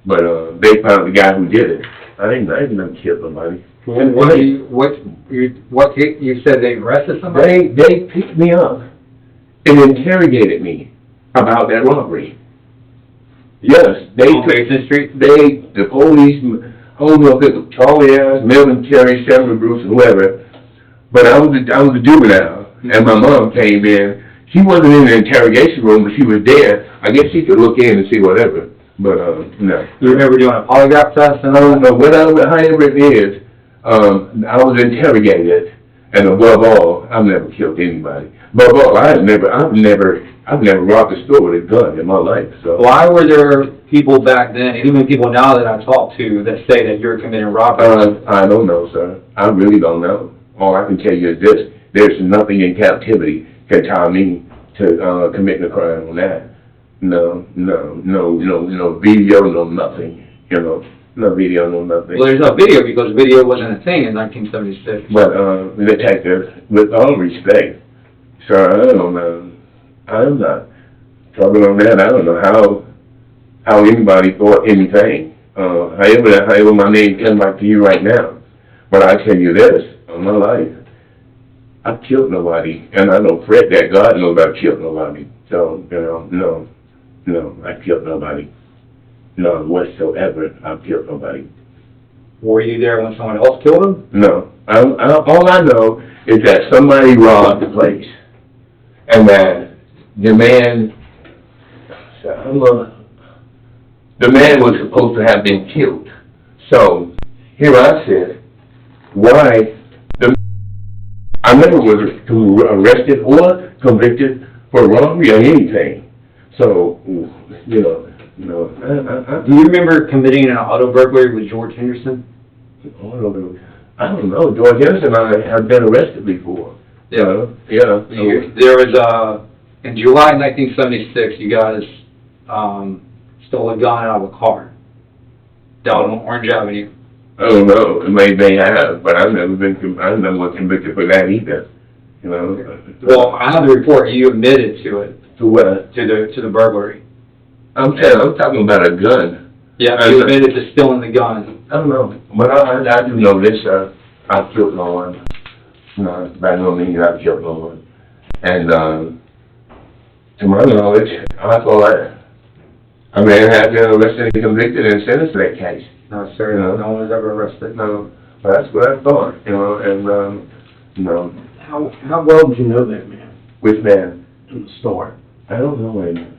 But they found the guy who did it. I ain't never killed nobody. You said they arrested somebody? They picked me up and interrogated me about that robbery. Yes, On Basin Street? the police, Charlie Ayers, Melvin Terry, Samuel Bruce, whoever. But I was a juvenile, and my mom came in. She wasn't in the interrogation room, but she was there. I guess she could look in and see whatever. But no. You remember doing a polygraph test? I don't know, however it is. I was interrogated, and above all, I've never killed anybody. Above all, I've never robbed a store with a gun in my life. So why were there people back then, and even people now that I talk to, that say that you're committing robbery? I don't know, sir. I really don't know. All I can tell you is this: there's nothing in captivity can tie me to committing a crime on that. No video, no nothing. You know, no video, no nothing. Well, there's no video because video wasn't a thing in 1976. But detective, with all respect, sir, I don't know. I'm not talking on that. I don't know how anybody thought anything However my name comes back to you right now. But I tell you this, on my life, I've killed nobody, and I don't fret that God knows I've killed nobody. So, no, I've killed nobody. None whatsoever, I've killed nobody. Were you there when someone else killed him? No. All I know is that somebody robbed the place, and that the man was supposed to have been killed. So, here I said, why I never was arrested or convicted for robbery or anything. So, no. Do you remember committing an auto burglary with George Henderson? I don't know. George Henderson and I have been arrested before. Yeah. There was, in July 1976, you guys stole a gun out of a car down on Orange Avenue. I don't know. They have, but I've never been convicted for that either. Well, I have the report. You admitted to it. To what? To the burglary. I'm talking about a gun. Yeah, you admitted to stealing the gun. I don't know, but I do know this. I've killed no one. No, by no means I've killed no one. And to my knowledge, I may have been arrested and convicted and sentenced for that case. No, sir. No one was ever arrested. No, but that's what I thought. And no. How well did you know that man? Which man? In the store. I don't know him.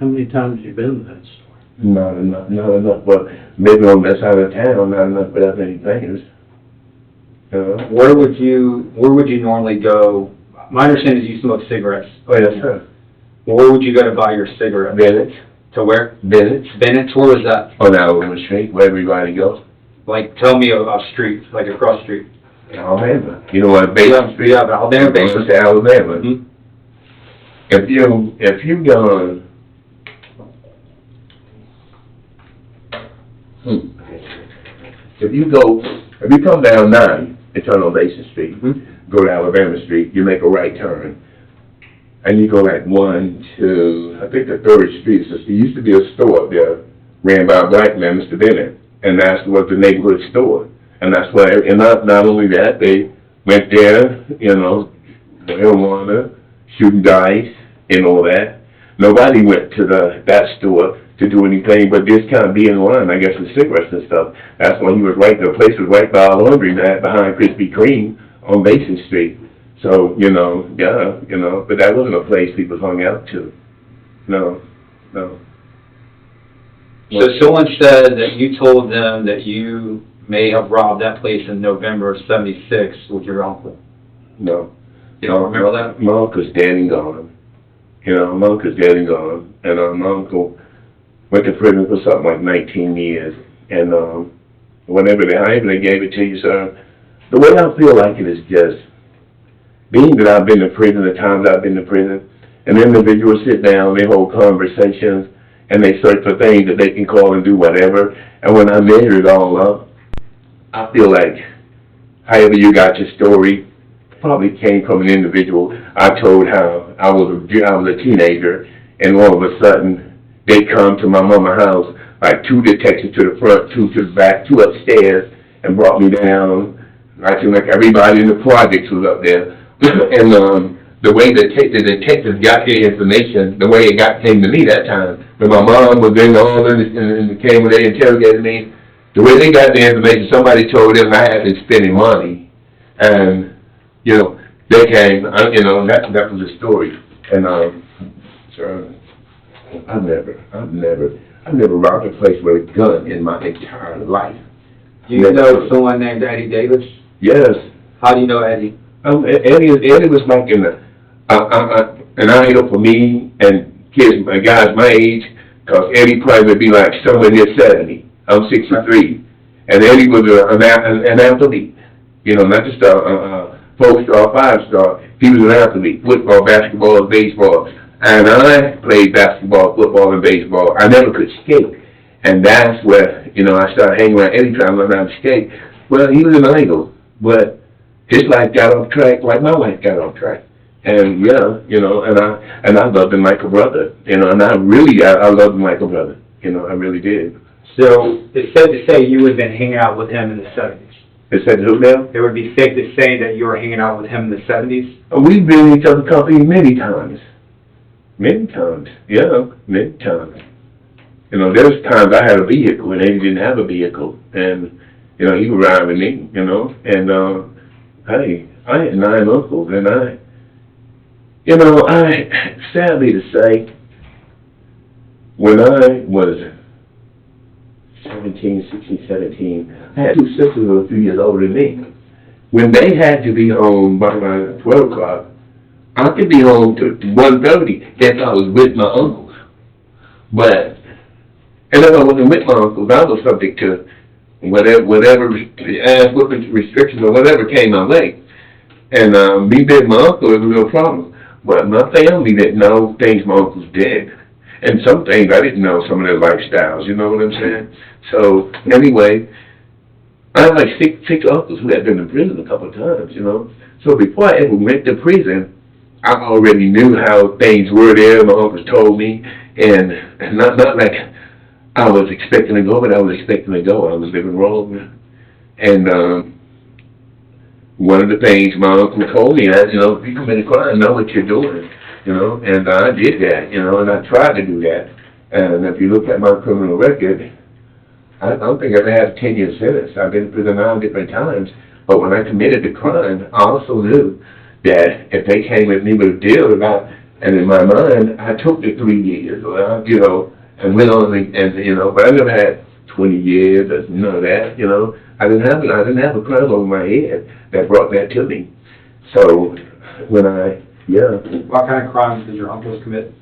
How many times have you been to that store? Not enough. Well, maybe on that side of town, not enough for that many things. Where would you normally go? My understanding is you smoke cigarettes. Oh, yes, sir. Where would you go to buy your cigarettes? Bennett's. To where? Bennett's. Bennett's, where was that? On Alabama Street, where everybody goes. Like, tell me a street, like a cross street. Alabama. You know what, Basin Street? Yeah, Alabama Basin. To Alabama. Mm-hmm. If you go if you come down 9 and turn on Basin Street, go to Alabama Street, you make a right turn. And you go like 1, 2, I think the 3rd street. So there used to be a store up there, ran by a black man, Mr. Bennett, and that was the neighborhood store. And that's where, and not only that, they went there, marijuana, shooting dice, and all that. Nobody went to that store to do anything but just kind of be in line, I guess, with cigarettes and stuff. That's when he was right, the place was right by a laundry mat behind Krispy Kreme on Basin Street. So, but that wasn't a place people hung out to. No. So someone said that you told them that you may have robbed that place in November of '76 with your uncle. No. You don't remember that? My uncle's dead and gone. My uncle's dead and gone. And my uncle went to prison for something like 19 years. And however they gave it to you, sir, the way I feel like it is just, being that I've been to prison, the times I've been to prison, and individuals sit down, they hold conversations, and they search for things that they can call and do whatever. And when I measure it all up, I feel like, however you got your story, probably came from an individual. I told how I was a teenager, and all of a sudden, they come to my mama's house, like 2 detectives to the front, 2 to the back, 2 upstairs, and brought me down. I seemed like everybody in the projects was up there. And the way the detectives got the information, the way it came to me that time, when my mom was in all in and came when they interrogated me, the way they got the information, somebody told them I had been spending money, and they came. That was the story. And so I've never robbed a place with a gun in my entire life. You know someone named Eddie Davis? Yes. How do you know Eddie? Eddie was like an idol for me and guys my age, because Eddie probably would be like somewhere near 70. I'm 63. And Eddie was an athlete. Not just a 4-star, 5-star. He was an athlete, football, basketball, baseball. And I played basketball, football, and baseball. I never could skate. And that's where, I started hanging around Eddie trying to learn how to skate. Well, he was an idol, but his life got off track like my life got off track. And and I loved him like a brother, and I loved him like a brother, I really did. So it's safe to say you would have been hanging out with him in the 70s. It said who now? It would be safe to say that you were hanging out with him in the 70s. We've been in each other's company many times. Many times, yeah, many times. You know, there's times I had a vehicle and he didn't have a vehicle, and you know, he would ride with me, you know, and hey, I had 9 uncles, and sadly to say, when I was 17, I had 2 sisters who were a few years older than me. When they had to be home by 12 o'clock, I could be home to 1:30 if I was with my uncles. But, and if I wasn't with my uncles, I was subject to whatever ass-whipping restrictions or whatever came my way. And me being my uncle, it was no problem. But my family didn't know things my uncles did. And some things I didn't know, some of their lifestyles, you know what I'm saying? So, anyway, I had like six uncles who had been in prison a couple of times, you know? So before I ever went to prison, I already knew how things were there. My uncles told me, and not like I was expecting to go, but I was expecting to go. I was living wrong. And one of the things my uncle told me, if you commit a crime, know what you're doing, you know? And I did that, you know, and I tried to do that. And if you look at my criminal record, I don't think I've ever had a 10-year sentence. I've been in prison 9 different times. But when I committed the crime, I also knew that if they came with me with a deal about, and in my mind, I took the 3 years, you know, and went on and you know, but I never had 20 years or none of that, you know. I didn't have a crime over my head that brought that to me. So when What kind of crimes did your uncles commit?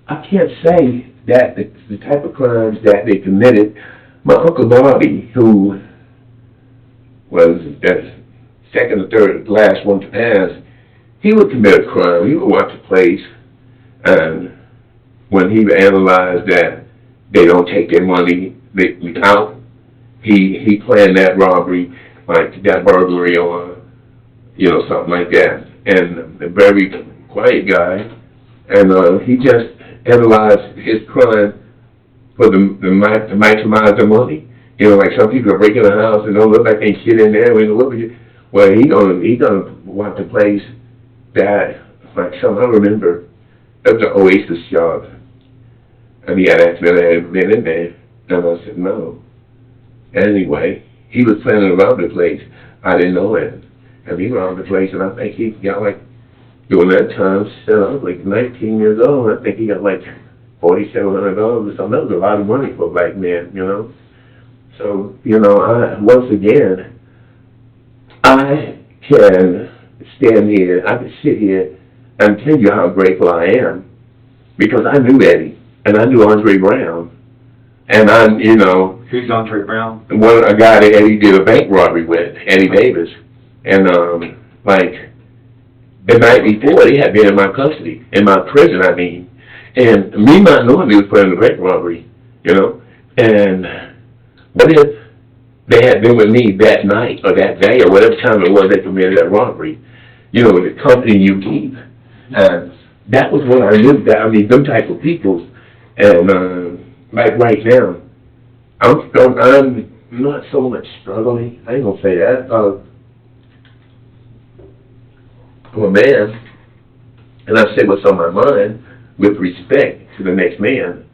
I can't say that the type of crimes that they committed. My Uncle Bobby, who was the second or third last one to pass, he would commit a crime. He would watch a place, and when he analyzed that they don't take their money out, he planned that robbery, like that burglary or, you know, something like that. And a very quiet guy, and he just analyzed his crime for to maximize the money. You know, like some people are breaking a house and don't look like they shit in there. Well, he gonna want the place that, like I remember, it was an Oasis shop, and he had accidentally been in there, and I said no. Anyway, he was planning to rob the place. I didn't know it, and he robbed the place, and I think he got like, during that time, I was like 19 years old. I think he got like $4,700 or something. That was a lot of money for a black man, you know. So, you know, once again, I can stand here, I can sit here and tell you how grateful I am, because I knew Eddie, and I knew Andre Brown, and you know. Who's Andre Brown? A guy that Eddie did a bank robbery with, Eddie Davis, and like the night before, he had been in my custody, in my prison, I mean, and me not knowing he was planning a bank robbery, you know, and what if they had been with me that night or that day or whatever time it was they committed that robbery, you know, the company you keep. And that was what I knew, that, I mean, them type of people. And like right now, I'm not so much struggling. I ain't gonna say that. I'm a man, and I say what's on my mind with respect to the next man.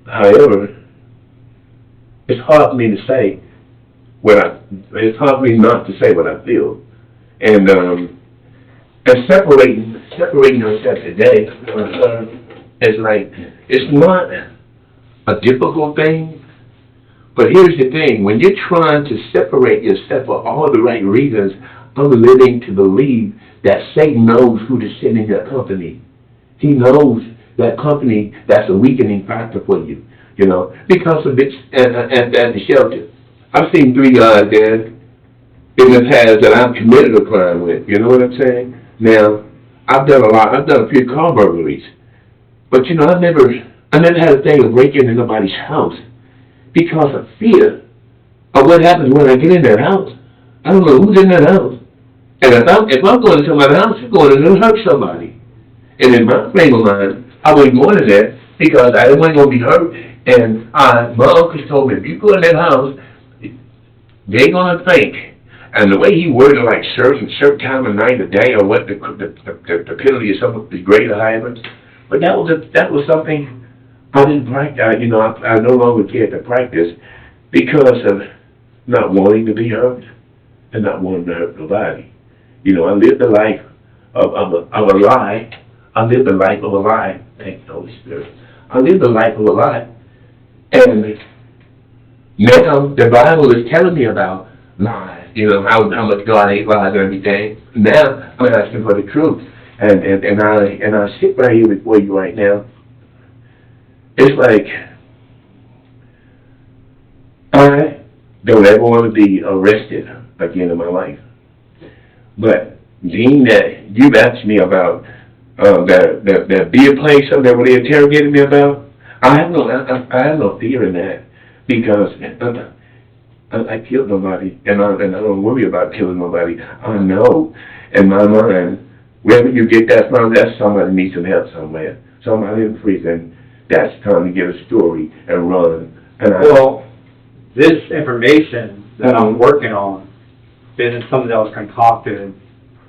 However, it's hard for me to say it's hard for me not to say what I feel. And separating yourself today is like, it's not a difficult thing, but here's the thing, when you're trying to separate yourself for all the right reasons, I'm living to believe that Satan knows who to send in your company. He knows that company that's a weakening factor for you, you know, because of it at the shelter. I've seen 3 guys dead in the past that I've committed a crime with, you know what I'm saying? Now, I've done a few car burglaries, but you know, I never had a thing of breaking into nobody's house because of fear of what happens when I get in that house. I don't know who's in that house. And if I'm going to somebody's house, I'm going to hurt somebody. And in my frame of mind, I wasn't going to that because I wasn't going to be hurt And my uncle told me, if you go in that house, they gonna think. And the way he worded, like certain time of night or day, or what the penalty is, something the greater higher. But that was something I didn't practice. I no longer cared to practice because of not wanting to be hurt and not wanting to hurt nobody. I lived the life of a lie. I lived the life of a lie. Thank you, Holy Spirit. I lived the life of a lie. And now the Bible is telling me about lies. How much God hates lies and everything. Now I'm asking for the truth. And I sit right here before you right now. It's like I don't ever want to be arrested again in my life. But being that you've asked me about that beer place that where they interrogated me about, I have no fear in that because I killed nobody and I don't worry about killing nobody. I know in my mind, wherever you get that from, that's somebody needs some help somewhere. Somebody in prison that's trying to get a story and run. Well, this information that I'm working on isn't something that was concocted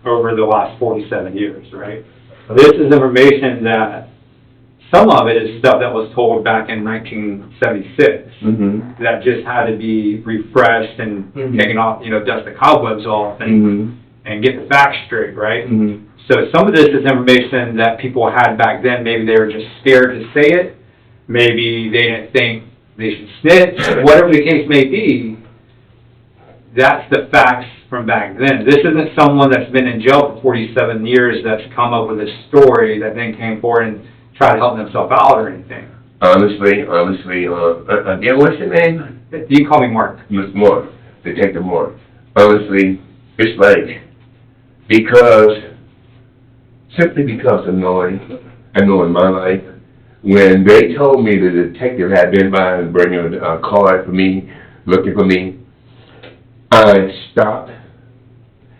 over the last 47 years, right? This is information that, some of it is stuff that was told back in 1976 that just had to be refreshed and taken off, dust the cobwebs off and get the facts straight, right? So some of this is information that people had back then. Maybe they were just scared to say it. Maybe they didn't think they should snitch. Whatever the case may be, that's the facts from back then. This isn't someone that's been in jail for 47 years that's come up with a story that then came forward and tried to help themselves out or anything. Honestly, again, what's your name? You can call me Mark. Mr. Mark, Detective Mark. Honestly, it's like, simply because of knowing my life, when they told me the detective had been by and bringing a card for me, looking for me, I stopped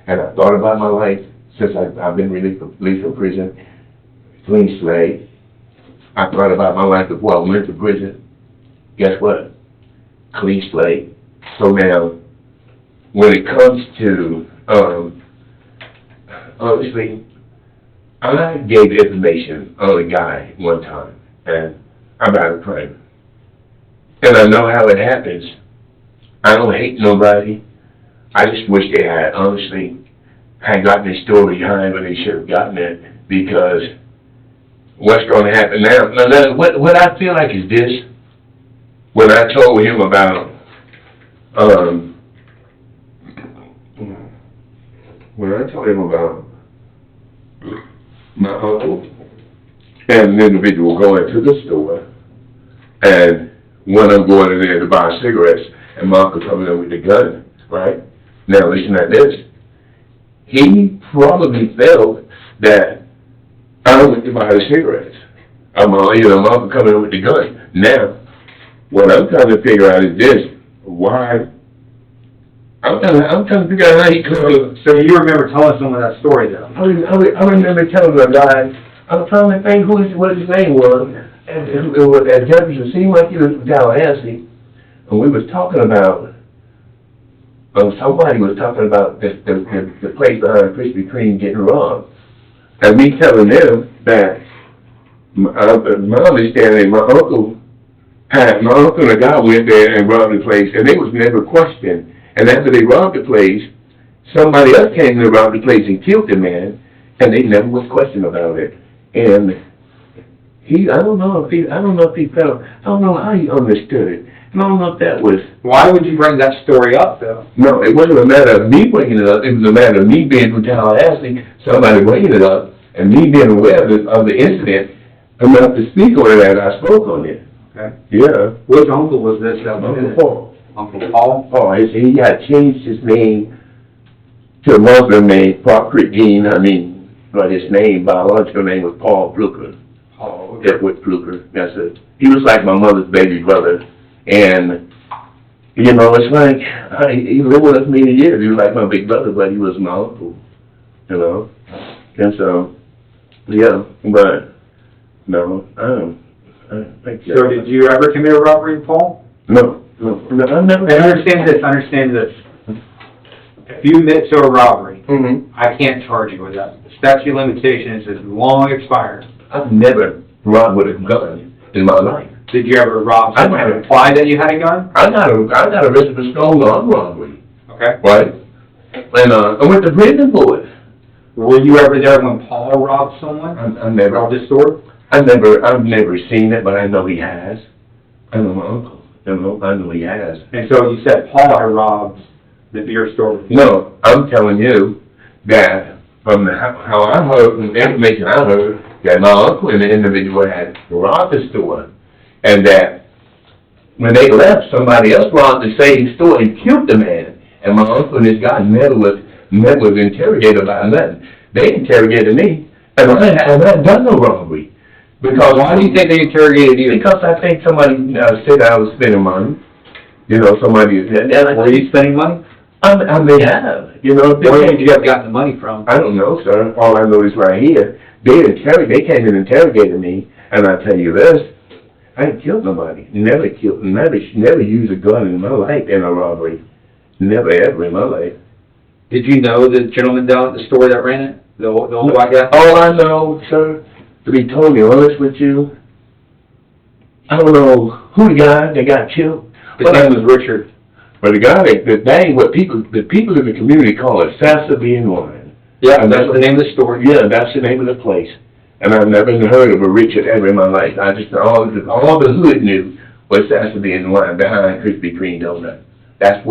and I thought about my life since I've been released from prison, clean slate. I thought about my life before I went to prison. Guess what? Clean slate. So now, when it comes to, honestly, I gave information on a guy one time, and I'm out of crime. And I know how it happens. I don't hate nobody. I just wish they had, honestly, had gotten the story behind when they should have gotten it, because what's going to happen now? What I feel like is this. When I told him about, my uncle and an individual going to the store, and one of them going in there to buy cigarettes, and my uncle coming in with the gun, right? Now listen to this. He probably felt that I went to buy the cigarettes. My uncle coming in with the gun. Now, what I'm trying to figure out is this: why? I'm trying to figure out how he could. So you remember telling someone that story, though? I remember telling a guy. I'm trying to think what his name was. And it was at Jefferson. Seemed like he was from Tallahassee, and we was talking about. Somebody was talking about the place behind Krispy Kreme getting robbed, and me telling them that my understanding, my uncle and a guy went there and robbed the place, and they was never questioned. And after they robbed the place, somebody else came and robbed the place and killed the man, and they never was questioned about it. And I don't know how he understood it. I don't know if that was... Why would you bring that story up, though? No, it wasn't a matter of me bringing it up. It was a matter of me being from Tallahassee, somebody bringing it up, and me being aware of the incident enough to speak on it as I spoke on it. Okay. Yeah. Which uncle was this? Uncle Paul. Uncle Paul? Paul. He had changed his name to a Muslim name, prosecuting. But his biological name was Paul Blucher. Paul. Edward Blucher. That's it. He was like my mother's baby brother. And, it's like, he lived with us many years. He was like my big brother, but he was my uncle, And so, yeah, but, no, Thank you. So did you ever commit a robbery, Paul? No, I never. And understand this. If you admit to a robbery, Mm-hmm. I can't charge you with that. The statute of limitations is long expired. I've never robbed with a gun in my life. Did you ever rob someone and imply that you had a gun? I got arrested for strong arm robbery. Okay. Right? And I went to prison for it. Were you ever there when Paul robbed someone? I never. Robbed his store? I've never seen it, but I know he has. I know my uncle. I know he has. And so you said Paul had robbed the beer store? No, I'm telling you that from how I heard, from the information I heard, that my uncle and the individual had robbed the store, and that when they left, somebody else robbed the same store and killed the man. And my uncle and this guy never was interrogated about nothing. They interrogated me, and I hadn't done no robbery. Because why do you think they interrogated you? Because I think somebody said I was spending money. You know, somebody. Were you spending money? I may have. You know, where did you have gotten the money from? I don't know, sir. All I know is right here. They came and interrogated me, and I tell you this: I ain't killed nobody. Never used a gun in my life in a robbery. Never ever in my life. Did you know the gentleman down at the store that ran it? The old white guy? All I know, sir, to be totally honest with you, I don't know who the guy that got killed. His name was Richard. But the guy what the people in the community call it Tallahassee wine. Yeah, that's the name of the store. Yeah, that's the name of the place. And I've never heard of a Richard ever in my life. I just all the hood knew was Tallahassee wine behind Krispy Kreme donut. That's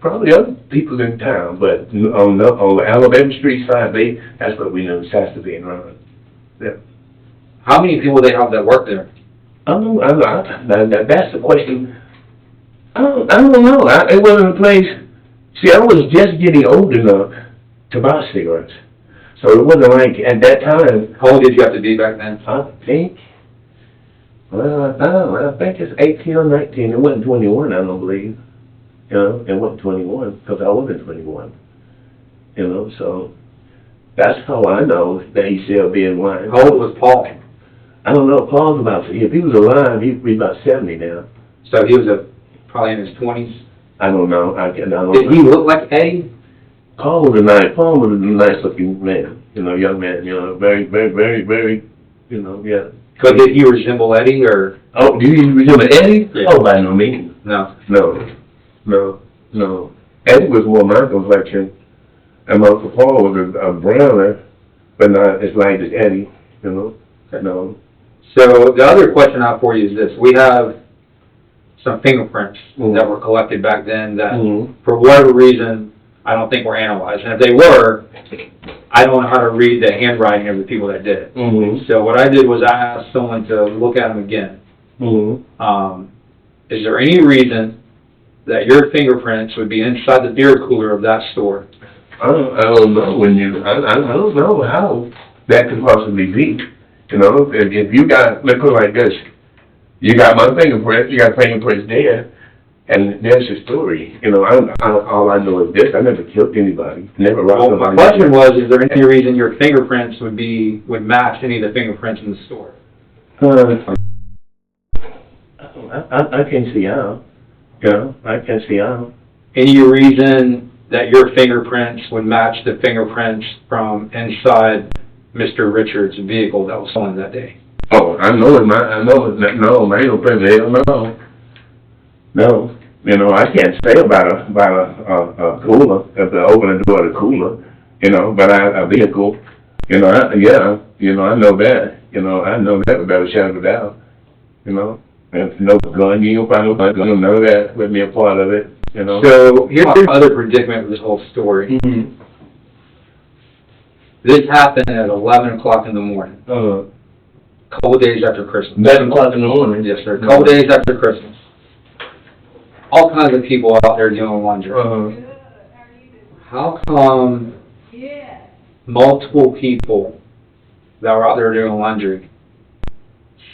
probably other people in town, but on the Alabama Street side, that's what we know, Tallahassee and Ron. Yeah. How many people they have that work there? I don't know. That's the question. I don't know. It wasn't a place. See, I was just getting old enough to buy cigarettes, so it wasn't like at that time. How old did you have to be back then? I think. Well, I think it's 18 or 19. It wasn't 21. I don't believe. You know, it wasn't 21 because I wasn't 21. You know, so that's how I know that he's still being wine. How old was Paul? I don't know. Paul's about, if he was alive, he'd be about 70 now. So he was probably in his 20s? I don't know. Did he look like Eddie? Paul was a nice looking man. You know, young man. You know, very, very, very, very, you know, yeah. But did he resemble Eddie or? Oh, do you resemble Eddie? Yeah. Oh, by no means. No. No. Eddie was more my complexion, and my Uncle Paul was a browner, but not as light as Eddie, you know? No. So the other question I have for you is this. We have some fingerprints that were collected back then that, for whatever reason, I don't think were analyzed. And if they were, I don't know how to read the handwriting of the people that did it. So what I did was I asked someone to look at them again. Is there any reason that your fingerprints would be inside the beer cooler of that store? I don't know I don't know how that could possibly be. You know, if you got, let's put it like this, you got my fingerprints, you got fingerprints there, and there's the story. You know, all I know is this: I never killed anybody, never robbed somebody. My question was: is there any reason your fingerprints would match any of the fingerprints in the store? I can't see how. You know, I can't see how. Any reason that your fingerprints would match the fingerprints from inside Mr. Richards' vehicle that was stolen that day? Oh, I know it. No, ain't no prison. Hell no. No. You know, I can't say about a cooler, if they open the door of the cooler, you know, but a vehicle, you know, I know that. You know, I know that without a shadow of a doubt. You know, and no gun, you don't find no gun, none of that would be a part of it, you know. So here's the other predicament of this whole story. This happened at 11 o'clock in the morning. Couple days after Christmas. 11 o'clock in the morning? Yes, sir. Couple days after Christmas. All kinds of people out there doing laundry. How come multiple people that were out there doing laundry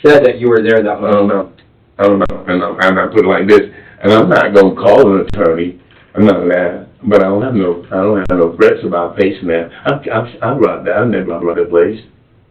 said that you were there that morning? I don't know. And I put it like this, and I'm not gonna call an attorney. I'm not that, but I don't have no threats about facing that. I robbed that. I never robbed that place.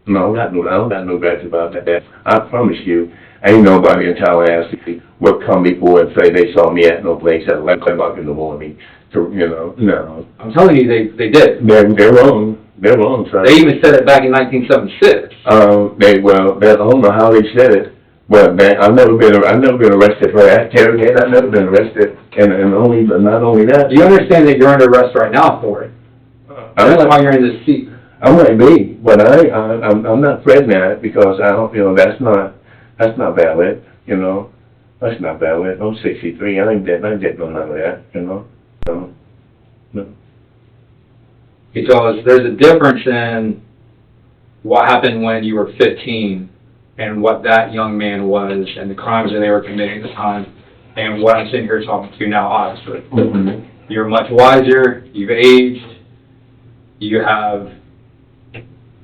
No, I don't got no bets about that. I promise you, ain't nobody in Tallahassee will come before and say they saw me at no place at 11 o'clock in the morning. To, no. I'm telling you, they did. They're wrong. They're wrong, sir. They even said it back in 1976. I don't know how they said it, but I've never been arrested for that. Interrogate, I've never been arrested, and not only that. You understand that you're under arrest right now for it? That's why you're in this seat. I might be, but I'm not threatening that because I don't, that's not valid, that's not valid. I'm 63, I ain't getting none of that, no. Because there's a difference in what happened when you were 15 and what that young man was and the crimes that they were committing at the time and what I'm sitting here talking to you now, obviously. Mm-hmm. You're much wiser, you've aged, you have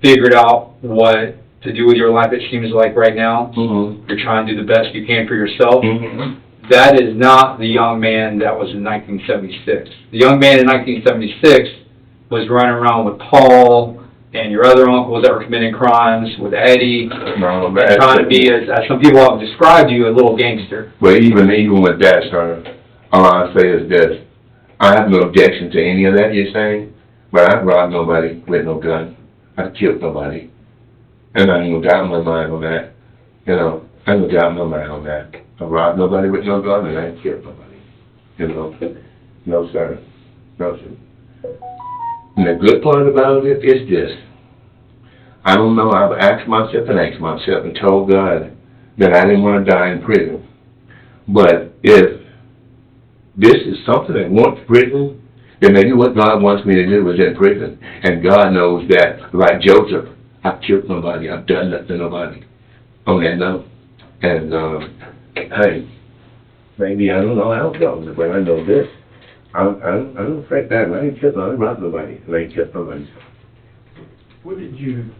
figured out what to do with your life, it seems like right now. Mm-hmm. You're trying to do the best you can for yourself. Mm-hmm. That is not the young man that was in 1976. The young man in 1976 was running around with Paul and your other uncles that were committing crimes, with Eddie, trying to be, as some people have described you, a little gangster. Well, even with that, sir, all I say is this. I have no objection to any of that you're saying, but I've robbed nobody with no gun. I've killed nobody. And I ain't no doubt in my mind on that. I ain't no doubt in my mind on that. I've robbed nobody with no gun and I ain't killed nobody. No, sir. No, sir. And the good part about it is this. I don't know, I've asked myself and told God that I didn't want to die in prison. But if this is something that wants prison, then maybe what God wants me to do is in prison. And God knows that, like Joseph, I've killed nobody, I've done nothing to nobody on that note. And, hey, maybe, I don't know, but I know this. I don't affect that. I ain't killed nobody. I ain't killed nobody. What did you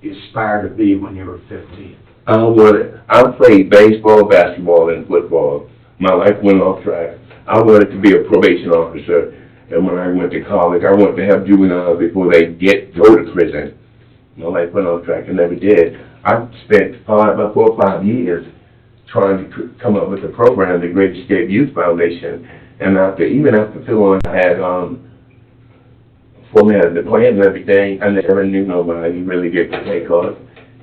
aspire to be when you were 15? I played baseball, basketball, and football. My life went off track. I wanted to be a probation officer. And when I went to college, I wanted to help juveniles before they go to prison. My life went off track and never did. I spent about 4 or 5 years trying to come up with a program, the Great Escape Youth Foundation. And even after Phil had formatted the plan and everything, I never knew nobody really get to take off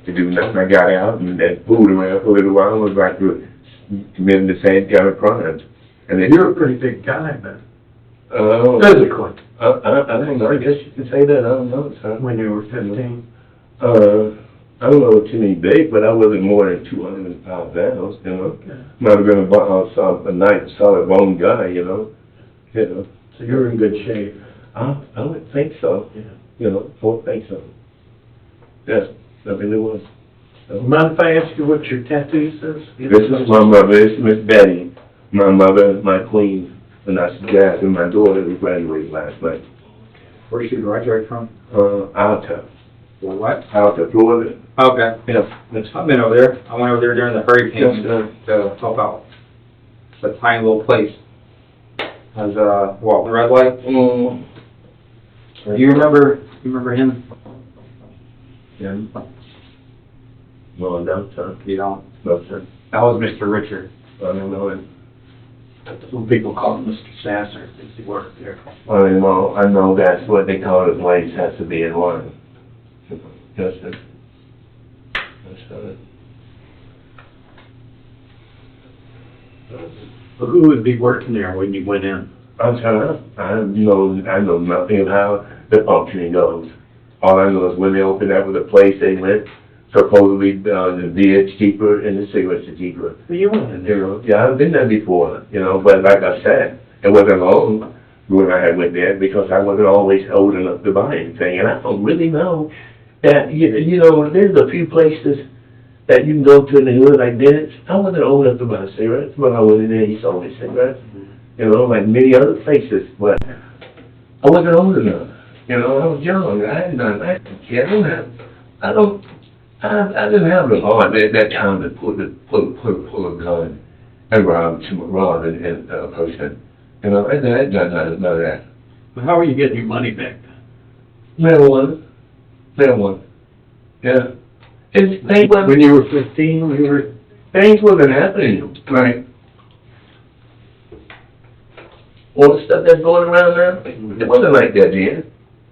to do nothing. I got out and fooled around for a little while. I was like committing the same kind of crimes. And you're a pretty big guy, man. Physically. I don't know. I guess you could say that. I don't know, son. When you were 15? I don't know too many big, but I wasn't more than 205 pounds, Okay. Might have been a nice, solid bone guy, So you're in good shape. I would think so. Yeah. I would think so. Yes, I really was. Mind if I ask you what your tattoo says? This is my mother. This is Miss Betty. My mother is my queen. And that's Jazz and my daughter who graduated last night. Where did you graduate from? Alta. What? Alta, Florida. Okay. Yeah. I've been over there. I went over there during the hurricane to help out. It's a tiny little place. Has the red light? Do you remember him? Yeah. No, I don't, sir. You don't? No, sir. That was Mr. Richard. I don't know him. Some people call him Mr. Sasser, because he worked there. I know that's what they call the place, has to be in line. Yes, sir. Yes, sir. But who would be working there when you went in? I'm sorry, I know nothing of how the functioning goes. All I know is when they opened up with the place they went, supposedly the beer's cheaper and the cigarettes are cheaper. Well, you went in there. Yeah, I've been there before, but like I said, it wasn't long when I had went there because I wasn't always old enough to buy anything. And I don't really know that, there's a few places that you can go to in the hood like this. I wasn't old enough to buy cigarettes, but I went in there, he sold me cigarettes. Like many other places, but I wasn't old enough. I was young. I didn't have the heart at that time to pull a gun and rob a person. I did none of that. But how are you getting your money back then? Marijuana. Yeah. It's, when you were 15, things wasn't happening, like, all the stuff that's going around now, it wasn't like that then.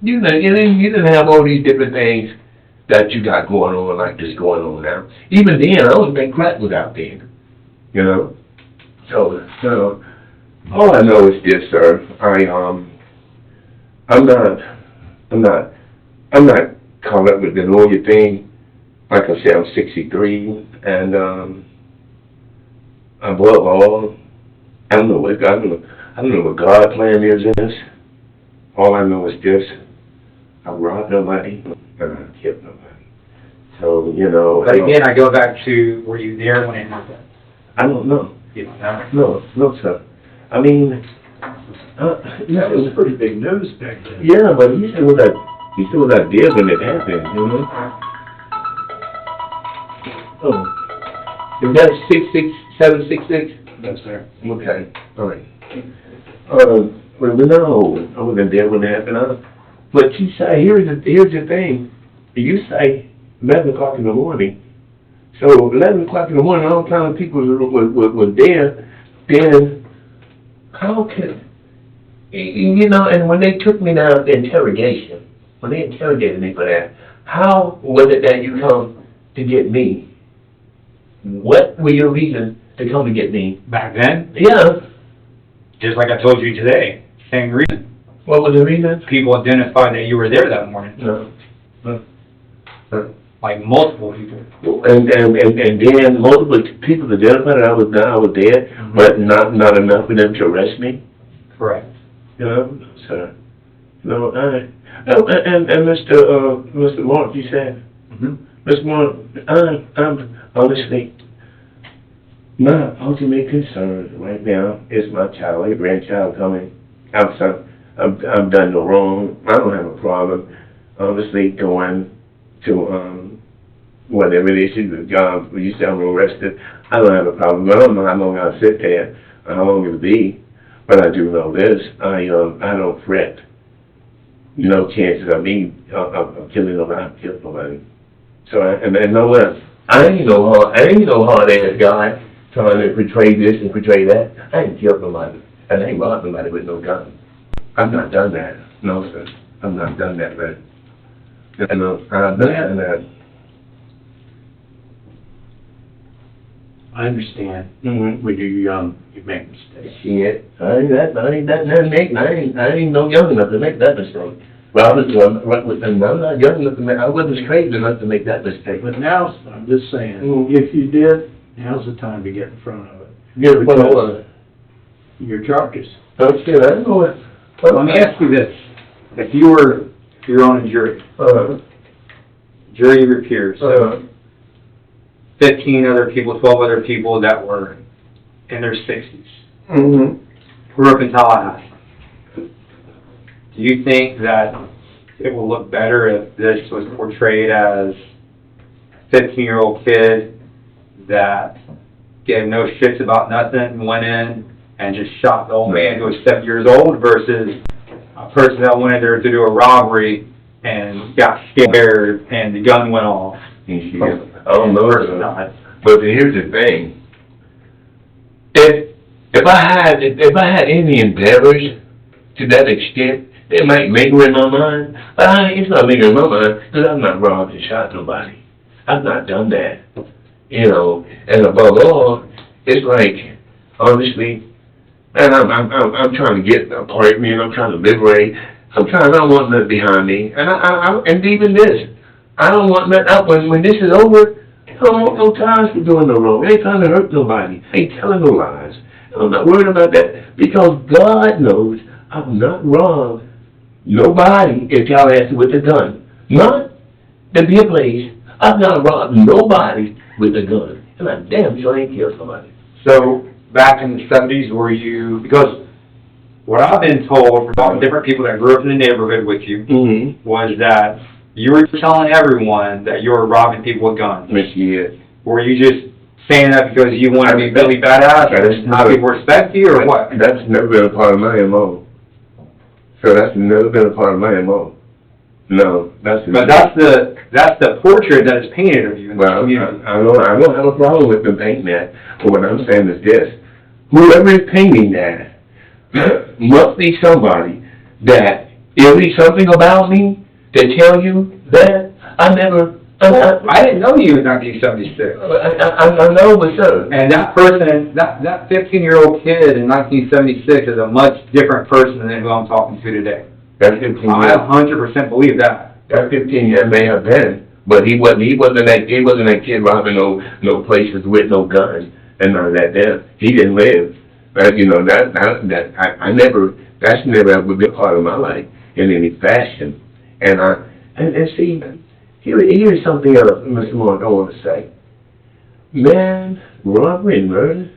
You didn't have all these different things that you got going on like this going on now. Even then, I don't think crack was out then, you know? So, all I know is this, sir, I'm not caught up with the lawyer thing. Like I said, I'm 63, and, above all, I don't know what God plan is in this. All I know is this: I robbed nobody and I killed nobody. So, you know. But again, I go back to, were you there when it happened? I don't know. You don't know? No, sir. I mean, That was pretty big news back then. yeah, but he still was out there when it happened, you know. Oh, is that 66766? Yes, sir. Okay, all right. Well, no, I wasn't there when it happened. But you say, here's the thing. You say 11 o'clock in the morning. So 11 o'clock in the morning, all kind of people was there. Then how could, you know, and when they took me down to interrogation, when they interrogated me for that, how was it that you come to get me? What were your reasons to come to get me? Back then? Yeah. Just like I told you today, same reason. What was the reason? People identified that you were there that morning. No. Like multiple people. And then multiple people identified that I was there, but not enough for them to arrest me. Correct. You know, so no, and Mr. Mark, you said, Mr. Mark, I'm honestly, my ultimate concern right now is my child, my grandchild coming outside. I've done no wrong. I don't have a problem, honestly, going to whatever it is you say I'm arrested. I don't have a problem. I don't know how long I'll sit there, or how long it'll be, but I do know this: I don't fret. No chances of me of killing nobody. I've killed nobody. So and know what? I ain't no hard ass guy trying to portray this and portray that. I ain't killed nobody, and I ain't robbed nobody with no gun. I've not done that. No, sir. I've not done that, man. And I've not done that. I understand. Mm-hmm. When you're young, you make mistakes. Shit. I ain't no young enough to make that mistake. Well, I'm not young enough to make, I wasn't crazy enough to make that mistake. But now, I'm just saying, if you did, now's the time to get in front of it. Yeah, Because your charges. Oh, shit, I know it. Let me ask you this. If you're on a jury, jury of your peers, 15 other people, 12 other people that were in their 60s, grew up in Tallahassee, do you think that it will look better if this was portrayed as a 15-year-old kid that gave no shits about nothing, went in and just shot the old man who was 7 years old, versus a person that went in there to do a robbery and got scared and the gun went off? I don't know, but here's the thing. If I had any endeavors to that extent, it might linger in my mind. But it's not lingering in my mind because I've not robbed and shot nobody. I've not done that. You know, and above all, it's like, honestly, man, I'm trying to get apart from me, and I'm trying to liberate. I don't want nothing behind me. And even this, I don't want nothing. When this is over, I don't want no ties for doing no wrong. I ain't trying to hurt nobody. I ain't telling no lies. I'm not worried about that because God knows I will not rob nobody if y'all ask me with a gun. Not to be a place. I've not robbed nobody with a gun. And I damn sure ain't killed somebody. So, back in the 70s, were you, because what I've been told from different people that grew up in the neighborhood with you, was that you were telling everyone that you were robbing people with guns. Yeah. Were you just saying that because you want to be really badass and have people respect you, or what? That's never been a part of my MO. So that's never been a part of my MO. No, that's. But that's the portrait that is painted of you in the Well, community. I don't have a problem with them painting that, but what I'm saying is this, whoever is painting that must be somebody that, it'll be something about me to tell you that I never, I didn't know you in 1976. I know, but sir. And that person, that 15-year-old kid in 1976 is a much different person than who I'm talking to today. That 15 years. I 100% believe that. That 15 years may have been, but he wasn't that kid robbing no places with no guns and none of that there. He didn't live. But, you know, that's never ever been part of my life in any fashion. And see, here's something else, Mr. Moore, I want to say. Man, robbery and murder,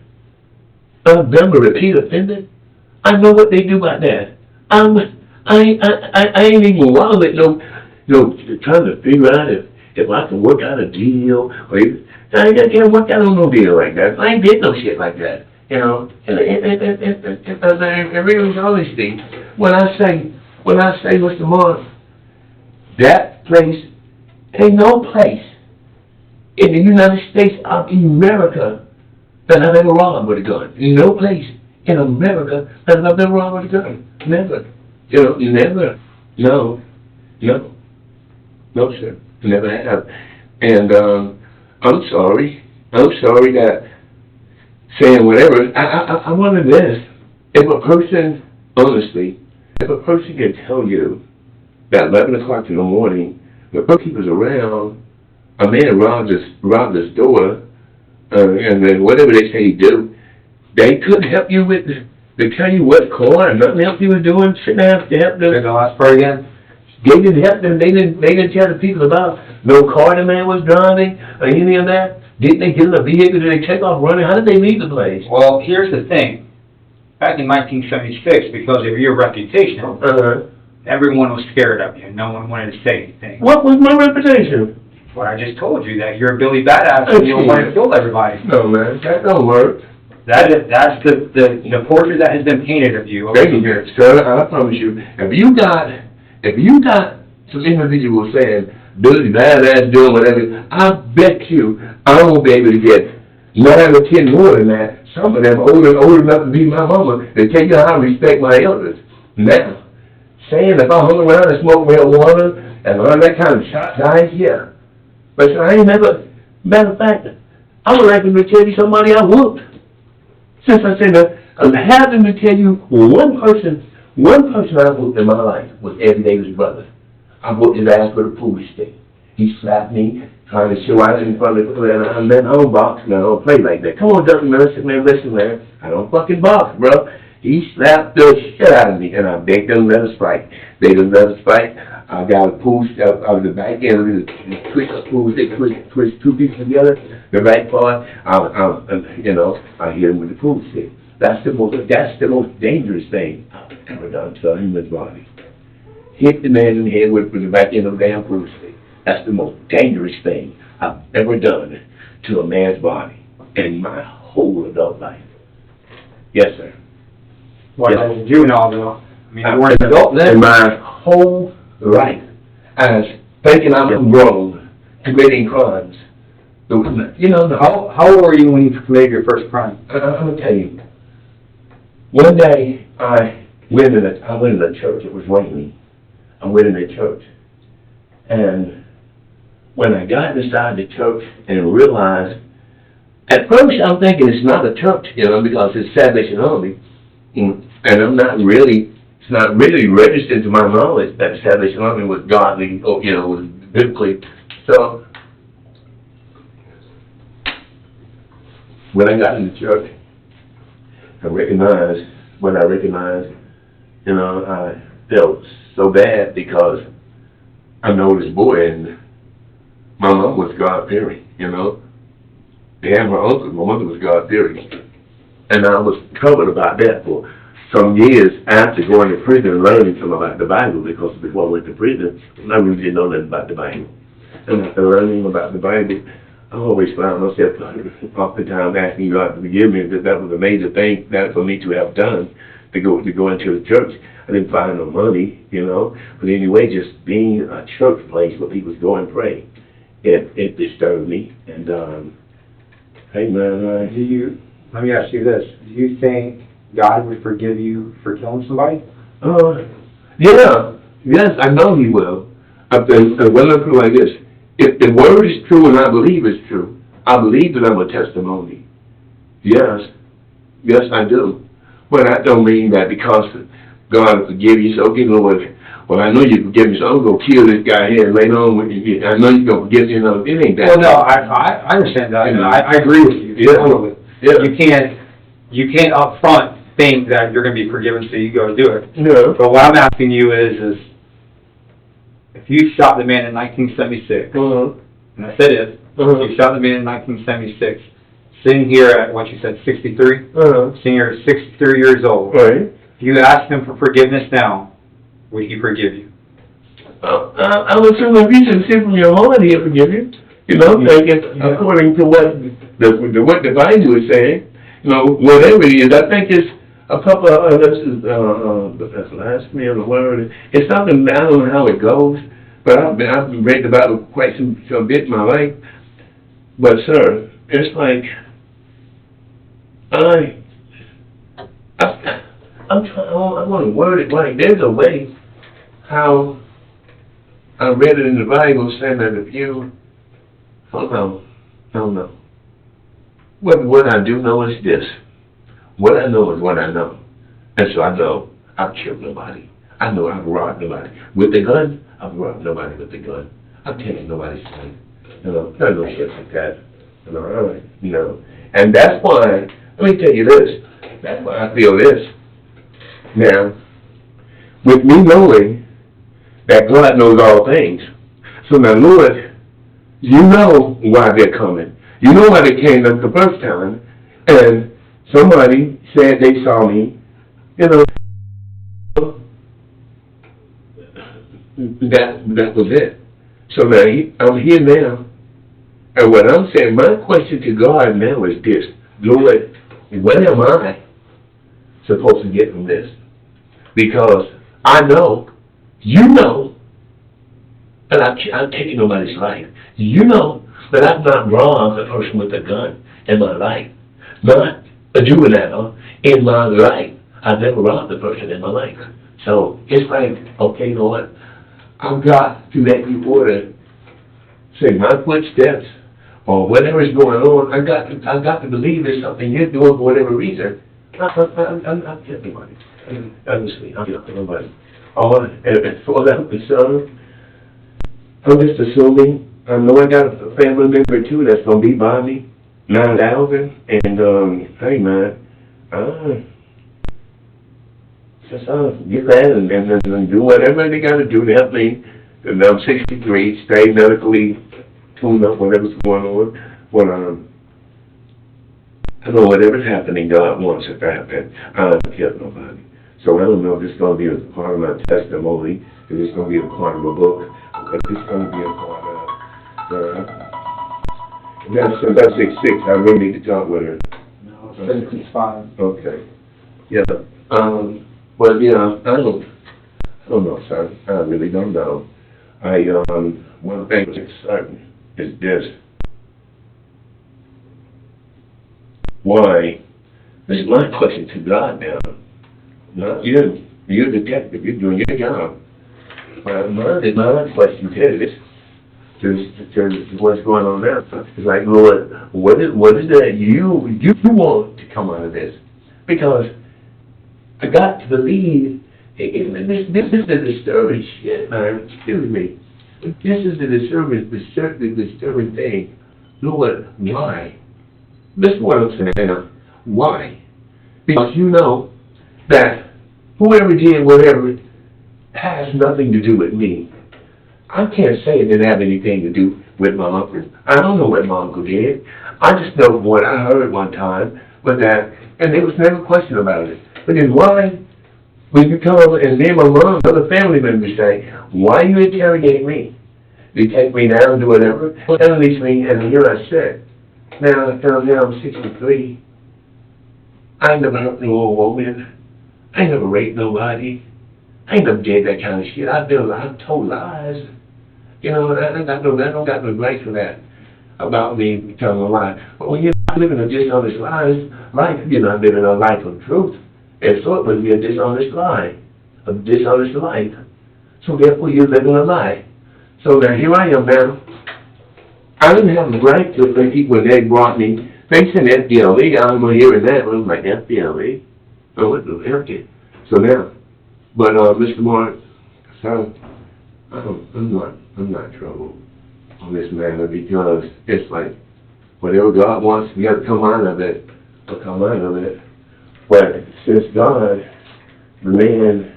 them a repeat offender, I know what they do about that. I ain't even wilding trying to figure out if I can work out a deal, or I can't work out on no deal like that. I ain't did no shit like that, you know. And really, honesty, when I say, Mr. Moore, that place ain't no place in the United States of America that I've ever robbed with a gun. No place in America that I've ever robbed with a gun. Never. You know, never. No, sir. Never have. And I'm sorry that saying whatever. I wonder this: if a person, honestly, if a person can tell you that 11 o'clock in the morning, the bookkeeper's around, a man robbed his door, and then whatever they say he do, they couldn't help you with to tell you what car and nothing else he was doing. Shouldn't have to help them. Say the last part again. They didn't help them. They didn't tell the people about no car the man was driving or any of that. Didn't they get in a vehicle? Did they take off running? How did they leave the place? Well, here's the thing. Back in 1976, because of your reputation, everyone was scared of you. No one wanted to say anything. What was my reputation? What I just told you, that you're a Billy Badass and you don't want to kill everybody. No, man, that don't work. That's the portrait that has been painted of you over Thank the you, years. sir. I promise you, if you got some individuals saying Billy Badass doing whatever, I bet you I won't be able to get 9 or 10 more than that. Some of them old enough to be my mama, they tell you how I respect my elders. Now, saying if I hung around and smoked marijuana and all that kind of shot guys, yeah. But I ain't never, matter of fact, I would like to tell you somebody I whooped. Since I said that, I'm having to tell you one person I whooped in my life was Eddie Davis' brother. I whooped his ass with a pool stick. He slapped me, trying to show out in front of the and then I don't box, man, I don't play like that. Come on, Dustin, man, listen, man. I don't fucking box, bro. He slapped the shit out of me, and I begged them to let us fight. They didn't let us fight. I got a pool stick out of the back end of the twist a pool stick, twist two pieces together. The back part, I hit him with the pool stick. That's the most dangerous thing I've ever done to a human body. Hit the man in the head with the back end of the damn pool stick. That's the most dangerous thing I've ever done to a man's body in my whole adult life. Yes, sir. What, as a juvenile, though? I mean, you weren't an adult then? In my whole life, as thinking I'm grown, committing crimes. How old were you when you committed your first crime? I'm going to tell you. One day, I went in a church. It was raining. I went in a church. And when I got inside the church and realized, at first I'm thinking it's not a church, because it's Salvation Army. And it's not really registered to my knowledge that the Salvation Army was godly, or, was biblically. So, when I got in the church, I recognized, I felt so bad because I know this boy, and my mom was God-fearing, And my uncle, my mother was God-fearing. And I was troubled about that for some years after going to prison and learning some about the Bible, because before I went to prison, I really didn't know nothing about the Bible. And after learning about the Bible, I always found myself oftentimes asking God to forgive me, because that was a major thing that for me to have done, to go into the church. I didn't find no money, you know. But anyway, just being a church place where people go and pray, it disturbed me. And hey man, Let me ask you this. Do you think God would forgive you for killing somebody? Yeah, yes, I know He will. Well, let me put it like this: if the word is true and I believe it's true, I believe that I'm a testimony. Yes, I do. But that don't mean that because God will forgive you, so okay, Lord, well, I know you forgive me, so I'm going to kill this guy here later on. I know you're going to forgive me, it ain't that. Well, no, I understand that, and I agree with you. Yeah. Totally. Yeah. You can't up front think that you're going to be forgiven, so you go do it. Yeah. But what I'm asking you is if you shot the man in 1976, and I said if you shot the man in 1976, sitting here at what you said, 63, sitting here at 63 years old, right? If you ask him for forgiveness now, would he forgive you? I would assume if you sincere from your heart, He'll forgive you. You know, according to what the Bible is saying. You know, whatever it is, I think it's a couple of, this is, that's last me of the word. It's something, I don't know how it goes, but I've read the Bible quite a bit in my life. But sir, it's like, I want to word it right. There's a way how I read it in the Bible saying that if you, I don't know. What I do know is this. What I know is what I know. And so I know I've killed nobody. I know I've robbed nobody. With the gun, I've robbed nobody with the gun. I've taken nobody's money. You know, there's no shit like that. You know, and that's why, let me tell you this. That's why I feel this. Now, with me knowing that God knows all things, so now, Lord, you know why they're coming. You know why they came up the first time, and somebody said they saw me, you know, that was it. So now, I'm here now, and what I'm saying, my question to God now is this: Lord, what am I supposed to get from this? Because I know, you know, that I'm taking nobody's life. You know that I've not robbed a person with a gun in my life. Not a juvenile in my life. I've never robbed a person in my life. So it's like, okay, Lord, I've got to let you order, say, my footsteps, or whatever is going on. I got to believe there's something you're doing for whatever reason. I'm not killing nobody. Honestly, I'm not killing nobody. And for that concern, I'm just assuming, I know I got a family member too that's going to be by me, 9,000, and hey man, just get that and do whatever they got to do to help me. And I'm 63, stay medically tuned up, whatever's going on. But I know whatever's happening, God wants it to happen. I don't kill nobody. So I don't know if it's going to be a part of my testimony, if it's going to be a part of a book, but it's going to be a part of that's 6'6". I really need to talk with her. No, 6'5". Okay. Yeah. Well, yeah, I don't know, son. I really don't know. One thing that's certain is this. Why? This is my question to God now. Not you. You're the detective. You're doing your job. My question to what's going on now. It's like, Lord, what is that you want to come out of this? Because I got to believe, this is the disturbing shit, man. Excuse me. This is the disturbing thing. Lord, why? This is what I'm saying now. Why? Because you know that whoever did whatever has nothing to do with me. I can't say it didn't have anything to do with my uncle. I don't know what my uncle did. I just know what I heard one time was that, and there was never a question about it. But then why, when you come and then my mom, other family members say, why you interrogate me? You take me down, do whatever, and release me, and here I sit. Now I'm 63. I never hurt no old woman. I ain't never raped nobody. I ain't never did that kind of shit. I've told lies. You know, I don't got no right for that about me telling a lie. But when you're not living a dishonest life, you're not living a life of truth. And so it would be a dishonest lie, a dishonest life. So therefore you're living a lie. So now here I am now. I didn't have the right to think when they brought me facing FDLE. I'm hearing that. I'm like, FDLE? Oh, what the heck? So now, but Mr. Mark, so I'm not troubled on this matter because it's like whatever God wants, we got to come out of it. We'll come out of it. But since God, the man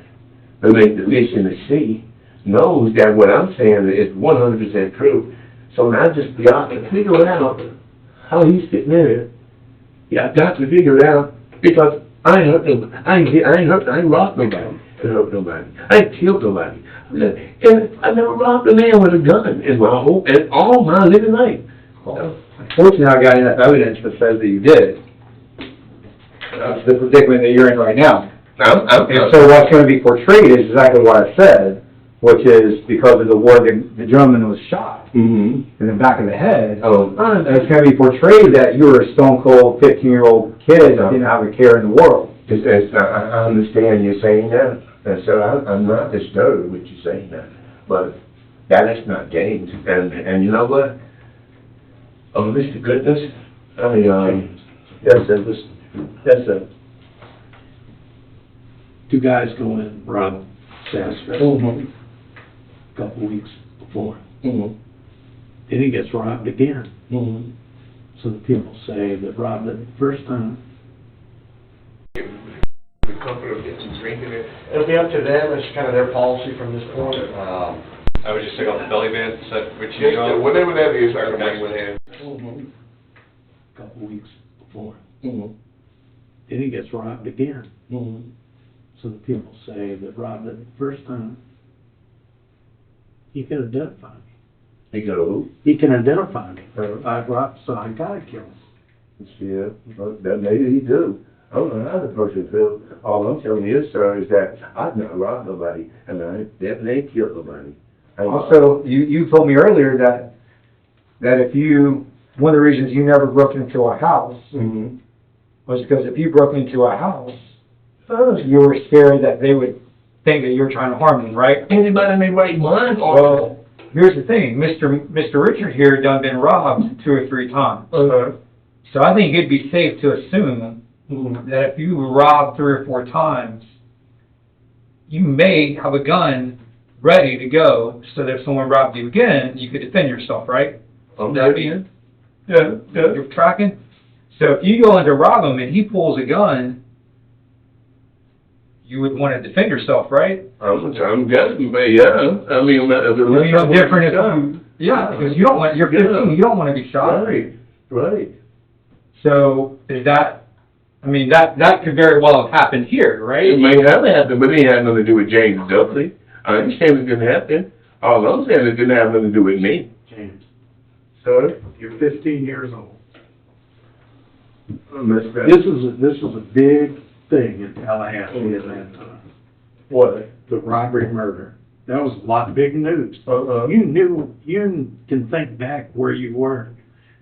who made the fish in the sea, knows that what I'm saying is 100% true. So now I just got to figure out how he's sitting there. Yeah, I've got to figure it out because I ain't hurt nobody. I ain't robbed nobody. I hurt nobody. I ain't killed nobody. And I never robbed a man with a gun in my whole, in all my living life. Unfortunately, I got enough evidence that says that you did. The predicament that you're in right now. And so what's going to be portrayed is exactly what I said, which is because of the war, the gentleman was shot in the back of the head. And it's going to be portrayed that you were a stone cold 15-year-old kid that didn't have a care in the world. I understand you saying that. And so I'm not disturbed with you saying that. But that's not games. And you know what? Oh, Mr. Goodness, that's a Two guys go in, rob Sassville a couple weeks before. Then he gets robbed again. So the people say that robbed it the first time. The comfort of getting drinking it. It'll be up to them. It's kind of their policy from this point. I would just take off the belly band, set which you Yeah, whatever that is, I can bring with him. A couple weeks before. Then he gets robbed again. So the people say that robbed it the first time. He can identify me. He got a who? He can identify me. I've robbed, so I gotta kill him. Yeah, maybe he do. I don't know how the person feels. All I'm telling you, sir, is that I've not robbed nobody, and I definitely ain't killed nobody. Also, you told me earlier that if you, one of the reasons you never broke into a house was because if you broke into a house, you were scared that they would think that you're trying to harm them, right? Anybody in their right mind? Well, here's the thing. Mr. Richard here done been robbed 2 or 3 times. So I think it'd be safe to assume that if you were robbed 3 or 4 times, you may have a gun ready to go so that if someone robbed you again, you could defend yourself, right? Yeah. You're tracking? So if you go in to rob him and he pulls a gun, you would want to defend yourself, right? I'm guessing, but yeah. I mean, it's no different if you, because you don't want, you're 15, you don't want to be shot. Right. So is that, I mean, that could very well have happened here, right? It may have happened, but it ain't had nothing to do with James Dudley. I understand it didn't happen. All I'm saying is it didn't have nothing to do with me. James, Sir? you're 15 years old. This This is a big thing in Tallahassee at that time. What? The robbery murder. That was a lot of big news. You can think back where you were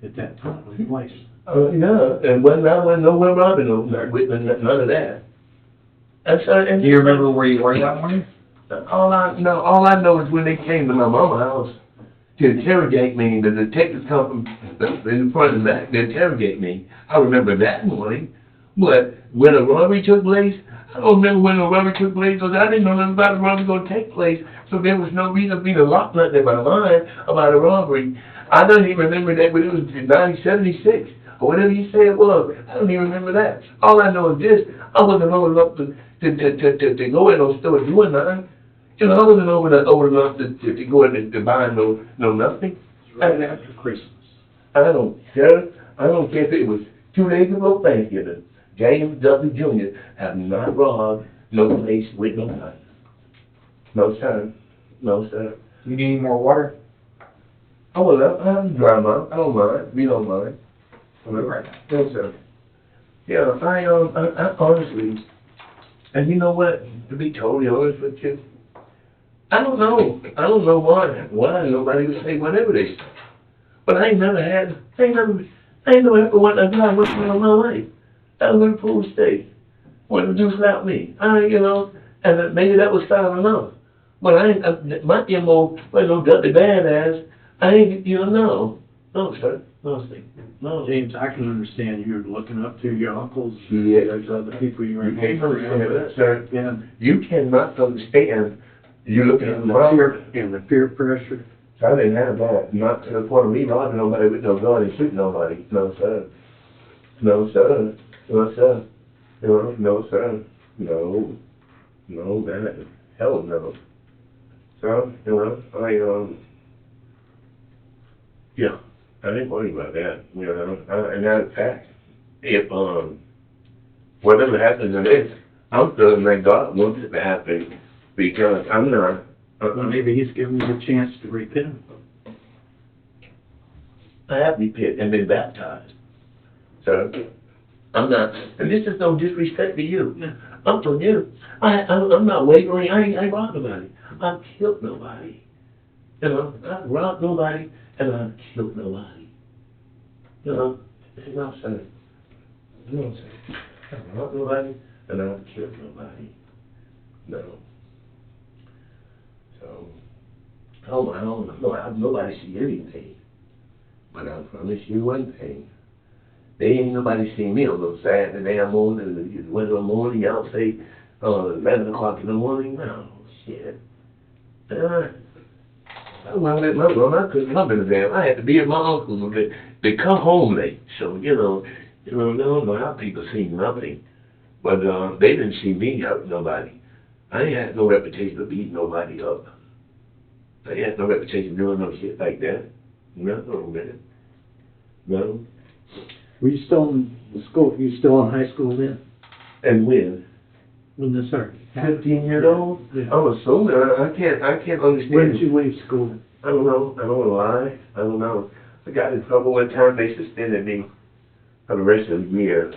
at that time and place. No, and when I went nowhere robbing, none of that. Do you remember where you were that morning? All I know is when they came to my mama's house to interrogate me, the detectives come from in front and back to interrogate me. I remember that morning. But when a robbery took place, I don't remember when the robbery took place because I didn't know nothing about the robbery going to take place. So there was no reason for me to lock nothing in my mind about a robbery. I don't even remember that, but it was in 1976 or whatever you say it was. I don't even remember that. All I know is this: I wasn't old enough to go in those stores doing nothing. You know, I wasn't old enough to go in and to buy no nothing. Right after Christmas. I don't care. I don't care if it was 2 days before Thanksgiving. James Dudley Jr. have not robbed no place with no gun. No, sir. No, sir. You need more water? Oh, well, I'm dry mouth. I don't mind. We don't mind. Right. No, sir. Yeah, I honestly, And you know what? To be totally honest with you, I don't know. I don't know why nobody would say whatever they say. But I ain't never had, I ain't never ever went a guy working in my life. I was in a pool state. Wouldn't do without me. You know, and maybe that was fine enough. But I ain't, my MO, well, no Dudley badass. I ain't, you know, no, sir. No, sir. No. James, I can understand you looking up to your uncles. Yeah. There's other people you're You can't understand around. that, sir. Yeah. You cannot understand. You look at And the the peer pressure. I didn't have that. Not to the point of me robbing nobody with no gun and shooting nobody. No, sir. No, sir. No, sir. No, sir. No. No, man. Hell no. So, yeah, I didn't worry about that, and that's a fact. If, whatever happens in this, I'm feeling like God wants it to happen, because I'm not. Well, maybe he's giving you a chance to repent. I have repented and been baptized. So, I'm not, and this is no disrespect to you. I'm from you. I'm not wavering. I ain't robbed nobody. I've killed nobody. I've robbed nobody, and I've killed nobody. I'm saying. You know what I'm saying? I've robbed nobody, and I've killed nobody. No. So, I don't know. Nobody see anything. But I promise you one thing. They ain't nobody seen me on no Saturday morning, Wednesday morning, y'all say, 11 o'clock in the morning. No, shit. I went let my room. I couldn't come in the van. I had to be at my uncle's. They come home late. So, no, our people seen nothing. But they didn't see me hurt nobody. I ain't had no reputation of beating nobody up. I ain't had no reputation of doing no shit like that. No, man. No. Were you still in the school? You still in high school then? And when? When this started? 15 years old? Yeah. I'm assuming. I can't understand. When did you leave school? I don't know. I don't want to lie. I don't know. I got in trouble one time. They suspended me for the rest of the year.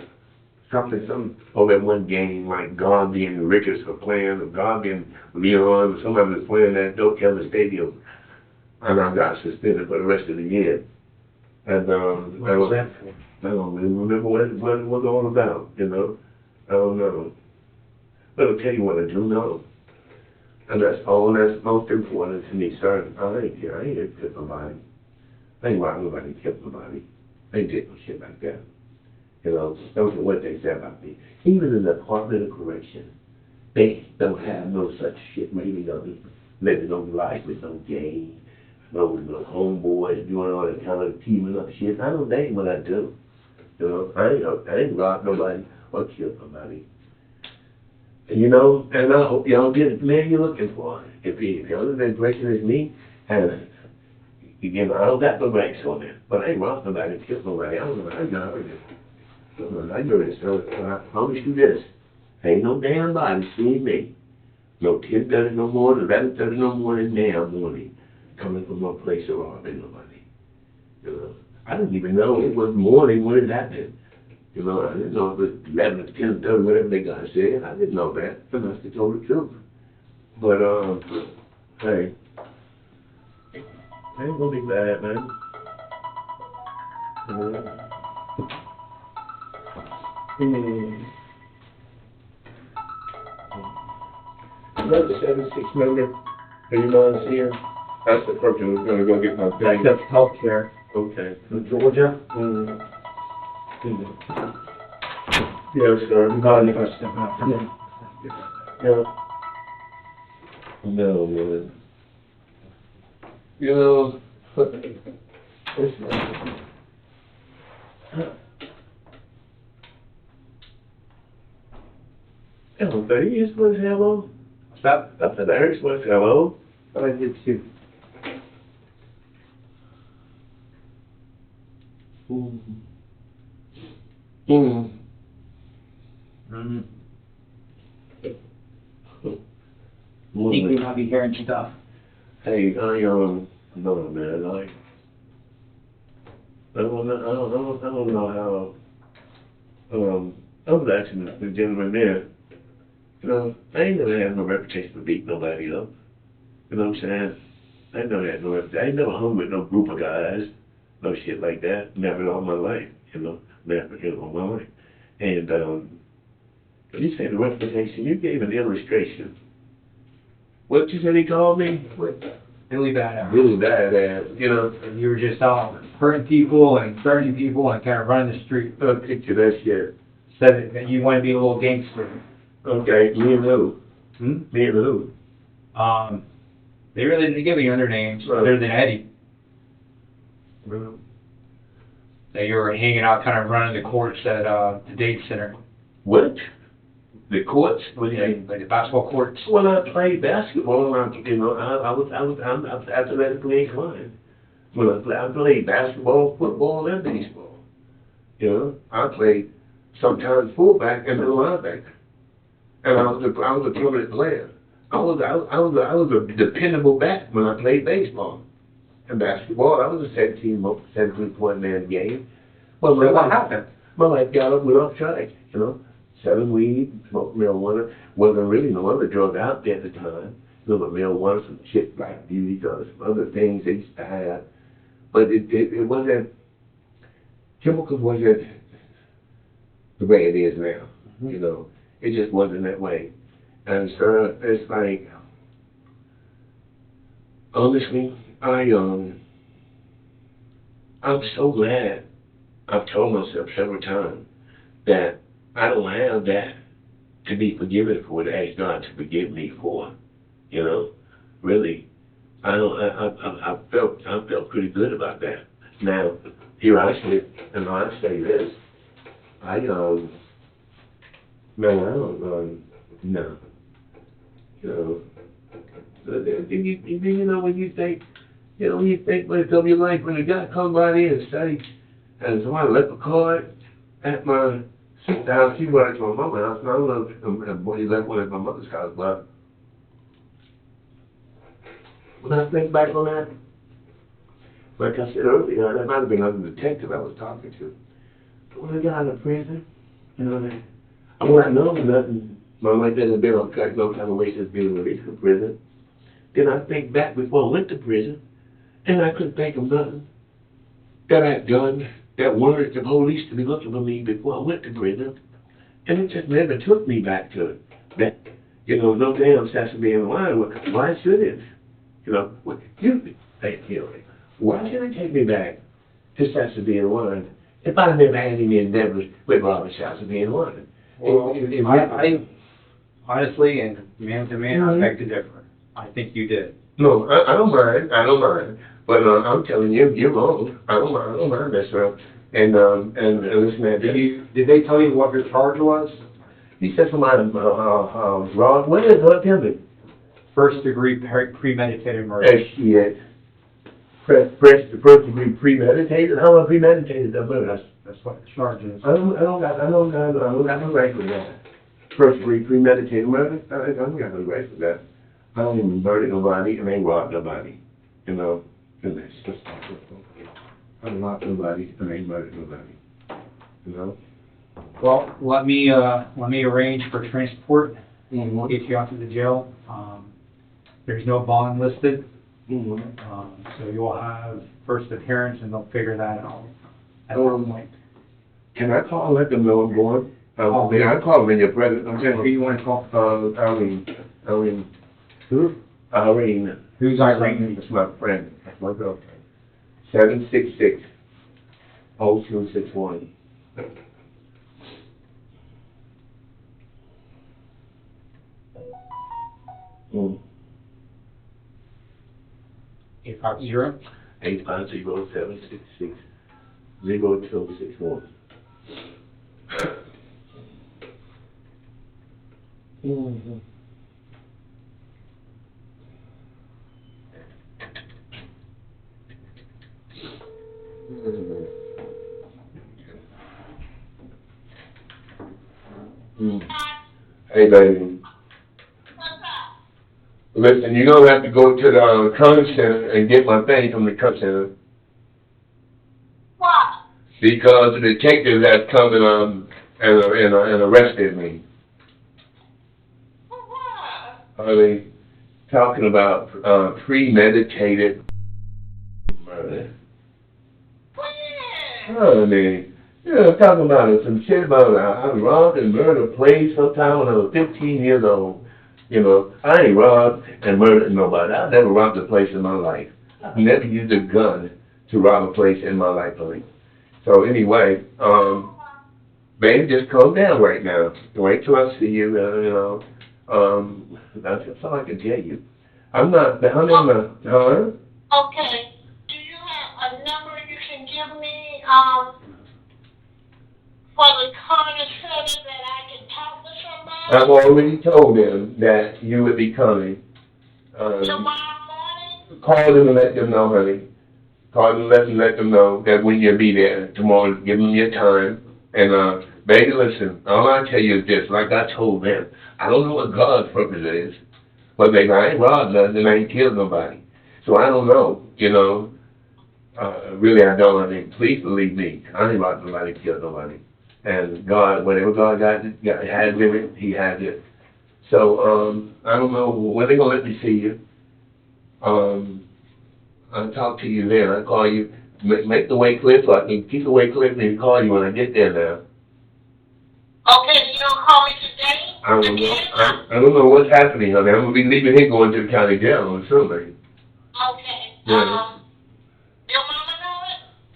Some over at one game, like Garvey and Ricketts were playing, or Garvey and Leon, or somebody was playing at Doak Kelly Stadium. And I got suspended for the rest of the year. And What was that for? I don't really remember what it was all about, I don't know. But I'll tell you what I do know. And that's all that's most important to me, sir. I ain't here to kill nobody. I ain't robbed nobody, killed nobody. I ain't did no shit like that. Don't care what they say about me. Even in the Department of Correction, they don't have no such shit maybe on me. Living no life with no game, no homeboys doing all that kind of teaming up shit. I know that ain't what I do. I ain't robbed nobody or killed nobody. And I hope y'all get the man you're looking for. If you're as aggressive as me, and again, I don't got no ranks on it, but I ain't robbed nobody and killed nobody. I don't know. I got it. I know this, so I promise you this. Ain't no damn body seeing me. No 10:30 no more, 11:30 no more, and damn morning coming from no place of robbing nobody. I didn't even know it was morning when it happened. I didn't know it was 11 or 10:30, whatever they got said. I didn't know that, unless they told the truth. But, hey, I ain't gonna be bad, man. Another 7-6 number. Do you mind seeing? That's the person who's gonna go get my thing. That's healthcare. Okay. In Georgia? Yes, sir. Not if I step out from it. Yeah. No, man. Hello, buddy. You supposed to say hello? Stop. I said I heard you supposed to say hello. I did too. Think we might be hearing stuff. Hey, no, man, I don't know how, I was asking the gentleman there, You know, I ain't never had no reputation for beating nobody up. You know what I'm saying? I never had no reputation. I ain't never hung with no group of guys, no shit like that. Never all my life, you know, never in all my life. And, you said the reputation, you gave an illustration. What you said he called me? What? Really bad. Really bad ass, you know? And you were just out hurting people and threatening people and kind of running the street. I picture that shit. Said that you want to be a little gangster. Okay, me and who? Hmm? Me and who? They really didn't give you other names other than Eddie. Well, That you were hanging out, kind of running the courts at the Dade Center. what? The courts? What do you mean? Like the basketball courts. When I played basketball, I'm athletically inclined. When I played basketball, football, and baseball. You know, I played sometimes fullback and then linebacker. And I was a permanent player. I was a dependable back when I played baseball. And basketball, I was a 17-point man game. Well, So what happened? My life got up, went off track, you know. Selling weed, smoking marijuana. Wasn't really no other drug out there at the time. You know, but marijuana, some shit like beauty, some other things they used to have. But it wasn't, chemicals wasn't the way it is now, you know. It just wasn't that way. And so it's like, honestly, I'm so glad I've told myself several times that I don't have that to be forgiven for, to ask God to forgive me for, you know. Really, I felt pretty good about that. Now, here I sit, and I say this, no, I don't, no. You know, you know, when you think, when it's over your life, when a guy come by there and say, and somebody left a card at my sister's house, she works at my mama's house, and I don't know if he left one at my mother's house, but when I think back on that, like I said earlier, that might have been another detective I was talking to. But when I got out of prison, you know, I wouldn't know nothing. My life hasn't been on track no time away since being released from prison. Then I think back before I went to prison, and I couldn't think of nothing that I had done that warranted the police to be looking for me before I went to prison. And it just never took me back to it. That, you know, no damn sense of being in line. Why should it? You know, why should it take me back to sense of being in line if I never had any endeavors with Robert South of being in line? Well, I honestly, and man to man, I beg to differ. I think you did. No, I don't mind. But I'm telling you, you're wrong. I don't mind messing around. And listen, man. Did they tell you what your charge was? He said somebody, Rod, what is it? Tell me. First degree premeditated murder. Hey, shit. First degree premeditated? How am I premeditated that murder? That's what the charge is. I don't got no right with that. First degree premeditated murder? I don't got no right with that. I don't even murder nobody and ain't robbed nobody. You know? And that's just I don't rob nobody and ain't murdered nobody. You know? Well, let me arrange for transport. We'll get you out to the jail. There's no bond listed. So you'll have first appearance and they'll figure that out at that point. Can I call and let them know I'm going? I call them in your presence. Who you want to call? Irene. Who? Irene. Who's Irene? That's my friend. That's my girlfriend. 766-0261. Mm. 850? 850-766-0261. Mm-hmm. Hey, baby. Listen, you're going to have to go to the crime center and get my thing from the crime center. Why? Because the detective has come and arrested me. Are they talking about premeditated murder? Honey, yeah, talking about some shit about I robbed and murdered a place sometime when I was 15 years old. You know, I ain't robbed and murdered nobody. I've never robbed a place in my life. I've never used a gun to rob a place in my life, honey. So anyway, baby, just calm down right now. Wait till I see you, you know. That's all I can tell you. I'm not, honey, I'm not, huh? Okay. Do you have a number you can give me, for the coroner center that I can talk to somebody? I've already told them that you would be coming. Tomorrow morning? Call them and let them know, honey. Call them and let them know that when you'll be there tomorrow, give them your time. And, baby, listen, all I tell you is this, like I told them, I don't know what God's purpose is, but baby, I ain't robbed nothing, I ain't killed nobody. So I don't know, you know. Really, I don't. I mean, please believe me, I ain't robbed nobody, killed nobody. And God, whatever God has in it, He has it. So, I don't know when they gonna let me see you. I'll talk to you then. I'll call you. Make the way clear so I can keep the way clear and call you when I get there now. Okay, you don't call me today? I don't know what's happening, honey. I'm gonna be leaving here going to the county jail on Sunday. Okay. Yeah. Your mama know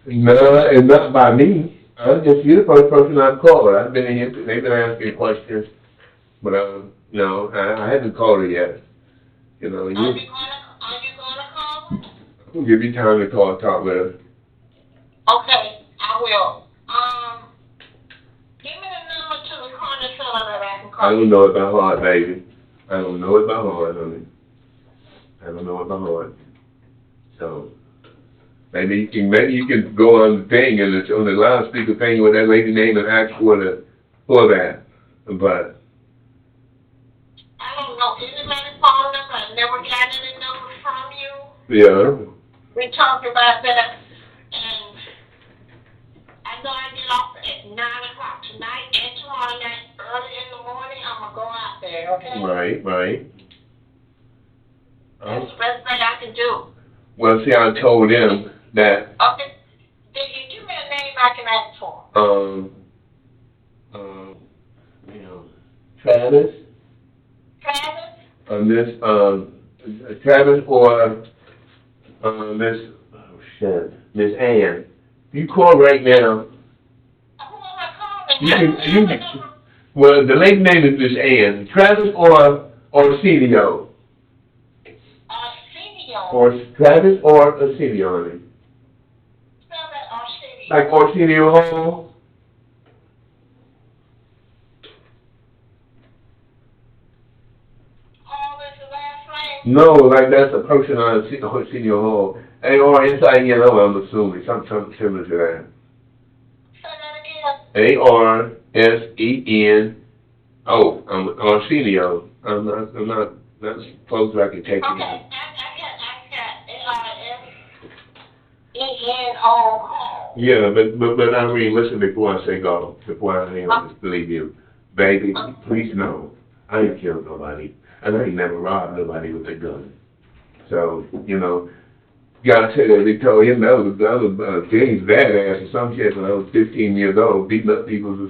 it? No, and not by me. I'm just you the first person I've called. I've been in here. They've been asking questions, but no, I haven't called her yet. You know, Are you gonna call her? I'll give you time to talk with her. Okay, I will. Give me the number to the coroner center that I can call. I don't know it by heart, baby. I don't know it by heart, honey. I don't know it by heart. So maybe you can go on the thing and it's on the loudspeaker thing with that lady's name and ask for that. But I don't know anybody's phone number. I never got any number from you. yeah. We talked about that, and I know I get off at 9 o'clock tonight and tomorrow night. Early in the morning, I'm gonna go out there. Okay. Right. That's the best thing I can do. Well, see, I told them that. Okay. Did you give me a name I can ask for? Travis. Travis or Miss Ann. You call right now. You can. Well, the lady name is Miss Ann. Travis or Arsenio. Or Travis or Arsenio, honey. Like Arsenio Hall. No, like that's a person on Arsenio Hall. A-R-S-I-N-O, I'm assuming. Something similar to that. A-R-S-E-N-O. I'm Arsenio. I'm not close as I can take it. I got A-R-S-E-N-O. Yeah, but I mean, listen before I say go. Before I believe you. Baby, please know, I ain't killed nobody. And I ain't never robbed nobody with a gun. So, you know, gotta tell you, they told him that was James badass or some shit when I was 15 years old, beating up people or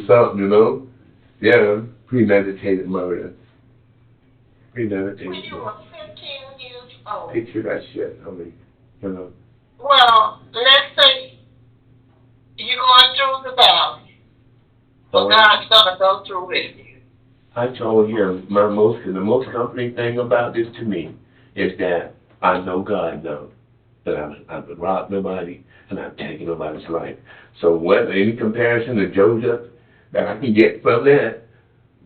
something, you know? Yeah, premeditated murder. Premeditated murder. When you were 15 years old. Picture that shit, I mean, you know. Well, let's say you're going through the valley. So God's gonna go through with you. I told him the most comforting thing about this to me is that I know God knows that I've robbed nobody and I've taken nobody's life. So any comparison to Joseph that I can get from that,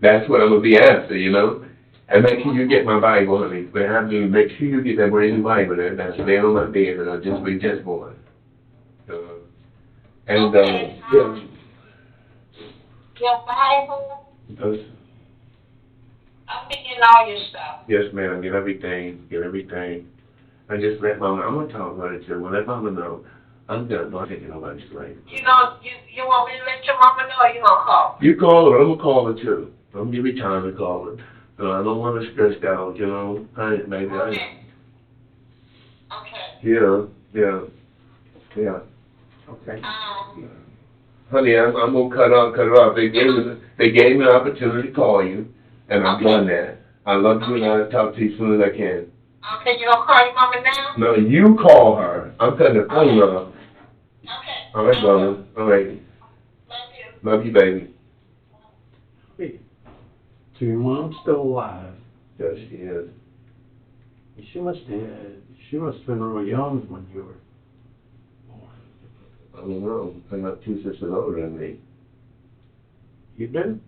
that's what I'm gonna be after, you know. And make sure you get my Bible, honey. But have to make sure you get that brand new Bible that's laying on my bed and I just born. Your Bible. I'm getting all your stuff. Yes, ma'am. Get everything. I just let Mama. I'm gonna talk about it too. Well, let Mama know. I'm done. Not taking nobody's life. You want me to let your mama know, or you gonna call? You call her. I'm gonna call her too. I'm gonna give you time to call her. I don't want to stress out, you know, maybe Okay. yeah. Okay. Honey, I'm gonna cut it off. They gave me an opportunity to call you, and I've done that. I love you, and I'll talk to you as soon as I can. Okay, you gonna call your mama now? No, you call her. I'm cutting the phone off. Okay. All right, brother. All right. Love you, baby. So your mom's still alive. Yes, she is. She must have been real young when you were born. I don't know. I got two sisters older than me. You do?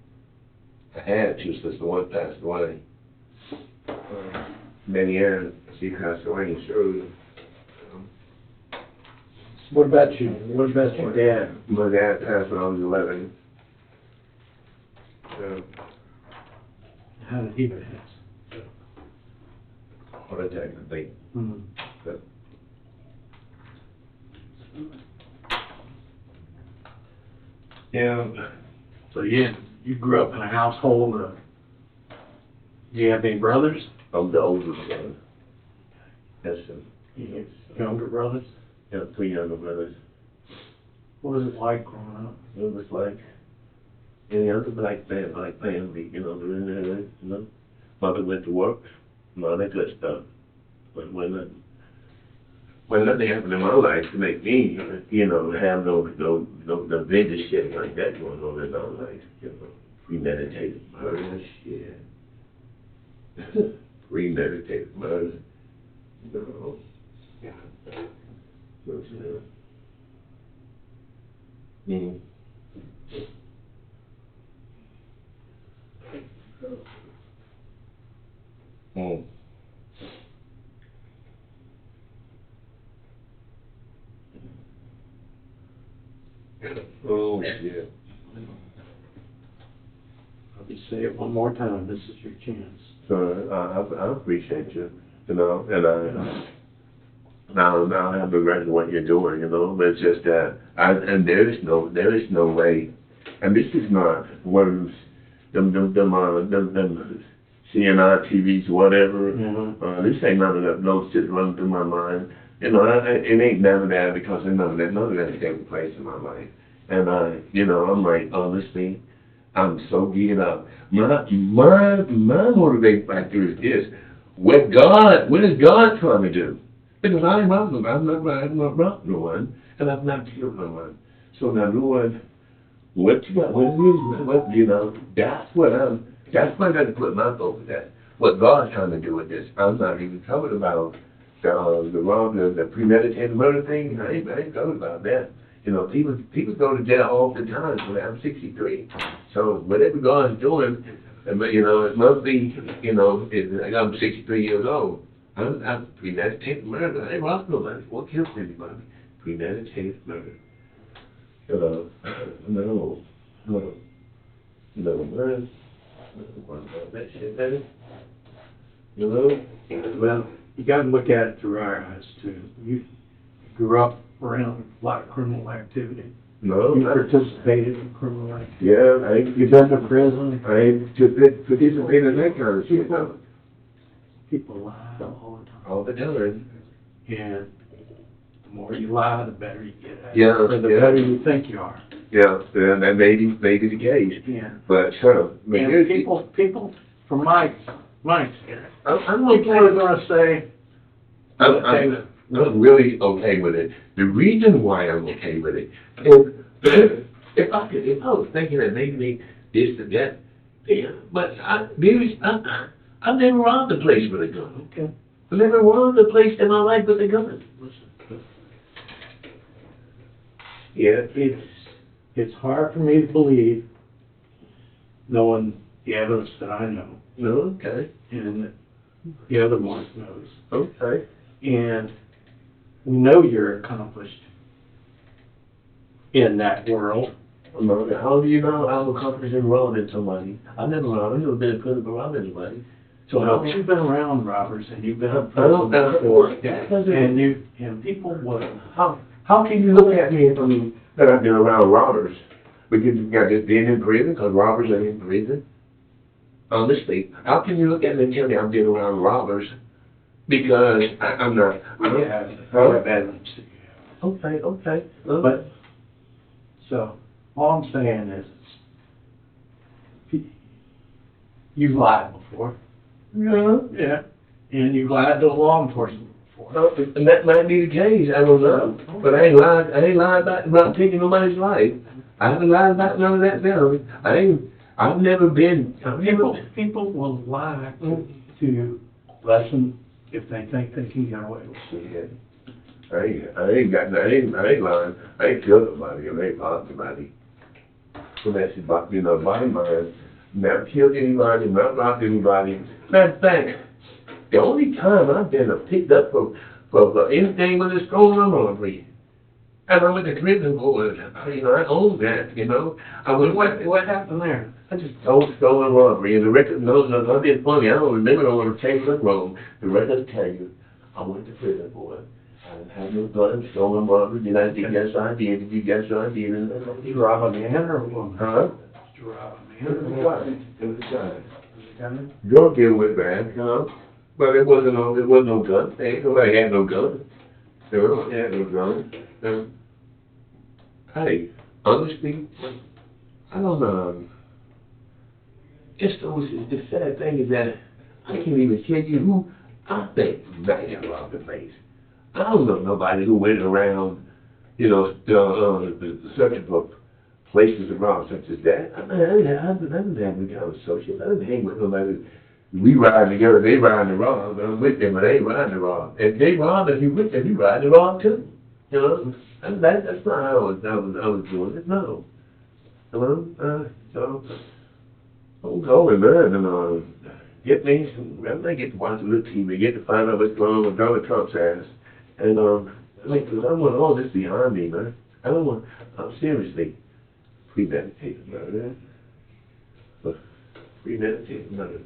I had two sisters. One passed away. Many years. She passed away in Shirley. What about you? What about your dad? My dad passed when I was 11. How did he pass? Heart attack, I think. Hmm. But, yeah. So you grew up in a household of, do you have any brothers? I'm the oldest one. Yes, sir. You have younger brothers? Yeah, 3 younger brothers. What was it like growing up? It was like any other black family, you know. Mother went to work, mother good stuff. But when nothing happened in my life to make me, you know, have no vintage shit like that going on in my life, you know. Premeditated murder, shit. Premeditated murder. No. Yeah. Mm. Mm. Oh, yeah. Let me say it one more time. This is your chance. So I appreciate you, you know, and now I have regret for what you're doing, you know, but it's just that, and there is no way, and this is not words, them CNI TVs, whatever, this ain't none of that, no shit running through my mind, you know, it ain't none of that because none of that taking place in my life, and you know, I'm like, honestly, I'm so geared up. My motivating factor is this, what is God trying to do? Because I'm not robbed no one, and I've not killed no one. So now, Lord, what you know, that's what I got to put my focus at. What God's trying to do with this. I'm not even covered about the premeditated murder thing. I ain't covered about that. You know, people go to jail all the time. So I'm 63. So whatever God's doing, you know, it must be, you know, I'm 63 years old. I'm premeditated murder. I ain't robbed nobody. What kills anybody? Premeditated murder. No, man. That shit, baby. You know? Well, you got to look at it through our eyes too. You grew up around a lot of criminal activity. No. You participated in criminal activity. Yeah, You've been to prison. I participated in that kind of shit. People lie all the time. All the time. And the more you lie, the better you get at it. Yeah, Or the better you think you are. Yeah, and that may be the case. Yeah. But And people, from my experience, I'm people are going to say, I'm really okay with it. The reason why I'm okay with it is if I was thinking that maybe this or that, yeah, but I've never robbed a place with a gun. Okay. I've never robbed a place in my life with a gun. Yeah, it's hard for me to believe, knowing the evidence that I know. No, okay. And the other one knows. Okay. And we know you're accomplished in that world. No, how do you know I'm accomplished in robbing somebody? I've never been in prison for robbing anybody. So Well, you've been around robbers and you've been in I don't prison know. before. That doesn't- And people would. How can you look at me from that I've been around robbers? Because you got just being in prison, because robbers are in prison? Honestly, how can you look at me and tell me I'm being around robbers? Because I'm not. Okay. But, so, all I'm saying is, you lied before. Yeah. And you lied to law enforcement before. And that might be the case, I don't know. But I ain't lied about taking nobody's life. I haven't lied about none of that now. I've never been. People will lie to lessen if they think they can get away with it. I ain't lying. I ain't killed nobody. I ain't lost anybody. So that's about, bottom line. Never killed anybody, never lost anybody. Matter of fact, the only time I've been picked up for anything with a stolen robbery, and I went to prison for it. I own that, What happened there? I just told stolen robbery, and the record knows I'm being funny. I don't remember, I want to tell you wrong. The record tell you I went to prison for it. I didn't have no gun, stolen robbery. Did I? Yes, I did. Did you? Yes, I did. Did you rob a man or a woman? Huh? Did you rob a It man? was a gun. Drug deal was bad, but it wasn't no gun. Nobody had no gun. They had no gun. Hey, honestly, I don't know. The sad thing is that I can't even tell you who I think might have robbed the place. I don't know nobody who went around, searching for places around such as that. I didn't have any kind of associate. I didn't hang with nobody. We ride together, they ride to rob. I'm with them, but they ride to rob. If they rob, if you with them, you ride to rob too. And that's not how I was doing it. No. So I'm going there and get me some. I get to watch a little TV, get to find out what's going on with Donald Trump's ass, and because I want all this behind me, man. I don't want. I'm seriously premeditated murder. Premeditated murder.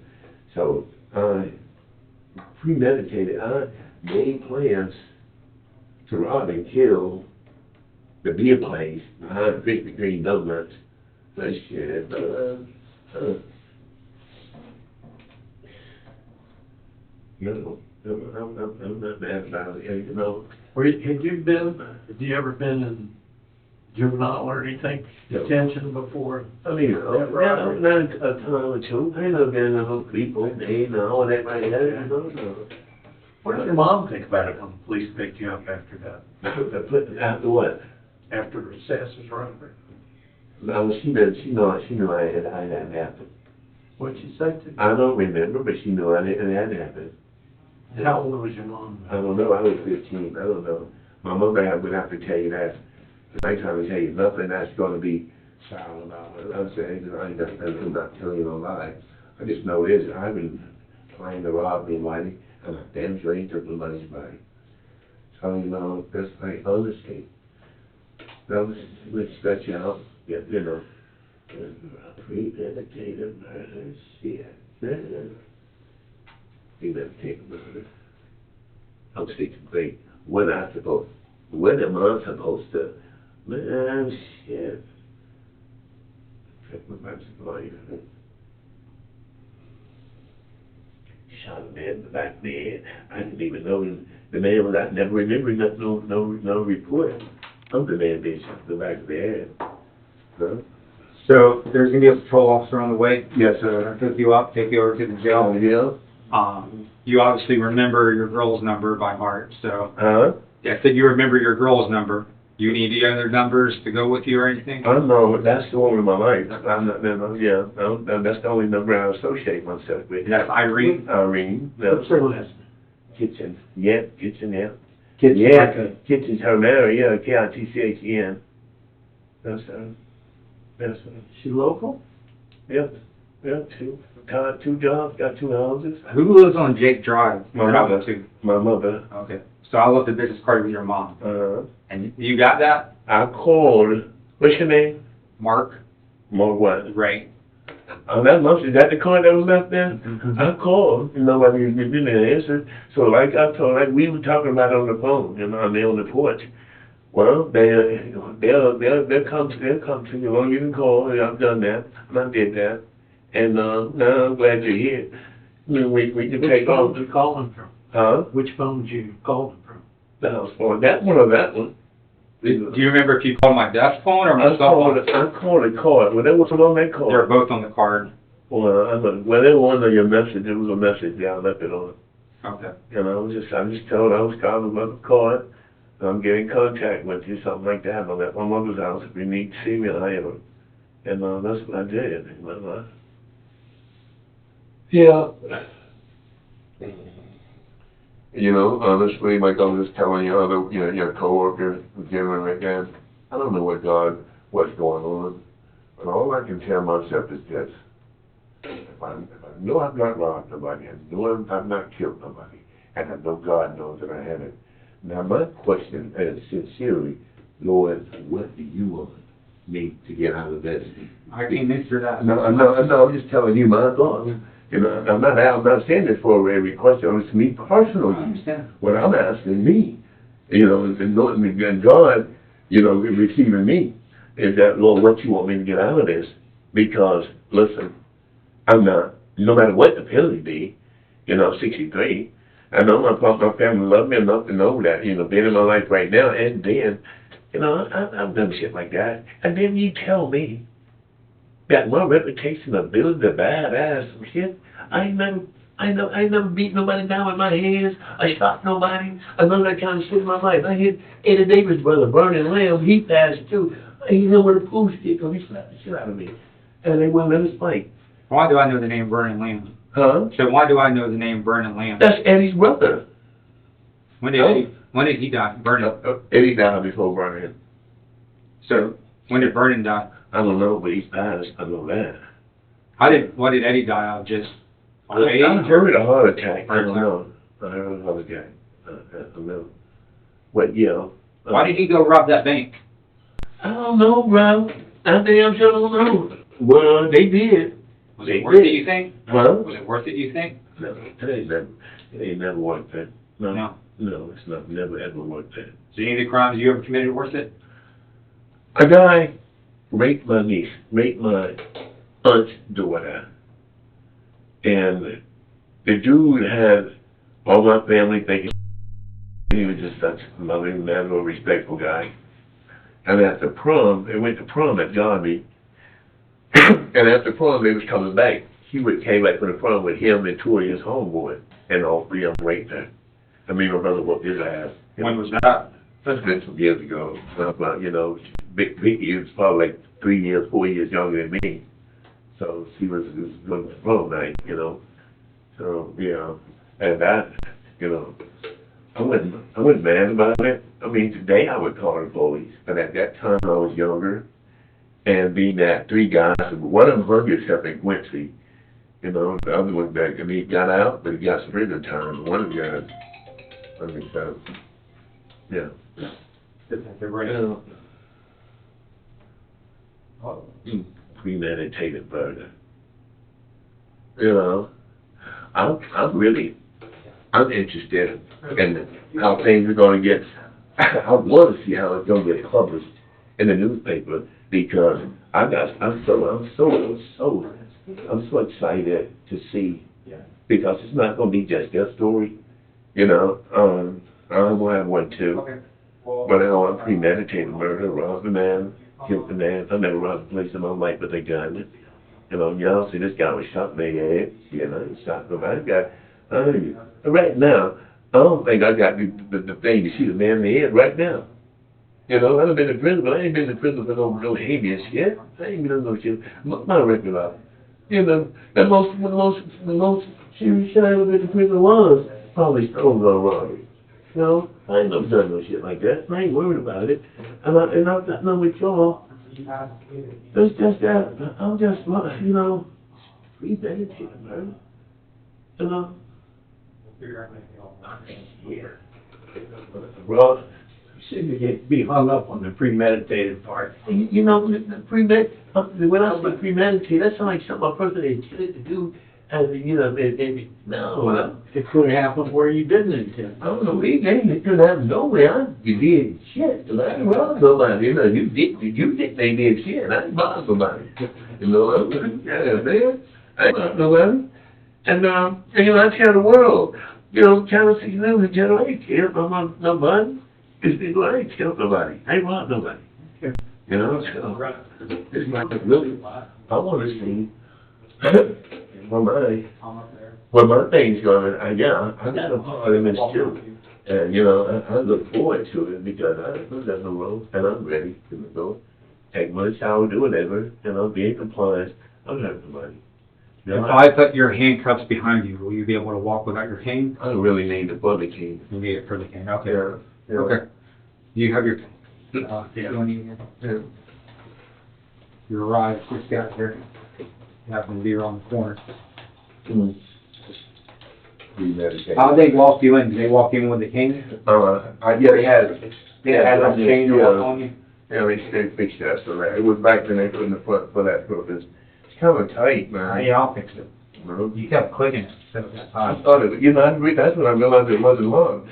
So premeditated. I made plans to rob and kill the beer place behind Krispy Kreme donuts. That shit. No, I'm not mad about it. Had you ever been in juvenile or anything, detention before? I mean, not a time or two. I ain't never been in a whole people. And everybody had What did your mom think about it when the police picked you up after that? After what? After the assassin's robbery? No, she knew I had happened. What'd she say to you? I don't remember, but she knew it had happened. How old was your mom? I don't know. I was 15. I don't know. My mother would have to tell you that. I ain't trying to tell you nothing that's going to be silent about it. I'm saying I'm not telling you no lie. I just know this. I've been trying to rob anybody, and I damn sure ain't took nobody's money. So, that's like honesty. Let's stretch out. Premeditated murder. Shit. Premeditated murder. I'm thinking, great. When am I supposed to? Man, shit. Check my life. Shot a man in the back of the head. I didn't even know the man was. I never remember no report of the man being shot in the back of the head. Huh? So there's gonna be a patrol officer on the way. Yes, sir. Pick you up, take you over to the jail. Yeah. You obviously remember your girl's number by heart, so. Yeah, I said you remember your girl's number. Do you need any other numbers to go with you or anything? I don't know. That's the one in my life. That's the only number I associate myself with. That's Irene? Irene. What's her last name? Kitchen. Yeah, Kitchen, yeah. Kitchen, Yeah, like Kitchen's her married, yeah, Kitchen. That's her. That's her. She local? Yep. Yeah, two jobs, got 2 houses. Who lives on Jake Drive? My mother. My mother. Okay. So I left the business card with your mom. And you got that? I called. What's your name? Mark. Mark what? Ray. Is that the card that was left there? I called. Nobody didn't answer. So like I told, like we were talking about on the phone, on the porch. Well, they'll come to you. Well, you can call. I've done that. And I did that. And, no, I'm glad you're here. I mean, we can Which take phone on. did you call him from? Huh? Which phone did you call him from? That was for that one or that one? Do you remember if you called my desk phone or my I cell phone? called a card. Well, that was on that card. They're both on the card. Well, they were under your message. It was a message. Yeah, I left it on. Okay. And I just told I was calling about the card. I'm getting in contact with you, something like that. I'm at my mother's house. If you need to see me, I am. And that's what I did. Yeah. You know, honestly, like I was telling you, your coworker was giving me again. I don't know what's going on, but all I can tell myself is this: if I know I've not robbed nobody, I know I've not killed nobody, and I know God knows that I haven't. Now my question is sincerely, Lord, what do you want me to get out of this? I can't answer that. No, I'm just telling you my thoughts. You know, I'm not saying this for every question. It's me personally. I understand. What I'm asking me, you know, and God, you know, receiving me, is that, Lord, what you want me to get out of this? Because, listen, I'm not, no matter what the penalty be, you know, I'm 63. I know my family love me enough to know that, you know, being in my life right now, and then, you know, I've done shit like that. And then you tell me that my reputation of building a badass some shit, I ain't never beat nobody down with my hands. I shot nobody. I none of that kind of shit in my life. I hit Eddie Davis' brother, Burning Lamb. He passed too. I hit him with a pool stick because he slapped the shit out of me. And they wouldn't let us fight. Why do I know the name Burning Lamb? Huh? So why do I know the name Burning Lamb? That's Eddie's brother. When did he die? Vernon. Eddie died before Vernon. So when did Vernon die? I don't know, but he's passed. I know that. What did Eddie die of? Just I heard a heart attack. I don't know. I heard a heart attack. I don't know. But yeah. Why did he go rob that bank? I don't know, bro. I damn sure don't know. Well, they did. Was it worth it, you think? Huh? Was it worth it, you think? No, it ain't never worth it. No, it's not. Never ever worth it. Is any of the crimes you ever committed worth it? A guy raped my niece, raped my aunt's daughter, and the dude had all my family thinking he was just such a loving, man, a respectful guy. And after prom, they went to prom at Darby, and after prom, they was coming back. He came back from the prom with him and two of his homeboys, and all three of them raped her. I mean, my brother whooped his ass. When was that? That's been some years ago. About, you know, Vicky was probably like 3 years, 4 years younger than me. So she was going to prom night, you know. So, yeah. And that, you know, I wasn't mad about it. I mean, today I would call the police. But at that time I was younger. And being that three guys, one of them hurt himself in Quincy. You know, the other one back, and he got out, but he got some prison time. One of the guys, I mean, so, yeah. Premeditated murder. You know, I'm interested in how things are going to get. I want to see how it's going to get published in the newspaper because I'm so excited to see because it's not going to be just their story. You know, I will have one too. Okay. But I know I'm premeditated murder, robbed a man, killed the man. I never robbed a place in my life with a gun. You know, y'all see this guy was shot in the head. You know, he shot nobody. Right now, I don't think I got the thing to shoot a man in the head right now. You know, I've been in prison, but I ain't been in prison for no habeas shit. I ain't been in no shit. My record up. You know, the most serious shit I ever been in prison was probably stolen robbery. You know, I ain't never done no shit like that. I ain't worried about it. And I've got none with y'all. It's just that I'm just, you know, premeditated, man. You know? Yeah. Well, You seem to be hung up on the premeditated part. you know, when I say premeditated, that sounds like something a person intended to do. And, you know, no. Well, it could happen where you didn't intend. I don't know, it could happen nowhere. You did shit. I ain't robbed nobody. You know, you think they did shit. I ain't robbed nobody. You know, yeah, man. I ain't robbed nobody. And, you know, I tell the world, you know, Tallahassee lives in generation. I ain't robbed nobody. These people, I ain't killed nobody. I ain't robbed nobody. You know, so, it's not really, I want to see where my thing's going. I got a part of it too. And, you know, I look forward to it because I know there's no wrong, and I'm ready to go take my shower, do whatever, and I'll be in compliance. I'm not nobody. You know, If I put your handcuffs behind you, will you be able to walk without your cane? I don't really need the bullet key. You need it for the cane, okay. Yeah. Okay. Do you have your, Yeah. you don't need it? Yeah. Your ride, just got here. You happen to be around the corner. How'd they walk you in? Did they walk in with the cane? Yeah, they had a cane to walk on you? Yeah, they fixed that for that. It was back then they couldn't afford for that purpose. It's kind of tight, man. Yeah, I'll fix it. You kept clicking it. I thought it, you know, that's when I realized it wasn't locked.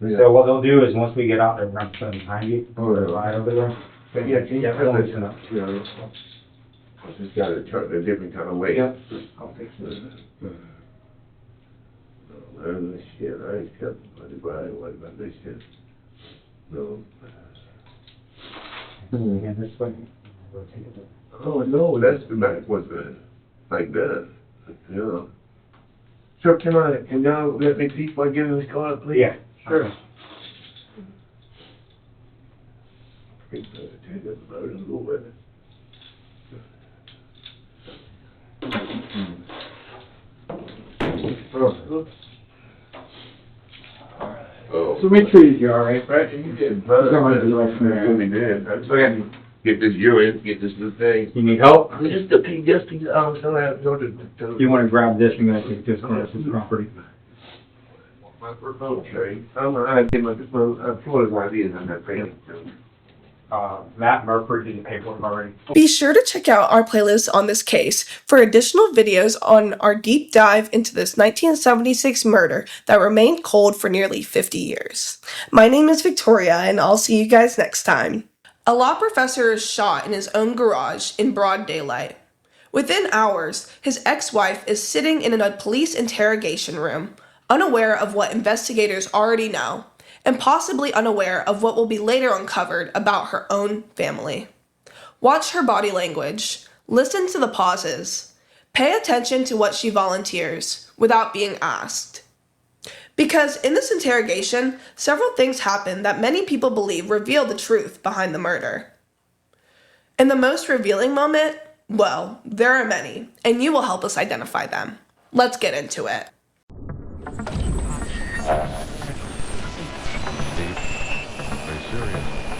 So what they'll do is, once we get out there, we're gonna put them behind you, right over there. But yeah, can you listen up? You know, I just got it turned a different kind of way. Yep. I'll fix it. Learn this shit. I ain't telling nobody, but I ain't worried about this shit. No. Again, this way. Oh, no, that's the back was like that. You know. Sir, can y'all let me see if I get in this car, please? Yeah, sure. Oh. So we treated you all right, right? You did, brother. Really did. I'm trying to get this urine, get this new thing. You need help? Just a piece, so I have to go to. You wanna grab this, and gonna take this across this property. Okay, I did my Florida's ideas on that thing. Matt Murphy did the paperwork already. Be sure to check out our playlist on this case for additional videos on our deep dive into this 1976 murder that remained cold for nearly 50 years. My name is Victoria, and I'll see you guys next time. A law professor is shot in his own garage in broad daylight. Within hours, his ex-wife is sitting in a police interrogation room, unaware of what investigators already know, and possibly unaware of what will be later uncovered about her own family. Watch her body language, listen to the pauses, pay attention to what she volunteers without being asked. Because in this interrogation, several things happen that many people believe reveal the truth behind the murder. And the most revealing moment, well, there are many, and you will help us identify them. Let's get into it. Very serious.